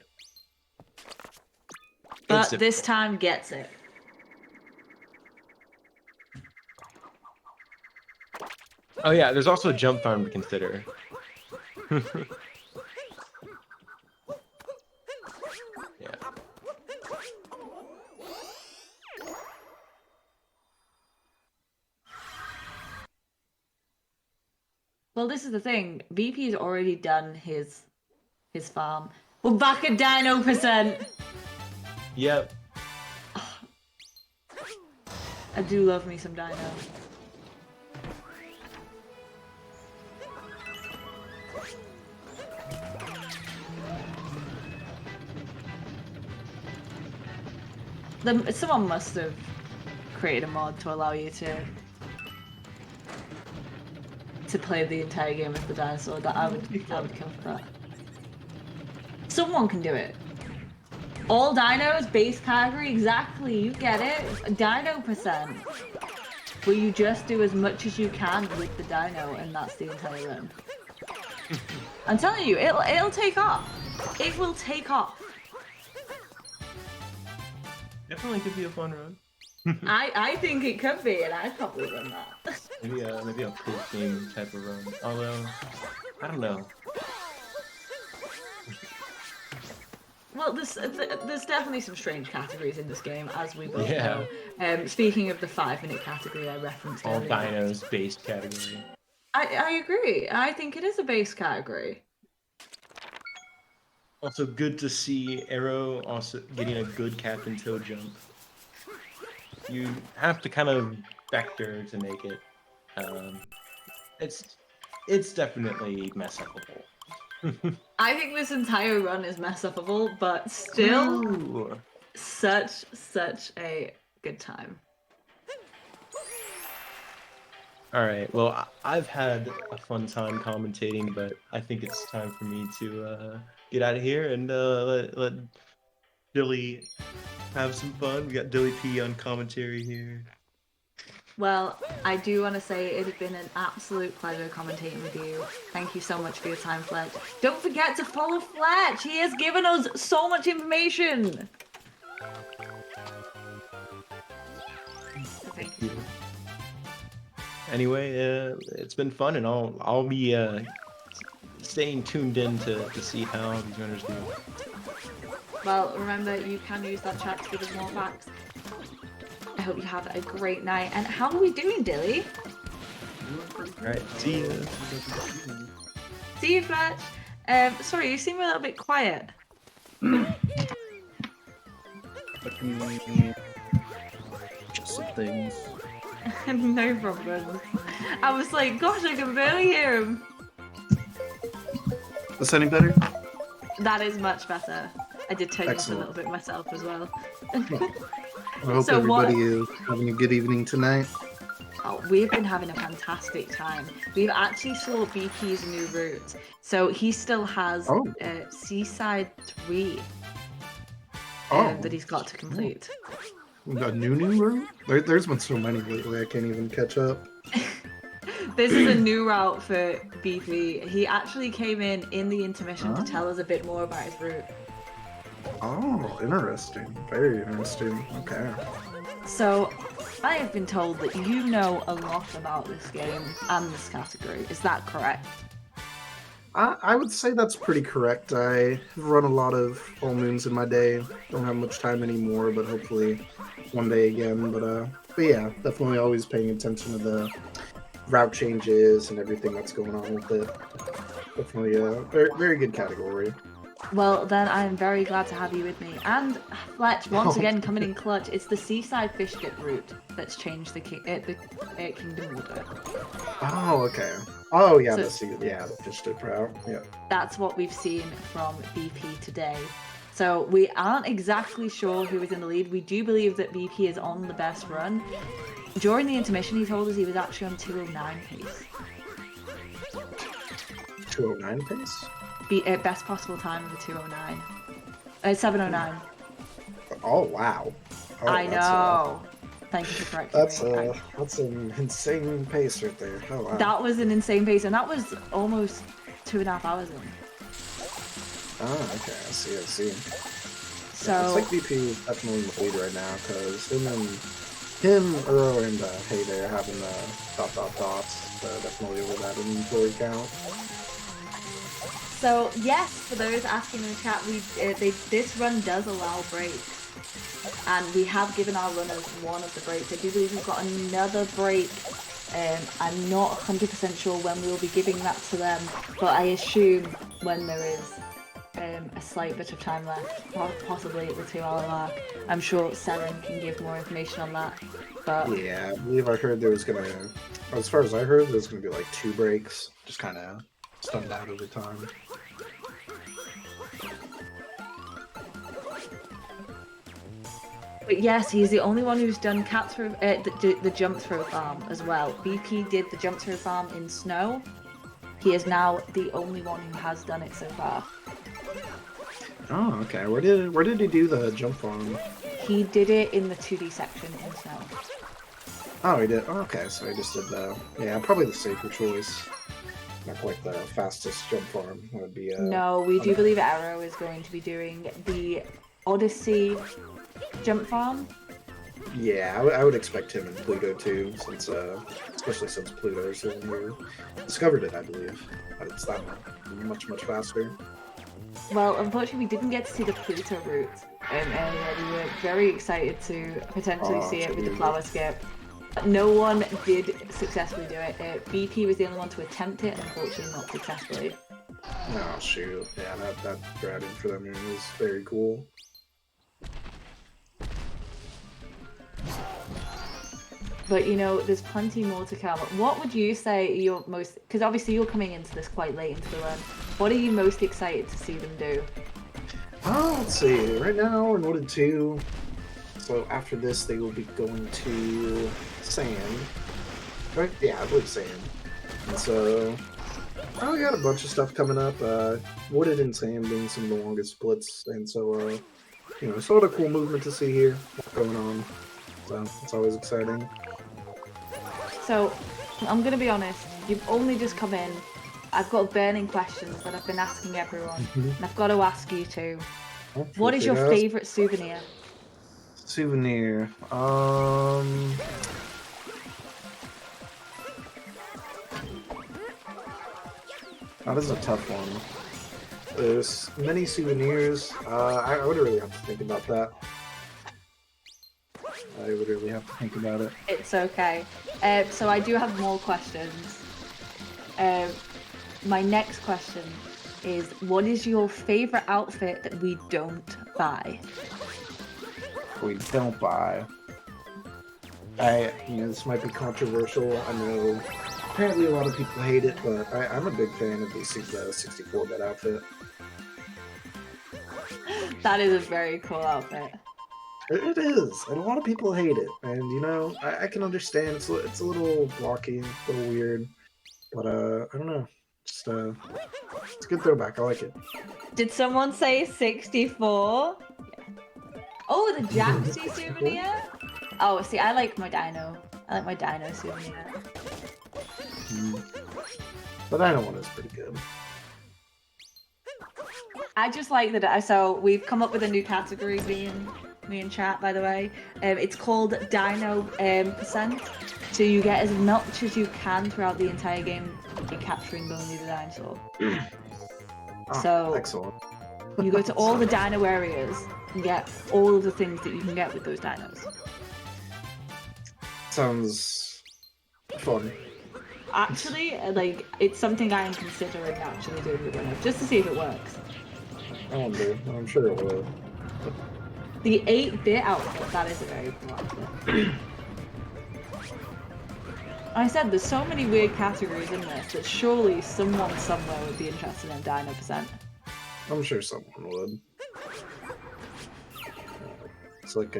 But this time gets it. Oh yeah, there's also a jump farm to consider. Yeah. Well, this is the thing. VP's already done his farm. We're back at Dino percent. Yep. I do love me some Dino. Someone must have created a mod to allow you to play the entire game with the dinosaur. That I would kill for that. Someone can do it. All dinos, base category, exactly. You get it. Dino percent. Where you just do as much as you can with the dino, and that's the entire run. I'm telling you, it'll take off. It will take off. Definitely could be a fun run. I think it could be, and I'd probably run that. Maybe a cool team type of run. Although, I don't know. Well, there's definitely some strange categories in this game, as we both Yeah. know. Speaking of the 5-minute category I referenced All earlier. dinos based category. I agree. I think it is a base category. Also, good to see Arrow also getting a good Captain Toe jump. You have to kind of vector to make it. It's definitely mess upable. I think this entire run is mess upable, but still Ooh. such a good time. All right. Well, I've had a fun time commentating, but I think it's time for me to get out of here and let Dilly have some fun. We got Dilly P on commentary here. Well, I do want to say it has been an absolute pleasure commentating with you. Thank you so much for your time, Fletch. Don't forget to follow Fletch. He has given us so much information. Thank you. Anyway, it's been fun, and I'll be staying tuned in to see how these runners do. Well, remember, you can use that chat to give us more facts. I hope you have a great night. And how are we doing, Dilly? Alright, see ya. See you, Fletch. Sorry, you seem a little bit quiet. Just some things. No problem. I was like, gosh, I can barely hear him. Is any better? That is much better. I did turn you off a Excellent. little bit myself as well. I hope So what- everybody is having a good evening tonight. Oh, we've been having a fantastic time. We've actually saw BP's new route. So he still has Oh. Seaside 3 Oh, that he's got to complete. a new room? There's been so many lately, I can't even catch up. This is a new route for BP. He actually came in the intermission to tell us a bit more about his route. Oh, interesting. Very interesting. Okay. So, I have been told that you know a lot about this game and this category. Is that correct? I would say that's pretty correct. I run a lot of full moons in my day. Don't have much time anymore, but hopefully one day again. But yeah, definitely always paying attention to the route changes and everything that's going on with it. Definitely a very, very good category. Well, then I am very glad to have you with me. And Fletch, once again, coming in clutch, it's the Seaside Fishgate route that's changed the Kingdom Order. Oh, okay. Oh, yeah, So- the fish dip route. Yeah. That's what we've seen from BP today. So we aren't exactly sure who is in the lead. We do believe that BP is on the best run. During the intermission, he told us he was actually on 209 pace. 209 pace? Best possible time of a 209. 709. Oh, wow. Oh, I that's, know. Thank you for correcting me. That's an insane pace right there. Oh, wow. That was an insane pace, and that was almost 2.5 hours in. Ah, okay. I see. So, It's like BP is definitely in the lead right now, because him, Earl, and Hey There having the dots, definitely over that inventory count. so yes, for those asking in the chat, this run does allow breaks. And we have given our runners one of the breaks. I do believe we've got another break I'm not 100% sure when we will be giving that to them, but I assume when there is a slight bit of time left, possibly at the 2-hour mark. I'm sure Seren can give more information on that. But Yeah, I believe I heard there was gonna, as far as I heard, there was gonna be like 2 breaks, just kind of stunned out over time. But yes, he's the only one who's done cat throw, the jump throw farm as well. BP did the jump throw farm in snow. He is now the only one who has done it so far. Oh, okay. Where did he do the jump farm? He did it in the 2D section in snow. Oh, he did. Oh, okay, so he just did the. Yeah, probably the safer choice. Not quite the fastest jump farm. That would be. No, we do believe Arrow is going to be doing the Odyssey jump farm. Yeah, I would expect him in Pluto too, since especially since Pluto is the one who discovered it, I believe. But it's that much faster. Well, unfortunately, we didn't get to see the Pluto route earlier. We were very excited to potentially see it with the flower skip. No one did successfully do it. BP was the only one to attempt it, and unfortunately not successfully. Oh shoot! Yeah, that dragon for them was very cool. But you know, there's plenty more to come. What would you say you're most? Because obviously you're coming into this quite late into the run. What are you most excited to see them do? Oh, let's see. Right now we're noted 2. So after this, they will be going to Sand. Right? Yeah, I believe Sand. And so, we got a bunch of stuff coming up. Wooded and Sand being some of the longest splits, and so you know, sort of cool movement to see here. What's going on? So it's always exciting. So, I'm gonna be honest. You've only just come in. I've got burning questions that I've been asking everyone, and I've got to ask you too. What is your favorite souvenir? Souvenir. That is a tough one. There's many souvenirs. I would really have to think about that. I would really have to think about it. It's okay. So I do have more questions. My next question is, what is your favorite outfit that we don't buy? We don't buy. You know, this might be controversial. I know apparently a lot of people hate it, but I'm a big fan of the 64-bit outfit. That is a very cool outfit. It is, and a lot of people hate it. And you know, I can understand. It's a little blocky, a little weird, but I don't know. Just it's a good throwback. I like it. Did someone say 64? Yeah. Oh, the Jaxi souvenir. Oh, see, I like my dino. I like my dino souvenir. But I know one is pretty good. I just like that. So we've come up with a new category, me and chat, by the way. It's called Dino percent. So you get as much as you can throughout the entire game, capturing only the dinosaur. So excellent. You go to all the dino areas and get all of the things that you can get with those dinos. Sounds fun. Actually, like, it's something I am considering actually doing with it, just to see if it works. I wonder. I'm sure it will. The 8-bit outfit, that is a very cool outfit. I said there's so many weird categories in this that surely someone somewhere would be interested in Dino percent. I'm sure someone would. It's like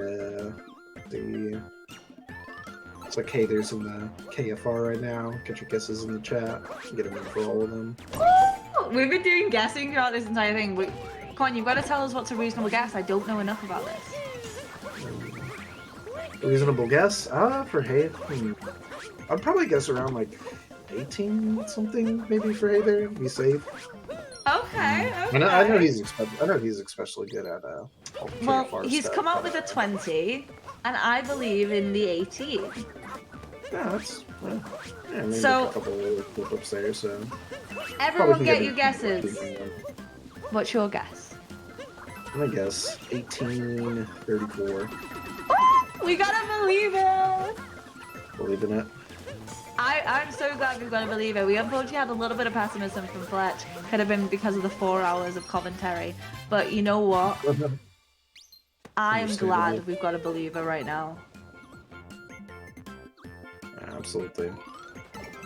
it's like, hey, there's in the KFR right now. Get your guesses in the chat. Get them in for all of them. Woo! We've been doing guessing throughout this entire thing. Come on, you've got to tell us what's a reasonable guess. I don't know enough about this. Reasonable guess? For Hey. I'd probably guess around like 18 something, maybe for Hey there. Be safe. Okay. I know he's especially good at well, KFR he's stuff. come out with a 20, and I believe in the 18. Yeah, that's maybe So- a couple of flip-ups there. So Everyone Probably get can your get guesses. What's your guess? I'm gonna guess 1834. We gotta believe it! Believe in it. I I'm so glad we've got a believer. We unfortunately had a little bit of pessimism from Fletch. Could have been because of the 4 hours of commentary. But you know what? I'm Understandable. glad we've got a believer right now. Absolutely.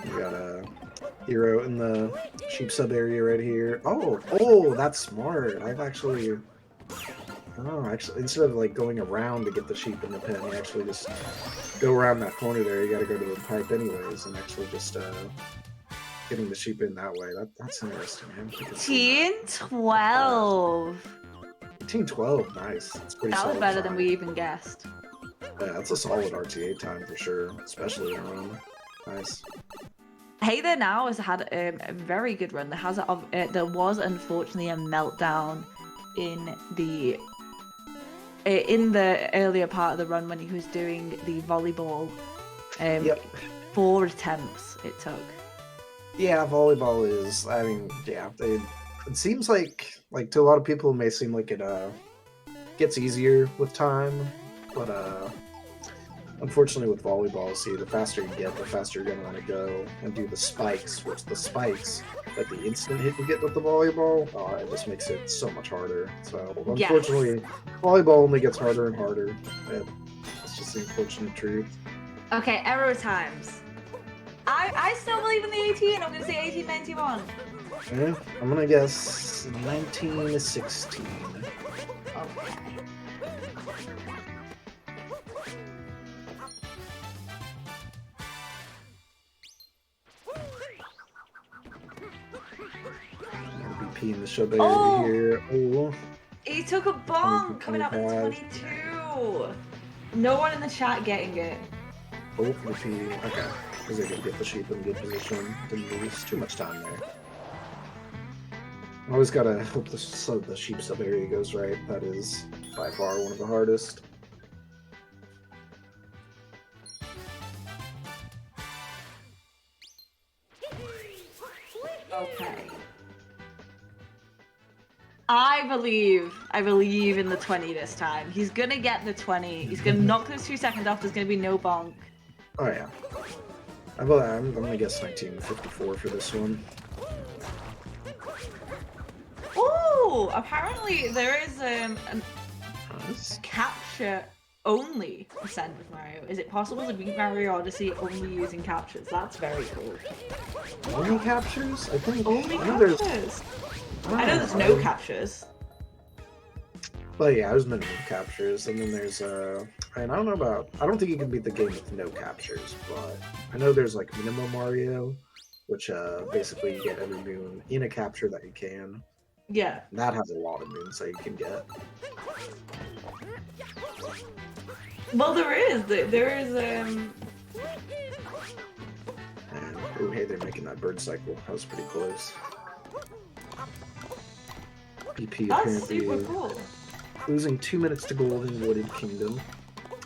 We got a hero in the sheep sub area right here. Oh, that's smart. Actually, instead of like going around to get the sheep in the pen, you actually just go around that corner there. You got to go to the pipe anyways, and actually just getting the sheep in that way. That's interesting, man. Team 12. Team 12, nice. That's pretty That was solid better time. than we even guessed. Yeah, that's a solid RTA time for sure, especially in a run. Nice. Hey There Now has had a very good run. There was unfortunately a meltdown in the earlier part of the run when he was doing the volleyball. Yep. 4 attempts it took. Yeah, volleyball is. I mean, yeah, it seems like to a lot of people it may seem like it gets easier with time, but unfortunately with volleyball, see, the faster you get, the faster you're gonna want to go and do the spikes. Which the spikes, like the instant hit you get with the volleyball, it just makes it so much harder. So unfortunately, volleyball only gets harder and harder. It's just the unfortunate truth. Okay, error times. I still believe in the 18. I'm gonna say 1891. Yeah, I'm gonna guess 1916. Okay. BP in the show over here. Oh, He took a bonk coming up with 22. No one in the chat getting it. oh, BP. Okay, because they can get the sheep in good position. Didn't lose too much time there. Always gotta hope the sheep sub area goes right. That is by far one of the hardest. Okay. I believe in the 20 this time. He's gonna get the 20. He's gonna knock those 2 seconds off. There's gonna be no bonk. Oh yeah. I'm gonna guess 1954 for this one. Oh, apparently there is a Nice. capture only Ascent with Mario. Is it possible to beat Mario Odyssey only using captures? That's very cool. Only captures? I think. Only I know there's- captures. I know there's no captures. Well, yeah, there's minimum captures, and then there's and I don't know about. I don't think you can beat the game with no captures, but I know there's like minimum Mario, which basically you get every moon in a capture that you can. Yeah. That has a lot of moons that you can get. Well, there is. And oh, hey, they're making that bird cycle. That was pretty close. BP That's apparently super cool. losing 2 minutes to gold in Wooded Kingdom.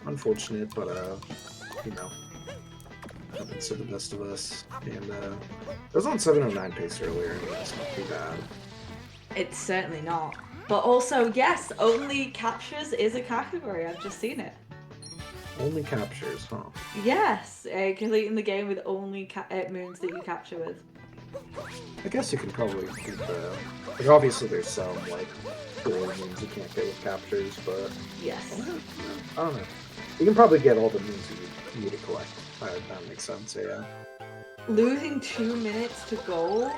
Unfortunate, but you know, happens to the best of us. And it was on 709 pace earlier, and that's not too bad. It's certainly not. But also, yes, only captures is a category. I've just seen it. Only captures, huh? Yes, completing the game with only moons that you capture with. I guess you can probably beat the. Like, obviously, there's some like cool moons you can't get with captures, but Yes. I don't know. You can probably get all the moons you need to collect. That makes sense. Yeah. Losing 2 minutes to gold?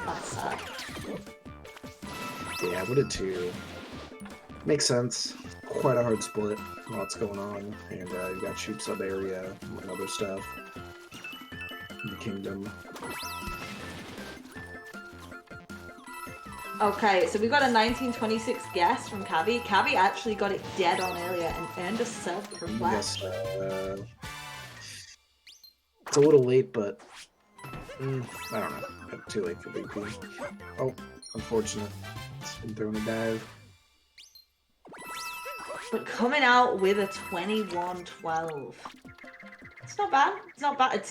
That's sad. Yeah, Wooded 2 makes sense. Quite a hard split. Lots going on, and you got sheep sub area and other stuff. In the kingdom. Okay, so we got a 1926 guess from Cavi. Cavi actually got it dead on earlier and earned a sub from Flash. Yes, it's a little late, but I don't know. Too late for BP. Oh, unfortunate. It's been thrown a dive. But coming out with a 21-12. It's not bad. It's not bad.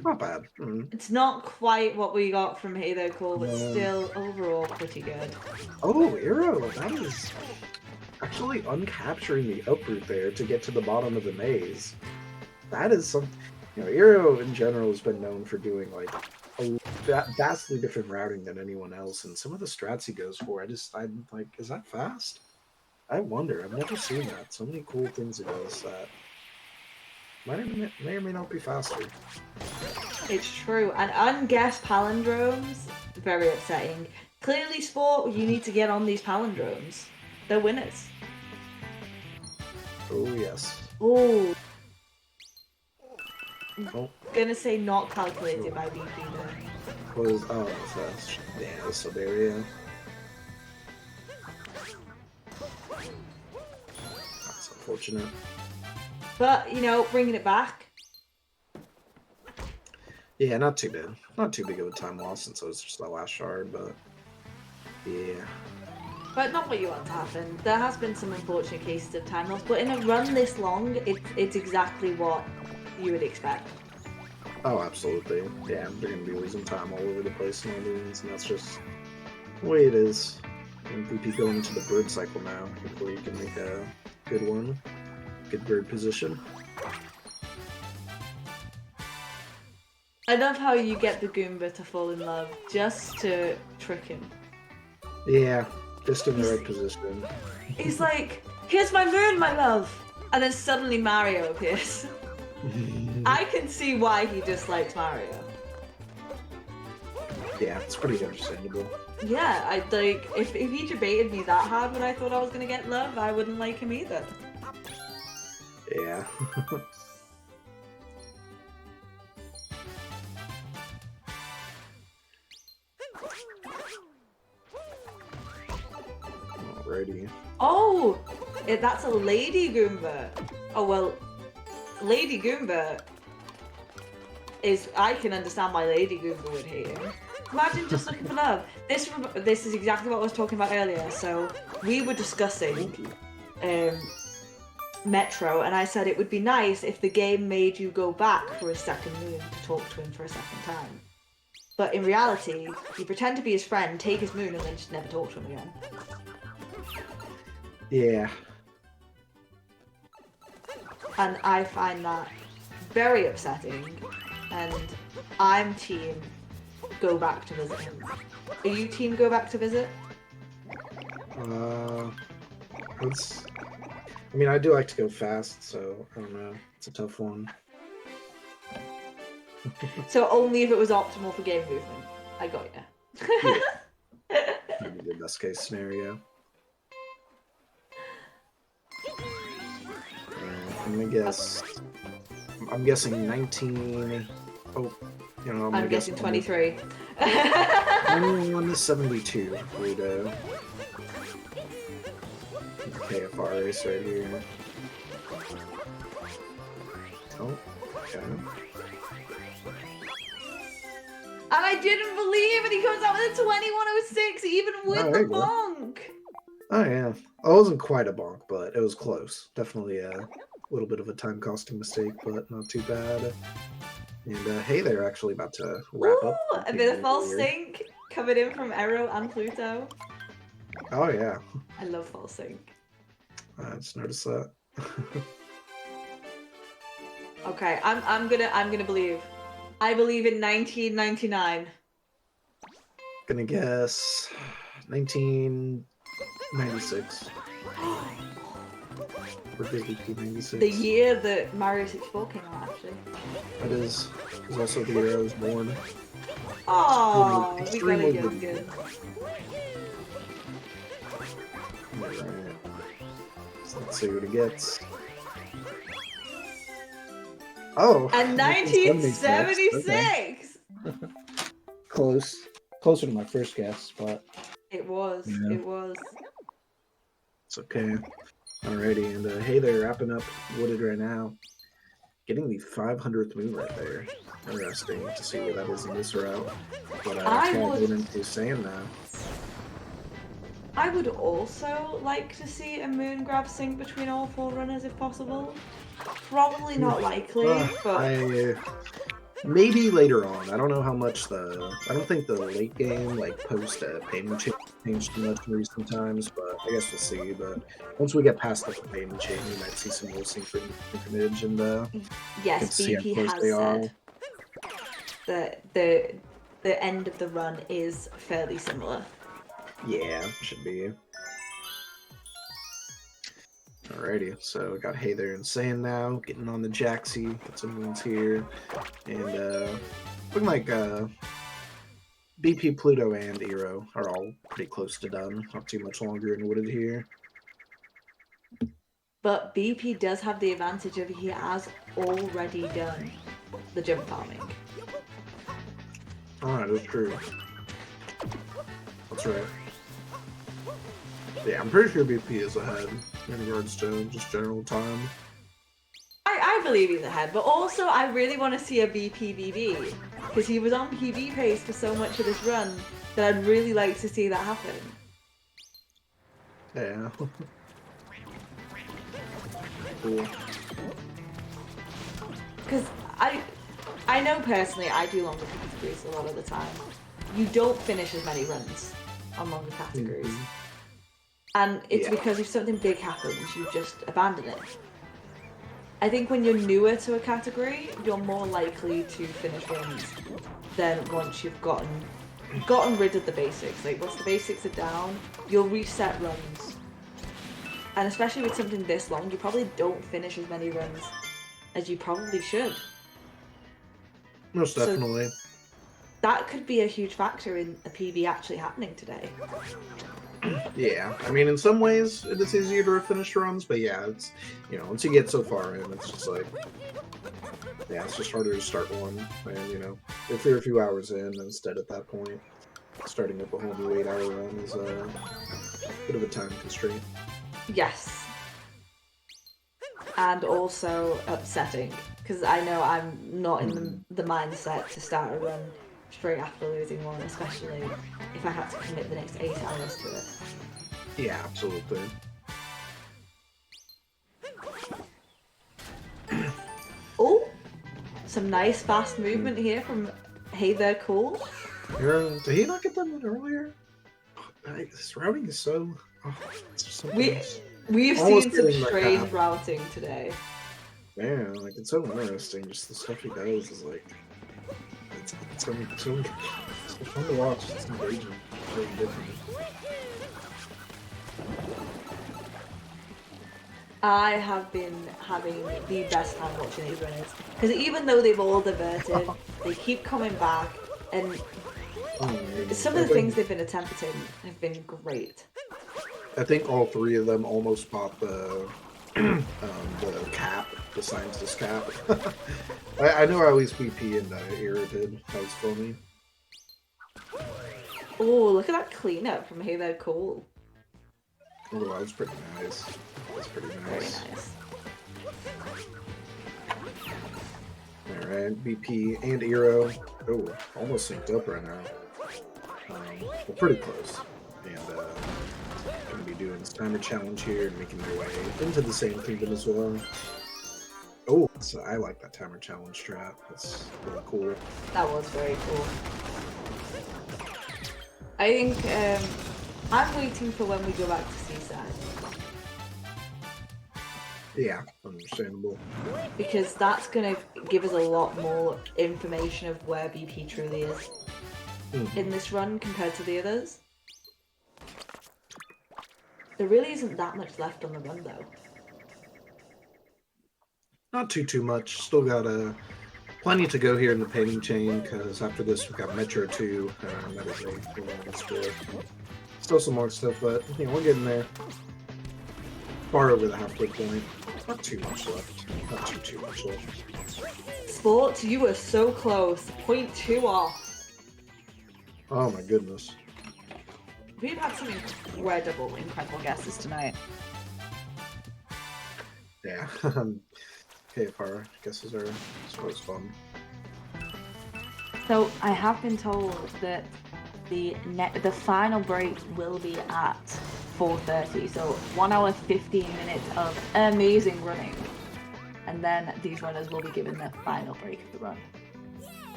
Not bad. It's not quite what we got from Hey There Cool, but No. still overall pretty good. Oh, Arrow! That is actually uncapturing the uproot there to get to the bottom of the maze. That is something. you know, Eero in general has been known for doing like a vastly different routing than anyone else, and some of the strats he goes for, I'm like, is that fast? I wonder. I've never seen that. So many cool things he does that may or may not be faster. It's true. And unguessed palindromes, very upsetting. Clearly, Sport, you need to get on these palindromes. They're winners. Oh yes. Oh, Oh, gonna say not calculated by BP there. was that's yeah, that's Siberia. That's unfortunate. But, you know, bringing it back. Yeah, not too bad. Not too big of a time loss since it was just that last shard, but yeah. But not what you want to happen. There has been some unfortunate cases of time loss, but in a run this long, it's exactly what you would expect. Oh, absolutely. Yeah, they're going to be losing time all over the place in all moons, and that's just the way it is. And BP going into the bird cycle now. Hopefully you can make a good one. Good bird position. I love how you get the Goomba to fall in love just to trick him. Yeah, just in the right position. He's like, here's my moon, my love! And then suddenly Mario appears. I can see why he dislikes Mario. Yeah, it's pretty understandable. Yeah, I like if he debated me that hard when I thought I was gonna get love, I wouldn't like him either. Yeah. Alrighty. Oh, that's a Lady Goomba. Oh well, Lady Goomba is. I can understand why Lady Goomba would hate him. Imagine just looking for love. This is exactly what I was talking about earlier. So we were discussing Metro, and I said it would be nice if the game made you go back for a second moon to talk to him for a second time. But in reality, you pretend to be his friend, take his moon, and then just never talk to him again. Yeah. And I find that very upsetting, and I'm team go back to visit him. Are you team go back to visit? I mean, I do like to go fast, so I don't know. It's a tough one. So only if it was optimal for game movement. I got you. Maybe the best case scenario. I'm gonna guess. I'm guessing 19. Oh, you know, I'm guessing 23. 21 to 72, Pluto. KFR race right here. Oh, okay. And I didn't believe it. He comes out with a 2106, even with Oh, the there you go. bonk. Oh yeah, it wasn't quite a bonk, but it was close. Definitely a little bit of a time costing mistake, but not too bad. And hey, they're actually about to wrap up. Ooh, a bit of false sync coming in from Eero and Pluto. Oh yeah, I love false sync. I just noticed that. Okay, I'm gonna believe. I believe in 1999. Gonna guess 1996. Or BP 96. The year that Mario 64 came out, actually. That is. It was also the year I was born. Oh, we got a Extremely young good. gun. Alright. So let's see what it gets. Oh! And 1976! Close. Closer to my first guess, but It was, Yeah. it was. it's okay. Alrighty, and hey, they're wrapping up Wooded right now. Getting the 500th moon right there. Interesting to see where that is in this route. But I kind of would- going into sand now. I would also like to see a moon grab sync between all four runners if possible. Probably not likely, but Maybe later on. I don't know how much I don't think the late game, like post payment change changed too much in recent times, but I guess we'll see. But once we get past the main chain, we might see some more synchronage, and Yes, can see how BP close has they are. said that the end of the run is fairly similar. Yeah, should be. Alrighty, so we got Hey There Insane now, getting on the Jaxie, got some moons here, and looking like BP, Pluto, and Eero are all pretty close to done. Not too much longer in Wooded here. But BP does have the advantage of he has already done the jump farming. Alright, that's true. That's right. Yeah, I'm pretty sure BP is ahead in regards to just general time. I believe he's ahead, but also I really want to see a BP BB because he was on PB pace for so much of this run that I'd really like to see that happen. Yeah. Cool. Because I know personally I do longer categories a lot of the time. You don't finish as many runs on longer categories. Mhm. And it's Yeah. because if something big happens, you just abandon it. I think when you're newer to a category, you're more likely to finish runs than once you've gotten rid of the basics. Like once the basics are down, you'll reset runs. And especially with something this long, you probably don't finish as many runs as you probably should. Most So- definitely. That could be a huge factor in a PB actually happening today. Yeah, I mean, in some ways, it is easier to finish runs, but yeah, it's, once you get so far in, it's just like, yeah, it's just harder to start one, and, if you're a few hours in instead at that point, starting up a whole new 8-hour run is a bit of a time constraint. Yes. And also upsetting, because I know I'm not in the mindset to start a run straight after losing one, especially if I had to commit the next 8 hours to it. Yeah, absolutely. Oh, some nice fast movement here from Hey There Cool. Did he not get them in earlier? This routing is so... Oh, it's just something else. We've Almost seen some feeling like strange that. routing today. Yeah, like, it's so interesting, just the stuff he does is like... It's so fun to watch, it's engaging, it's very different. I have been having the best time watching these runners. Because even though they've all diverted, they keep coming back, and some of the things they've been attempting have been great. I think all three of them almost bought the cap, the scientist cap. I know at least BP and Era did. That was funny. Oh, look at that cleanup from Hey There Cool. Oh, that was pretty nice. That's pretty Very nice. nice. Alright, BP and Eero. Oh, almost synced up right now. Well, pretty close. And gonna be doing this timer challenge here and making their way into the same kingdom as well. Oh, so I like that timer challenge strat. That's really cool. That was very cool. I think I'm waiting for when we go back to Seaside. Yeah, understandable. Because that's going to give us a lot more information of where BP truly is in this run compared to the others. There really isn't that much left on the run though. Not too much. Still got plenty to go here in the painting chain, because after this we've got Metro 2, that is a long score. Still some more stuff, but we're getting there. Far over the halfway point. Not too much left. Not too much left. Sports, you were so close. 0.2 off. Oh my goodness. We've had some incredible guesses tonight. Yeah. KFR guesses are always fun. So I have been told that the final break will be at 4:30. So 1 hour 15 minutes of amazing running, and then these runners will be given their final break of the run.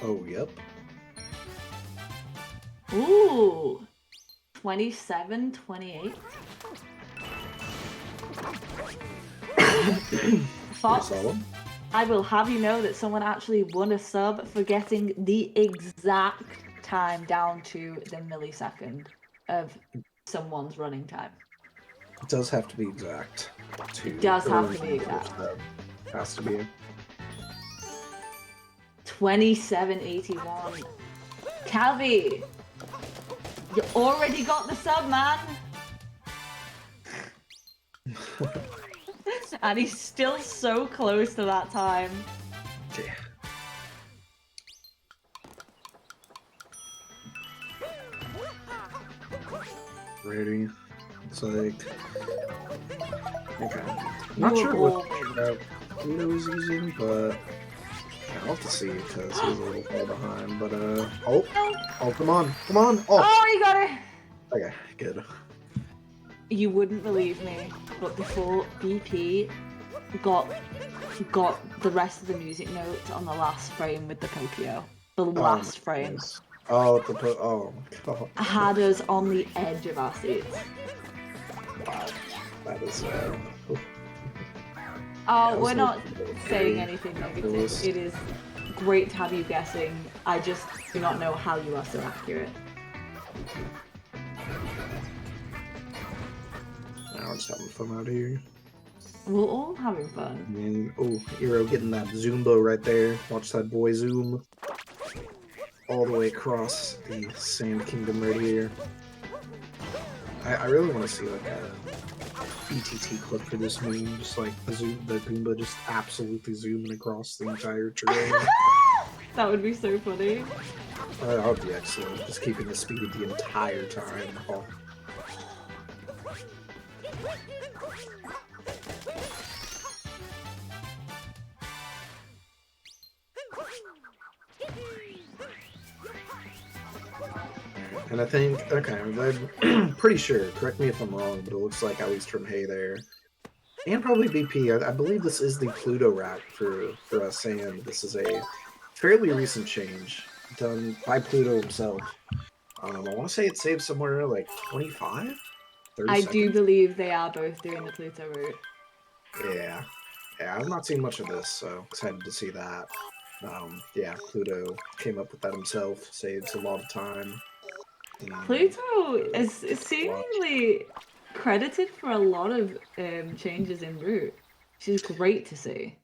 Oh, yep. Ooh, 27-28. Pretty Fox, solid. I will have you know that someone actually won a sub for getting the exact time down to the millisecond of someone's running time. It does have to be exact. It does have to be exact. Has to be. 27-81. Calvi, you already got the sub, man. And he's still so close to that time. Yeah. Ready? It's like... Okay. Not sure what Pluto is using, but I'll have to see because he's a little far behind. But oh, come on, come on! Oh, you got it. Okay, good. You wouldn't believe me, but before BP got the rest of the music notes on the last frame with the Pokio, the last frame, Oh, oh god. had us on the edge of our seats. Wow, that is. Oh, was we're like not saying very anything negative. ridiculous. It is great to have you guessing. I just do not know how you are so accurate. Now we're just having fun out here. We're all having fun. I mean, oh, Eero getting that Zumbo right there. Watch that boy zoom. All the way across the Sand Kingdom right here. I really want to see like a BTT clip for this meme. Just like the Goomba just absolutely zooming across the entire terrain. That would be so funny. That would be excellent. Just keeping the speed the entire time. Oh. And I think, okay, I'm pretty sure, correct me if I'm wrong, but it looks like, at least from Hey There, and probably BP, I believe this is the Pluto route for Sand. This is a fairly recent change done by Pluto himself. I want to say it saved somewhere like 25? 30 I seconds? do believe they are both doing the Pluto route. Yeah. Yeah, I've not seen much of this, so excited to see that. Yeah, Pluto came up with that himself, saves a lot of time. Pluto is seemingly credited for a lot of changes in route, which is great to see.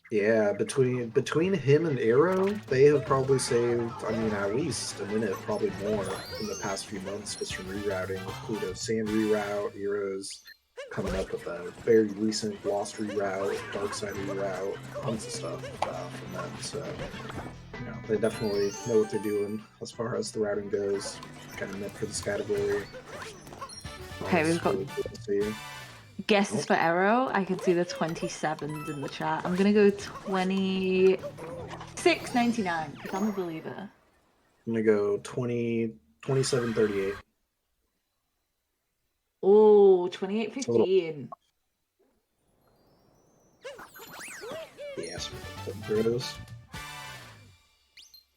Yeah, between him and Arrow, they have probably saved, I mean, at least a minute, probably more, in the past few months just from rerouting with Pluto. Sand reroute, Arrow's coming up with a very recent Lost reroute, Dark Side reroute, tons of stuff from them. So, you know, they definitely know what they're doing as far as the routing goes. Kind of meant for this category. Okay, we've got really cool to see. guesses for Arrow. I can see the 27s in the chat. I'm gonna go 26.99 because I'm a believer. I'm gonna go 27.38. Oh, 28.15. Yes, there it is.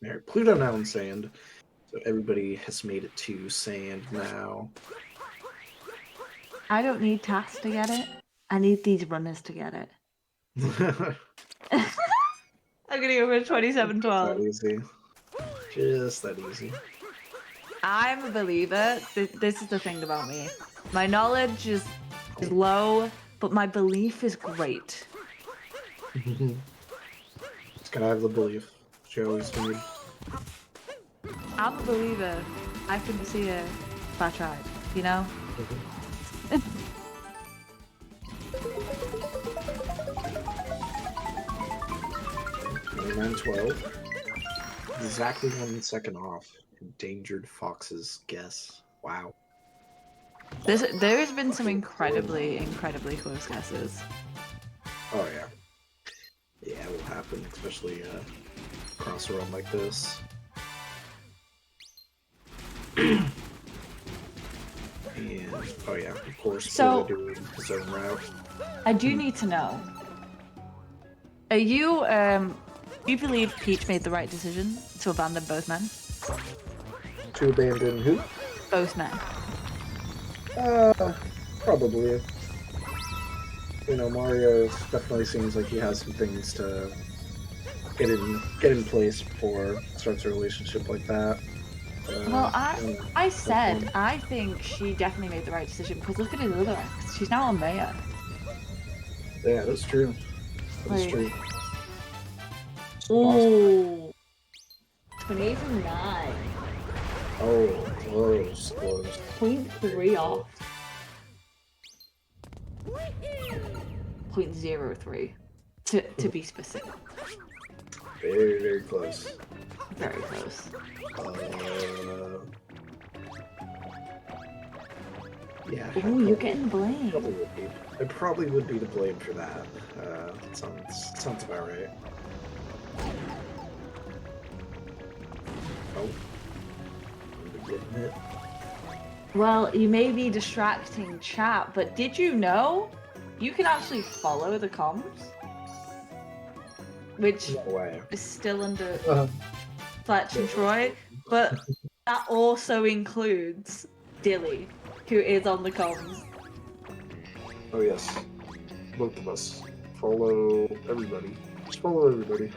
There, Pluto now in Sand. So everybody has made it to Sand now. I don't need tasks to get it. I need these runners to get it. I'm gonna go for 27.12. That easy. Just that easy. I'm a believer. This is the thing about me. My knowledge is low, but my belief is great. Just gotta have the belief. She always need. I'm a believer. I couldn't see it if I tried, you know? 29.12. Exactly 1 second off. Endangered Fox's guess. Wow. There has been some incredibly close guesses. Oh yeah. Yeah, it will happen, especially across a run like this. And oh yeah, of course, So- Pluto doing his own route. I do need to know. Are you do you believe Peach made the right decision to abandon both men? To abandon who? Both men. Probably. You know, Mario definitely seems like he has some things to get in place before starts a relationship like that. Well, Yeah, I that's said fun. I think she definitely made the right decision because look at his other ex. She's now on mayor. Yeah, that's true. That's Like, true. Awesome. oh, 28 from 9. Oh, close, close. 0.3 off. 0.03 to be specific. Very, very close. Very close. Yeah. Ooh, you're getting blamed. Probably would be. I probably would be to blame for that. Sounds about right. Oh. I'm getting it. Well, you may be distracting chat, but did you know you can actually follow the comms? Which No way. is still under Uh, Fletch and Troy, but that also includes Dilly, who is on the comms. oh yes. Both of us. Follow everybody. Just follow everybody.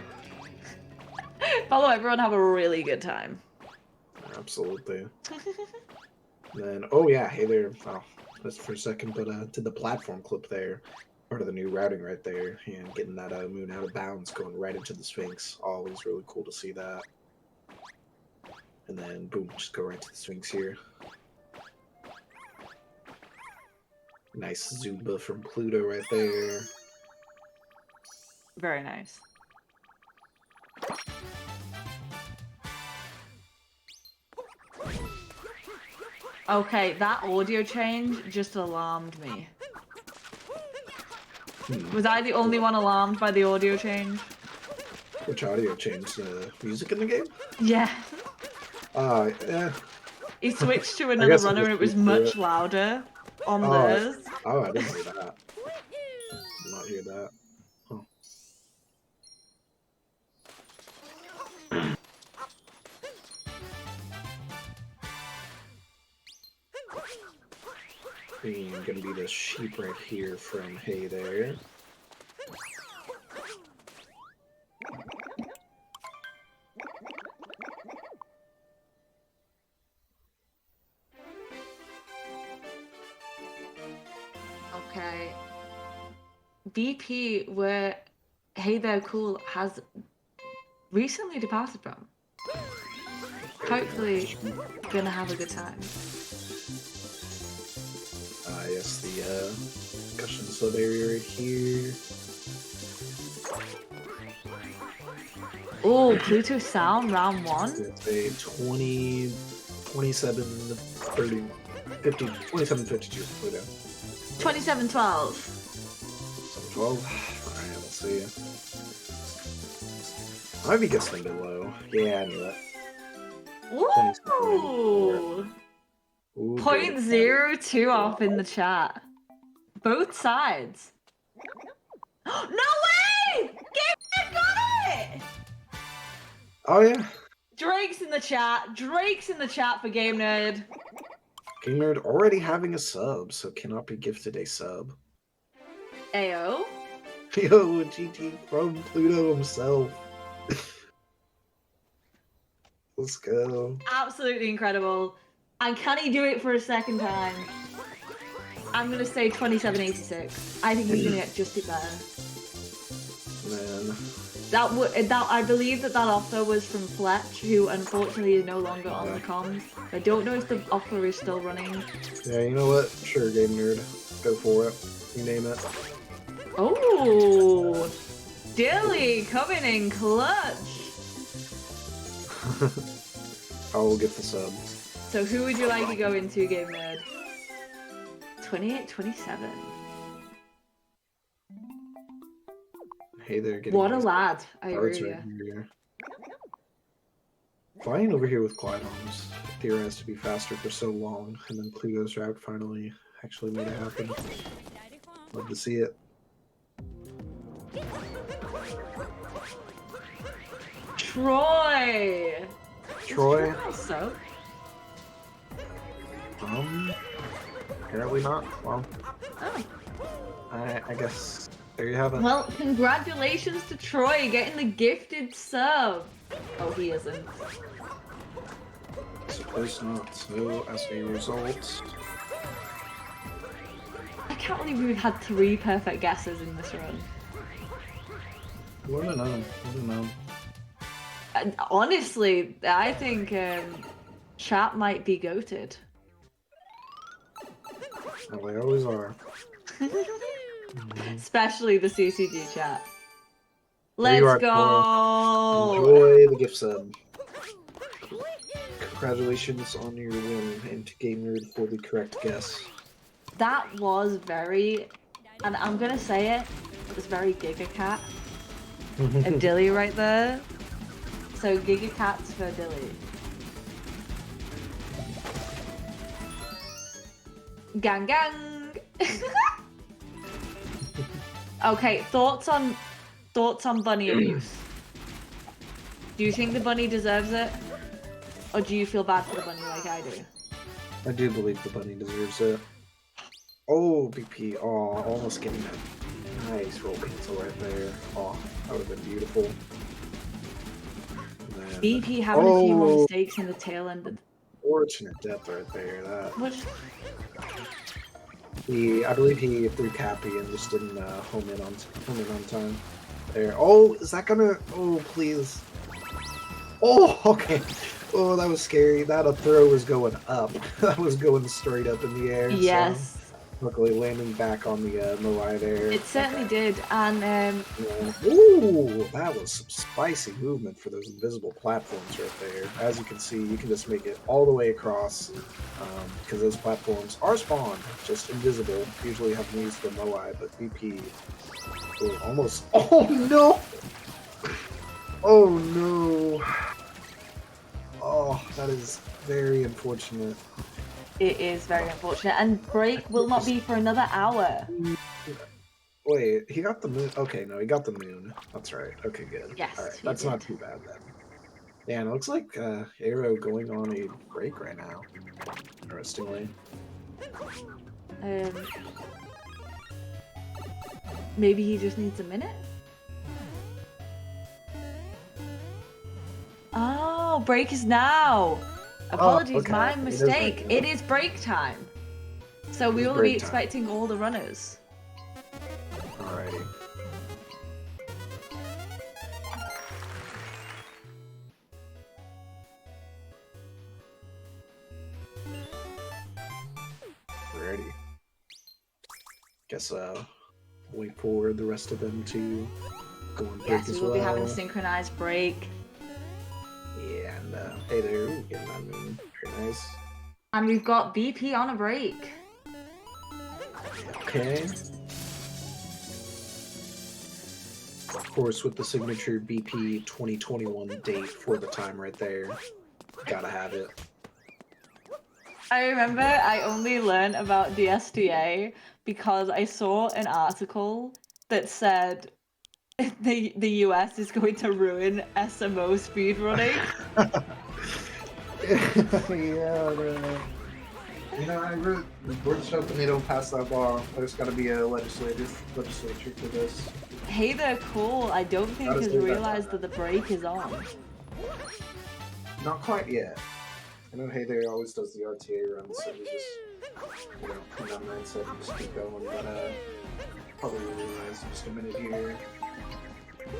Follow everyone, have a really good time. Absolutely. Then, oh yeah, hey there. Oh, that's for a second, but to the platform clip there, part of the new routing right there, and getting that moon out of bounds, going right into the Sphinx. Always really cool to see that. And then, boom, just go right to the Sphinx here. Nice Zuba from Pluto right there. Very nice. Okay, that audio change just alarmed me. Was I the only one alarmed by the audio change? Which audio changed? Music in the game? Yeah. Yeah. He switched to I another guess I'm runner and just it was used to much it. louder on Oh, theirs. I didn't hear that. Did not hear that. Huh. Gonna be the sheep right here from Hey There. Okay. BP, where Hey There Cool has recently departed from. Hopefully, gonna have a good time. Yes, the cushion sub area right here. Oh, Pluto Sound, round 1. It's a 20, 27, 30, 50, 27, 52 Pluto. 27-12. 12. Alright, let's see. I might be guessing a bit low. Yeah, I knew that. Ooh! Ooh, 0.02 off in the chat. Both sides. No way! Game got it! Oh yeah. Drake's in the chat. Drake's in the chat for Game Nerd. Game Nerd already having a sub, so cannot be gifted a sub. Ayo. Yo, GT from Pluto himself. Let's go. Absolutely incredible. And can he do it for a second time? I'm gonna say 27.86. I think he's gonna get just it better. Man. That I believe that offer was from Fletch, who unfortunately is no longer on the comms. I don't know if the offer is still running. Yeah, you know what? Sure, Game Nerd. Go for it. You name it. Oh, Dilly coming in clutch. I will get the sub. So who would you like to go into, Game Nerd? 28-27. Hey there, getting What a these lad! I agree cards with right you. here. Flying over here with Clydoms. Theor has to be faster for so long, and then Pluto's route finally actually made it happen. Love to see it. Apparently not. Well, Oh. I guess there you have it. Well, congratulations to Troy getting the gifted sub. Oh, he isn't. Suppose not. So, as a result, I can't believe we've had 3 perfect guesses in this run. I don't know. I don't know. And honestly, I think chat might be goated. Well, they always are. Especially the CCG chat. There you Let's are, go! Enjoy the gift sub. Congratulations on your win into Game Nerd for the correct guess. That was very, and I'm gonna say it was very Giga Cat. A Dilly right there. So Giga Cats for Dilly. Gang gang! Okay, thoughts on bunny abuse? Do you think the bunny deserves it? Or do you feel bad for the bunny like I do? I do believe the bunny deserves it. Oh, BP. Oh, almost getting that nice roll cancel right there. Oh, that would have been beautiful. And then- BP having a few more Oh, mistakes in the tail end of fortunate death right there. That which I believe he threw Cappy and just didn't home in on time. There. Oh, is that gonna? Oh, please. Oh, okay. Oh, that was scary. That throw was going up. That was going straight up in the air. yes. So luckily landing back on the Moai there. It certainly did, and Yeah. Ooh, that was some spicy movement for those invisible platforms right there. As you can see, you can just make it all the way across because those platforms are spawned, just invisible. Usually you have to use the Moai, but BP almost. Oh no! Oh no! Oh, that is very unfortunate. it is very unfortunate. And break will not be for another hour. Wait, he got the moon. Okay, no, he got the moon. That's right. Okay, good. Yes, All right, he that's not did. too bad then. Yeah, and it looks like Arrow going on a break right now. Interestingly. Maybe he just needs a minute. Oh, break is now. Apologies, okay. my It is mistake. break It now. is break time. So we is will be break time. expecting all the runners. Alrighty. Alrighty. Guess wait for the rest of them to go on break Yes, as we will well. be having a synchronized break. Yeah, and hey there, ooh, getting that moon. Very nice. And we've got BP on a break. Okay. Of course, with the signature BP 2021 date for the time right there. Gotta have it. I remember I only learned about DSTA because I saw an article that said the US is going to ruin SMO speedrunning. I really, we're just hoping they don't pass that law. There's got to be a legislature for this. Hey there, cool. I don't think Gotta has say that realized time. that the break is on. Not quite yet. I know Hey There always does the RTA run, so we just, in that mindset, and just keep going. But probably realize in just a minute here.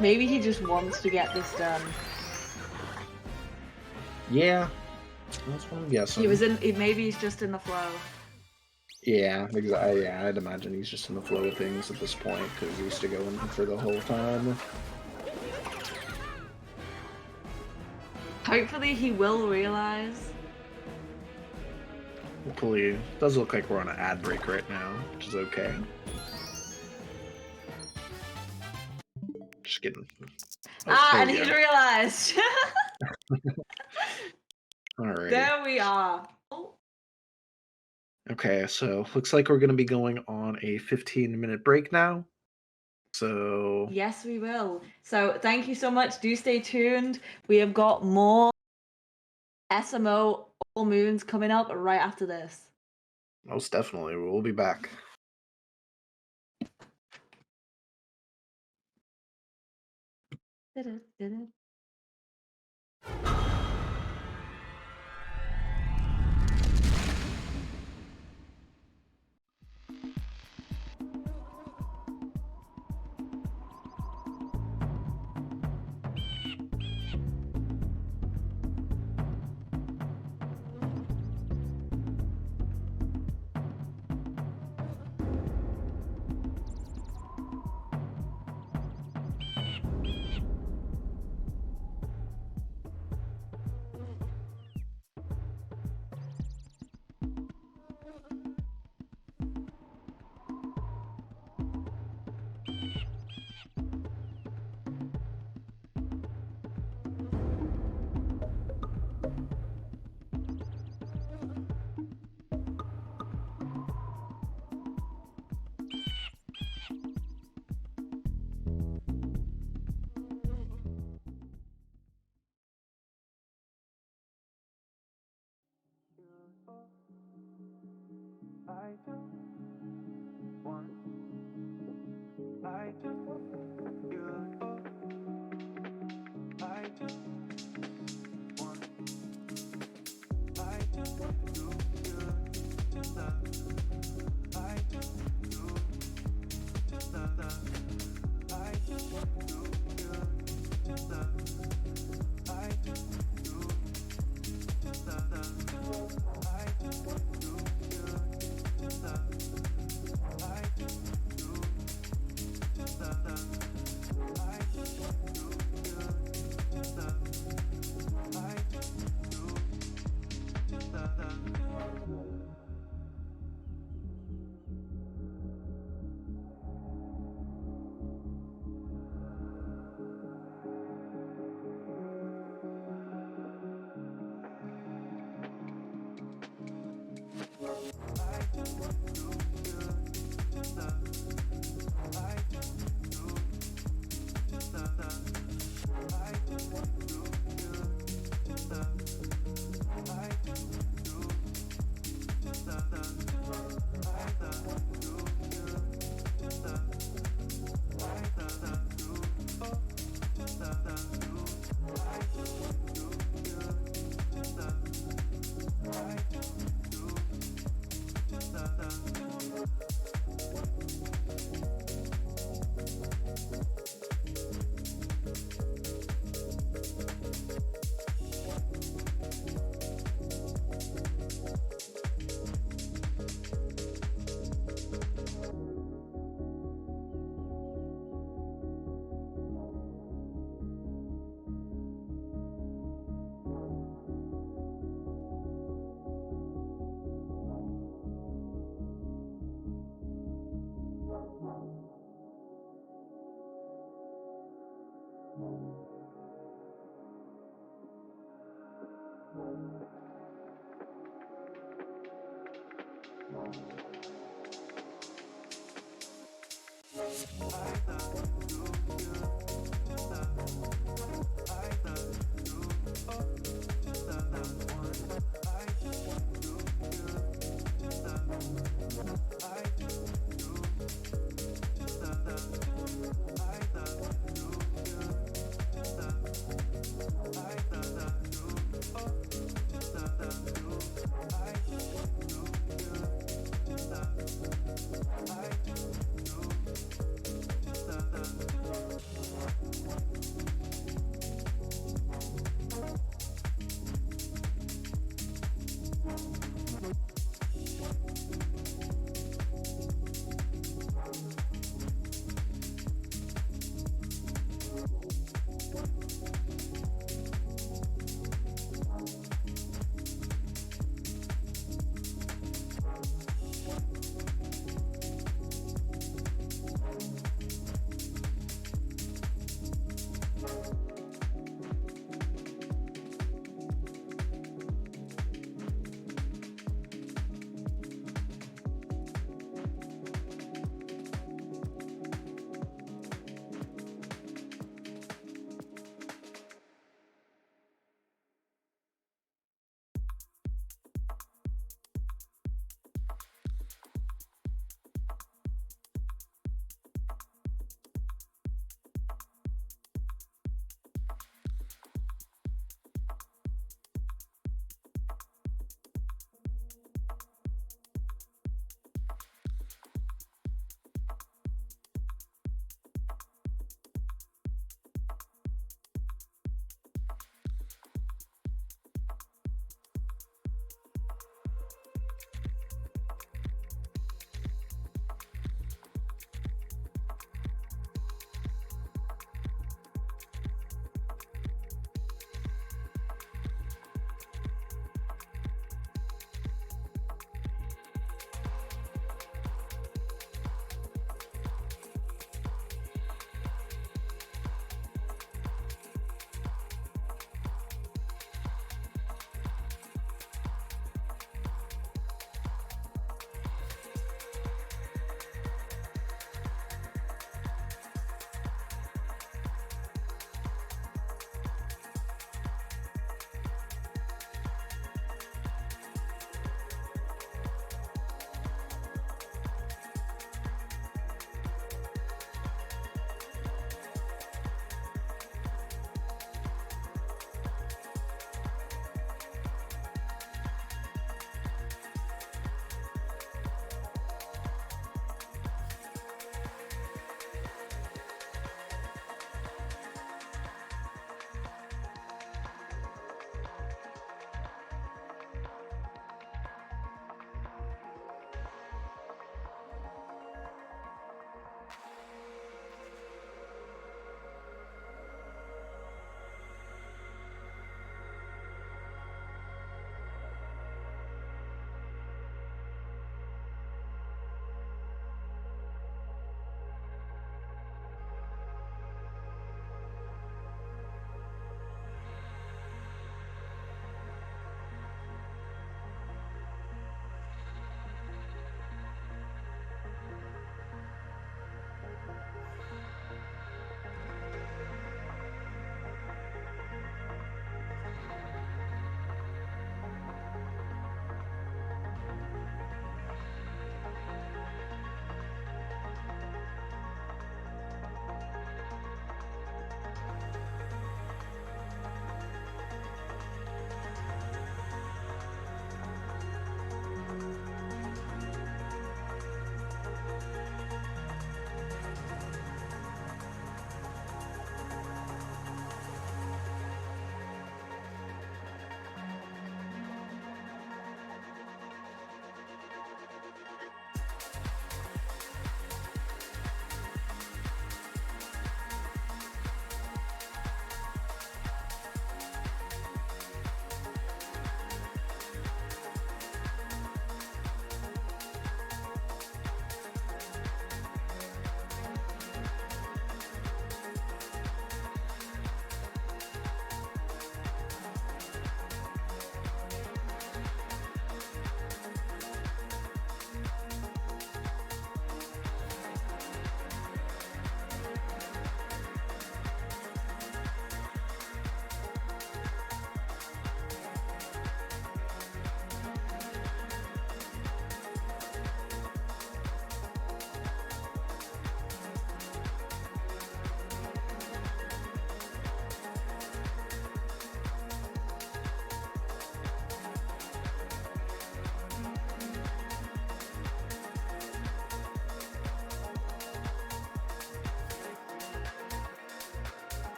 Maybe he just wants to get this done. Yeah, that's what I'm guessing. He was in. Maybe he's just in the flow. Yeah, exactly. Yeah, I'd imagine he's just in the flow of things at this point because he used to go in for the whole time. Hopefully, he will realize. Hopefully, it does look like we're on an ad break right now, which is okay. Just kidding. And he's realized. Alright. There we are. Oh. Okay, so looks like we're going to be going on a 15-minute break now. So Yes, we will. So thank you so much. Do stay tuned. We have got more SMO All Moons coming up right after this. Most definitely. We'll be back.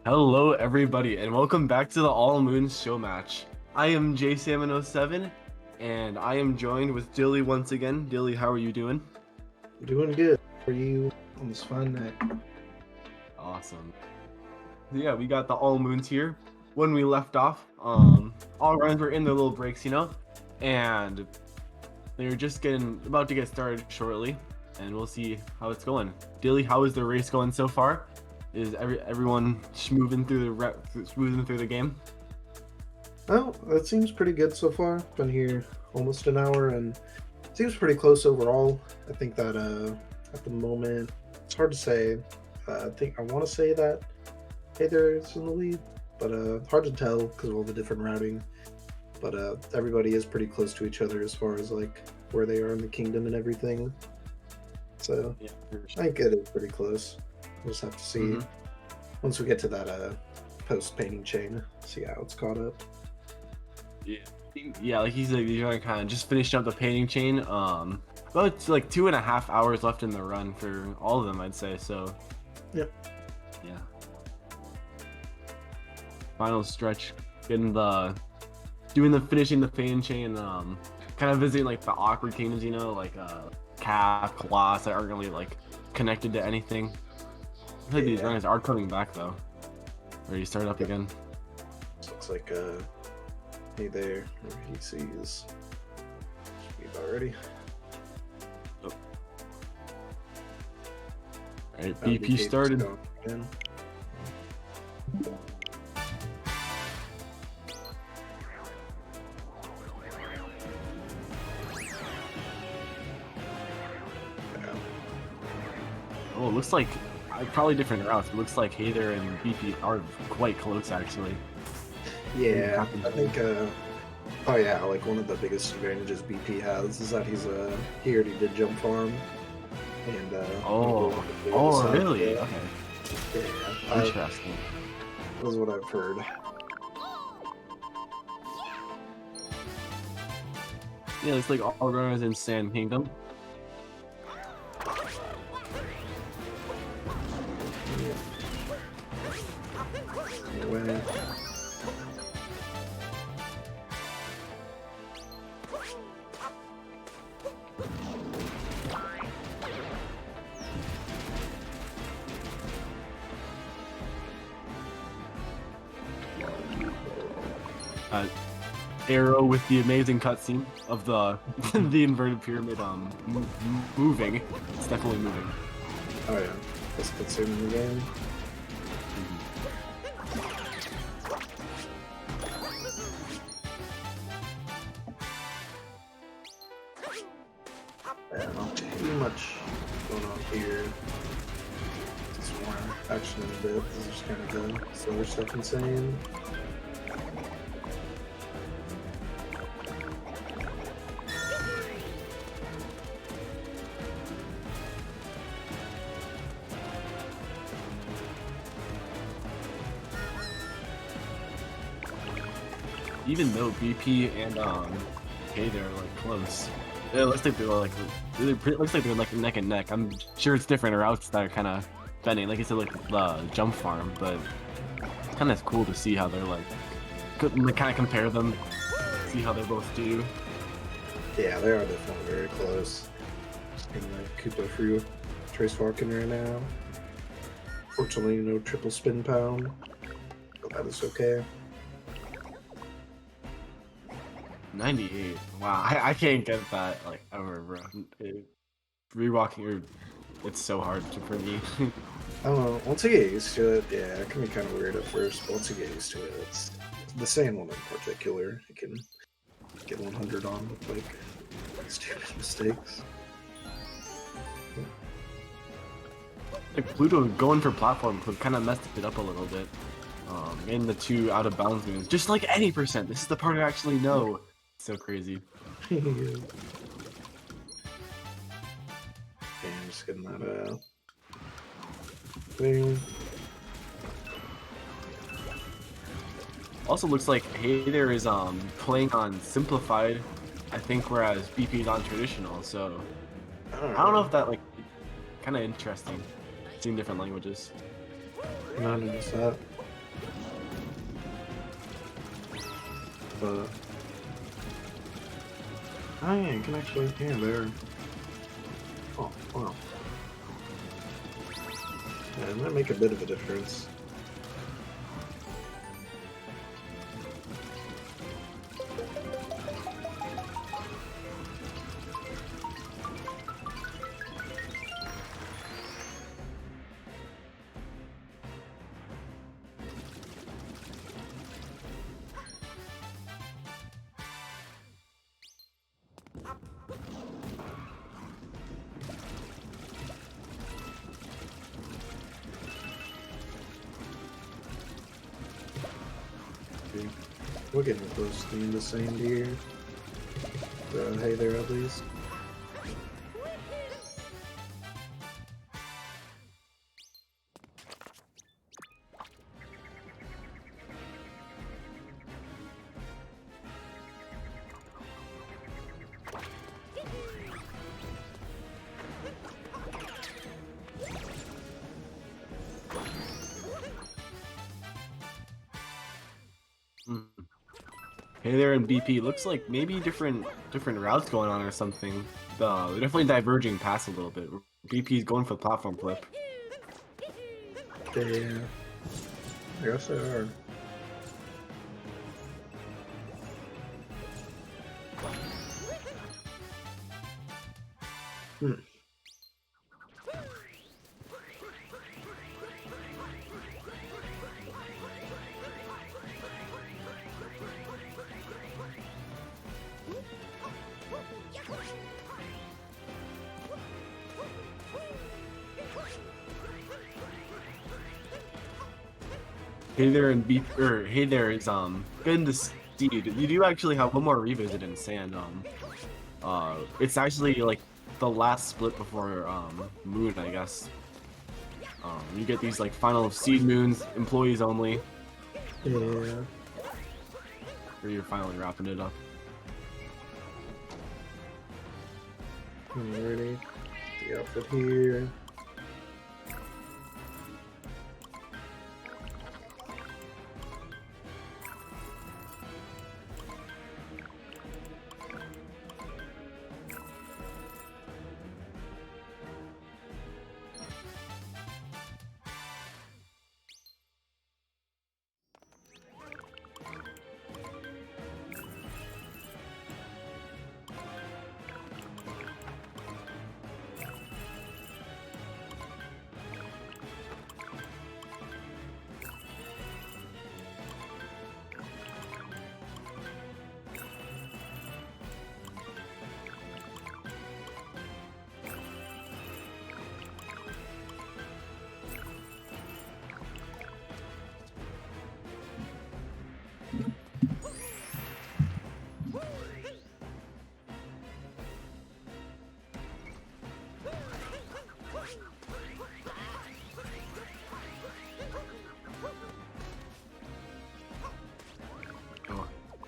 Hello, everybody, and welcome back to the All Moon Showmatch. I am JSalmon07, and I am joined with Dilly once again. Dilly, how are you doing? Doing good. How are you on this fine night? Awesome. Yeah, we got the All Moons here. When we left off, all runs were in their little breaks, you know, and they're just about to get started shortly, and we'll see how it's going. Dilly, how is the race going so far? Is everyone smoothing through the game? Oh, that seems pretty good so far. Been here almost an hour and seems pretty close overall. I think that at the moment it's hard to say. I want to say that Heather is in the lead, but hard to tell because of all the different routing. But everybody is pretty close to each other as far as like where they are in the kingdom and everything. So Yeah, I think it is pretty close. We'll just have to see once we get to that post-painting chain, see how it's caught up. Yeah, like he's like you're kind of just finishing up the painting chain. About like 2.5 hours left in the run for all of them, I'd say. So. Yep. Yeah. Final stretch, finishing the painting chain. Kind of visiting like the awkward kingdoms, you know, like Cap, Colossus that aren't really like connected to anything. I feel like these runners are coming back though. Ready to start up again. This looks like hey there, he sees. Should be about ready. Oh. Alright, BP started. Again. Oh, it looks like probably different routes. It looks like Heather and BP are quite close actually. Yeah, I think oh yeah, like one of the biggest advantages BP has is that he already did jump farm and really? Yeah. Okay. Yeah, Interesting. that was what I've heard. Yeah, it's like all runners in Sand Kingdom. Anyway. Arrow with the amazing cutscene of the the inverted pyramid moving. It's definitely moving. Oh yeah, that's consuming the game. Yeah, not too much going on here. Just more action in a bit. This is just kind of the slower stuff insane. Even though BP and Heather are like close, it looks like they're like neck and neck. I'm sure it's different routes that are kind of bending, like I said, like the jump farm, but it's kind of cool to see how they're like kind of compare them, see how they both do. Yeah, they are definitely very close. Just getting like Koopa through Trace Falcon right now. Fortunately, no triple spin pound, but that is okay. 98. Wow, I can't get that like ever, bro. Rewalking, it's so hard for me. I don't know. Once you get used to it, yeah, it can be kind of weird at first, but once you get used to it, it's the sand one in particular. You can get 100 on with like stupid mistakes. Like Pluto going for platform kind of messed it up a little bit. In the 2 out of bounds moves, just like any percent. This is the part I actually know. It's so crazy. Yeah, just getting that thing. Also looks like Hey There is playing on simplified, I think, whereas BP is on traditional. So I don't know if that like kind of interesting, seeing different languages. Not notice that. But oh yeah, you can actually there. Oh wow. Yeah, it might make a bit of a difference. We're getting close to being the same deer. Hey there, at least. Hey There and BP looks like maybe different routes going on or something. They're definitely diverging past a little bit. BP's going for the platform flip. Yeah, I guess they are. Hey There and Hey There is good to see. You do actually have one more revisit in Sand. It's actually like the last split before Moon, I guess. You get these like final seed moons, employees only. Yeah. Where you're finally wrapping it up. Alrighty. The outfit here.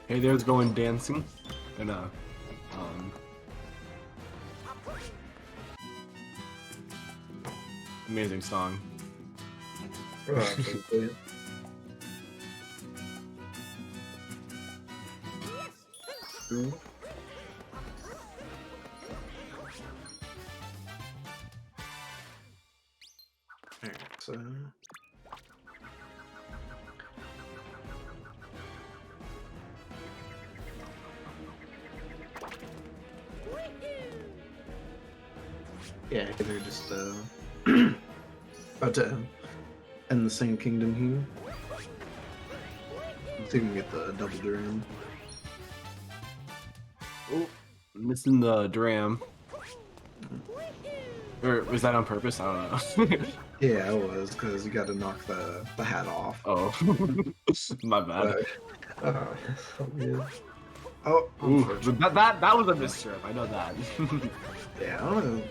Hey There's going dancing, and amazing song. Absolutely. Alright, so yeah, they're just about to end the same kingdom here. Let's see if we can get the double dram. Oh, missing the dram. Or was that on purpose? I don't know. Yeah, it was because you got to knock the hat off. Oh, my bad. Oh, yeah. Oh, Ooh, that was a mistrip. I know that. yeah, I don't know.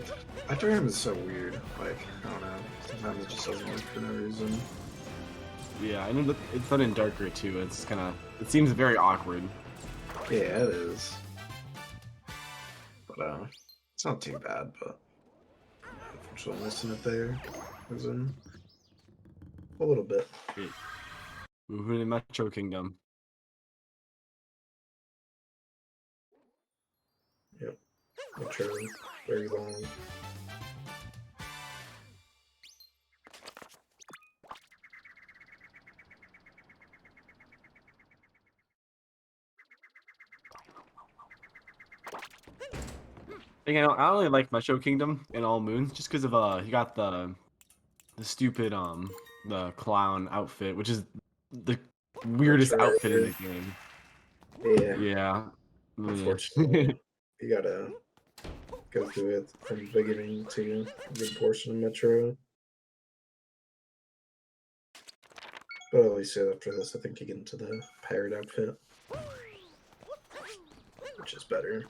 That dram is so weird. Like, I don't know. Sometimes it just doesn't work for no reason. Yeah, and it's done in darker too. It's kind of, it seems very awkward. Yeah, it is. But it's not too bad. But unfortunately, missing it there was in a little bit. Moving to Metro Kingdom. Yep. Metro, very long. I don't really like Metro Kingdom in All Moons just because of you got the stupid the clown outfit, which is the weirdest right. outfit in the game. Yeah. Yeah. Unfortunately, you gotta go through it from the beginning to a good portion of Metro. But at least after this, I think you get into the pirate outfit, which is better.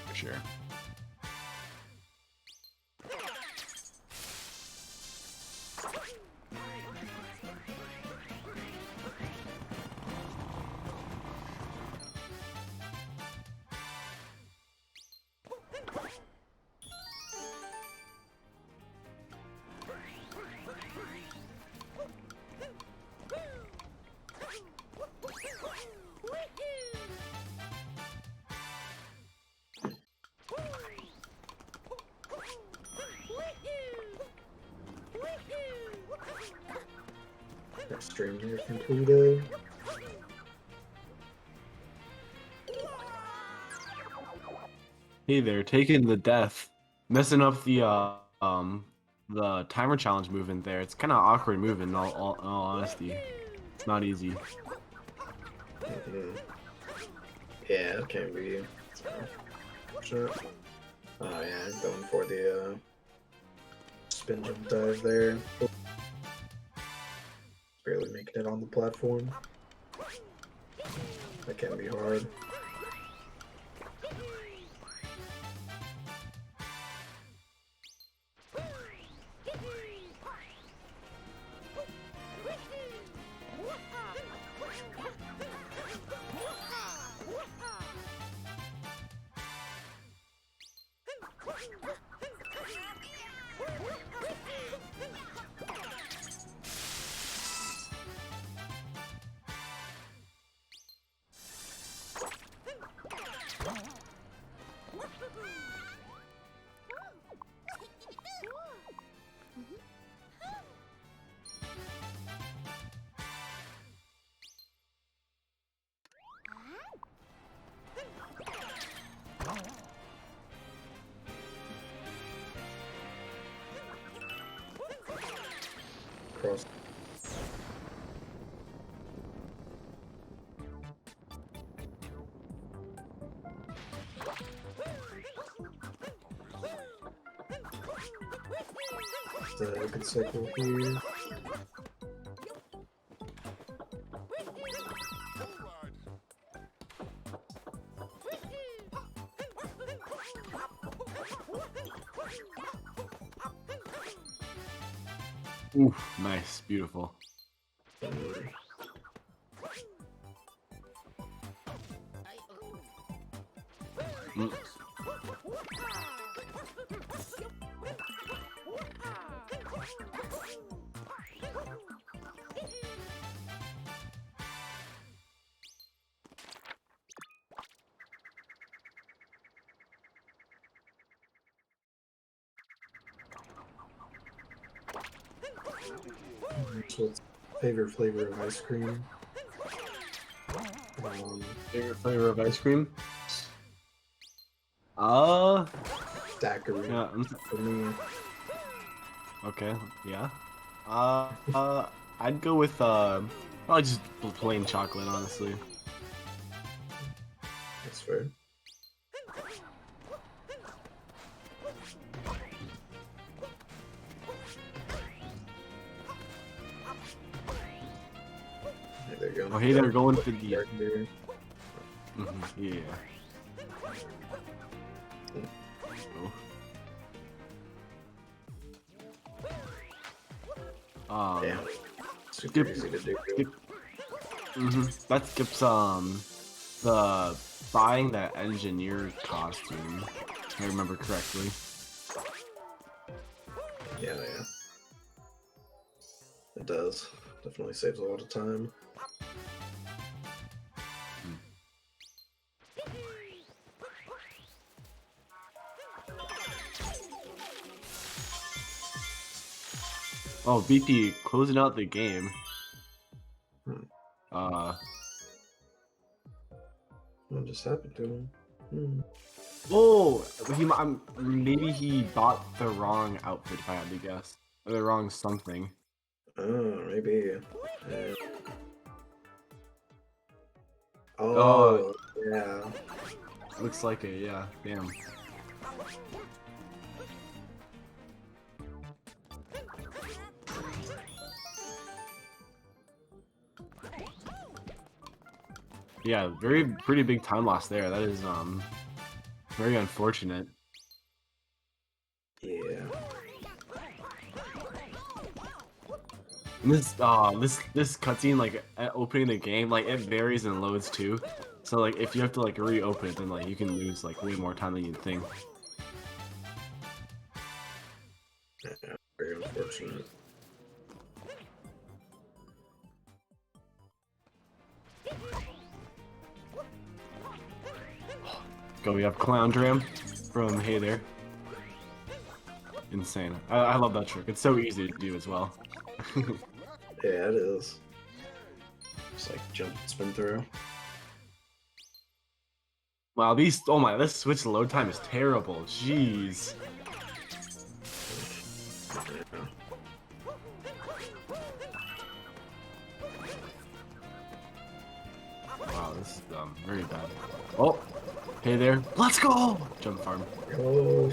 For sure. That stream here completed. Hey there, taking the death, messing up the timer challenge movement there. It's kind of awkward moving. In all honesty, it's not easy. Yeah, it can be. Sure. Oh yeah, going for the spin jump dive there. Barely making it on the platform. That can be hard. Cross. A good cycle here. Ooh, nice, beautiful. Mm. So it's favorite flavor of ice cream. Favorite flavor of ice cream? Daiquiri Yeah. for me. Okay. Yeah. I'd go with probably just plain chocolate, honestly. That's fair. There you go. Oh, hey, they're going for the. Garden Yeah. Oh. Yeah. super easy to do. That skips the buying that engineer costume, if I remember correctly. Yeah. It does. Definitely saves a lot of time. Oh, BP closing out the game. What just happened to him? Oh, maybe he bought the wrong outfit, if I had to guess. Or the wrong something. Oh, maybe. Oh. Yeah. Looks like it, yeah. Damn. Yeah, pretty big time loss there. That is very unfortunate. Yeah. And this cutscene, like at opening the game, like it varies and loads too. So like if you have to like reopen it, then like you can lose like way more time than you'd think. Yeah, very unfortunate. Go, we have Clown Dram from Hey There. Insane. I love that trick. It's so easy to do as well. Yeah, it is. Just like jump and spin through. Wow, these this switch load time is terrible. Jeez. Wow, this is very bad. Oh, hey there. Let's go! Jump farm. Oh.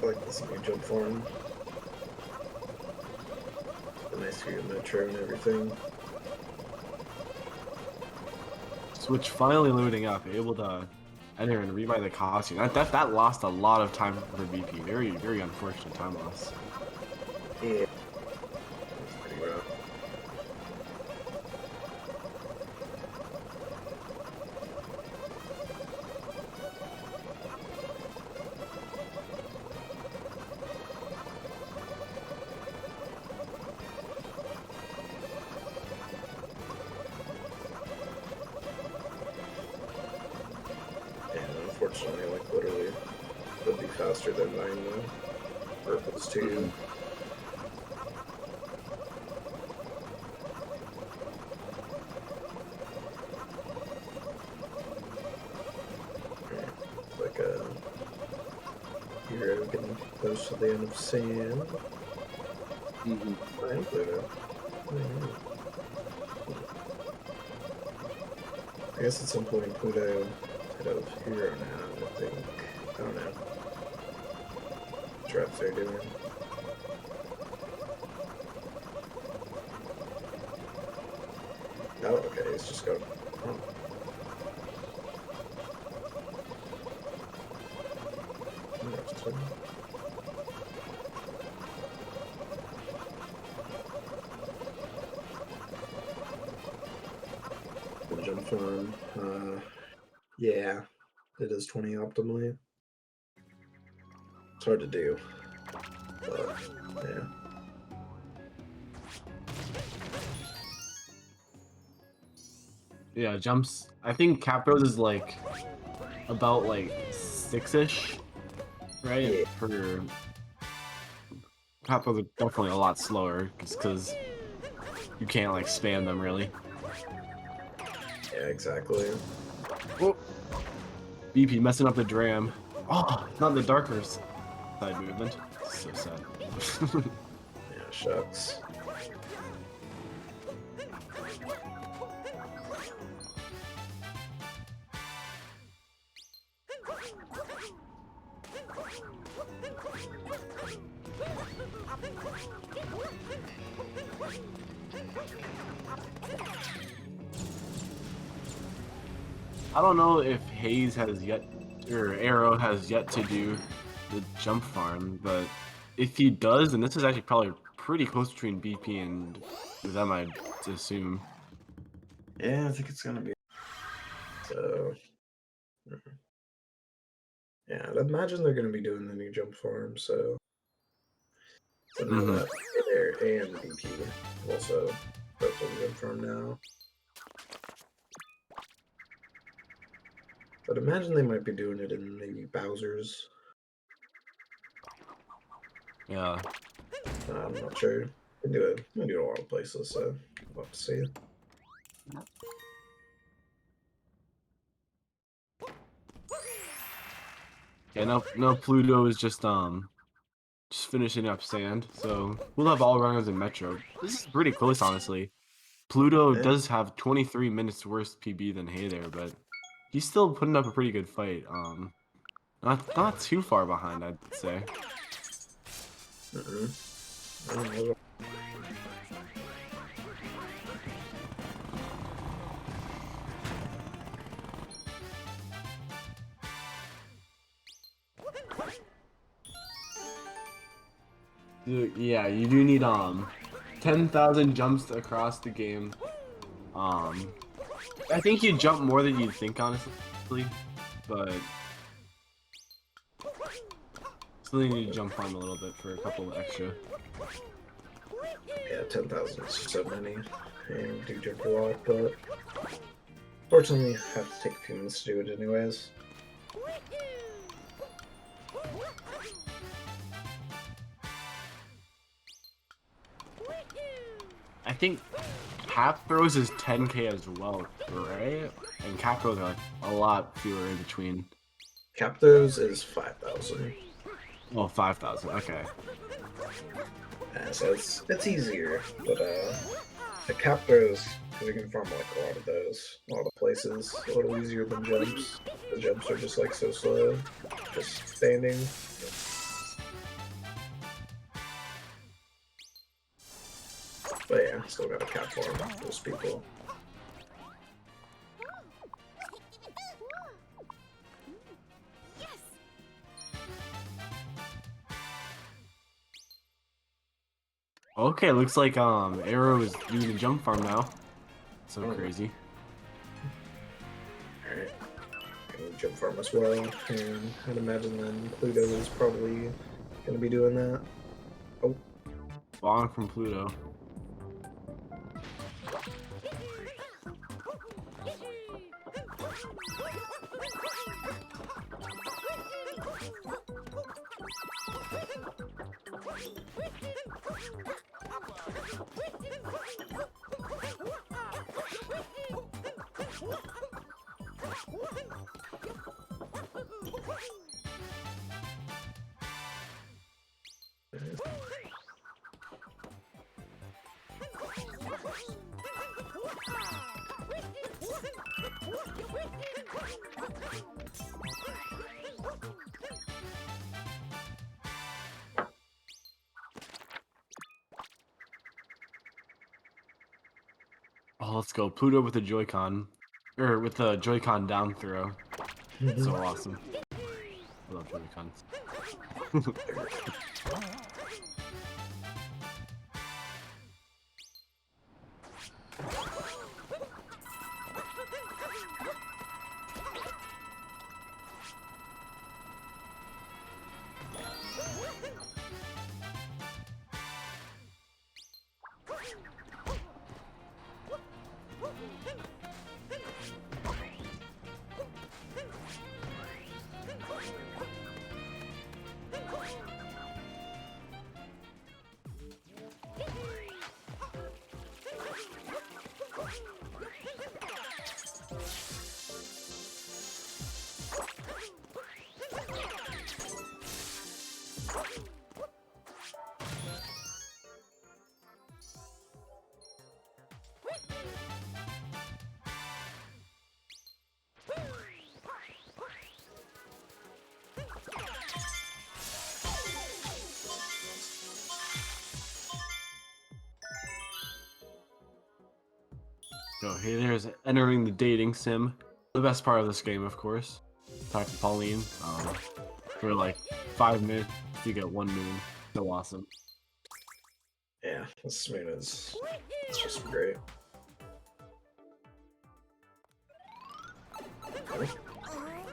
I like this new jump farm. The nice view of Metro and everything. Switch finally loading up, able to enter and rebuy the costume. That lost a lot of time for BP. Very unfortunate time loss. Yeah. That's pretty rough. Unfortunately, like literally, would be faster than buying the purples too. It's like a hero getting close to the end of sand. I am Pluto. I guess at some point Pluto head of hero now, I think. I don't know. Traps they're doing. Oh, okay, it's just go. Oh. Interesting. The jump farm. Yeah, it is 20 optimally. It's hard to do, but yeah. Yeah, jumps. I think Capros is like about like 6-ish, right? Yeah. For Capros are definitely a lot slower, just because you can't like spam them really. Yeah, exactly. Oh. BP messing up the dram. Oh, not the darker side movement. So sad. Yeah, shucks. I don't know if Hayes has yet, or Arrow has yet to do the jump farm, but if he does, then this is actually probably pretty close between BP and them, I'd assume. Yeah, I think it's gonna be. So, yeah, I'd imagine they're gonna be doing the new jump farm. So now that there and BP also both on the jump farm now. I'd imagine they might be doing it in maybe Bowser's. Yeah. I'm not sure. They do it a lot of places, so we'll have to see. Yeah, no Pluto is just finishing up sand, so we'll have all runners in Metro. This is pretty close, honestly. Pluto does have 23 minutes worse PB than Hey There, but he's still putting up a pretty good fight. Not too far behind, I'd say. I don't know. Dude, yeah, you do need 10,000 jumps across the game. I think you jump more than you'd think, honestly, but still need to jump on a little bit for a couple extra. Yeah, 10,000 is so many. And do jump a lot, but fortunately, I have to take a few minutes to do it anyways. I think cap throws is 10k as well, right? And cap throws are like a lot fewer in between. Captos is 5,000. Oh, 5,000. Okay. Yeah, so it's easier, but the Captos, because you can farm like a lot of those, a lot of places, a little easier than jumps. The jumps are just like so slow, just standing. But yeah, still got a cap farm those people. Okay, looks like Arrow is doing the jump farm now. So crazy. Alright. Jump farm as well, and I'd imagine then Pluto is probably gonna be doing that. Oh. Long from Pluto. Oh, let's go. Pluto with the Joy-Con. Or with the Joy-Con down throw. So awesome. I love Joy-Cons. So hey, there's entering the dating sim. The best part of this game, of course. Talk to Pauline for like 5 minutes to get 1 moon. So awesome. Yeah, this moon is it's just great.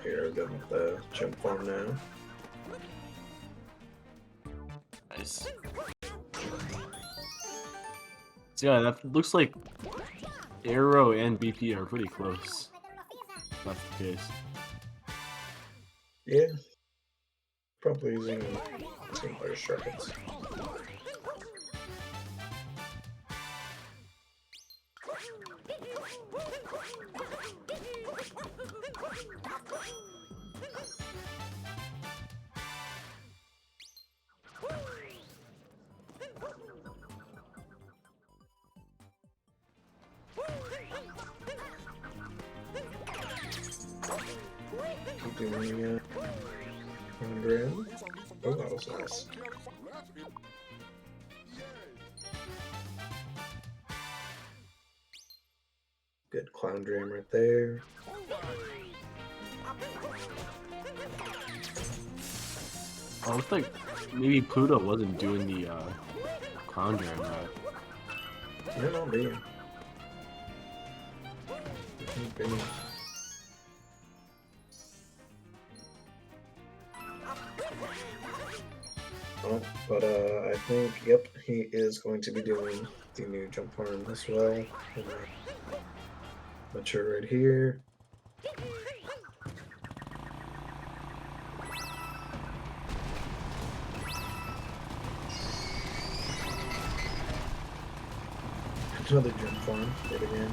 Here, I'll go with the jump farm now. Nice. So yeah, that looks like Arrow and BP are pretty close. If that's the case. Yeah. Probably using similar shortcuts. Doing 100. Oh, that was nice. Good clown dream right there. Oh, it looks like maybe Pluto wasn't doing the clown jam right. Yeah, no, me. Oh, but I think, yep, he is going to be doing the new jump farm as well. Mature right here. Another jump farm, yet again.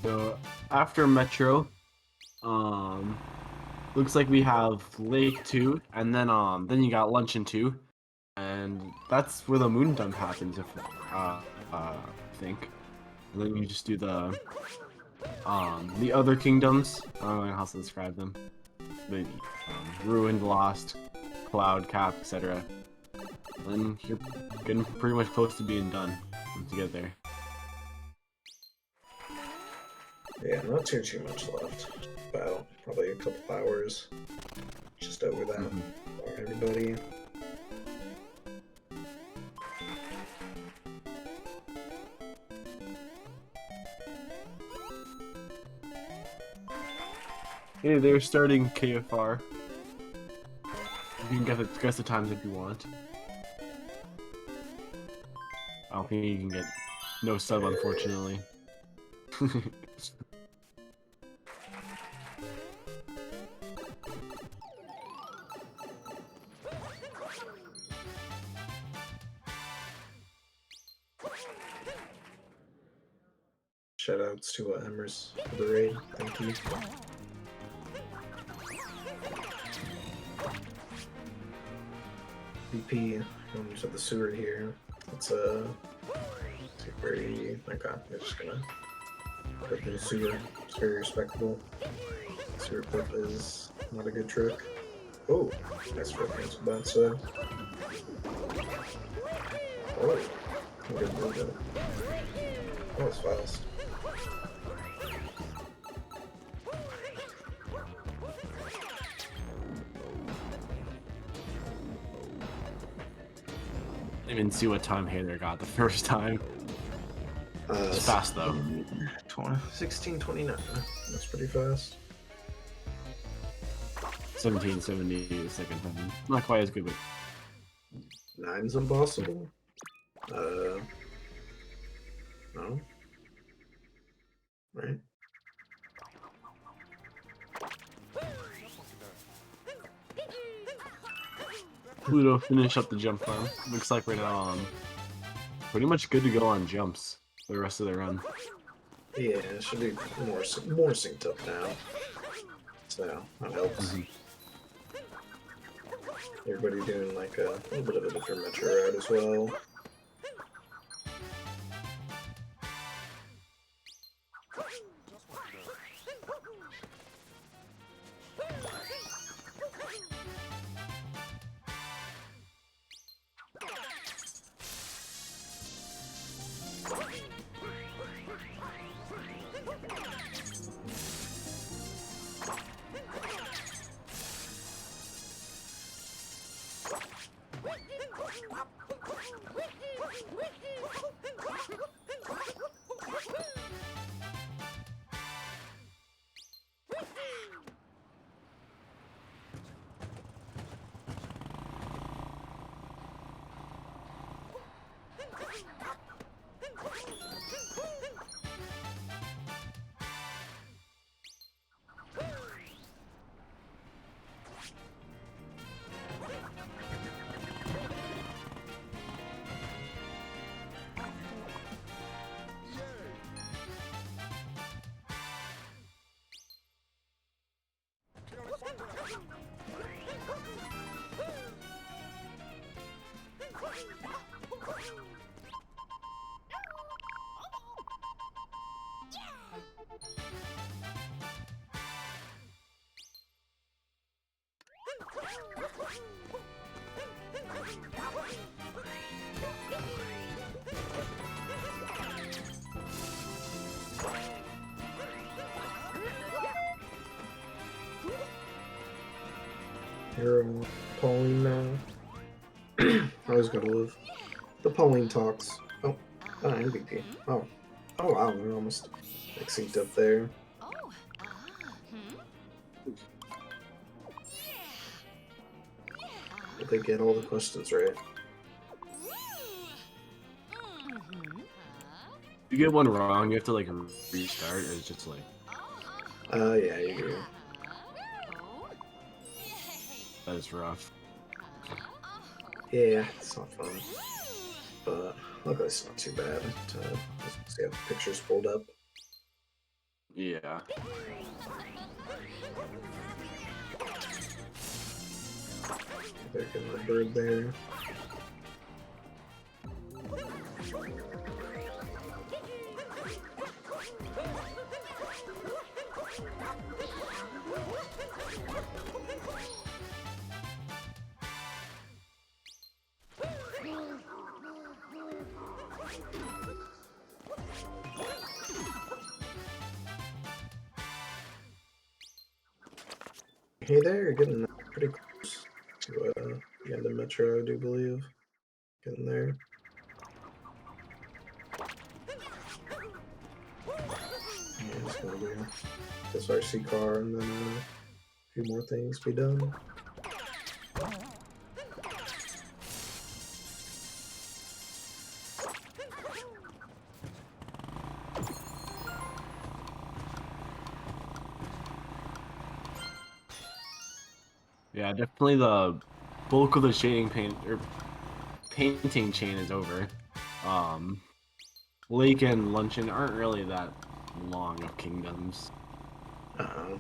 So after Metro, looks like we have Lake 2, and then you got Luncheon 2, and that's where the moon dump happens, if I think. And then you just do the other kingdoms. I don't know how to describe them. The Ruined, Lost, Cloud, Cap, etc. Then you're getting pretty much close to being done once you get there. Yeah, not too much left. About probably a couple hours. Just over that for everybody. Hey, they're starting KFR. You can guess the times if you want. I don't think you can get no sub, unfortunately. Shoutouts to Emers for the raid. Thank you. BP, going to the sewer here. It's very, okay, I'm just gonna put in the sewer. It's very respectable. Sewer clip is not a good trick. Oh, nice for things with that, so. Oh, good. That was fast. I didn't even see what time Hayter got the first time. It's fast though. 16:29. That's pretty fast. 1770 the second time. Not quite as good, but 9's impossible. No. Right. Pluto finish up the jump farm. Looks like we're now pretty much good to go on jumps for the rest of the run. Yeah, it should be more synced up now. So that helps. Everybody doing like a little bit of a different metro route as well. Hero Pauline now. I always gotta live. The Pauline talks. Oh, MVP. Oh. Oh wow, we're almost like synced up there. Did they get all the questions right? If you get one wrong, you have to like restart, or it's just like Yeah, you do. that is rough. Yeah, it's not fun. But luckily it's not too bad to just get the pictures pulled up. Yeah. They're getting the bird there. Hey there, you're getting pretty close to the end of Metro, I do believe. Getting there. Yeah, just gonna do this RC car and then a few more things be done. Yeah, definitely the bulk of the shading painting chain is over. Lake and Luncheon aren't really that long of kingdoms. Uh-oh.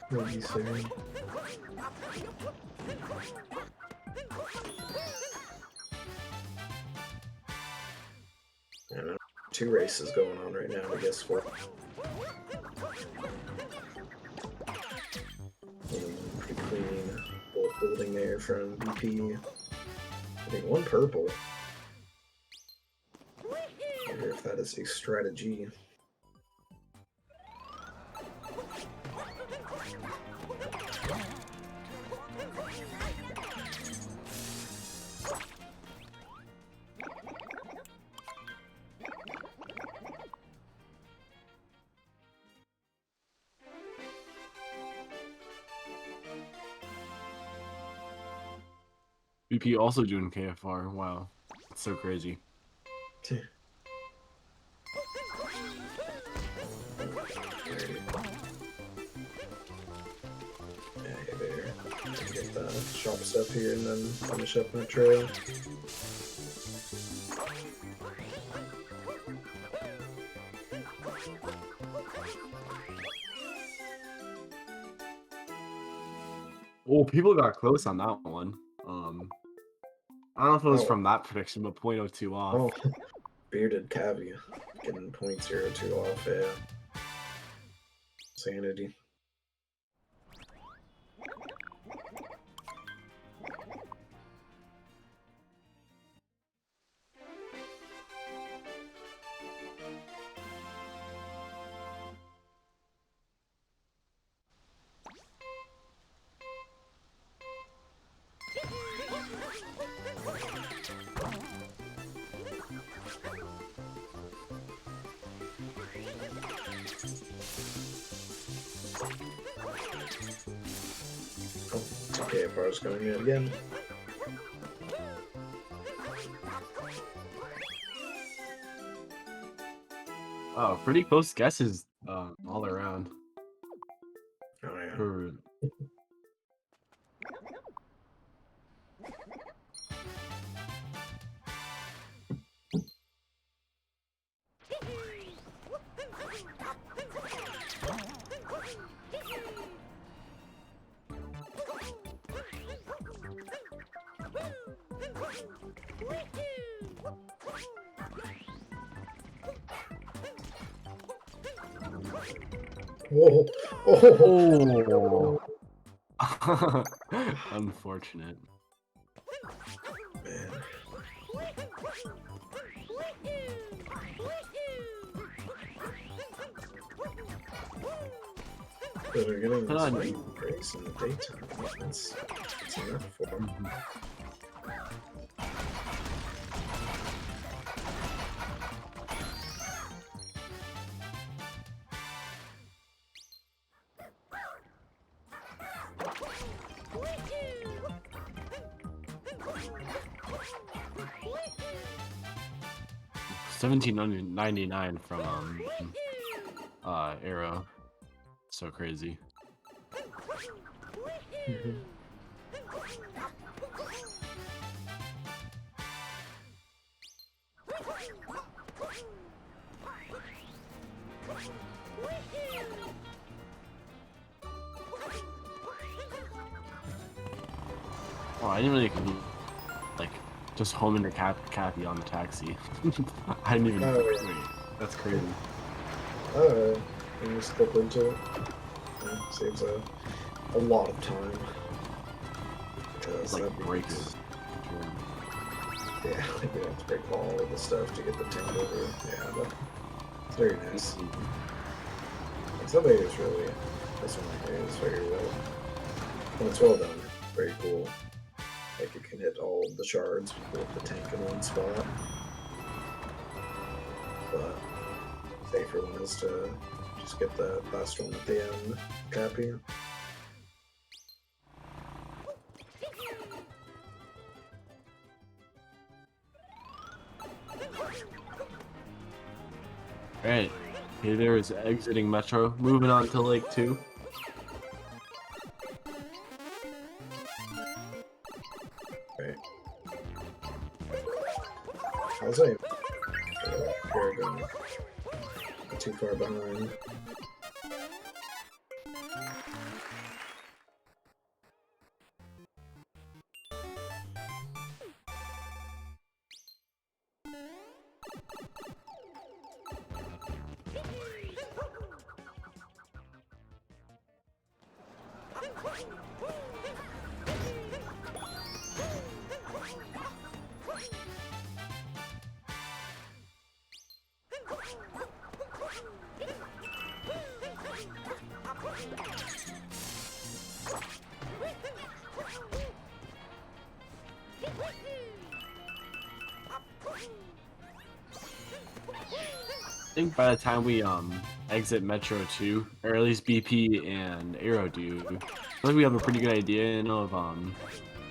What you saying? I don't know. 2 races going on right now, I guess. For pretty clean bullet building there from BP. I think 1 purple. I wonder if that is a strategy. BP also doing KFR. Wow, it's so crazy. There. Get the shop stuff here and then finish up Metro. Oh, people got close on that one. I don't know if it was Oh. from that prediction, but 0.02 off. Oh, bearded caviar getting 0.02 off. Yeah, sanity. Okay, bar's going in again. Oh, pretty close guesses all around. Oh yeah. For- Whoa! Oh! Oh. Unfortunate. Man. So they're getting Come on. this rain breaks in the daytime. That's enough for them. $17.99 from Arrow. So crazy. Mhm. Oh, I didn't really like just home into Cappy on the taxi. I didn't even. Oh, yeah. Wait, that's crazy. Alright, and just clip into it. Yeah, saves a lot of time. It's like that'd be break nice. it. Yeah, like you have to break all of the stuff to get the tank over. Yeah, but it's very nice. Like, some is really, this one is very well. When it's well done, very cool. Like you can hit all the shards with the tank in one spot. But safer one is to just get the last one at the end, Cappy. Alright. Hey there is exiting Metro. Moving on to Lake 2. Right. I was like, Paragon. Not too far behind. I think by the time we exit Metro 2, or at least BP and Arrow do, I think we have a pretty good idea, you know, of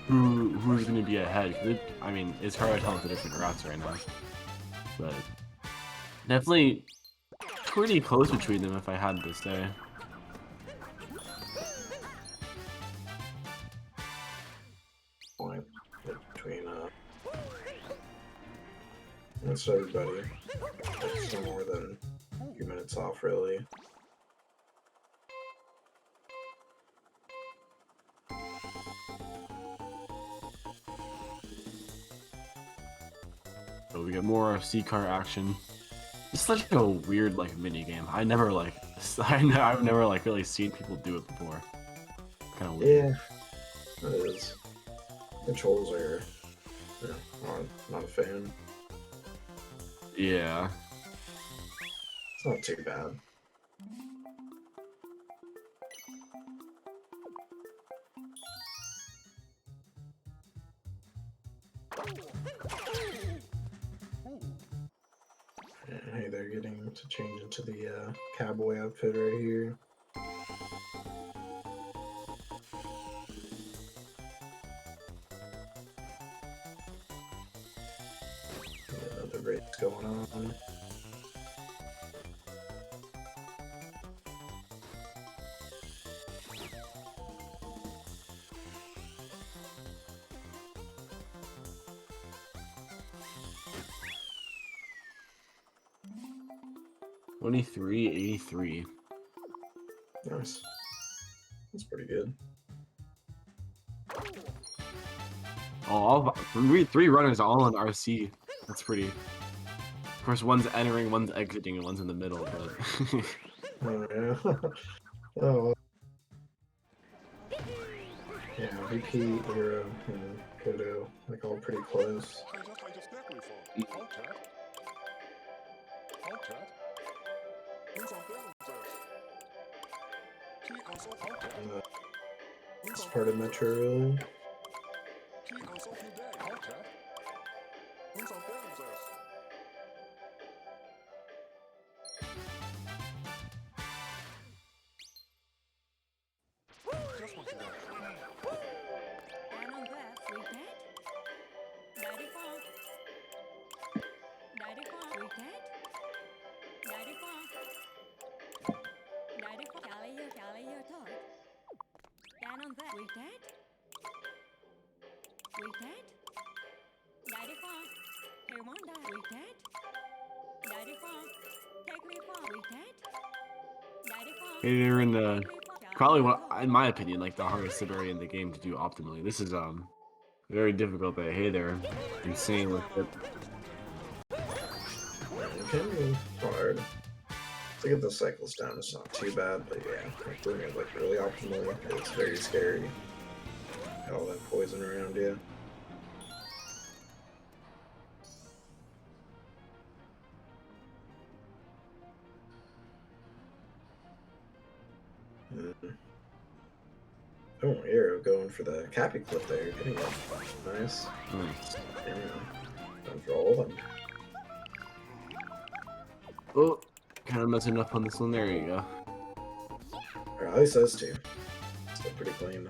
who's going to be ahead. 'Cause I mean, it's hard to tell the different routes right now, but definitely pretty close between them if I had to say. Point between that's everybody. It's no more than a few minutes off, really. So we get more C-car action. It's such a weird like mini game. I've never like really seen people do it before. Kind of weird. Yeah, it is. Controls are, not a fan. Yeah. It's not too bad. Hey, they're getting to change into the cowboy outfit right here. race going on. $23.83. Nice. That's pretty good. Oh, three runners all on RC. That's pretty. Of course, one's entering, one's exiting, and one's in the middle. But Oh yeah. Oh. Yeah, VP, Eero, and Pluto, like all pretty close. It's part of Metro, really. they're in the probably one, in my opinion, like the hardest area in the game to do optimally. This is very difficult. But hey, they're insane with it. It can be hard. To get the cycles down, it's not too bad, but yeah, like doing it like really optimal, it's very scary. All that poison around you. Oh, Eero going for the cappy clip there, getting it. Nice. Nice. Yeah. Going for all of them. Oh, kind of messing up on this one. There you go. Or at least those two. Still pretty clean.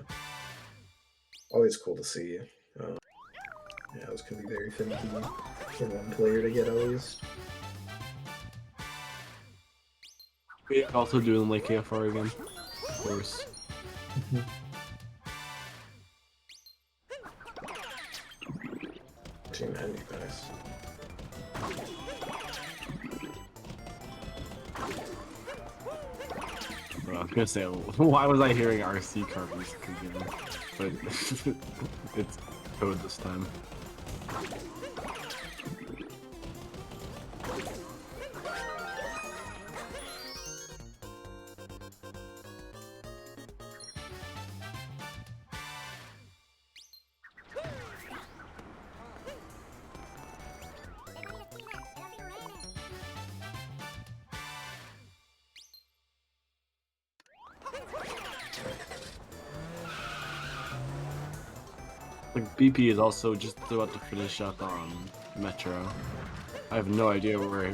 Always cool to see. Yeah, those can be very finicky for one player to get at least. We're also doing like KFR again, of course. 290, nice. Well, I was gonna say, why was I hearing RC carvings again? But it's code this time. Like BP is also just about to finish up on Metro. I have no idea where.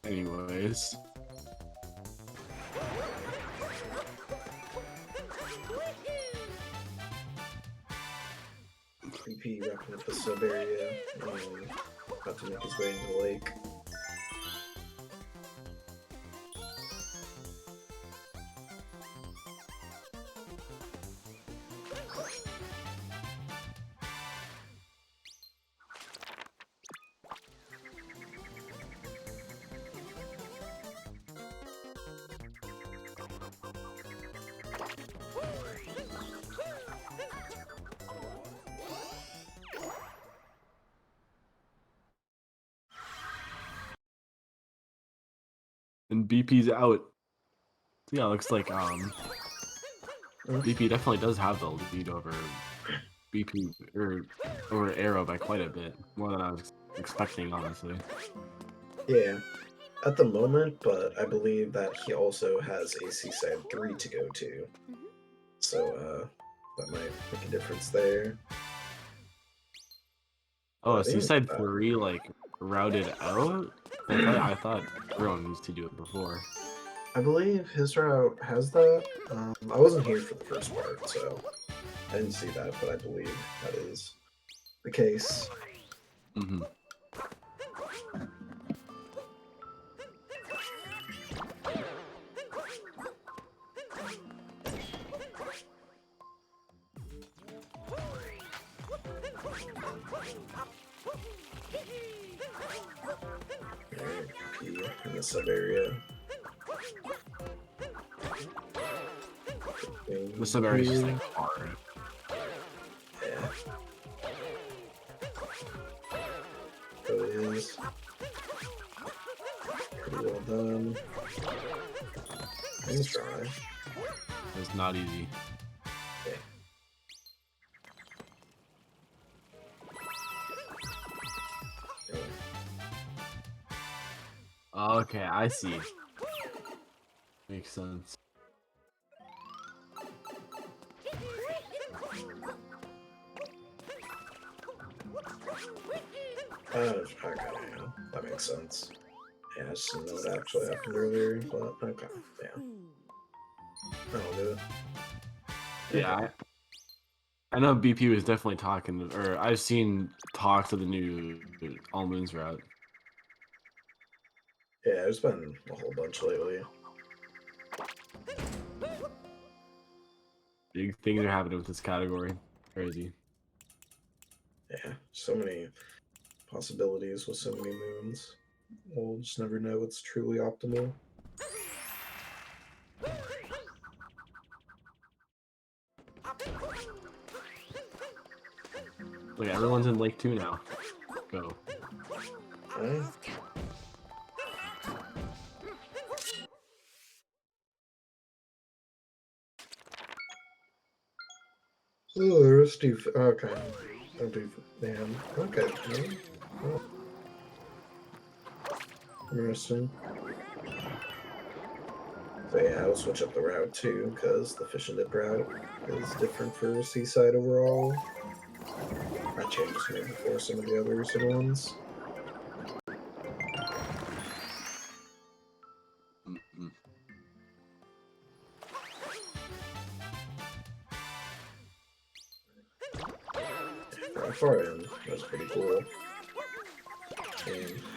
Anyways. BP wrapping up the sub area, about to make his way into the lake. And BP's out. Yeah, it looks like BP definitely does have the lead over BP or over Eero by quite a bit, more than I was expecting, honestly. Yeah, at the moment, but I believe that he also has AC side 3 to go to. So that might make a difference there. Oh, But so you yeah, said 3 like routed out? I thought everyone used to do it before. I believe his route has that. I wasn't here for the first part, so I didn't see that, but I believe that is the case. Mm-hmm. Alright, P in the sub area. The sub area is just like hard. Yeah. Really is. Pretty well done. Nice try. It's not easy. Okay. Okay, I see. Makes sense. Okay, yeah, that makes sense. Yeah, I just didn't know what actually happened earlier, but okay, yeah. That'll do it. Yeah, I know BP was definitely talking, or I've seen talks of the new All Moons route. Yeah, there's been a whole bunch lately. Big things are happening with this category. Crazy. Yeah, so many possibilities with so many moons. We'll just never know what's truly optimal. Look, everyone's in Lake 2 now. Go. Okay. Oh, the rest do. Okay. Don't do. Damn. Okay. Oh. Interesting. So yeah, I'll switch up the route too, because the fish and dip route is different for Seaside overall. I changed maybe before some of the other recent ones. Mm-hmm. Far in, that's pretty cool.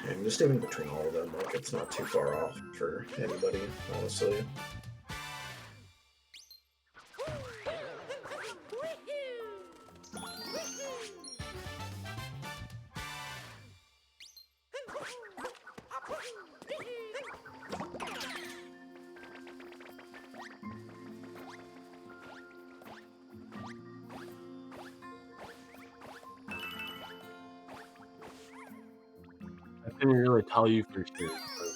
And just even between all of them, like it's not too far off for anybody, honestly. I couldn't really tell you for sure. But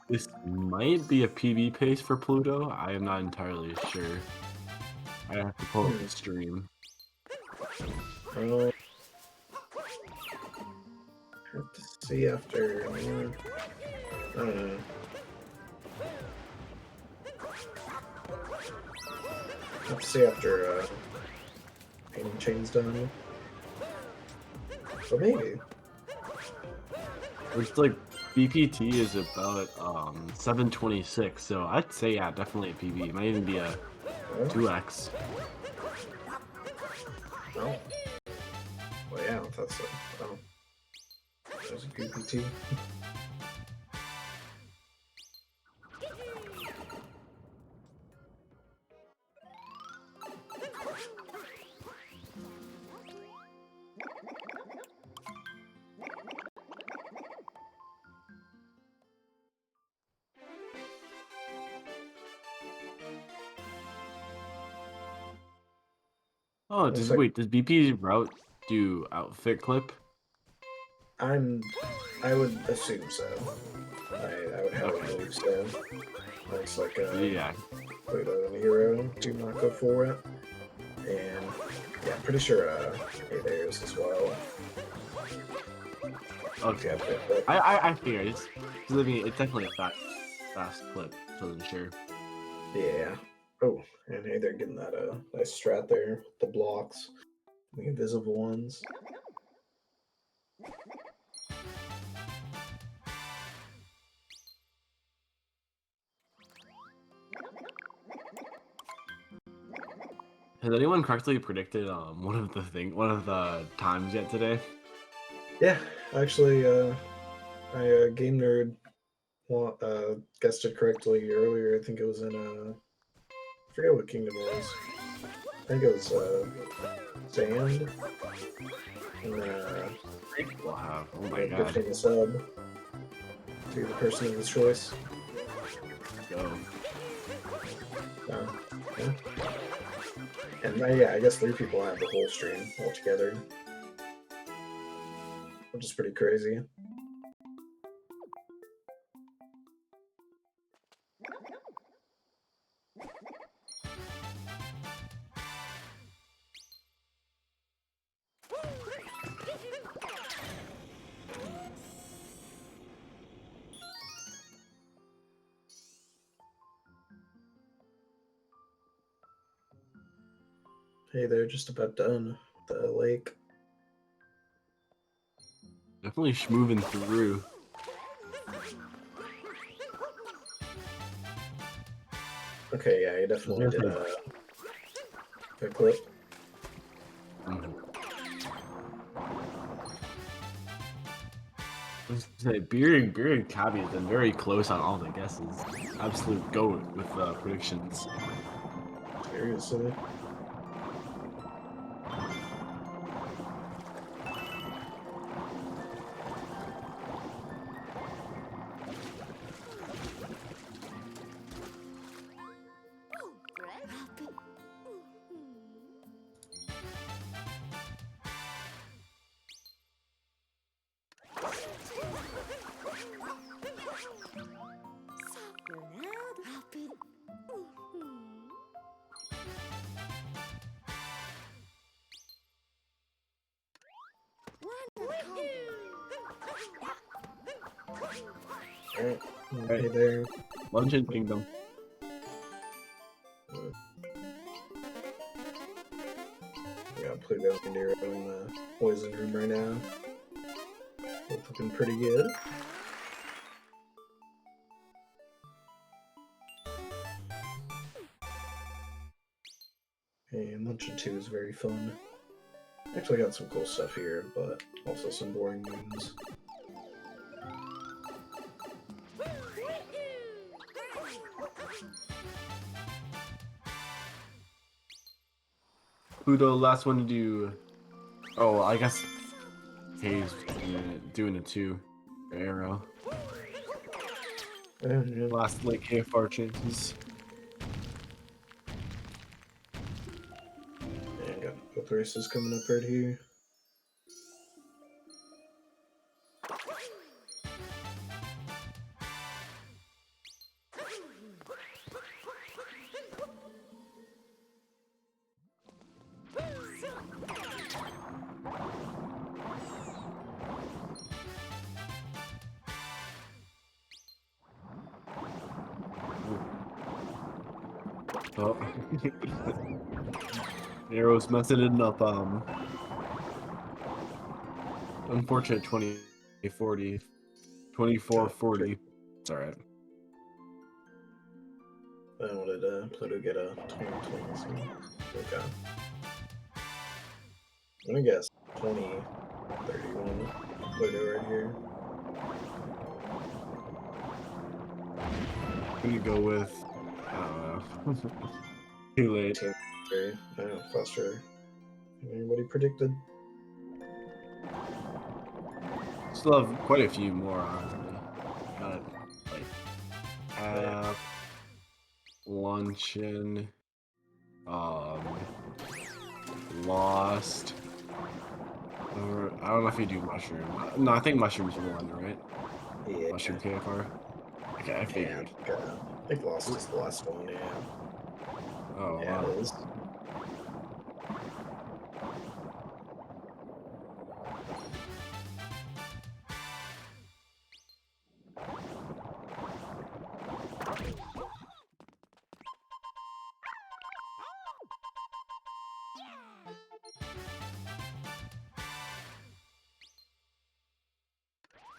this might be a PB pace for Pluto. I am not entirely sure. I have to pull up the stream. Have to see after. I don't know. Have to see after painting chain's done. But maybe. Which like BPT is about 726, so I'd say yeah, definitely a PB. It might even be a 2x. Oh. Well, yeah, that's a. Oh. There's a BPT. Oh, Looks like- wait, does BP's route do outfit clip? I would assume so. I would have to believe so. Looks like Yeah. Pluto and Hero do not go for it. And yeah, I'm pretty sure hey there's as well. Okay. Yeah, but I figured it's definitely a fast clip, so I'm sure. yeah. Oh, and hey, they're getting that nice strat there with the blocks, the invisible ones. Has anyone correctly predicted one of the times yet today? Yeah, actually, I Game Nerd guessed it correctly earlier. I think it was in I forget what kingdom it was. I think it was Sand, and then Wow! Oh my god! gifting a sub to the person of his choice. Go. Yeah. And yeah, I guess 3 people had the whole stream altogether, which is pretty crazy. Hey, they're just about done with the lake. Definitely moving through. Okay, yeah, you definitely did a clip. Beer and Cabby has been very close on all the guesses. Absolute goat with predictions. Seriously. Alright, okay there. Luncheon Kingdom. We got Pluto and Nero in the poison room right now. Both looking pretty good. And Luncheon 2 is very fun. Actually got some cool stuff here, but also some boring moons. Pluto, last one to do. Oh, I guess Hayes doing it too. Arrow. Yeah. Last late KFR chances. And got both races coming up right here. Oh. Arrow's messing it up. Unfortunate 2040. 2440. It's alright. What did Pluto get a 2020? Okay. I'm gonna guess 2031 Pluto right here. I'm gonna go with. I don't know. Too late. Okay, I don't know, faster. Anybody predicted? Still have quite a few more, honestly. Got like luncheon, lost, or I don't know if you do mushroom. No, I think mushroom's one, right? Yeah. Mushroom KFR. Okay, I figured. Yeah, I think Lost is the last one, yeah. Oh Yeah, wow. it is.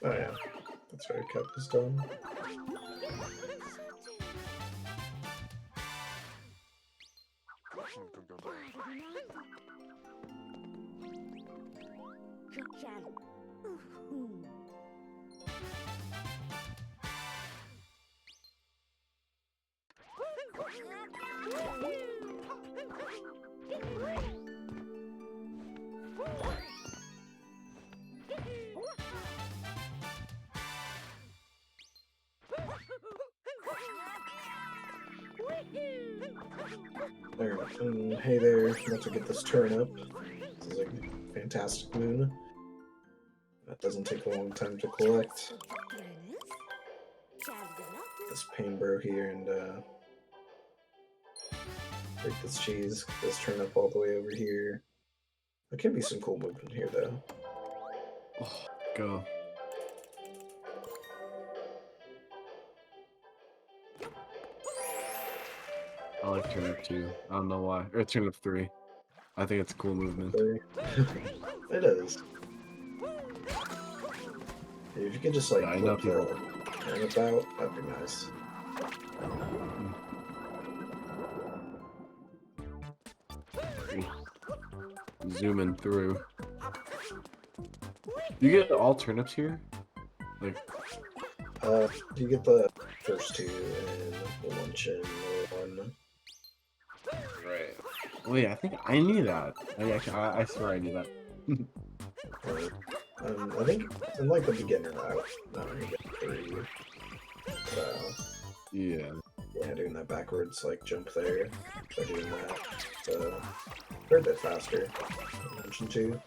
Oh yeah, that's right. Cup is done. Alright, and hey there, about to get this turnip. This is a fantastic moon. That doesn't take a long time to collect. This pain bro here and break this cheese, get this turnip all the way over here. There can be some cool movement here though. Oh, go. I like turnip 2. I don't know why. Or turnip 3. I think it's a cool movement. It is. If you could just like Yeah, I know flip the turnip out, that'd be nice. Zooming through. You get all turnips here? Like, You get the first 2 and the luncheon one. right. Wait, I think I knew that. I swear I knew that. I think in like the beginner route, you get 3. Yeah. Yeah, doing that backwards, like jump there, by doing that, they're a bit faster. Luncheon 2.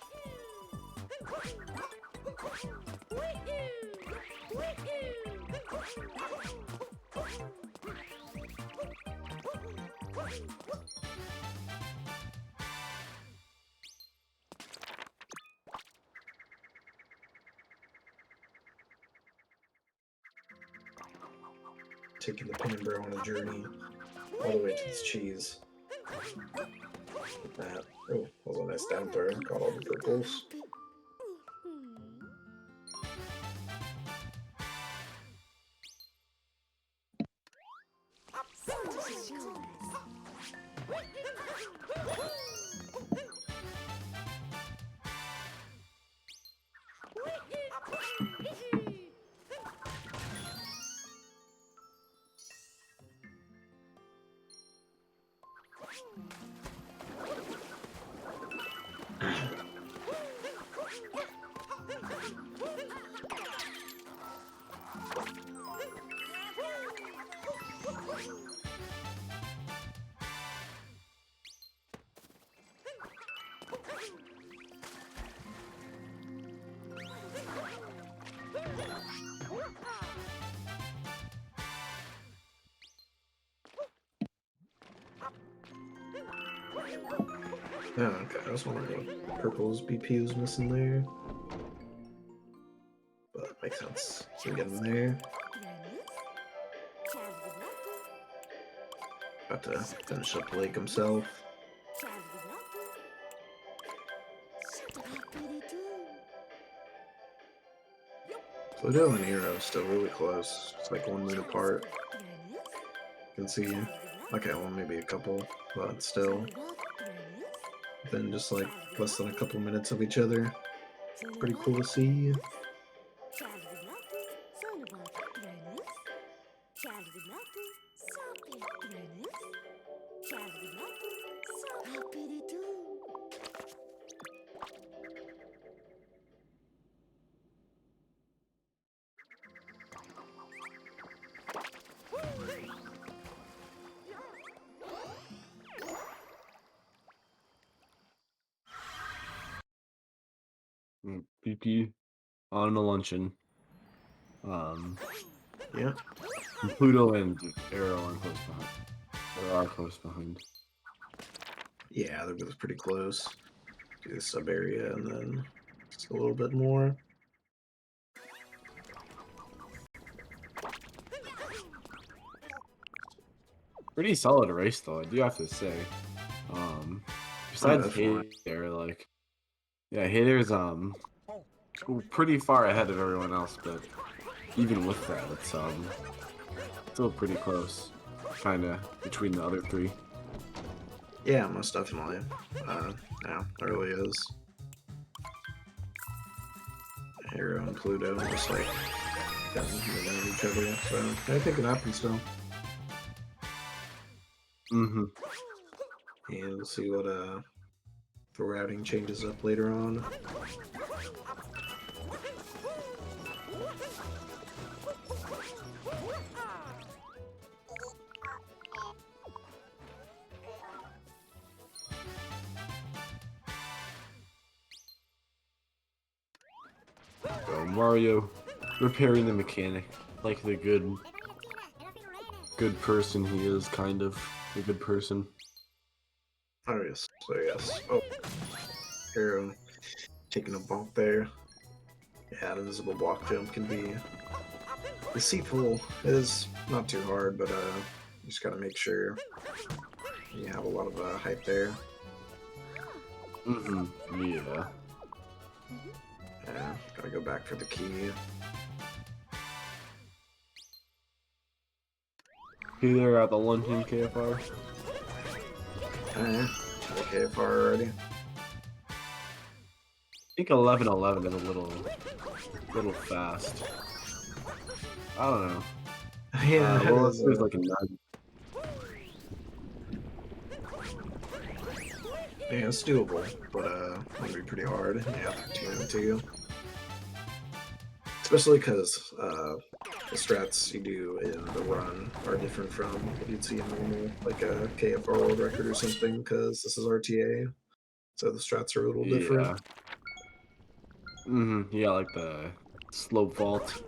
Taking the pain bro on a journey all the way to this cheese. That. Oh, that was a nice down throw. Got all the purples. Oh, okay, I was wondering what purple's BP was missing there. But that makes sense. So we get him there. About to finish up Lake himself. Pluto and Eero still really close. It's like 1 moon apart. You can see, okay, well, maybe a couple, but still. Then just like less than a couple minutes of each other. Pretty cool to see. BP on a luncheon. Yeah. Pluto and Arrow are close behind. Or are close behind. Yeah, they're both pretty close. Do the sub area and then just a little bit more. Pretty solid race though, I do have to say. Besides that's fine. Hey there, like, yeah, Hey there's pretty far ahead of everyone else, but even with that, it's still pretty close, kind of between the other three. Yeah, most definitely. Yeah, it really is. Hero and Pluto just like getting of each other, so I think it happens still. Mm-hmm. And we'll see what the routing changes up later on. So Mario repairing the mechanic, like the good person he is, kind of a good person. Oh yes, so yes. Oh, Hero taking a bump there. Yeah, an invisible block jump can be deceitful. It is not too hard, but you just gotta make sure you have a lot of height there. Mm-hmm. Yeah. Yeah, gotta go back for the key. Hey there at the luncheon KFR. Okay, far already. I think 11:11 is a little fast. I don't know. Yeah, Well, it is, there's like a 9. yeah, it's doable, but it'll be pretty hard. Yeah, to especially because the strats you do in the run are different from what you'd see in normal, like a KFR world record or something. Because this is RTA, so the strats are a little different. Yeah. Mm-hmm. Yeah, like the slope vault.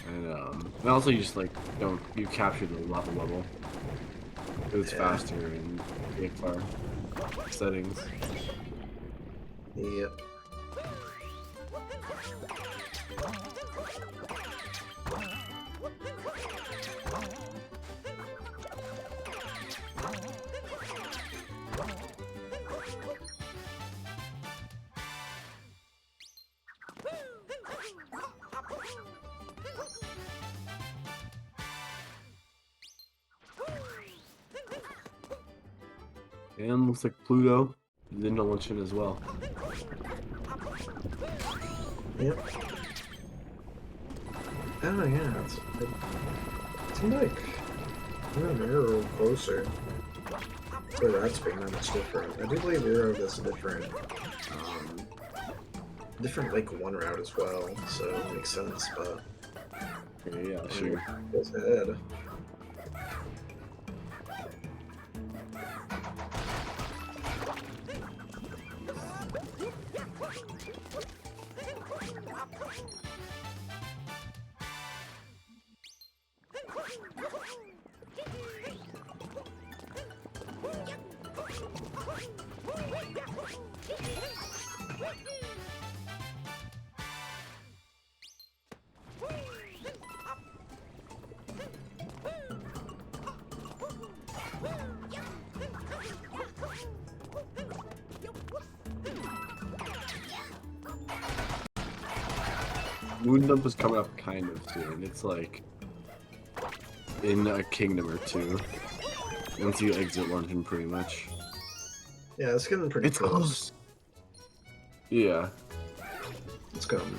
And also you just like you capture the level. It's Yeah. faster in KFR settings. Yep. And looks like Pluto is in the luncheon as well. Yep. Oh yeah, it seemed like Arrow closer. So that's being that much different. I do believe Arrow does a different like one route as well, so it makes sense, but Okay, yeah, sure. goes ahead. Moon Dump is coming up kind of soon. It's like in a kingdom or two. Once you exit luncheon, pretty much. Yeah, it's getting pretty It's close. close. Yeah. It's coming.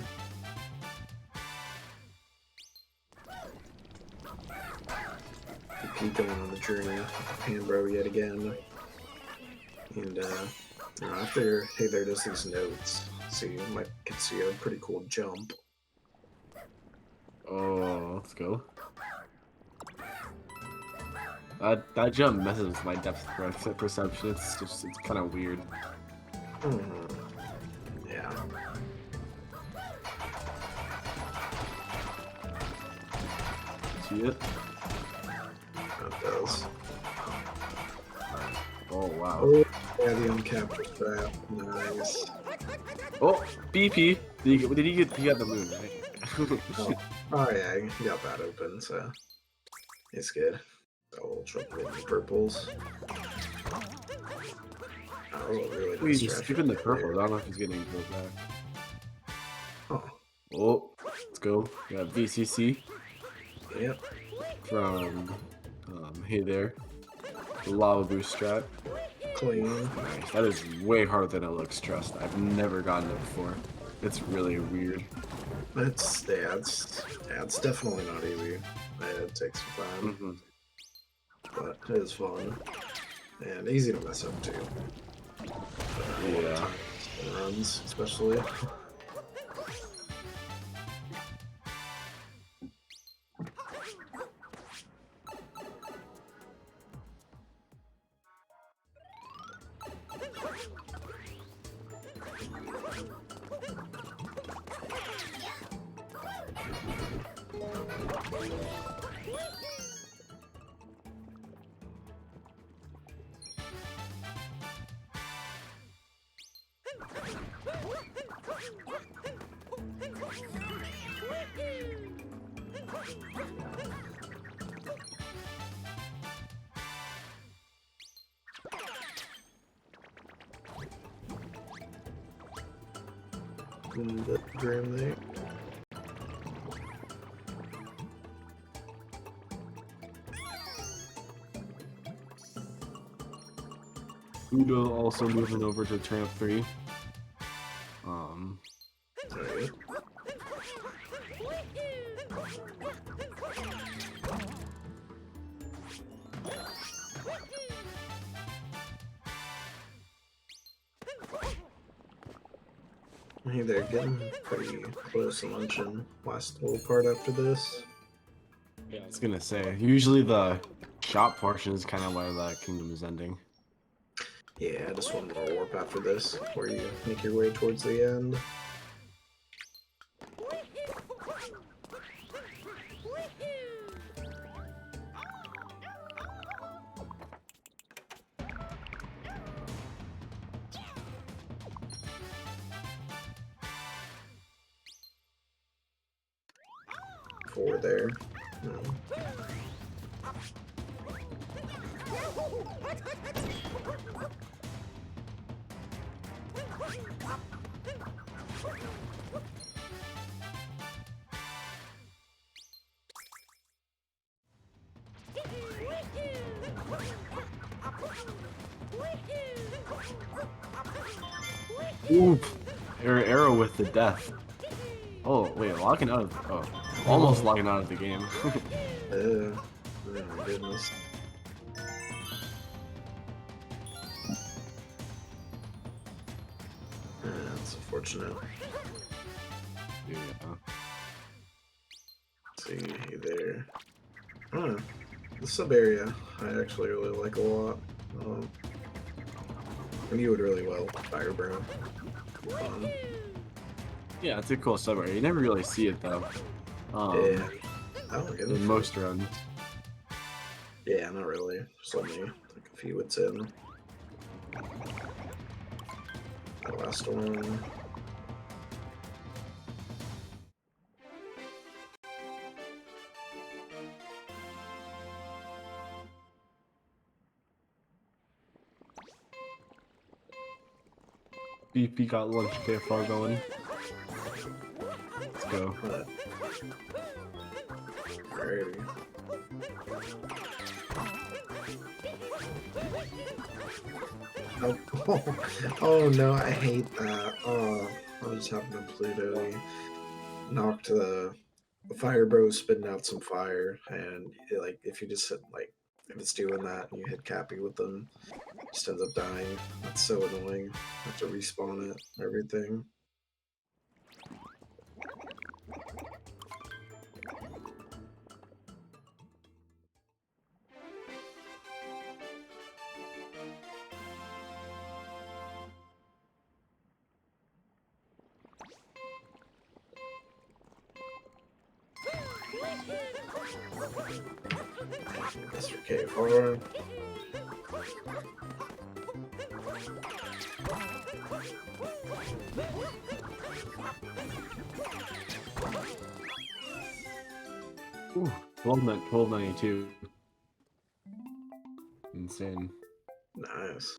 Keep going on the journey. Panbro yet again. And after Hey There does these notes, so you could see a pretty cool jump. Oh, let's go. That jump messes with my depth perception. It's kind of weird. Yeah. See it? That does. Oh wow. Oh, yeah, the uncapped trap. Nice. Oh, BP. He got the moon, right? Oh yeah, he got that open, so it's good. Oh, triple in the purples. Oh, really He's nice just stretch skipping the right purple. I there. don't know if he's getting go back. Oh, let's go. We got VCC Yep. from Hey There. The Lava Boost strat. Clean. Nice. That is way harder than it looks, trust. I've never gotten it before. It's really weird. It's definitely not easy. It takes some time, but it is fun and easy to mess up too. A lot of Yeah. times in runs, especially. And the dream there. Pluto also moving over to turnip 3. Alright. Hey, they're getting pretty close to luncheon. Last little part after this. Yeah, I was gonna say, usually the shop portion is kind of why that kingdom is ending. Yeah, just one more warp after this, where you make your way towards the end. Four there. No. Oof! Arrow with the death. Oh, wait, logging out of... Oh, almost logging out of the game. Oh my goodness. That's unfortunate. Yeah. Let's see, hey there. Huh. The sub area I actually really like a lot. And you would really well, Fire Brown. Yeah, it's a cool sub area. You never really see it though. Yeah. I don't get it. In most runs. Yeah, not really. There's only like a few it's in. The last one. BP got lunch KFR going. Let's go. But... Alrighty. Oh, oh no, I hate that. Oh, what just happened to Pluto? He knocked the fire bro spitting out some fire, and like if you just hit like if it's doing that and you hit Cappy with them, it just ends up dying. That's so annoying. Have to respawn it, everything. That's for KFR. Ooh, 1292. Insane. Nice.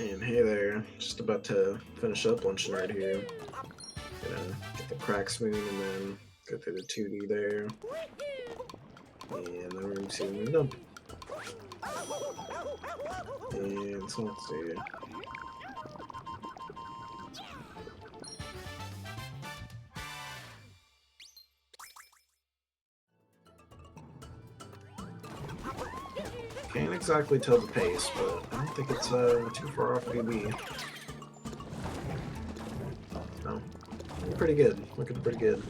And hey there, just about to finish up luncheon right here. Gonna get the cracks moon and then go through the 2D there. And then we're gonna see the moon dump. And so let's see. Can't exactly tell the pace, but I don't think it's too far off BB. No, pretty good. Looking pretty good.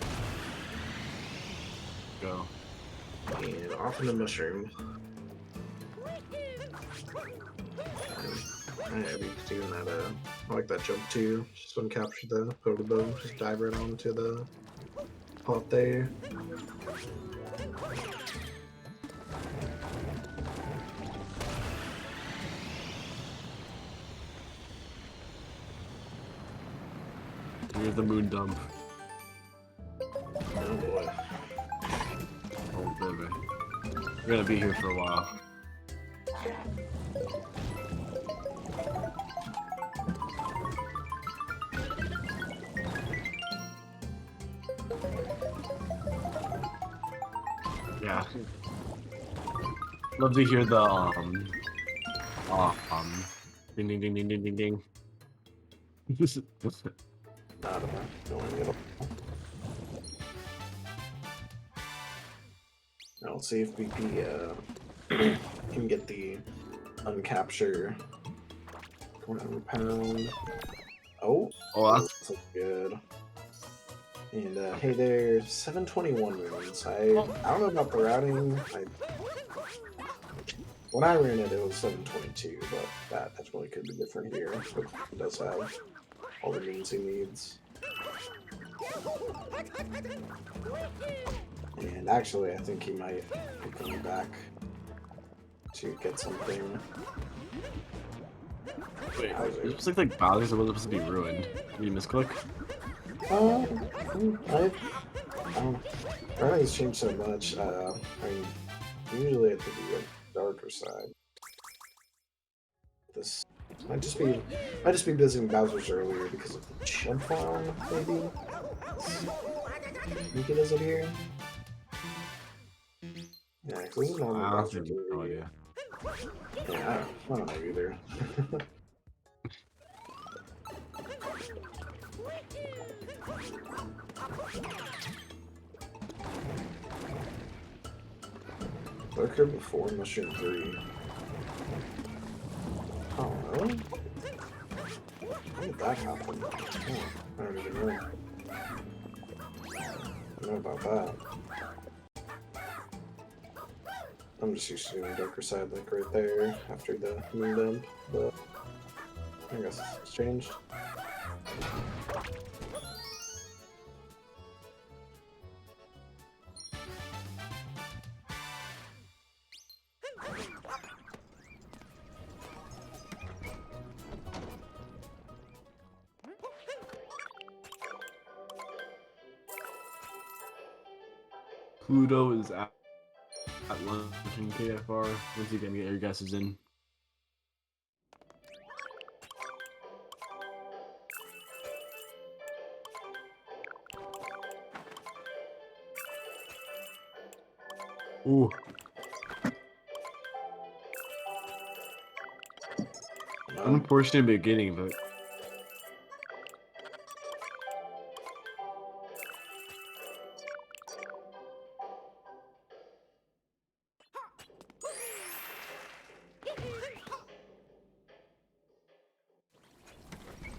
Go. And off in the mushroom. I'd be doing that. I like that jump too. Just want to capture the Potobo. Just dive right onto the pot there. Here's the moon dump. Oh boy. Oh baby. We're gonna be here for a while. Yeah. Love to hear the ding ding ding ding ding ding ding. Not enough going at all. Now let's see if BP can get the uncapture £400. Oh, Oh, that's good. And hey there, 721 moons. I don't know about the routing. When I ran it, it was 722, but that definitely could be different here. But it does have all the moons he needs. And actually, I think he might be coming back to get something. wait, Bowser. it looks like Bowser's supposed to be ruined. Did you misclick? Routing's changed so much. I mean, usually at the darker side. This might just be visiting Bowser's earlier because of the jump farm, maybe. I think it is up here. Yeah, because this is normal I Bowser. have no idea. Yeah, I don't know either. Lurker before Mushroom 3. Oh, really? How did that happen? Oh, I don't even know. I don't know about that. I'm just used to doing darker side like right there after the moon dump, but I guess it's changed. Pluto is at lunch in KFR. When's he gonna get your guesses in? Ooh. Unfortunate beginning, but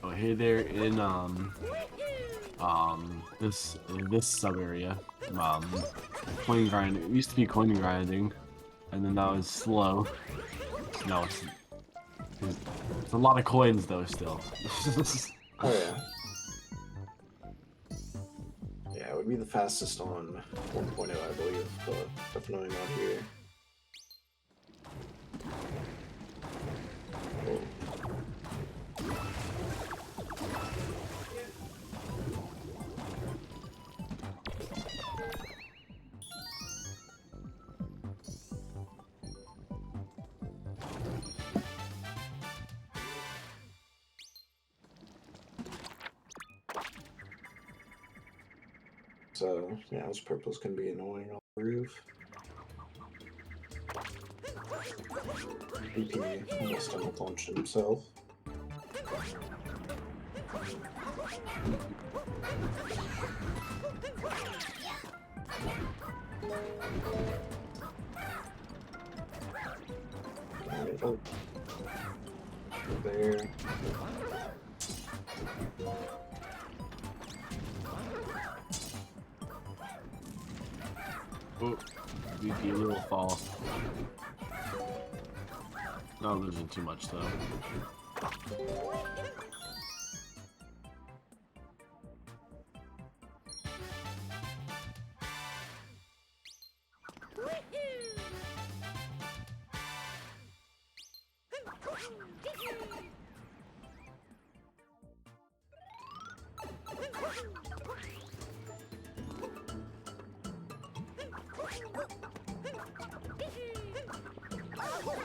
oh, hey there in this sub area, coin grind. It used to be coin grinding, and then that was slow. Now it's a lot of coins though still. Oh yeah. Yeah, it would be the fastest on 1.0, I believe, but definitely not here. yeah, those purples can be annoying on the roof. BP almost done with launch himself. Oh. There. Oh, VP will fall. Not losing too much though.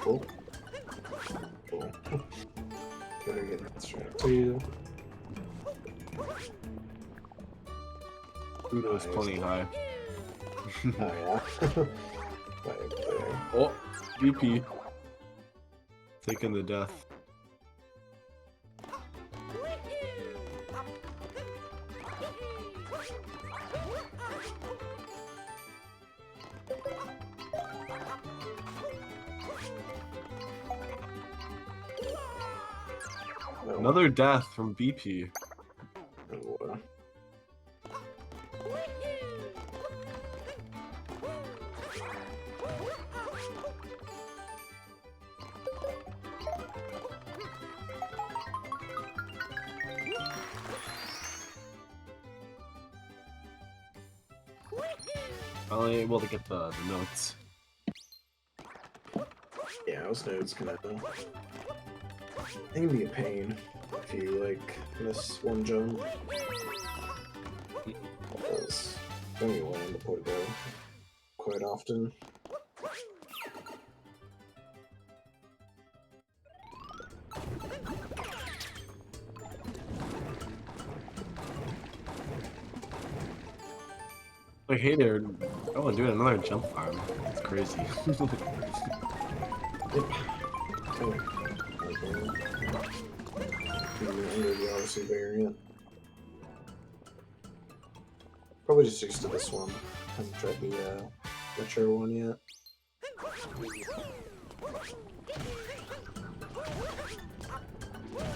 Cool. Cool. Better get that straight too. Pluto's Nice. plenty high. Oh yeah. Right there. Oh, VP. Taking the death. Oh, Another death from BP. oh, Finally able to get the notes. yeah, those nodes can they can be a pain if you like miss one jump. Because then you land the Pluto quite often. Like, hey there. Oh, doing another jump farm. It's crazy. Yep. Oh, okay. Under the Odyssey variant. Probably just used to this one. Haven't tried the mature one yet.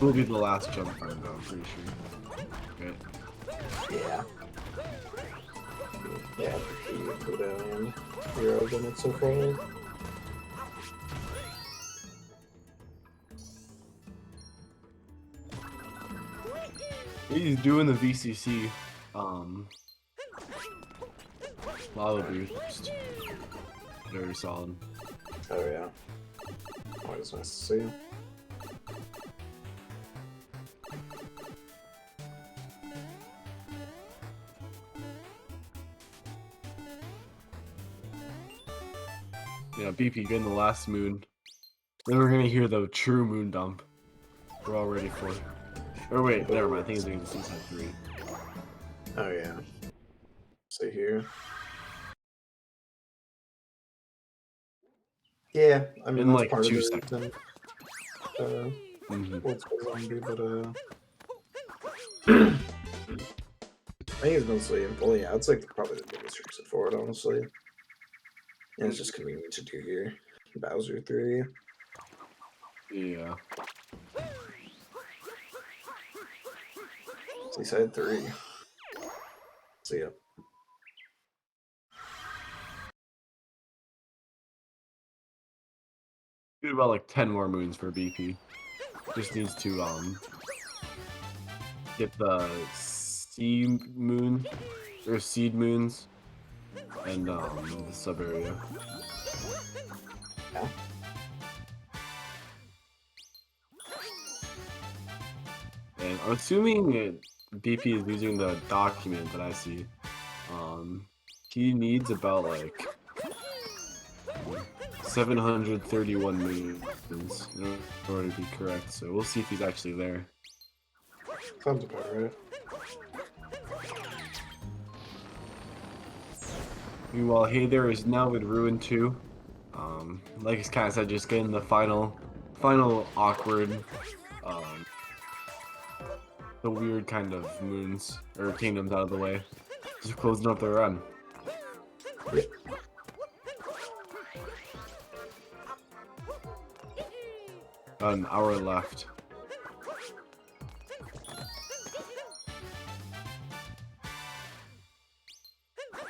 Will be the last jump farm though, I'm pretty sure. Right. Yeah. Yeah, you put down Hero done it so far. He's doing the VCC, lava boost. Very solid. Oh yeah. Always nice to see. Yeah, BP getting the last moon. Then we're gonna hear the true moon dump. We're all ready for it. Or wait, never mind. I think he's doing the Seaside 3. Oh yeah. See here. Yeah, I mean In, that's like, part 2 of seconds. it. What's going on, but I think it's mostly, well, yeah, it's like probably the biggest reason for it, honestly. And it's just convenient to do here. Bowser 3. Yeah. Seaside 3. See ya. Do about like 10 more moons for BP. Just needs to get the sea moon or seed moons and the sub area. Yeah. And I'm assuming BP is using the document that I see. He needs about like 731 moons in order to be correct. So we'll see if he's actually there. Sounds about right. Meanwhile, Hey There is now with Ruin 2. Like I kind of said, just getting the final awkward, um, the weird kind of moons or kingdoms out of the way. Just closing up the run. An hour left.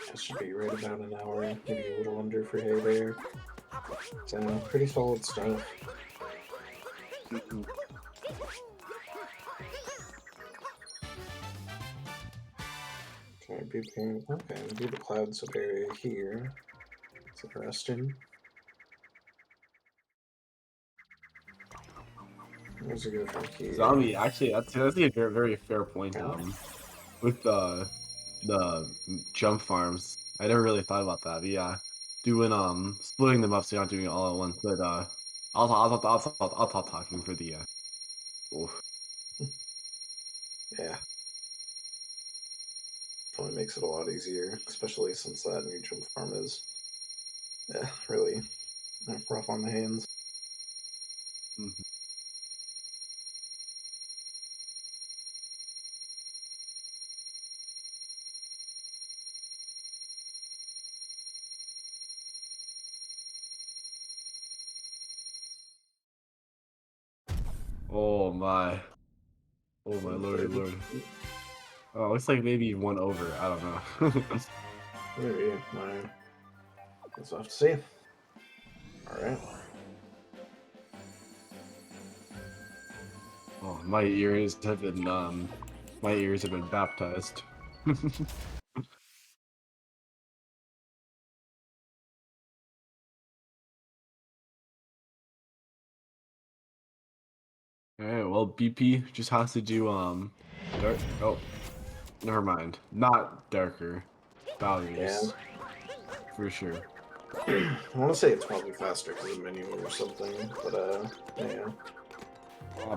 That should be right about an hour, maybe a little under for Hey There. So, pretty solid stuff. Okay, do the clouds up area here. It's interesting. Where's it go from here? Zombie, actually, that's a very, very fair point. With the jump farms, I never really thought about that. But yeah, doing splitting them up so you're not doing it all at once. But I'll stop talking for the oof. Yeah. Probably makes it a lot easier, especially since that new jump farm is, really rough on the hands. Mhm. Oh my. Oh my lordy lord. Oh, looks like maybe one over. I don't know. Maybe. Guess we'll have to see. Alright. Oh, my ears have been baptized. Alright, well, BP just has to do dark. Oh, never mind. Not darker. Boundaries. For sure. I want to say it's probably faster because of menu or something, but yeah.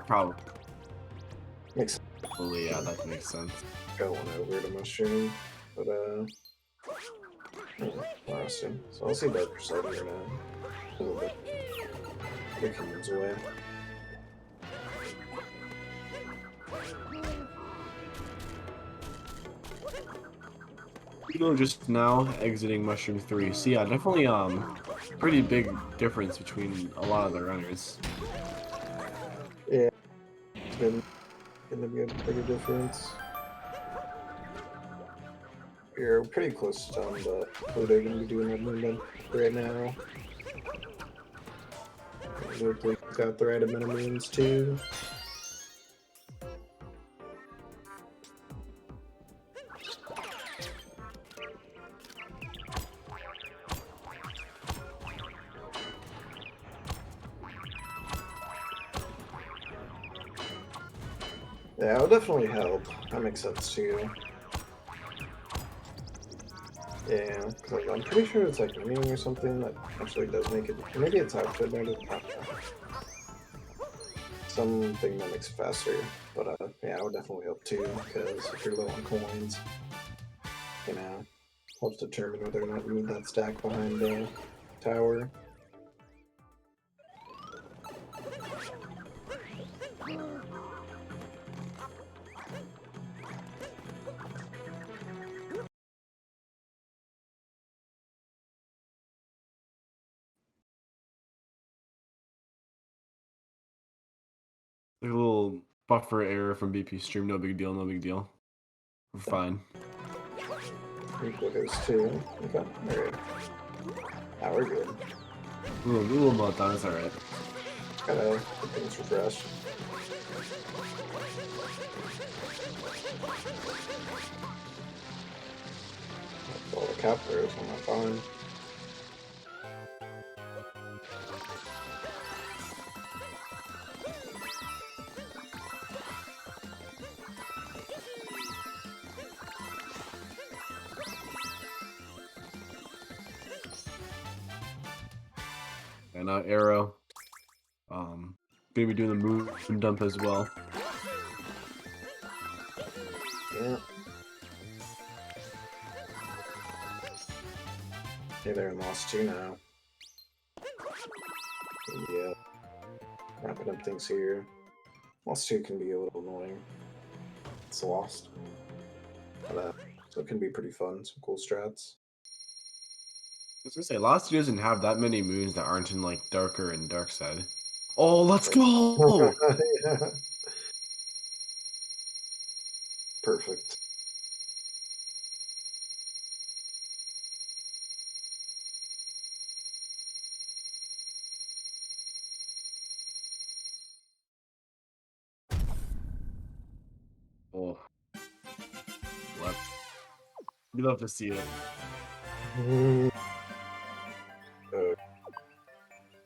Probably. Makes Yeah, that makes sense. got one over to mushroom, but interesting. So I'll see darker side here now. A little bit. Get humans away. Pluto just now exiting Mushroom 3. So yeah, definitely pretty big difference between a lot of the runners. Yeah. It's been gonna be a bigger difference. We're pretty close to done, but Pluto gonna be doing that movement right now. Hopefully got the right amount of moons too. Yeah, it'll definitely help. That makes sense too. Yeah, because I'm pretty sure it's like menu or something that actually does make it. Maybe it's outfit, maybe it's not. Something that makes it faster. But yeah, it would definitely help too, because if you're low on coins, you know, helps determine whether or not you need that stack behind the tower. Like a little buffer error from BP stream, no big deal, no big deal. We're fine. Equal goes too. Okay, alright. Now we're good. A little meltdown, it's alright. Gotta get things refreshed. All the captors on my phone. And now Arrow. Gonna be doing the move and dump as well. Yeah. Hey there, Lost 2 now. Yeah. Wrapping up things here. Lost 2 can be a little annoying. It's Lost. But, so it can be pretty fun, some cool strats. I was gonna say, Lost doesn't have that many moons that aren't in like darker and dark side. Oh, let's go! Yeah. Perfect. Oh, let's. We love to see it. That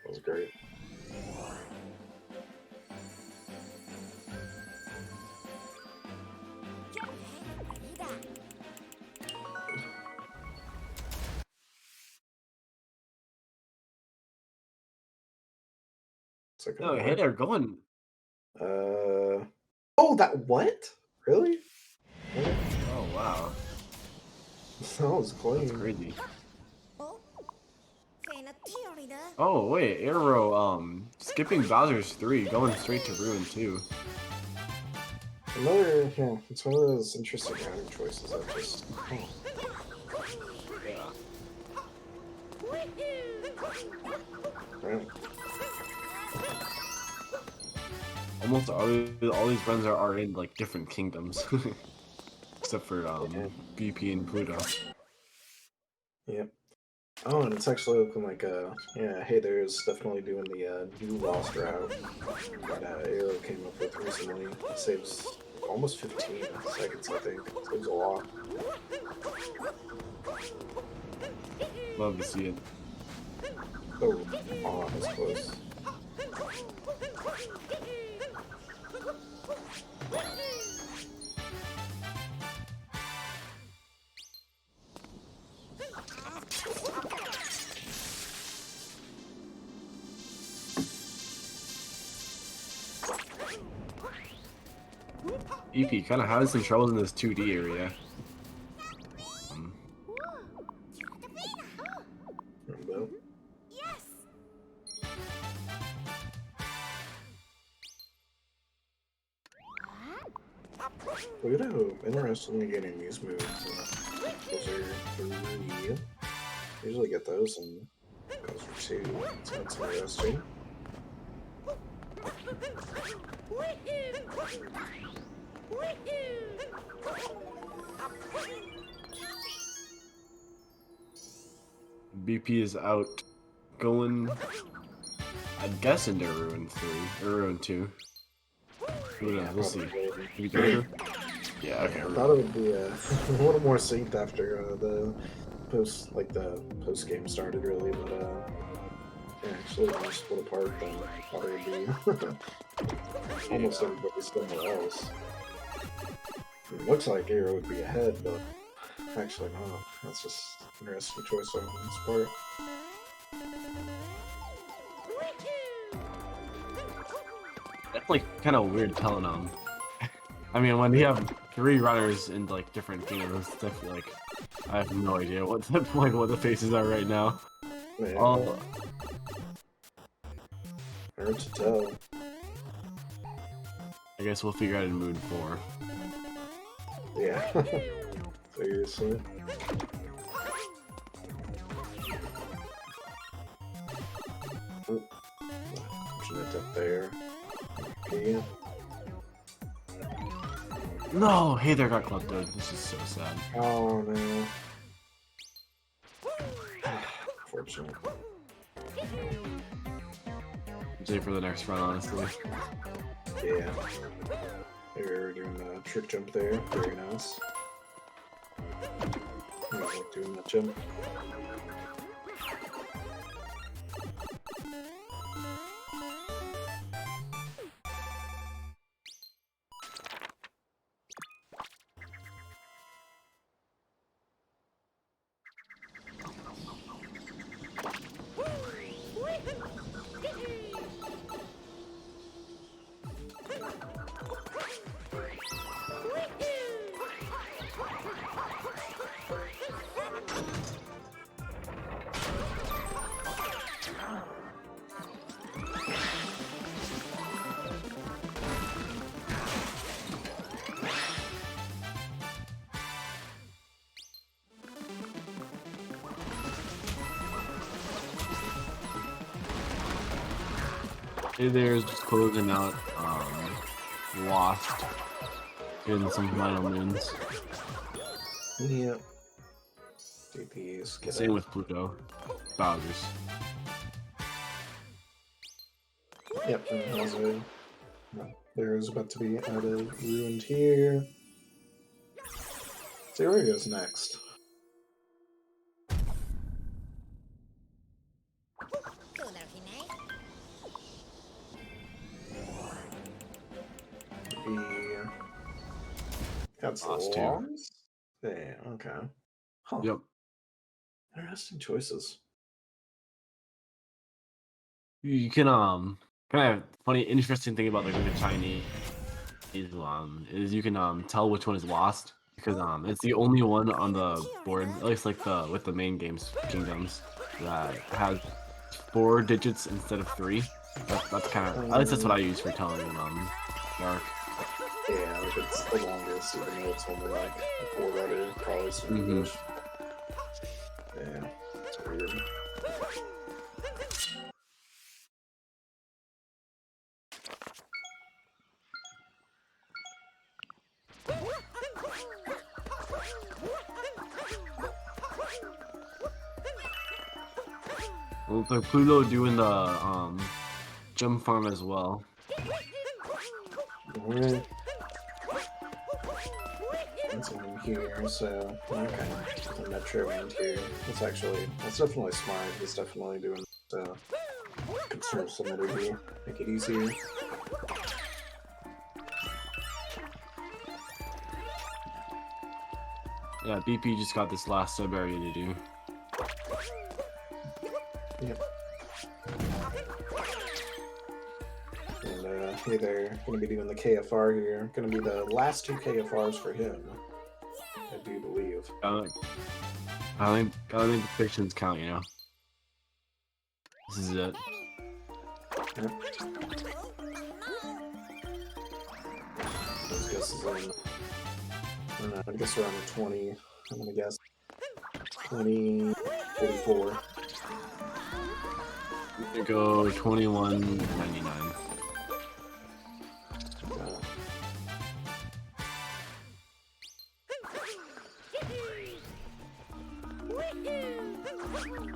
was great. It's like No, hey there, going. Oh, that what? Really? Oh wow, That was that's clean. crazy. おフェナティオリだ Oh wait, Arrow, skipping Bowser's 3, going straight to Ruin 2. Another, yeah, it's one of those interesting routing choices that just. Oh, Yeah. right. Almost all these runs are in like different kingdoms, except for BP and Pluto. Yep. Oh, and it's actually looking like yeah, hey, there's definitely doing the new Lost route that Arrow came up with recently. It saves almost 15 seconds, I think. Saves a lot. Love to see it. Oh, that's close. EP kind of having some trouble in this 2D area. Rainbow. Look at how interesting you're getting these moves. Those are 3. Usually get those in Bowser 2, so that's interesting. BP is out going, I'd guess, into Ruin 3 or Ruin 2. Who knows? We'll see. You Darker? Yeah, okay. I thought it would be a little more synced after the post game started, really, but yeah, actually when I split apart, then I thought it would be almost everybody's somewhere else. It looks like Arrow would be ahead, but actually not. That's just an interesting choice on his part. Definitely kind of weird telling them. I mean, when you have 3 runners in like different games, I feel like I have no idea what the faces are right now. Yeah, Oh, hard to tell. I guess we'll figure out in Moon 4. Yeah. Seriously. Oh. Pushing it up there. Okay. No, hey there, got clubbed, dude. This is so sad. Oh no. Fortunate. Wait for the next run, honestly. Yeah. They're doing a trick jump there. Very nice. I like doing that jump. Hey there's just closing out Lost in some final moons. Yep. DPs. Get Same it. with Pluto. Bowser's. Yep. And there's about to be added ruined here. See where he goes next. That's Lost two. lost. Yeah, okay. Huh. Yep. Interesting choices. You can kind of funny interesting thing about like the Chinese is you can tell which one is lost because it's the only one on the board, at least like the with the main games kingdoms, that has 4 digits instead of 3. That's kind of, at least that's what I use for telling Dark. Yeah, like it's the longest, even though it's only like 4 letter, probably some English. Yeah, it's weird. Well, for Pluto doing the gem farm as well. Alright. It's in here, so okay. The metro end here. That's definitely smart. He's definitely doing conserve some energy, make it easier. Yeah, BP just got this last sub area to do. Yep. And hey there, gonna be doing the KFR here. Gonna be the last 2 KFRs for him, I do believe. I think the predictions count, you know. This is it. Yep. Those guesses in. I don't know, I guess around 20. I'm gonna guess 20, 44. You go 21.99.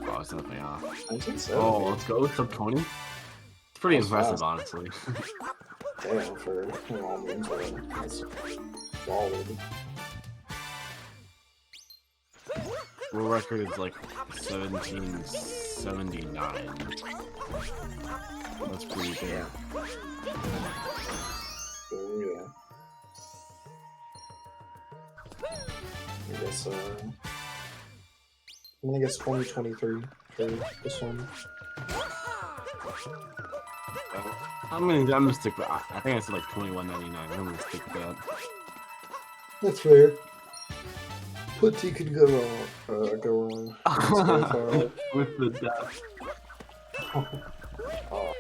Oh, it's definitely off. 1970. Oh, let's go with sub 20. It's pretty That's impressive, fast. honestly. Damn, for all moons, that's solid. World record is like 1779. That's pretty good. Oh yeah. I guess I'm gonna guess 2023 for this one. I'm gonna stick with. I think I said like 21.99. I'm gonna stick with that. That's fair. What you could go wrong? Go wrong. With the death. Oh, no.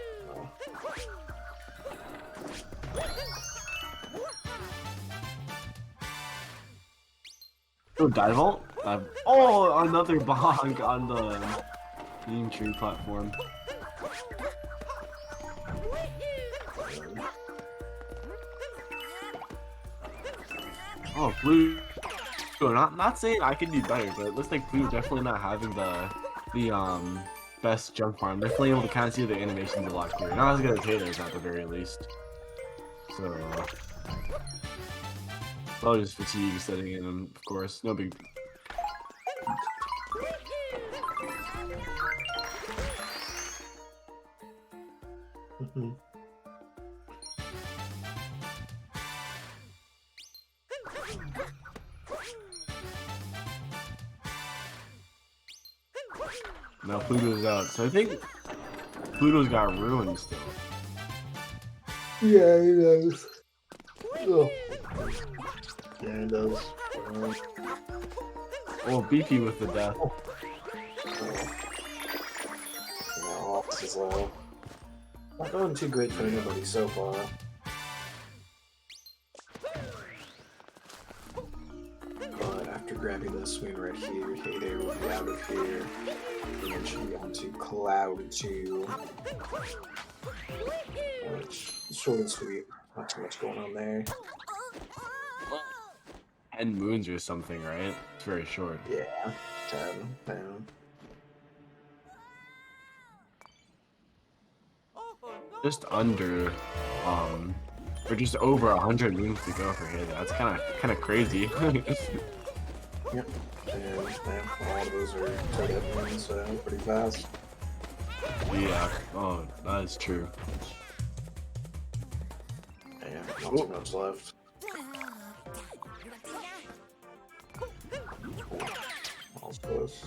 Oh, dive vault? Oh, another bonk on the Beam Tree platform. Oh, Blue. Not saying I could do better, but it looks like Blue definitely not having the best jump farm. Definitely able to kind of see the animations a lot clearer. Not as good as Taylor's at the very least. So probably just fatigue setting in, of course. No big. Now Pluto's out, so I think Pluto's got ruined still. Yeah, he does. Oh. Yeah, he does. Oh, BP with the death. No, this is not going too great for anybody so far. But after grabbing this this moon right here. Hey there, we'll be out of here. And then should be on to Cloud 2. Which is short and sweet. Not too much going on there. 10 moons or something, right? It's very short. Yeah, 10 down. Just under, or just over 100 moons to go for here. That's kind of crazy. Yep. And all of those are dead moons, so pretty fast. Yeah. Oh, that is true. And not too much left. All's close.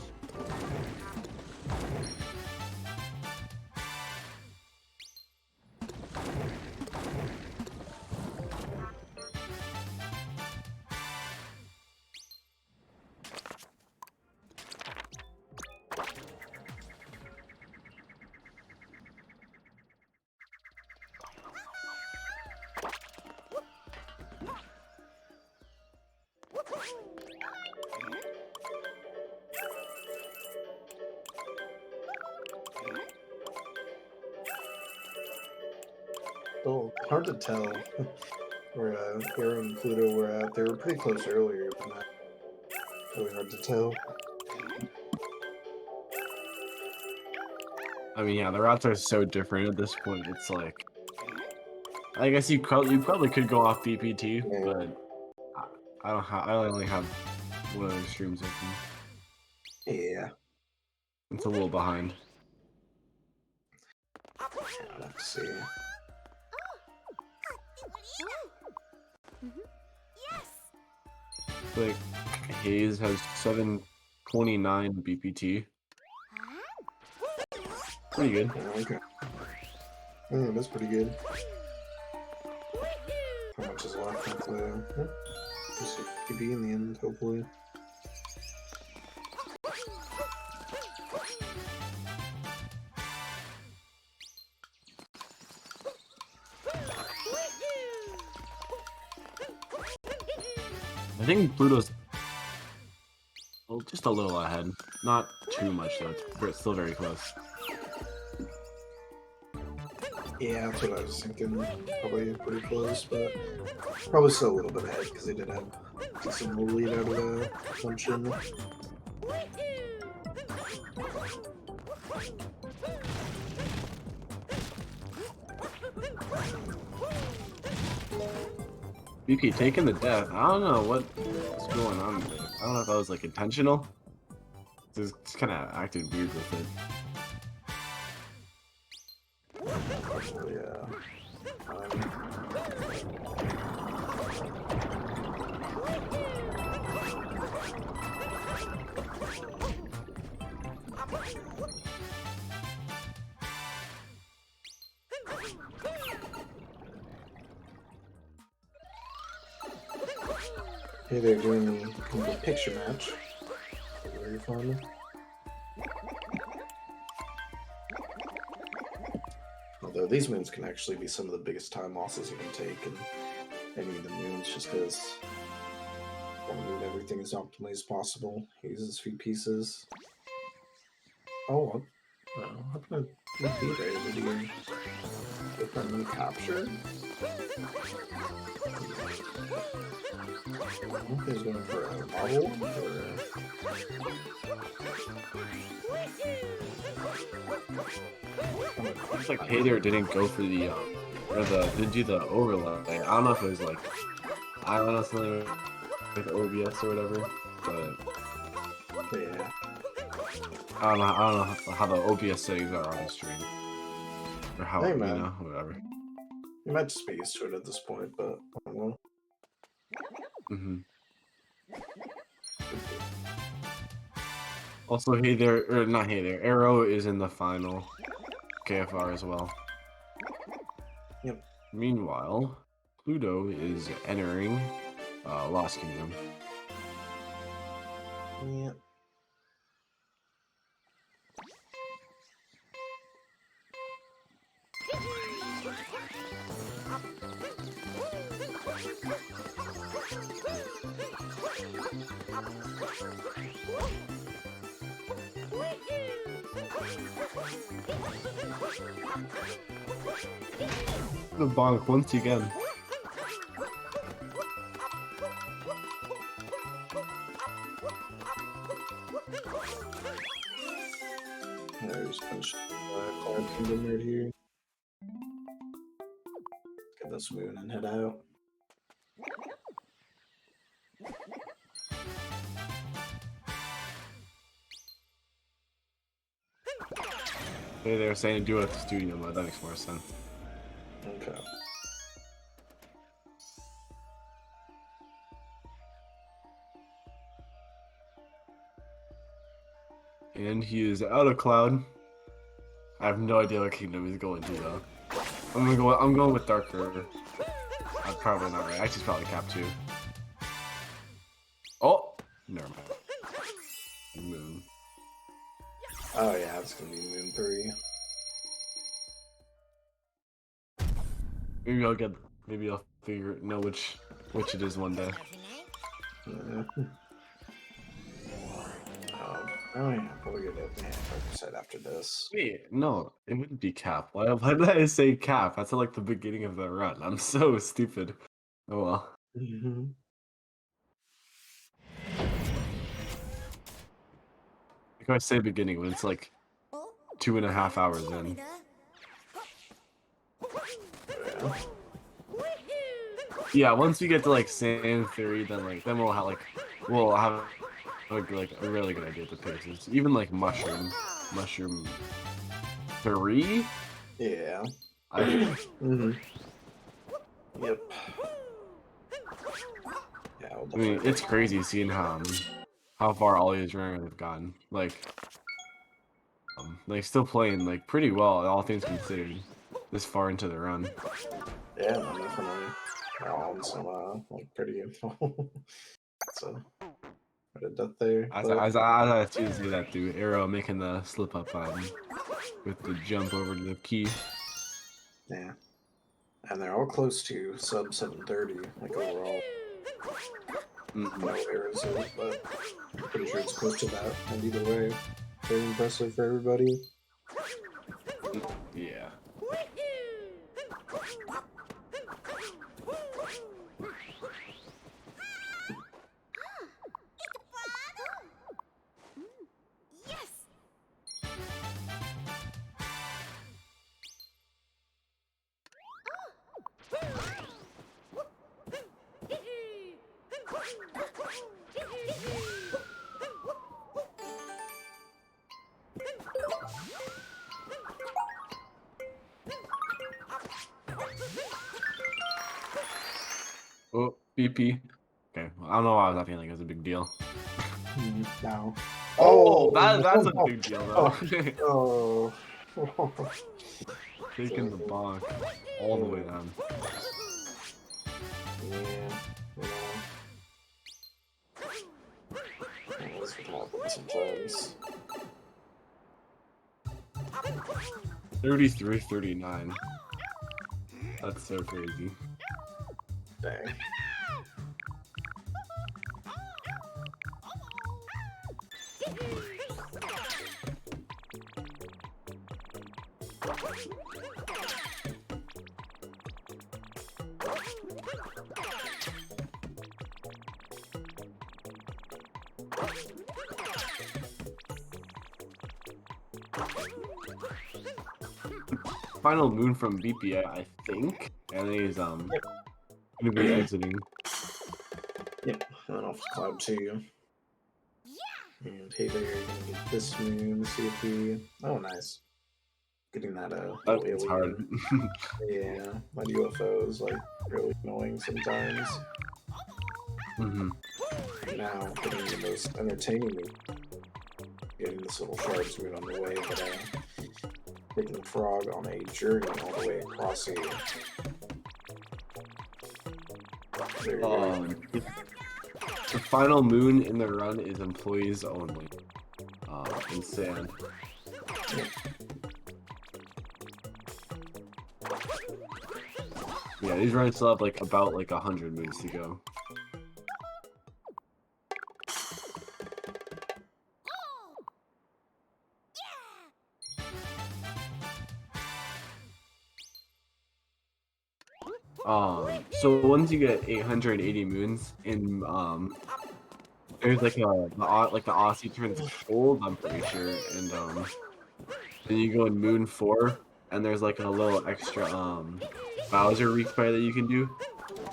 Well, hard to tell where Arrow and Pluto were at. They were pretty close earlier, but not really hard to tell. I mean, yeah, the routes are so different at this point. It's like, I guess you probably could go off BPT, Yeah. but I only have one of the streams open. Yeah. It's a little behind. Let's see. Like, Hayes has 729 BPT. Pretty good. Yeah, okay. Yeah, that's pretty good. How much is left in Pluto? Just PB in the end, hopefully. I think Pluto's just a little ahead. Not too much though. It's still very close. Yeah, that's what I was thinking. Probably pretty close, but probably still a little bit ahead because they did have some lead out of the assumption. BP taking the death. I don't know what's going on there. I don't know if that was like intentional. Just kind of acted weird with it. Yeah. Hey, they're doing the picture match. Very fun. Although these moons can actually be some of the biggest time losses you can take in any of the moons, just because want to move everything as optimally as possible. He uses few pieces. Oh, what happened to Peter? Did he get that new capture? I think he's going for a model Looks like Hey There didn't go for the didn't do the overlay. I don't know if it was like, I don't know, something with OBS or whatever, but yeah. I don't know how the OBS settings are on the stream, or how, Hey, you man. know, whatever. You might just be used to it at this point, but I don't know. Also, Hey There, or not Hey There, Arrow is in the final KFR as well. Yep. Meanwhile, Pluto is entering Lost Kingdom. Yep. The bonk once again. There's a bunch of Cloud Kingdom right here. Get this moon and head out. Hey, they were saying to do it at the studio mode. That makes more sense. Okay. And he is out of Cloud. I have no idea what kingdom he's going to though. I'm going with Darker. I'm probably not right. Actually, it's probably Cap 2. Oh, never mind. Moon. Oh yeah, it's gonna be Moon 3. Maybe I'll know which it is one day. Yeah. Oh yeah, probably gonna focus after this. Wait, no, it wouldn't be Cap. Why did I say Cap? That's at like the beginning of the run. I'm so stupid. Oh well. Mm-hmm. Like I say beginning when it's like 2.5 hours in. Yeah, once we get to like Sand Theory, then we'll have like a really good idea of the paces. Even like Mushroom 3. Yeah. I Mm-hmm. Yep. Yeah. I mean, it's crazy seeing how far all these runners have gotten. Like still playing like pretty well, all things considered, this far into the run. Yeah, man, definitely. On some like pretty info. So what a death there. As I see that dude, Arrow making the slip up with the jump over to the key. Yeah. And they're all close to sub 730, like overall. No errors in it, but I'm pretty sure it's close to that. And either way, very impressive for everybody. Yeah. Oh, BP. Okay, well, I don't know why I was not feeling like it was a big deal. Now. Oh, that's a big deal though. Oh. Taking the bonk all the way down. Yeah. That's what happens sometimes. 33-39. That's so crazy. Dang. Final moon from BP, I think, and then he's gonna be exiting. Yep, and then off to Cloud 2. And hey there, you're gonna get this moon, see if he... Oh, nice. Getting that, It's hard. Yeah, my UFO is, like, really annoying sometimes. Now, getting the most entertaining moon. Getting this little shards moon on the way, but, taking the frog on a journey all the way across here. There you go. The final moon in the run is employees only. In Sand. Yeah, these runs still have like about 100 moons to go. So once you get 880 moons in there's like the Aussie turns gold, I'm pretty sure, and then you go in Moon 4, and there's like a little extra Bowser replay that you can do,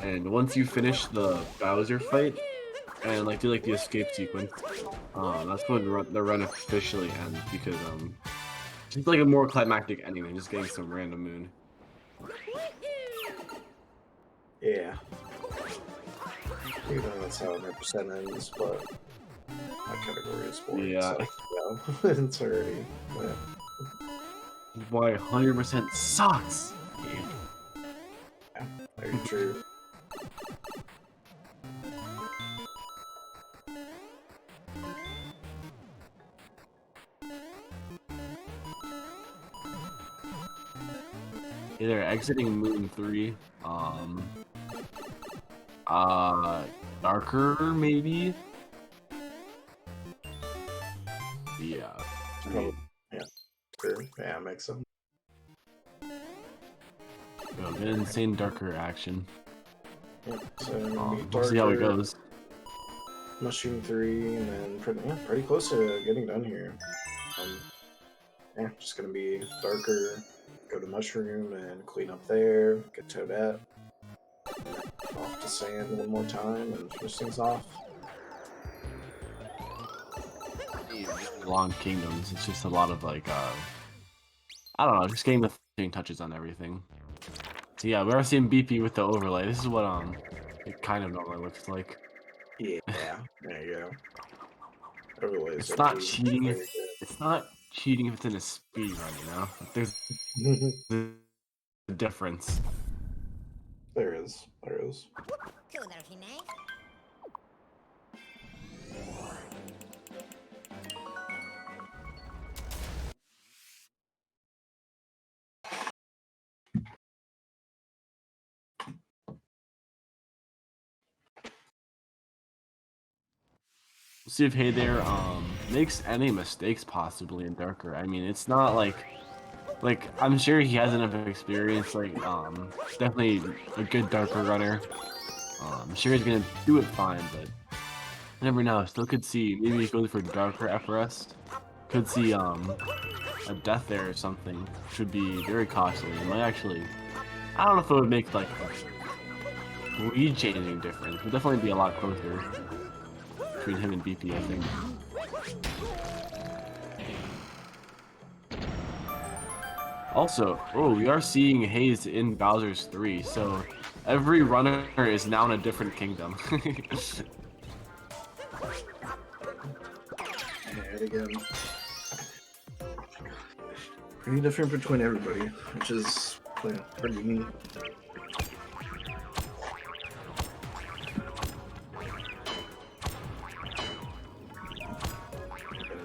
and once you finish the Bowser fight and like do like the escape sequence, that's when the run officially ends because it's like a more climactic ending than just getting some random moon. Yeah. Even though that's how 100% ends, but that category is boring. Yeah. So, yeah, it's already. Yeah. Why 100% sucks. Yeah, very true. Either exiting Moon 3, darker maybe. Yeah. Oh, yeah. True. Yeah, makes sense. An insane darker action. Yeah, so maybe We'll see how it darker, goes. Mushroom 3, and then pretty close to getting done here. Yeah, just gonna be darker, go to Mushroom and clean up there, get Toadette, and then off to Sand one more time and finish things off. Long Kingdoms, it's just a lot of like, I don't know, just getting the finishing touches on everything. So yeah, we are seeing BP with the overlay. This is what it kind of normally looks like. Yeah, there you go. Overlays It's are not pretty cheating. good. It's not cheating if it's in a speed run, you know? There's a difference. There is. There is. We'll see if Hey There makes any mistakes possibly in Darker. I mean, it's not like I'm sure he has enough experience. Like definitely a good Darker runner. I'm sure he's gonna do it fine, but you never know. Still could see maybe he goes for Darker FRS. Could see a death there or something. Should be very costly. It might actually. I don't know if it would make like a lead changing difference. It would definitely be a lot closer between him and BP, I think. Also, we are seeing Haze in Bowser's 3, so every runner is now in a different kingdom. And again, pretty different between everybody, which is pretty neat.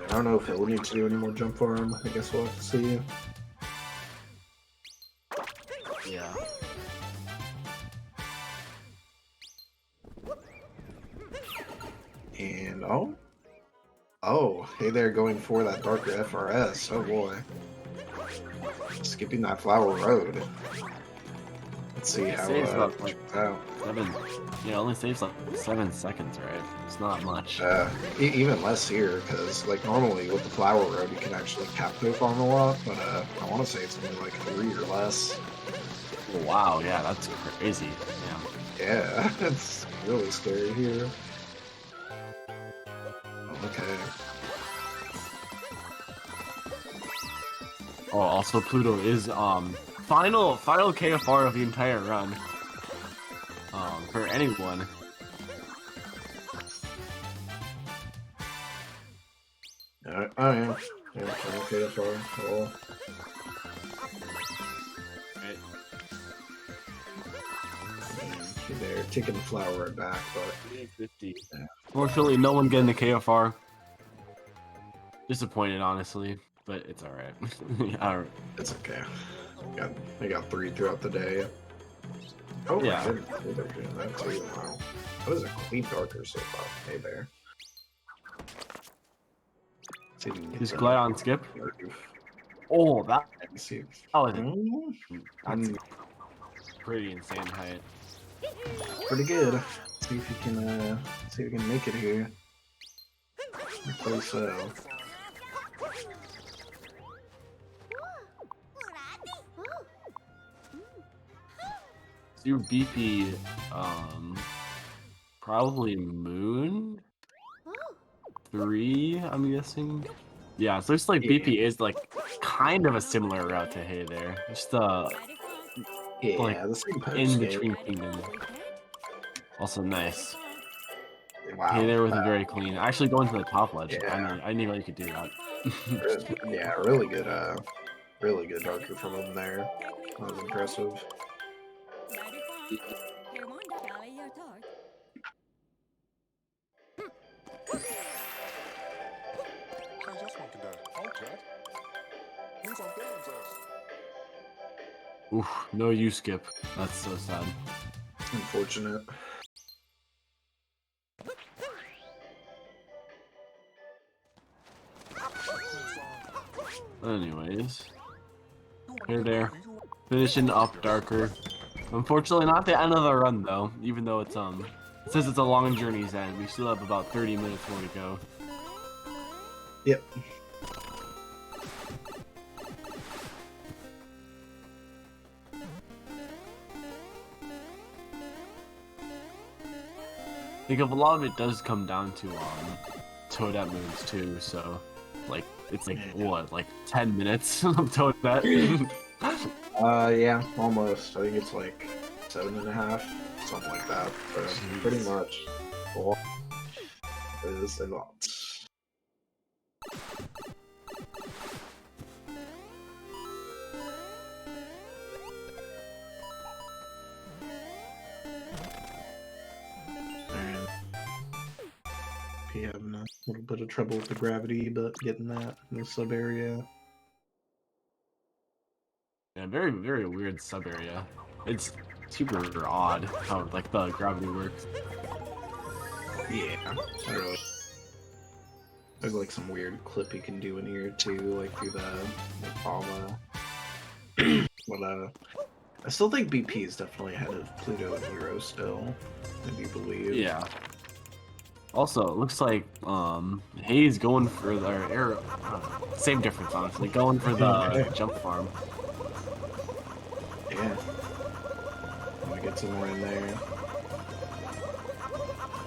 I don't know if he'll need to do any more jump farm. I guess we'll have to see. Yeah. And hey there, going for that darker FRS. Oh boy, skipping that flower road. Let's see how Saves it about like turns out. 7. Yeah, only saves like 7 seconds, right? It's not much. Even less here, because like normally with the flower road you can actually capco farm a lot, but I want to say it's only like 3 or less. Wow, yeah, that's crazy. Yeah, it's really scary here. Okay. Oh, also Pluto is final KFR of the entire run. For anyone. Oh yeah. Yeah, okay, that's all. Cool. Right. They're taking the flower road back, but 50. Yeah. Fortunately, no one getting the KFR. Disappointed, honestly, but it's alright. it's okay. They got 3 throughout the day. Oh Yeah. my goodness, they're doing that too. Wow. That was a clean darker so far. Hey there. See if we can get Just some- glide on skip. Oh, that See if- was Mm, that's mm. pretty insane height. Pretty good. See if you can make it here. Hopefully so. So your BP, probably Moon 3, I'm guessing. Yeah, so it's like BP is like kind of a similar route to Hey There. Just Yeah, like the same in postgame. between kingdoms. Also nice. Wow. Hey There was very clean. Actually going to the top ledge. Yeah. I didn't know you could do that. Yeah, really good darker from him there. That was impressive. I just want to go. Oh, Ted. Who's on Dylan's ass? Oof, no you skip. That's so sad. Unfortunate. Anyways. Here there. Finishing up darker. Unfortunately not the end of the run though, even though it's it says it's a long journey's end. We still have about 30 minutes more to go. Yep. I think a lot of it does come down to Toadette moves too, so like it's like what, like 10 minutes of Toadette? Yeah, almost. I think it's like 7.5, something like that. But pretty much. Well, it is a lot. Having a little bit of trouble with the gravity, but getting that in the sub area. Yeah, very, very weird sub area. It's super odd how like the gravity works. Yeah, I really. There's like some weird clip you can do in here too, like through the lava. But I still think BP is definitely ahead of Pluto and Hero still. I do believe. Yeah. Also, it looks like Hayes going for the arrow. Same difference, honestly. Going for the jump farm. Yeah. Let me get some more in there.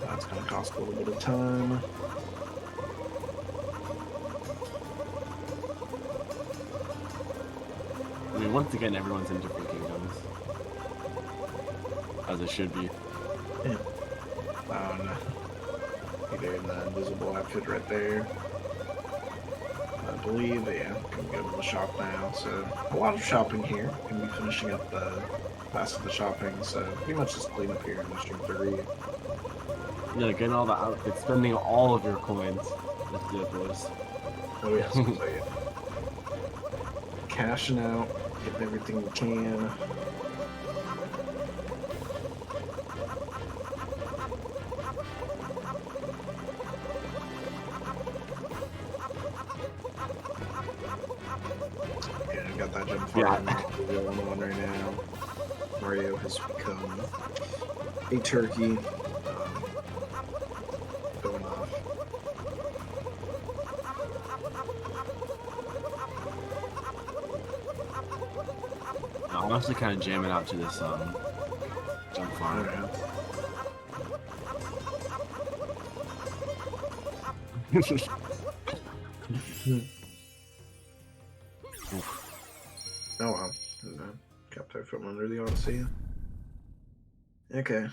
That's gonna cost a little bit of time. I mean, once again, everyone's in different kingdoms, as it should be. Yeah. Either in the invisible outfit right there. I believe, yeah, can go to the shop now. So a lot of shopping here. Gonna be finishing up the rest of the shopping. So pretty much just clean up here in Mission 3. Yeah, getting all the outfits, spending all of your coins. That's ridiculous. Oh yes, so yeah. Cashing out, getting everything we can. Yeah, I got that jump farm going on right now. Mario has become a turkey. Going off. I'm actually kind of jamming out to this jump farm. Oh well. Kept her from under the Odyssey. Okay.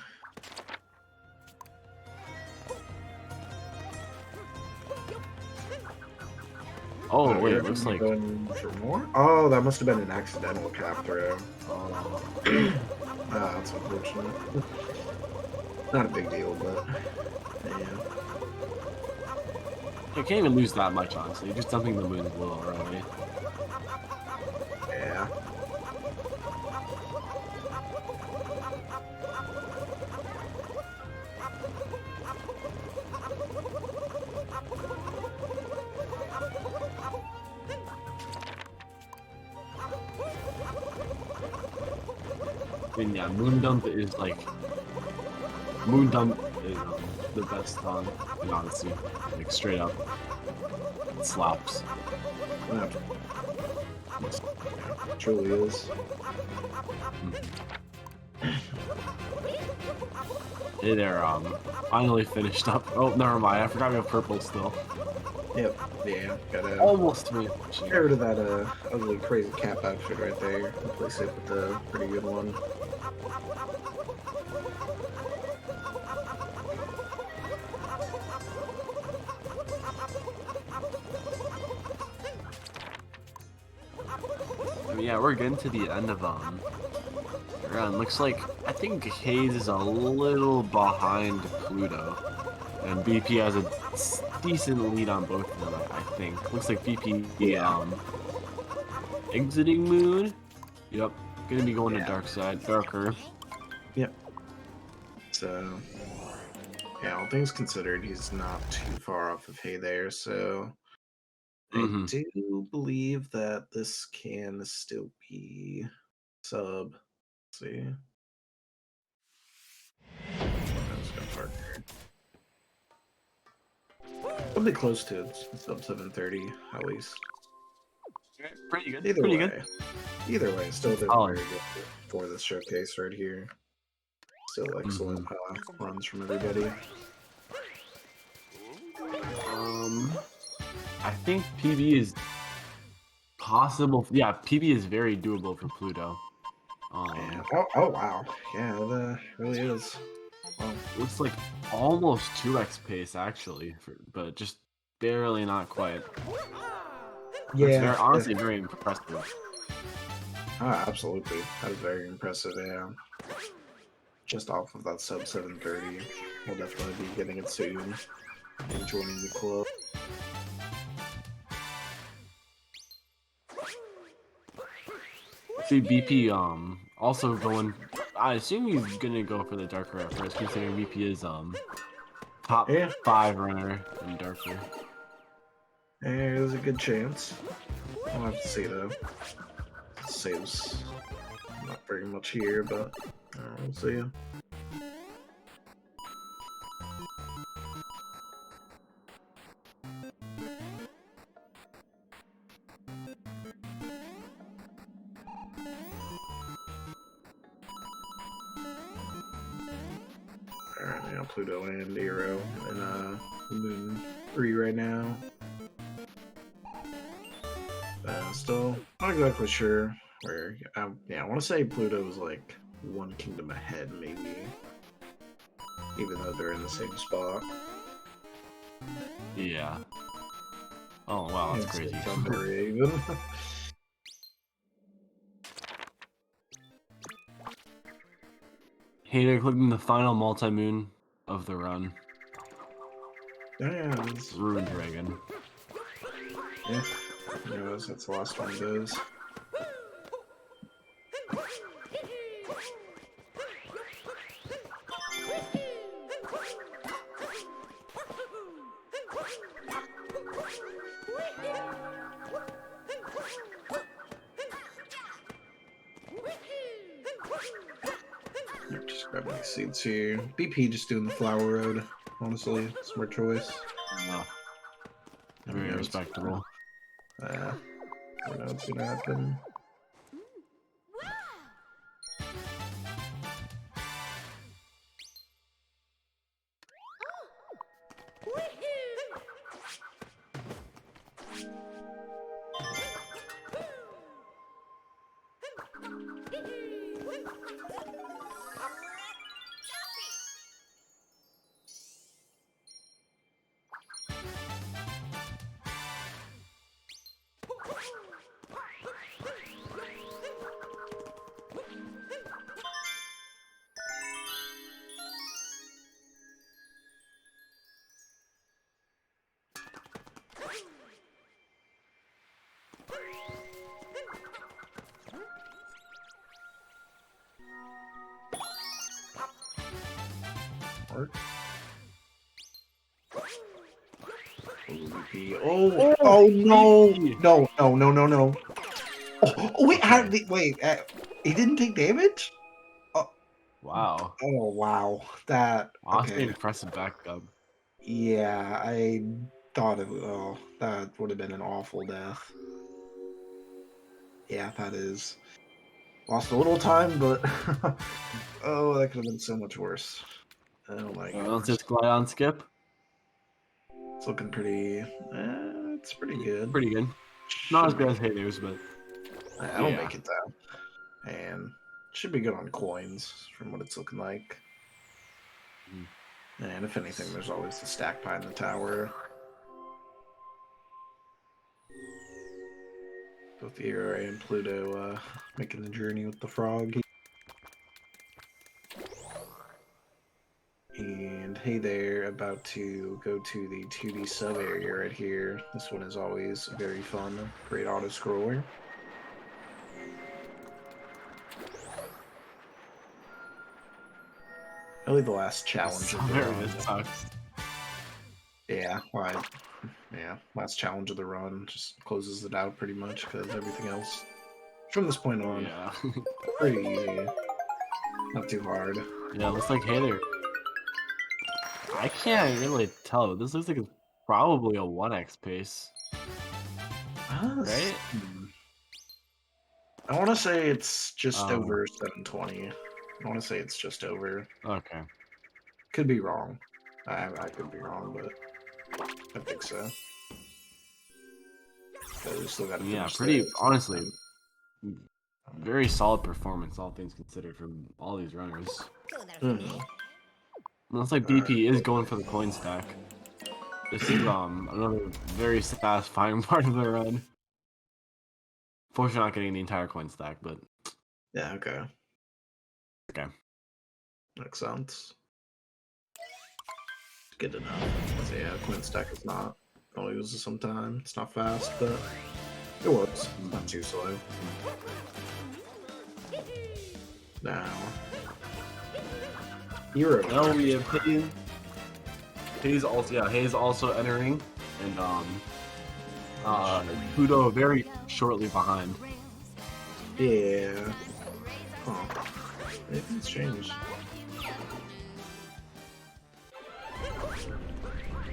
Oh wait, it looks like. For more? Oh, that must have been an accidental cap throw. That's unfortunate. Not a big deal, but yeah. You can't even lose that much, honestly. You're just dumping the moon a little early. Yeah. And yeah, Moon Dump is like Moon Dump is the best song in Odyssey. Like straight up, it slaps. Yeah, truly is. Hey there, finally finished up. Oh, never mind. I forgot we have purple still. Yep. Yeah. Gotta Almost me. get rid of that ugly crazy cap outfit right there. Replace it with a pretty good one. I mean, yeah, we're getting to the end of run. Looks like I think Hayes is a little behind Pluto, and BP has a decent lead on both of them. I think. Looks like BP exiting Moon. Yep, gonna be going to darker. Yep. So, yeah, all things considered, he's not too far off of Hay there. So, I do believe that this can still be sub. Let's see. It'll be close to sub 730 at least. Pretty good. Either Pretty way, good. either way, still did Oh. very good for this showcase right here. Still excellent runs from everybody. I think PB is possible. Yeah, PB is very doable for Pluto. Yeah. Oh wow, yeah, it really is. Wow. Looks like almost 2x pace actually, but just barely not quite. It's very, honestly very impressive. Absolutely. That is very impressive, yeah. Just off of that sub 730. We'll definitely be getting it soon and joining the club. See BP also going, I assume he's gonna go for the darker at first, considering BP is top 5 runner in darker. There's a good chance. I'll have to see though. Saves not very much here, but we'll see. Alright, now Pluto and Eero and Moon 3 right now. Still not exactly sure where. Yeah, I want to say Pluto was like one kingdom ahead, maybe. Even though they're in the same spot. Yeah. Oh wow, that's crazy. Even. Hey, they're clicking the final multi-moon of the run. Yeah, Ruined Dragon. Yeah. Anyways, that's the last one goes. Just grabbing these seeds here. BP just doing the flower road. Honestly, smart choice. Very respectable. I don't know what's gonna happen. Oh no! No! Oh, wait, he didn't take damage? Wow. Oh wow, that Honestly, okay. impressive backup. Yeah, I thought it. Oh, that would have been an awful death. Yeah, that is. Lost a little time, but oh, that could have been so much worse. Oh my Let's goodness. just glide on skip. It's looking pretty. It's pretty good. Pretty good. Not as Should good make as haters, but I don't yeah. make it though. And should be good on coins from what it's looking like. And if anything, there's always the stack pie in the tower. Both ERA and Pluto making the journey with the frog. And hey there, about to go to the 2D sub area right here. This one is always very fun. Great auto scroller. Really the last challenge of the run. It sucks. Yeah, why? Yeah, last challenge of the run just closes it out pretty much because everything else from this point on Yeah. pretty easy. Not too hard. Yeah, looks like hater. I can't really tell. This looks like it's probably a 1x pace. Right? I want to say it's just Oh. over 720. I want to say it's just over. Okay. Could be wrong. I could be wrong, but I think so. So we still got to Yeah, pretty honestly. Very solid performance, all things considered, from all these runners. Looks like BP is going for the coin stack. This is another very satisfying part of the run. Fortunately, not getting the entire coin stack, but Yeah, okay. okay. Makes sense. Good to know. So yeah, coin stack is not. Only uses some time. It's not fast, but it works. It's not too slow. Now, Euro. Now we have Hayes also, yeah, Hayes also entering, and Pluto very shortly behind. Yeah. Huh. It's changed.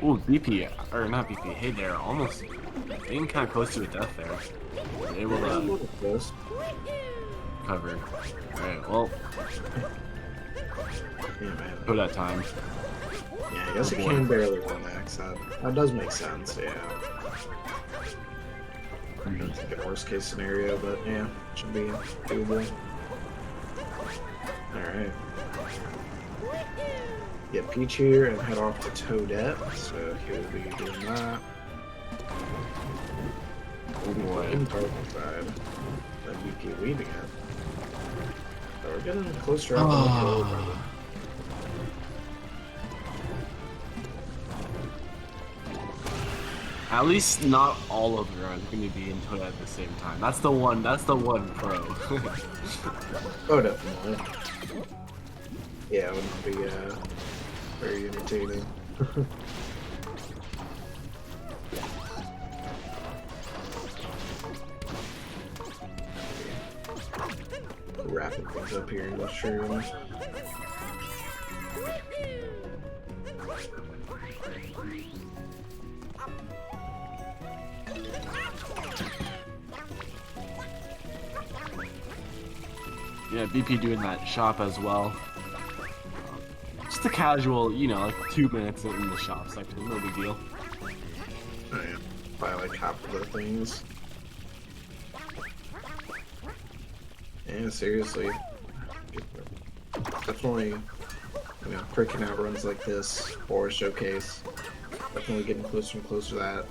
Ooh, BP, or not BP, hey there, almost getting kind of close to a death there. Able to Close. cover. Alright, well, Yeah, man. go that time. Yeah, I guess it can barely 1x. That does make sense, yeah. It's like a worst case scenario, but yeah, should be doable. Alright. Get Peach here and head off to Toadette, so he'll be doing that. Oh boy. In purple side. Then BP leading it. So we're getting closer up on the hill, brother. At least not all of the runs are going to be into it at the same time. That's the one pro. Oh, definitely. Yeah, it would be very entertaining. Wrapping things up here in the room. Yeah, BP doing that shop as well. Just a casual, you know, like 2 minutes in the shop section, no big deal. Oh, yeah. Buy like half of the things. Yeah, seriously. Definitely, you know, freaking out runs like this or showcase. Definitely getting closer and closer to that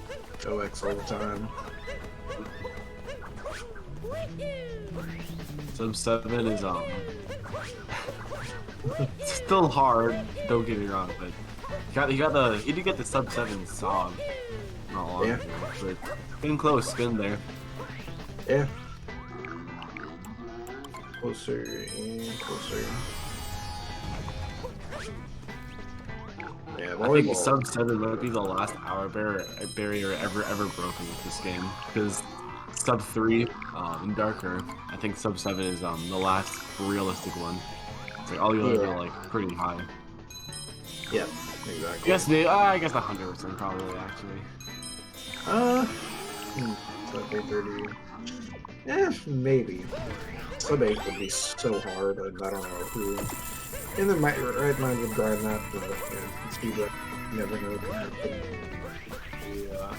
OX all the time. Sub 7 is it's still hard, don't get me wrong, but he did get the sub 7 song not long ago, but getting close, getting there. Yeah. Closer and closer. Yeah, I think volleyball. sub 7 might be the last hour barrier ever broken with this game, because sub 3 in Darker, I think sub 7 is the last realistic one Like all the others are like pretty high. Yeah, I exactly. guess I guess 100% probably actually. So BP30. Yeah, maybe. Sub 8 would be so hard, and I don't know who. In the right mind would grind that, but yeah, it's be like never know what can happen. Yeah.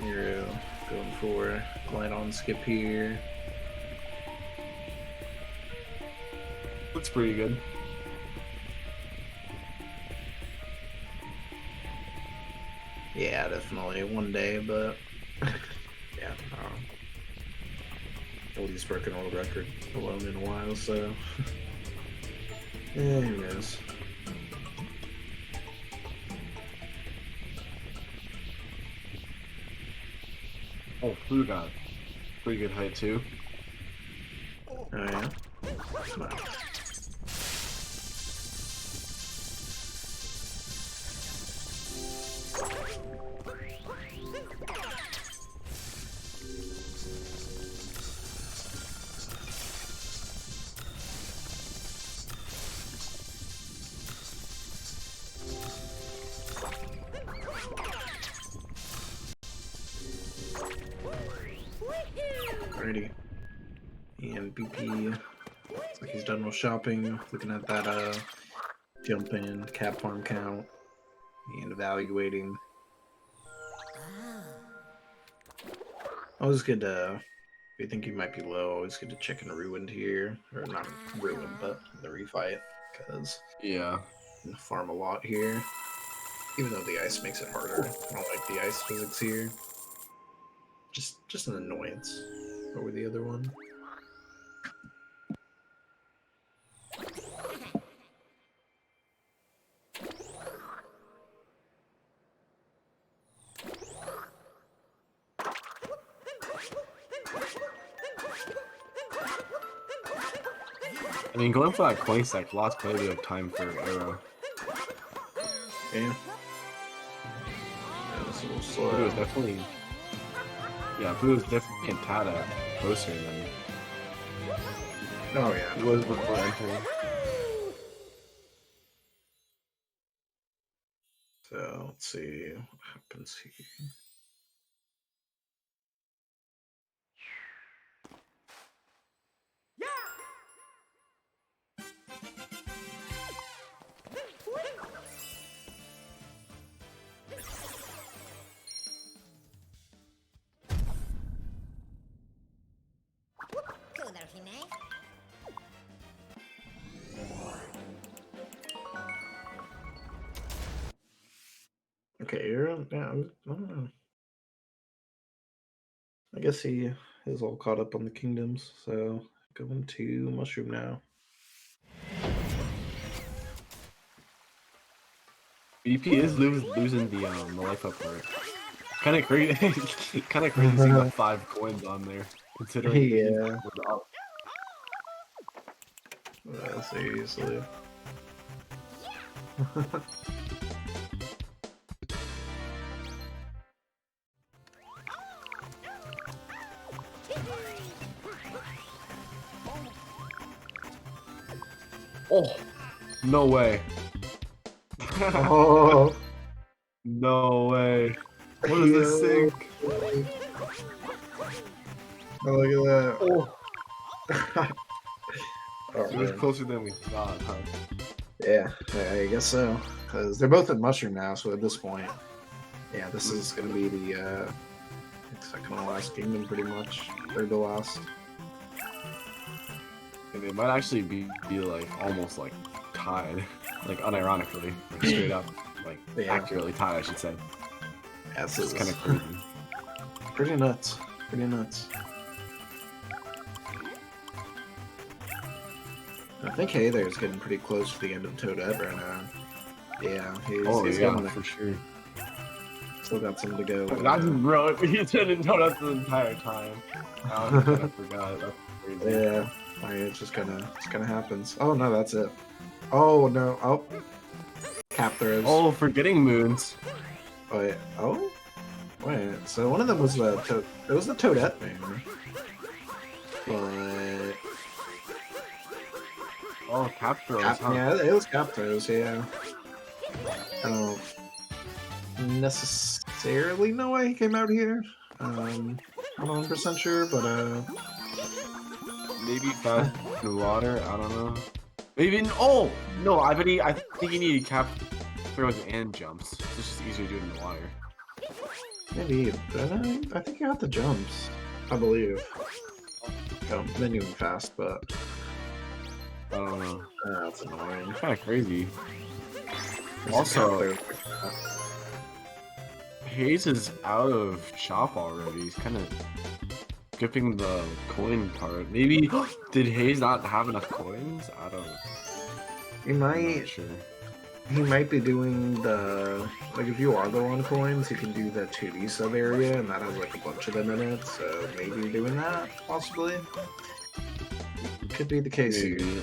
Hero going for glide on skip here. Looks pretty good. Yeah, definitely one day, but yeah, nobody's broken world record alone in a while, so yeah, who knows? Oh, Pluto got pretty good height too. Oh yeah. Nice. Alrighty. And BP looks like he's done with shopping. Looking at that jump in cap farm count and evaluating. Always good to, if you think you might be low, always good to check in ruined here. Or not ruined, but the refight. Because Yeah. you can farm a lot here. Even though the ice makes it harder. I don't like the ice physics here. Just an annoyance over the other one. I mean, going for that coin stack, lost plenty of time for Arrow. Yeah. It's a little slow. Pluto was definitely. Yeah, Pluto was definitely a tad closer than Oh yeah. it was before entering. So let's see what happens here. Okay, you're yeah. I don't know. I guess he is all caught up on the kingdoms. So going to mushroom now. BP is losing the life up part. Kind of crazy. Kind of crazy seeing the 5 coins on there, considering. Yeah. was up. Seriously. Oh, no way. Oh. No way. What is this sink? Oh, look at that. Oh, Oh, it was man. closer than we thought, huh? Yeah, I guess so. Because they're both at mushroom now, so at this point, yeah, this is going to be the second to last kingdom, pretty much. Third to last. And it might actually be like almost like tied, like unironically, like straight up, like Yeah. accurately tied, I should say. Yeah, this It's is kind of crazy. pretty nuts. Pretty nuts. I think Hey there's getting pretty close to the end of Toadette right now. Yeah, he's yeah, getting there. for sure. Still got some to go. That's bro. He's been doing that the entire time. I forgot. That's crazy. Yeah, it's just kind of happens. Oh no, that's it. Oh no, oh, cap throws. Oh, forgetting moons. Wait, oh, wait. So one of them was the it was the Toadette thing, but Oh, cap throws, huh? yeah, it was cap throws. Yeah, I don't necessarily know why he came out here. I'm not 100% sure, but Maybe fast in the water. I don't know. Maybe. Oh no! I think you need cap throws and jumps. It's just easier to do it in the water. maybe. I think you got the jumps. I believe. Then fast, but I don't know. that's annoying. Kind of crazy. There's Also- a cap there. Hayes is out of shop already. He's kind of skipping the coin part. Maybe did Hayes not have enough coins? I don't. He I'm might. not sure. He might be doing the if you are low on coins, you can do the 2D sub area, and that has like a bunch of them in it. So maybe doing that possibly could be the case here. Maybe.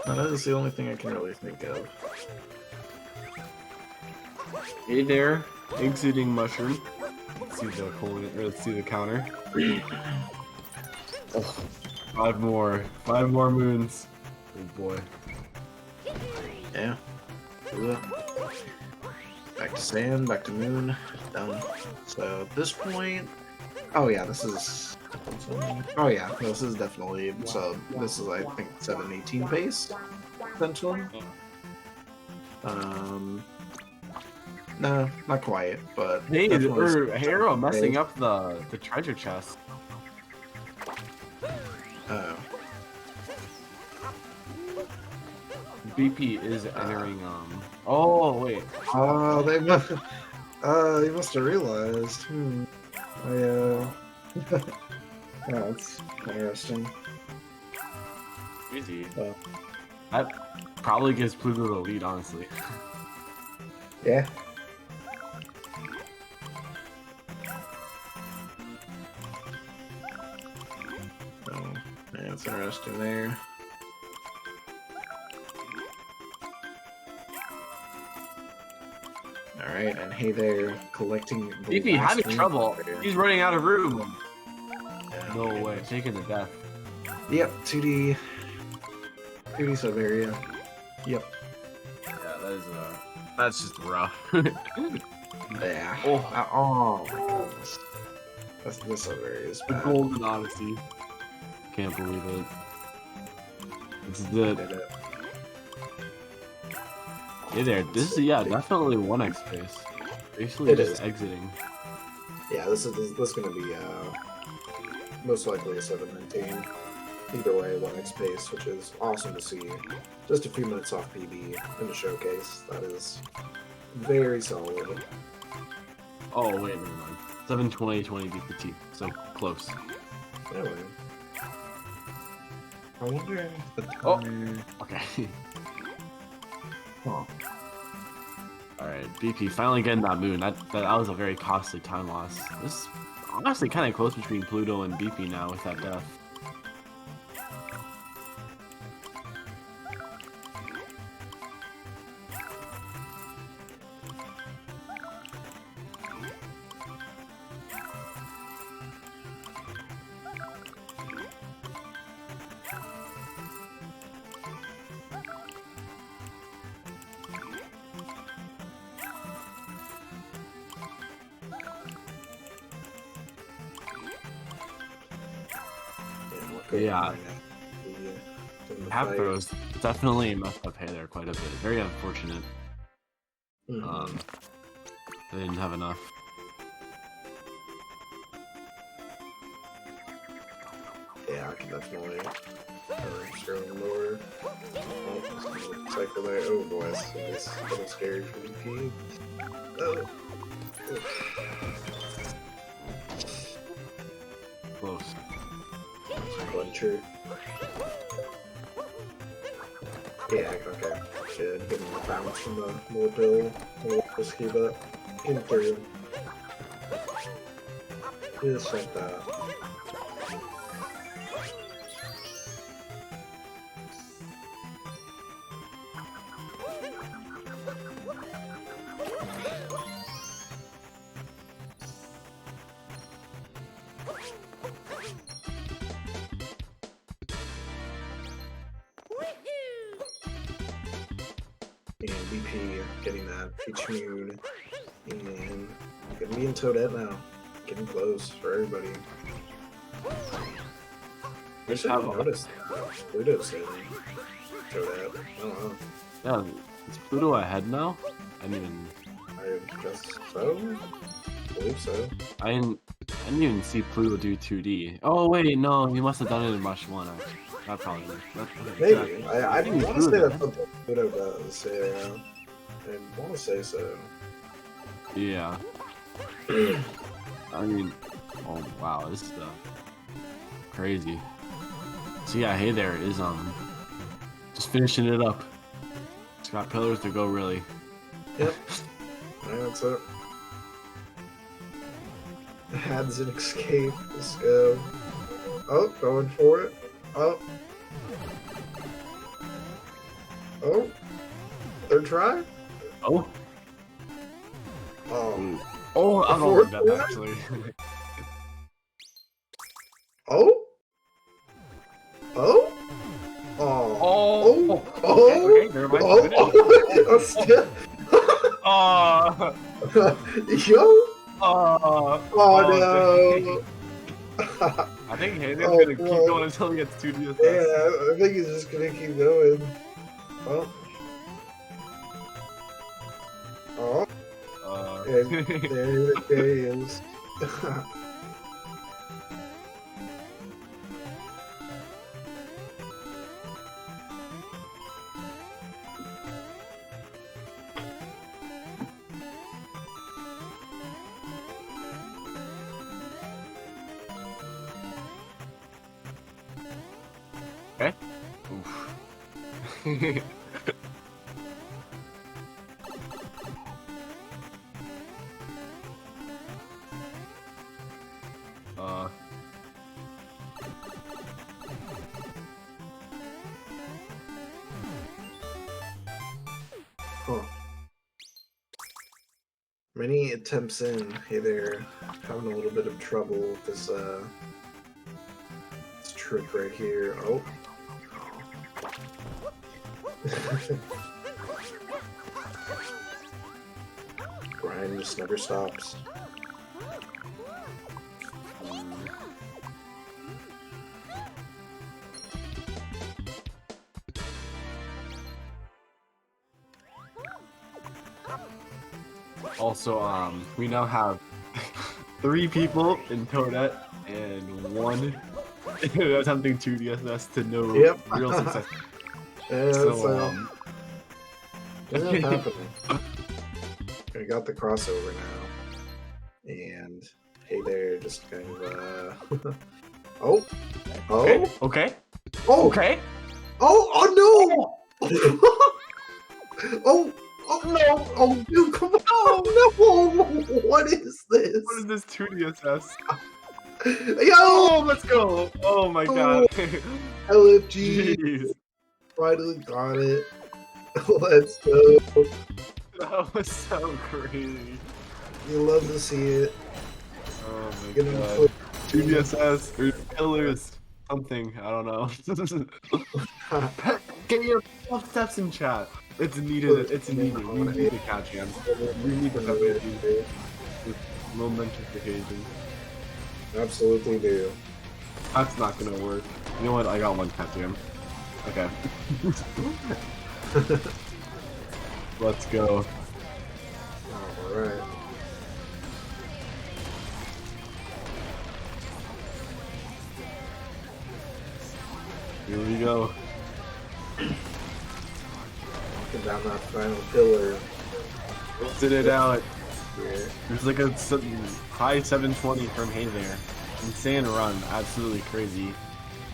That is the only thing I can really think of. Hey there, exiting mushroom. Let's see the coin. Or let's see the counter. Oh, five more moons. Oh boy. Yeah. Back to sand, back to moon, done. So at this point, oh yeah, this is. Oh yeah, this is definitely. So this is I think 718 pace, essentially. No, not quite, but Hey, definitely Hero messing up the treasure chest. Oh. BP is entering. Oh wait. Oh, they must. You must have realized. Yeah, that's interesting. Crazy. Oh. That probably gives Pluto the lead, honestly. Yeah. Oh, yeah, that's interesting there. Alright, and hey there, collecting the BP last having ring trouble. there. He's running out of room. Yeah, No okay. way, taking the death. Yep, 2D sub area. Yep. Yeah, that's just rough. Yeah. Oh. Oh my goodness. This sub area is The bad. Golden Odyssey. Can't believe it. It's I the did it. hey there. This is definitely 1x pace. Basically It just is. exiting. Yeah, this is gonna be most likely a 719. Either way, 1x pace, which is awesome to see. Just a few minutes off PB in the showcase. That is very solid. Oh wait, never mind. 720 BPT. So close. Anyway. I wonder if the Oh. timer... Okay. Huh. Alright, BP finally getting that moon. That was a very costly time loss. This is honestly kind of close between Pluto and BP now with that death. Yeah. Cap throws definitely messed up Hey there quite a bit. Very unfortunate. They didn't have enough. Yeah, I can definitely strong more. Cycle there. Oh boy, it's a little scary for BP. Oh. Close. Clincher. Yeah, okay. Should get more bounce from the more pill, more whiskey, but getting through. Just like that. And BP getting that Peach Moon, and gonna be in Toadette now. Getting close for everybody. I just haven't noticed Pluto's in Toadette. I don't know. Yeah, is Pluto ahead now? I didn't even. I guess so. I believe so. I didn't even see Pluto do 2D. Oh wait, no, he must have done it in Rush 1. Actually. That probably. Maybe. I think want to say Pluto that's what Pluto does. Yeah. I want to say so. Yeah. I mean, oh wow, this is crazy. So yeah, hey there is just finishing it up. It's got pillars to go really. Yep. That's it. Adds an escape. Let's go. Oh, going for it. Oh. Oh. Third try? Oh. Oh. Oh, I'm Fourth over that try? actually. Oh. Oh. Oh. Oh. Oh. Okay, never mind. Oh. Still. Oh. Yo. Oh. Oh, no. I think Hayden's Oh, gonna keep no. going until he gets 2D. Yeah, I think he's just gonna keep going. Oh. Oh. And there it is. Okay. Oof. Huh. Many attempts in. Hey there. Having a little bit of trouble with this trick right here. Oh. Grind just never stops. Also, we now have 3 people in Toadette and 1 attempting 2DSS to no real success. Yeah, So, that's happening. We got the crossover now. And hey there, just kind of Oh. Oh. okay, okay, Oh. okay. Oh, oh no! Oh, oh no! Oh, dude, come on! Oh no! What is this? What is this 2DSS? Yo! Oh, let's go! Oh my god. LFG Jeez. finally got it. Let's go. That was so crazy. You love to see it. Oh my Get him god. foot. 2DSS or pillars, something, I don't know. Get your 12 steps in chat. It's needed. It's needed. We need to catch him. We need to have it with momentous occasion. Absolutely do. That's not gonna work. You know what? I got one catch him. Okay. Let's go. Alright. Here we go. Walking down that final pillar. Lifted it out. Here. There's like a high 720 from Hey there. Insane run. Absolutely crazy.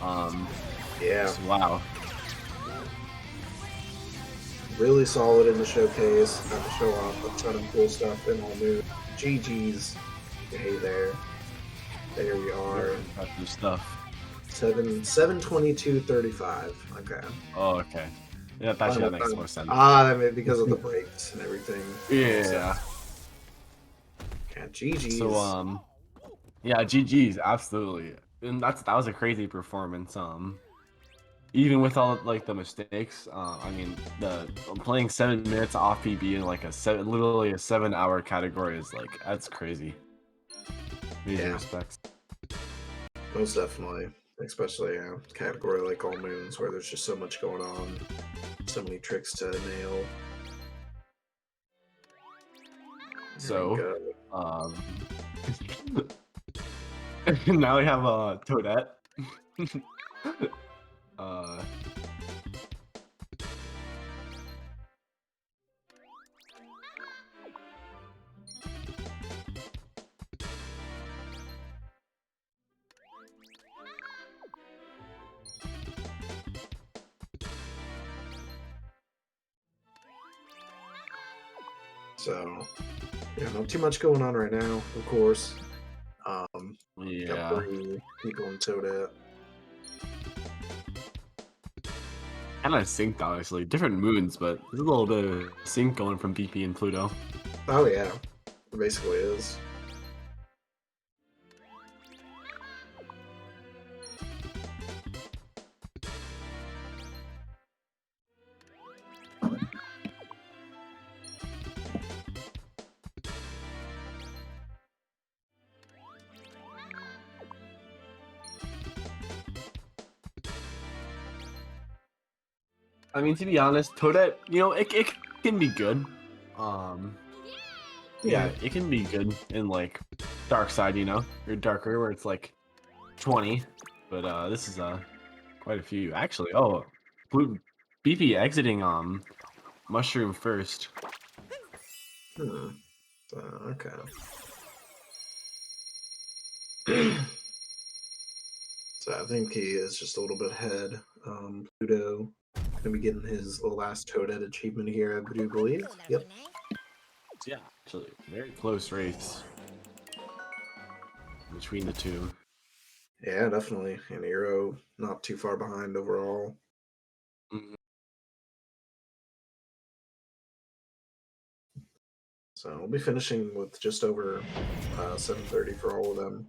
Yeah. So, wow. really solid in the showcase. Got to show off a ton of cool stuff in all moon. GG's. Hey there. There we are. Impressive stuff. 722.35. Okay. Oh, okay. Yeah, that makes more sense. I mean, because of the breaks and everything. Yeah. Yeah, GG's. So yeah, GG's absolutely. And that was a crazy performance. Even with all like the mistakes, I mean, playing 7 minutes off PB in like literally a 7-hour category is like that's crazy. Major respects. Most definitely, especially a category like All Moons where there's just so much going on, so many tricks to nail. So, now we have Toadette. So, yeah, not too much going on right now, of course. Yeah. Got 3 people in Toadette. Kind of synced, honestly. Different moons, but there's a little bit of sync going from BP and Pluto. Oh yeah, it basically is. I mean, to be honest, Toadette, you know, it can be good. Yeah, it can be good in like dark side, you know, or darker where it's like 20, but this is quite a few actually. Oh, BP exiting mushroom first. Okay. So I think he is just a little bit ahead. Pluto gonna be getting his last Toadette achievement here, I do believe. Yep. Yeah, actually, very close race between the two. Yeah, definitely. And Eero not too far behind overall. Mhm. So we'll be finishing with just over 7:30 for all of them.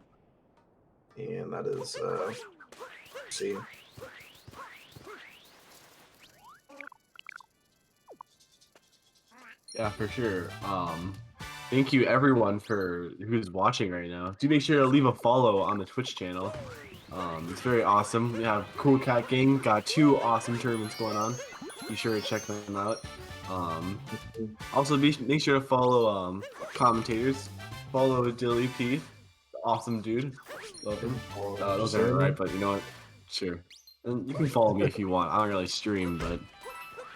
And that is, see. Yeah, for sure. Thank you everyone for who's watching right now. Do make sure to leave a follow on the Twitch channel. It's very awesome. We have Cool Cat Gang, got 2 awesome tournaments going on. Be sure to check them out. Also make sure to follow commentators. Follow Dilly P. Awesome dude. Love him. Those aren't right, but you know what? Sure. And you can follow me if you want. I don't really stream, but you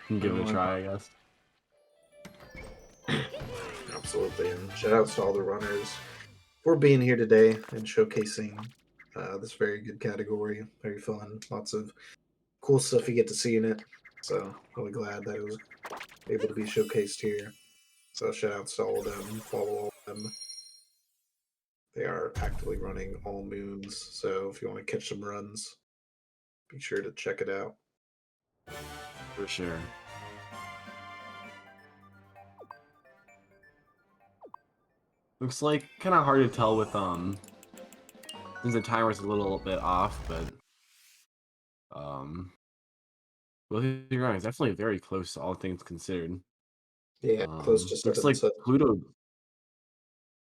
can give it a try, I guess. Absolutely. And shout outs to all the runners for being here today and showcasing this very good category. Very fun. Lots of cool stuff you get to see in it. So really glad that it was able to be showcased here. So shout outs to all of them. Follow all of them. They are actively running all moons. So if you want to catch some runs, be sure to check it out. For sure. Looks like kind of hard to tell with since the timer's a little bit off, but well, you're right. It's definitely very close to all things considered. Yeah, close to looks like Pluto.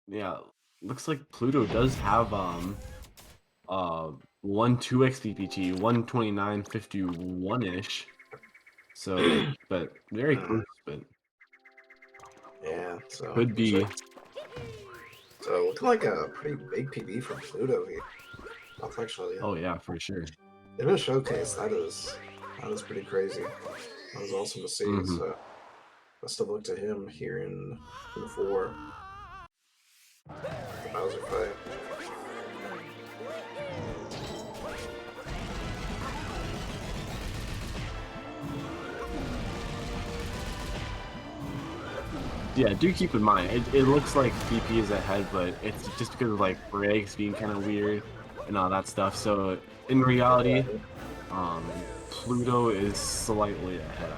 Yeah, looks like Pluto does have 1 2x PPT, 129.51 ish. So, but very close, but yeah, so could be. So looking like a pretty big PB from Pluto here. That's actually. Oh yeah, for sure. In a showcase, that is pretty crazy. That was awesome to see. So best of luck to him here in 4. The Bowser fight. yeah, do keep in mind, it looks like BP is ahead, but it's just because of like breaks being kind of weird and all that stuff. So in reality, Pluto is slightly ahead.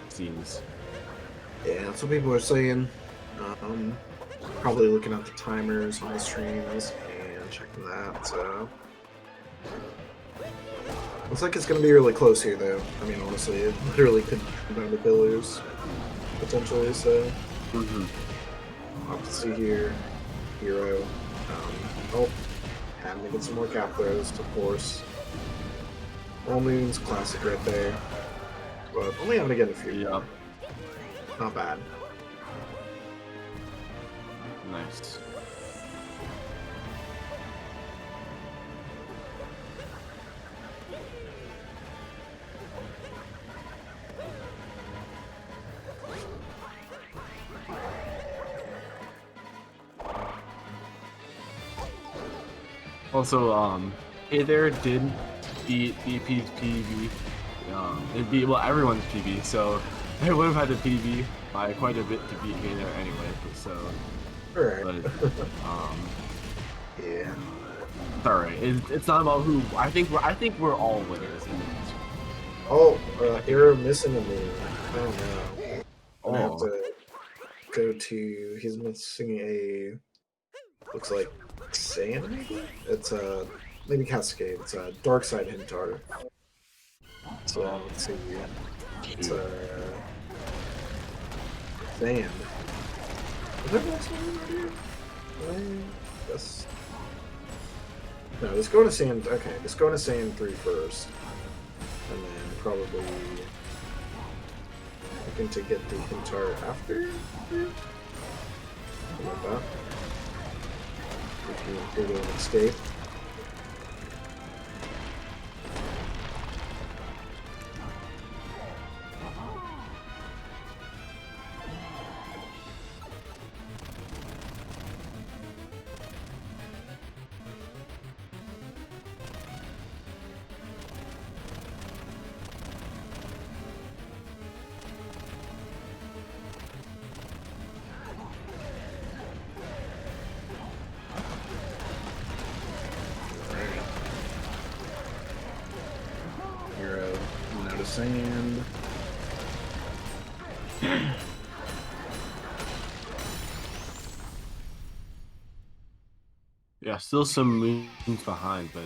Seems. Yeah, that's what people are saying. Probably looking at the timers on the streams and checking that. So looks like it's gonna be really close here, though. I mean, honestly, it literally could come down to pillars potentially. So I'll have to see here. Hero. Oh, having to get some more cap throws, of course. All moons, classic right there. But only having to get a few. Yeah. Not bad. Nice. Also, Hey There did beat BP's PB. It beat, well, everyone's PB, so they would have had to PB by quite a bit to beat Hey There anyway. So, Alright. but, Yeah. it's alright. It's not about who. I think we're all winners in this. Oh, Arrow missing a moon. Oh no. I'm gonna have to go to. He's missing a. Looks like sand, maybe? It's maybe Cascade. It's a dark side Hintar. So let's see. It's sand. Is there one sand right here? Yes. No, let's go to sand. Okay, let's go to sand 3 first. And then probably looking to get the Hintar after. Something like that. We can do an escape. Hero, no to sand. Yeah, still some moons behind, but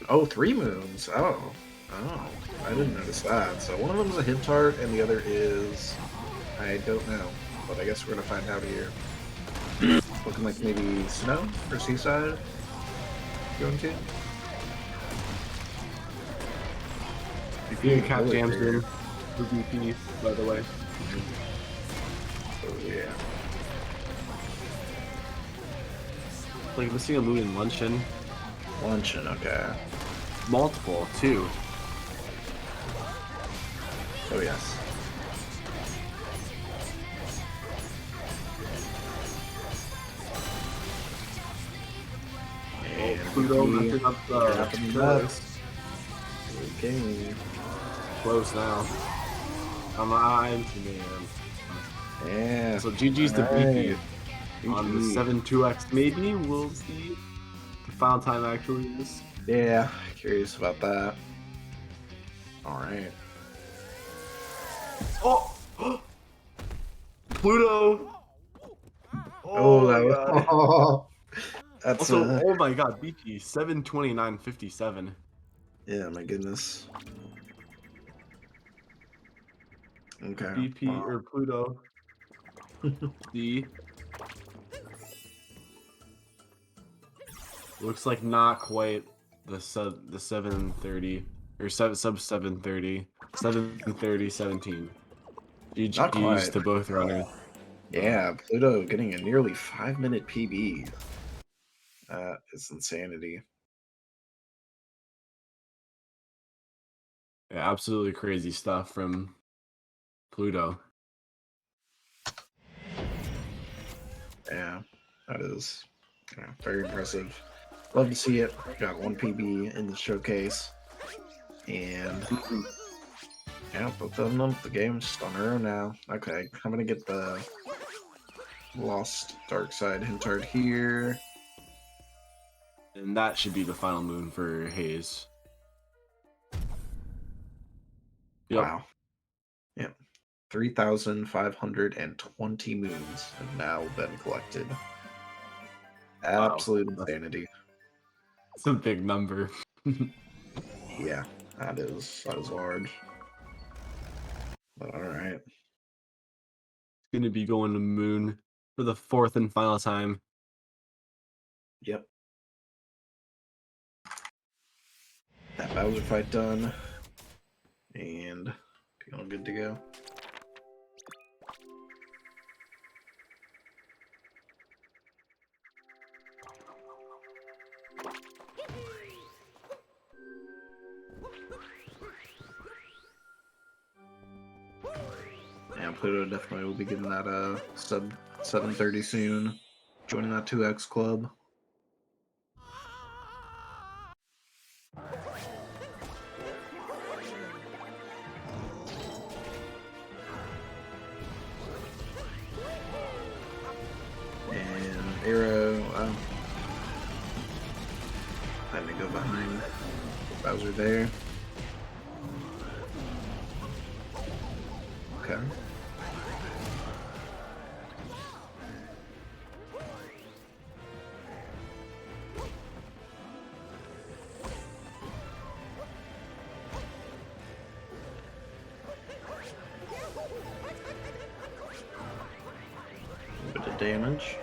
Oh, 3 moons. Oh, I didn't notice that. So one of them is a Hintart, and the other is I don't know, but I guess we're gonna find out here. Looking like maybe Snow or Seaside. Going to. BP cap jams in for BP, by the way. Oh yeah. Like missing a moon in Luncheon. Luncheon, okay. Multiple too. Oh yes. And Pluto BP messing up wrapping the it up. choice. Okay. Close now. Come on, man. Yeah. So GG's to BP on the GG. 7-2X. Maybe we'll see the final time actually is. Yeah, curious about that. Alright. Oh! Pluto! Oh, that my was. God. Oh, that's Also, oh my god, BP 729.57. yeah, my goodness. Okay. BP wow. or Pluto. D. Looks like not quite the 730 or sub 730. 730 17. Not GG's quite. to both runners. Yeah, Pluto getting a nearly 5-minute PB. It's insanity. Yeah, absolutely crazy stuff from Pluto. Yeah, that is very impressive. Love to see it. Got 1 PB in the showcase. And Yeah, put them up. The game's just on her now. Okay, I'm gonna get the Lost Dark Side Hintard here. And that should be the final moon for Hayes. Yep. Wow. Yep. 3,520 moons have now been collected. Absolute insanity. It's a big number. Yeah, that is large. But alright. Gonna be going to moon for the 4th and final time. Yep. That Bowser fight done. And feeling good to go. Yeah, Pluto definitely will be getting that sub 730 soon. Joining that 2X club. And Arrow, let me go behind Bowser there. Okay. Bit of damage.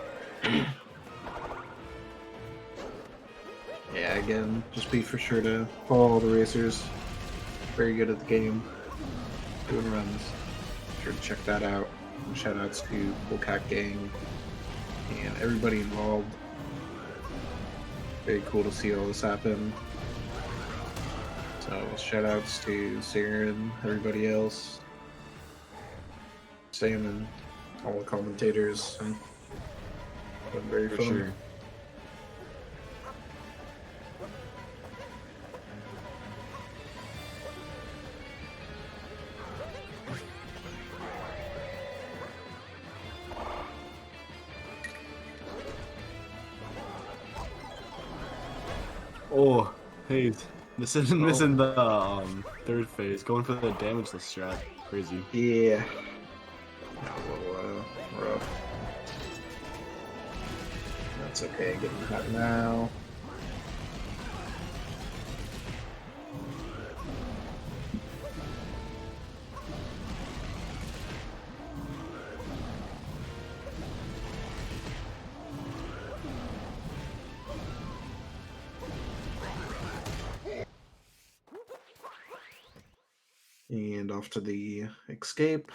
Yeah, again, just be for sure to follow all the racers. Very good at the game. Doing runs. Sure to check that out. And shout outs to Cool Cat Gang and everybody involved. Very cool to see all this happen. So shout outs to Saren, everybody else. Sam and all the commentators. And been very For fun. sure. Oh, Hayes. Missing the 3rd phase. Going for the damageless strat. Crazy. Yeah. That was a little rough. That's okay, getting that now. And off to the escape.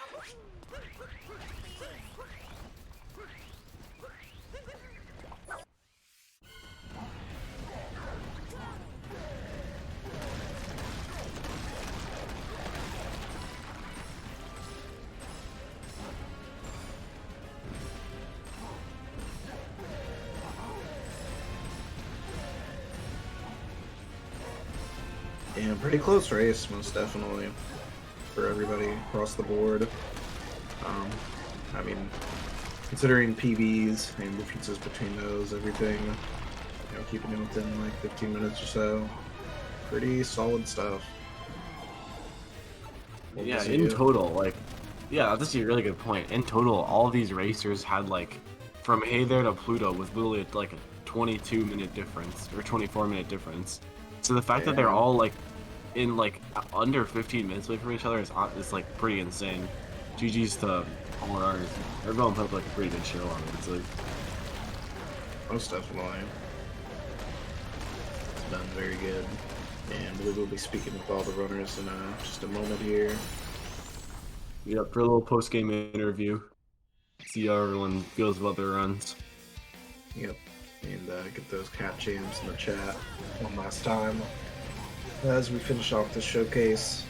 Yeah, pretty close race, most definitely, for everybody across the board. I mean, considering PBs and differences between those, everything, you know, keeping it within like 15 minutes or so, pretty solid stuff. Love to Yeah, see in it. total, like, yeah, that's a really good point. In total, all these racers had like, from Hey There to Pluto was literally like a 22-minute difference or 24-minute difference. So the fact that they're Yeah. all like in like under 15 minutes away from each other is like pretty insane. GG's to all ours. Everyone put up like a pretty good show on it. It's like, Most definitely. It's done very good. And we will be speaking with all the runners in just a moment here. yep, for a little post-game interview. See how everyone feels about their runs. Yep. And get those cat jams in the chat one last time as we finish off the showcase.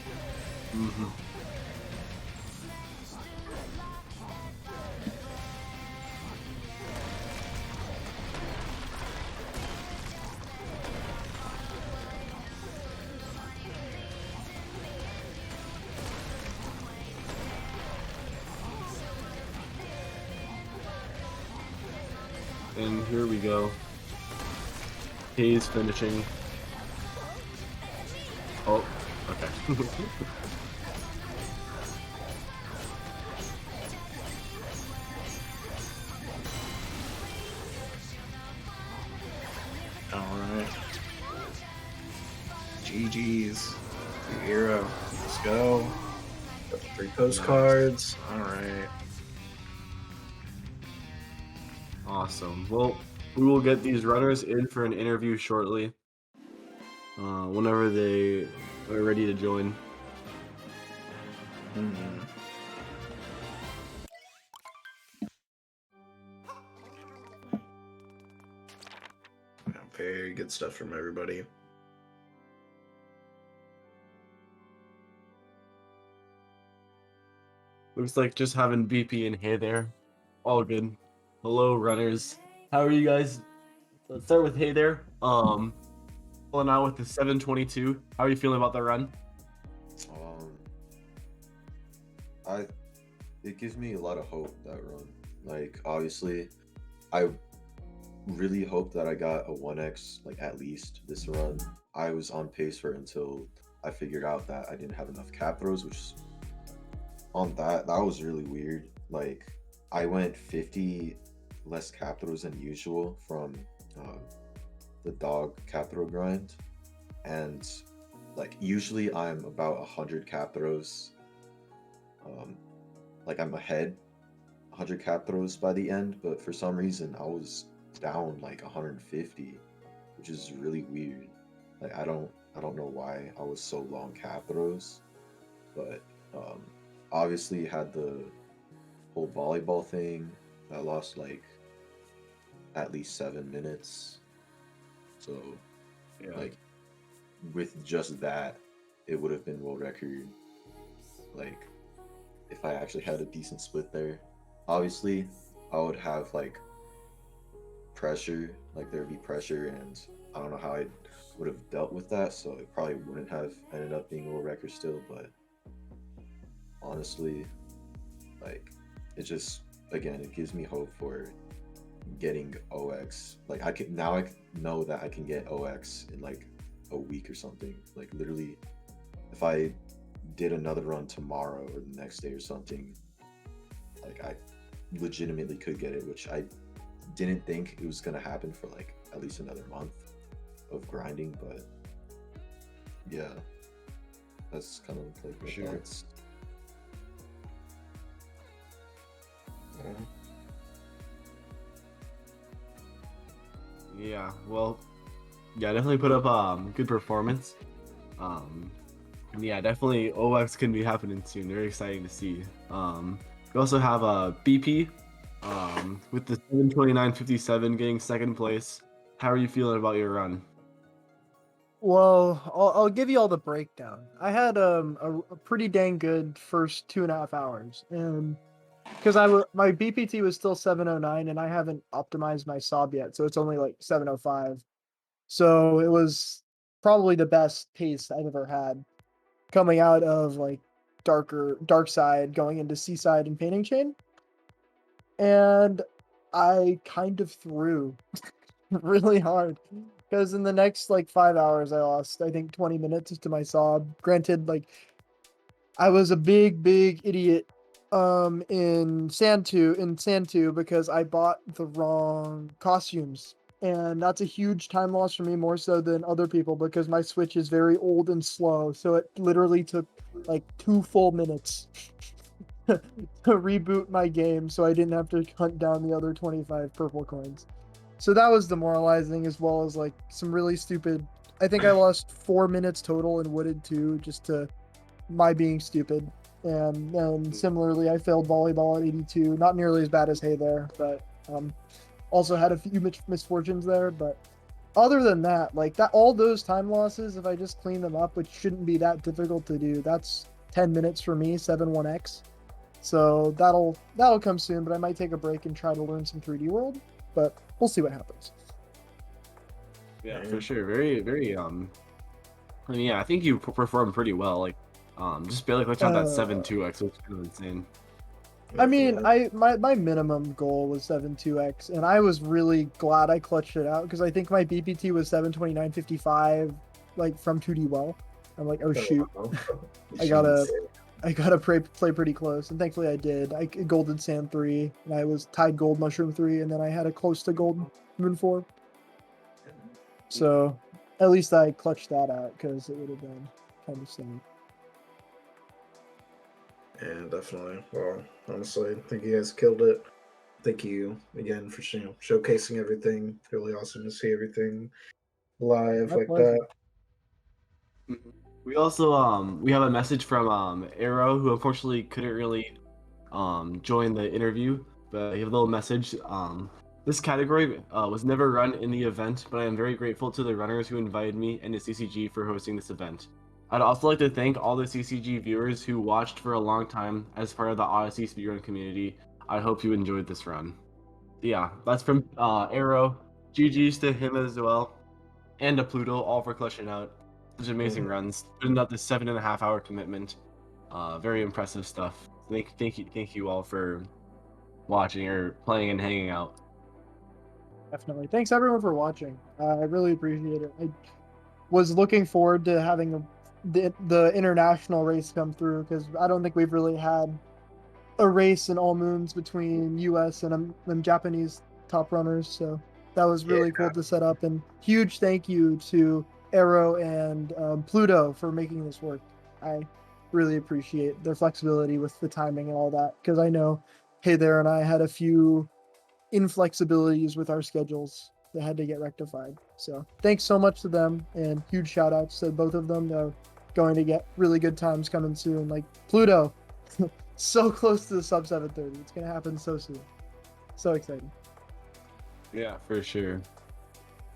Mm-hmm. And here we go. Hayes finishing. Oh, okay. All right. GG's. Hero. Let's go. Got the 3 postcards. All right. Awesome. Well, we will get these runners in for an interview shortly. Whenever they are ready to join. Very good stuff from everybody. Looks like just having BP and Hey There. All good. Hello, runners. How are you guys? Let's start with Hey There. Pulling out with the 722. How are you feeling about the run? It gives me a lot of hope, that run. Like, obviously, I really hope that I got a 1x, like, at least this run. I was on pace for it until I figured out that I didn't have enough cap throws, which on that was really weird. Like, I went 50 less cap throws than usual from the dog cap throw grind, and like usually I'm about 100 cap throws. Like I'm ahead 100 cap throws by the end, but for some reason I was down like 150, which is really weird. Like I don't know why I was so low on cap throws, but obviously had the whole volleyball thing. I lost like at least 7 minutes. So Yeah. like with just that, it would have been world record. Like if I actually had a decent split there, obviously I would have like pressure, like there'd be pressure, and I don't know how I would have dealt with that, so it probably wouldn't have ended up being a world record still. But honestly, like it just, again, it gives me hope for getting OX. Like I know that I can get OX in like a week or something. Like literally, if I did another run tomorrow or the next day or something, like I legitimately could get it, which I didn't think it was gonna happen for like at least another month of grinding. But yeah, that's kind of like my Sure. thoughts. Yeah, well, yeah, definitely put up good performance. And yeah, definitely OX can be happening soon. Very exciting to see. We also have BP with the 729.57 getting second place. How are you feeling about your run? Well, I'll give you all the breakdown. I had a pretty dang good first 2.5 hours, and because my BPT was still 709, and I haven't optimized my sob yet, so it's only like 705. So it was probably the best pace I've ever had, coming out of like dark side, going into seaside and painting chain, and I kind of threw really hard. Because in the next like 5 hours, I lost, I think, 20 minutes to my sob. Granted, like I was a big idiot in Sand 2 because I bought the wrong costumes. And that's a huge time loss for me, more so than other people, because my Switch is very old and slow. So it literally took like 2 full minutes to reboot my game, so I didn't have to hunt down the other 25 purple coins. So that was demoralizing, as well as like some really stupid. I think I lost 4 minutes total in Wooded 2 just to my being stupid. And similarly, I failed volleyball at 82. Not nearly as bad as Hey There, but also had a few misfortunes there. But other than that, like that, all those time losses, if I just clean them up, which shouldn't be that difficult to do, that's 10 minutes for me, 7-1x. So that'll come soon, but I might take a break and try to learn some 3D World. But we'll see what happens. Yeah, for sure. Very, very. I mean, yeah, I think you performed pretty well. Like, just barely glitched out that 7-2x, which is kind of insane. I mean, Definitely. my minimum goal was 7.2x, and I was really glad I clutched it out because I think my BPT was 7:29.55, like from 2D well. I'm like, oh shoot, Wow. I gotta play pretty close, and thankfully I did. I golden sand 3, and I was tied gold mushroom 3, and then I had a close to gold moon 4. So at least I clutched that out because it would have been kind of sad. Yeah, definitely. Well, honestly, I think you guys killed it. Thank you again for showcasing everything. Really awesome to see everything live My like pleasure. that. We also we have a message from Arrow, who unfortunately couldn't really join the interview, but he have a little message. This category was never run in the event, but I am very grateful to the runners who invited me and to CCG for hosting this event. I'd also like to thank all the CCG viewers who watched for a long time as part of the Odyssey speedrun community. I hope you enjoyed this run. Yeah, that's from Arrow. GG's to him as well, and to Pluto, all for clutching out such amazing runs, putting out this 7.5 hour commitment. Very impressive stuff. Thank you all for watching or playing and hanging out. Definitely. Thanks everyone for watching. I really appreciate it. I was looking forward to having the international race come through because I don't think we've really had a race in all moons between U.S. and Japanese top runners. So that was really cool to set up. And huge thank you to Arrow and Pluto for making this work. I really appreciate their flexibility with the timing and all that because I know Hey There and I had a few inflexibilities with our schedules that had to get rectified. So thanks so much to them and huge shout outs to both of them. They're going to get really good times coming soon. Like Pluto, so close to the sub 730. It's going to happen so soon. So exciting. Yeah, for sure.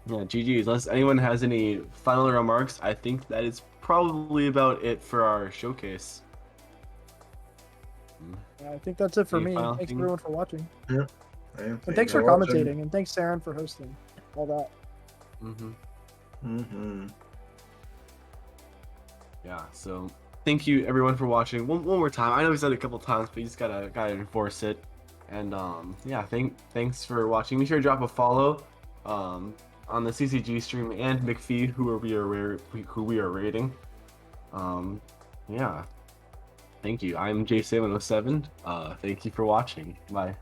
Yeah, GG's. Unless anyone has any final remarks, I think that is probably about it for our showcase. Yeah, I think that's it for Any me. final Thanks thing? everyone for watching. Yeah, And thank thanks you for watching. commentating. And thanks, Saren, for hosting all that. Yeah, so thank you everyone for watching one more time. I know we said it a couple times, but you just gotta enforce it. And yeah, thanks for watching. Be sure to drop a follow on the CCG stream and McPhee, who we are rating. Yeah, thank you. I'm J707. Thank you for watching. Bye.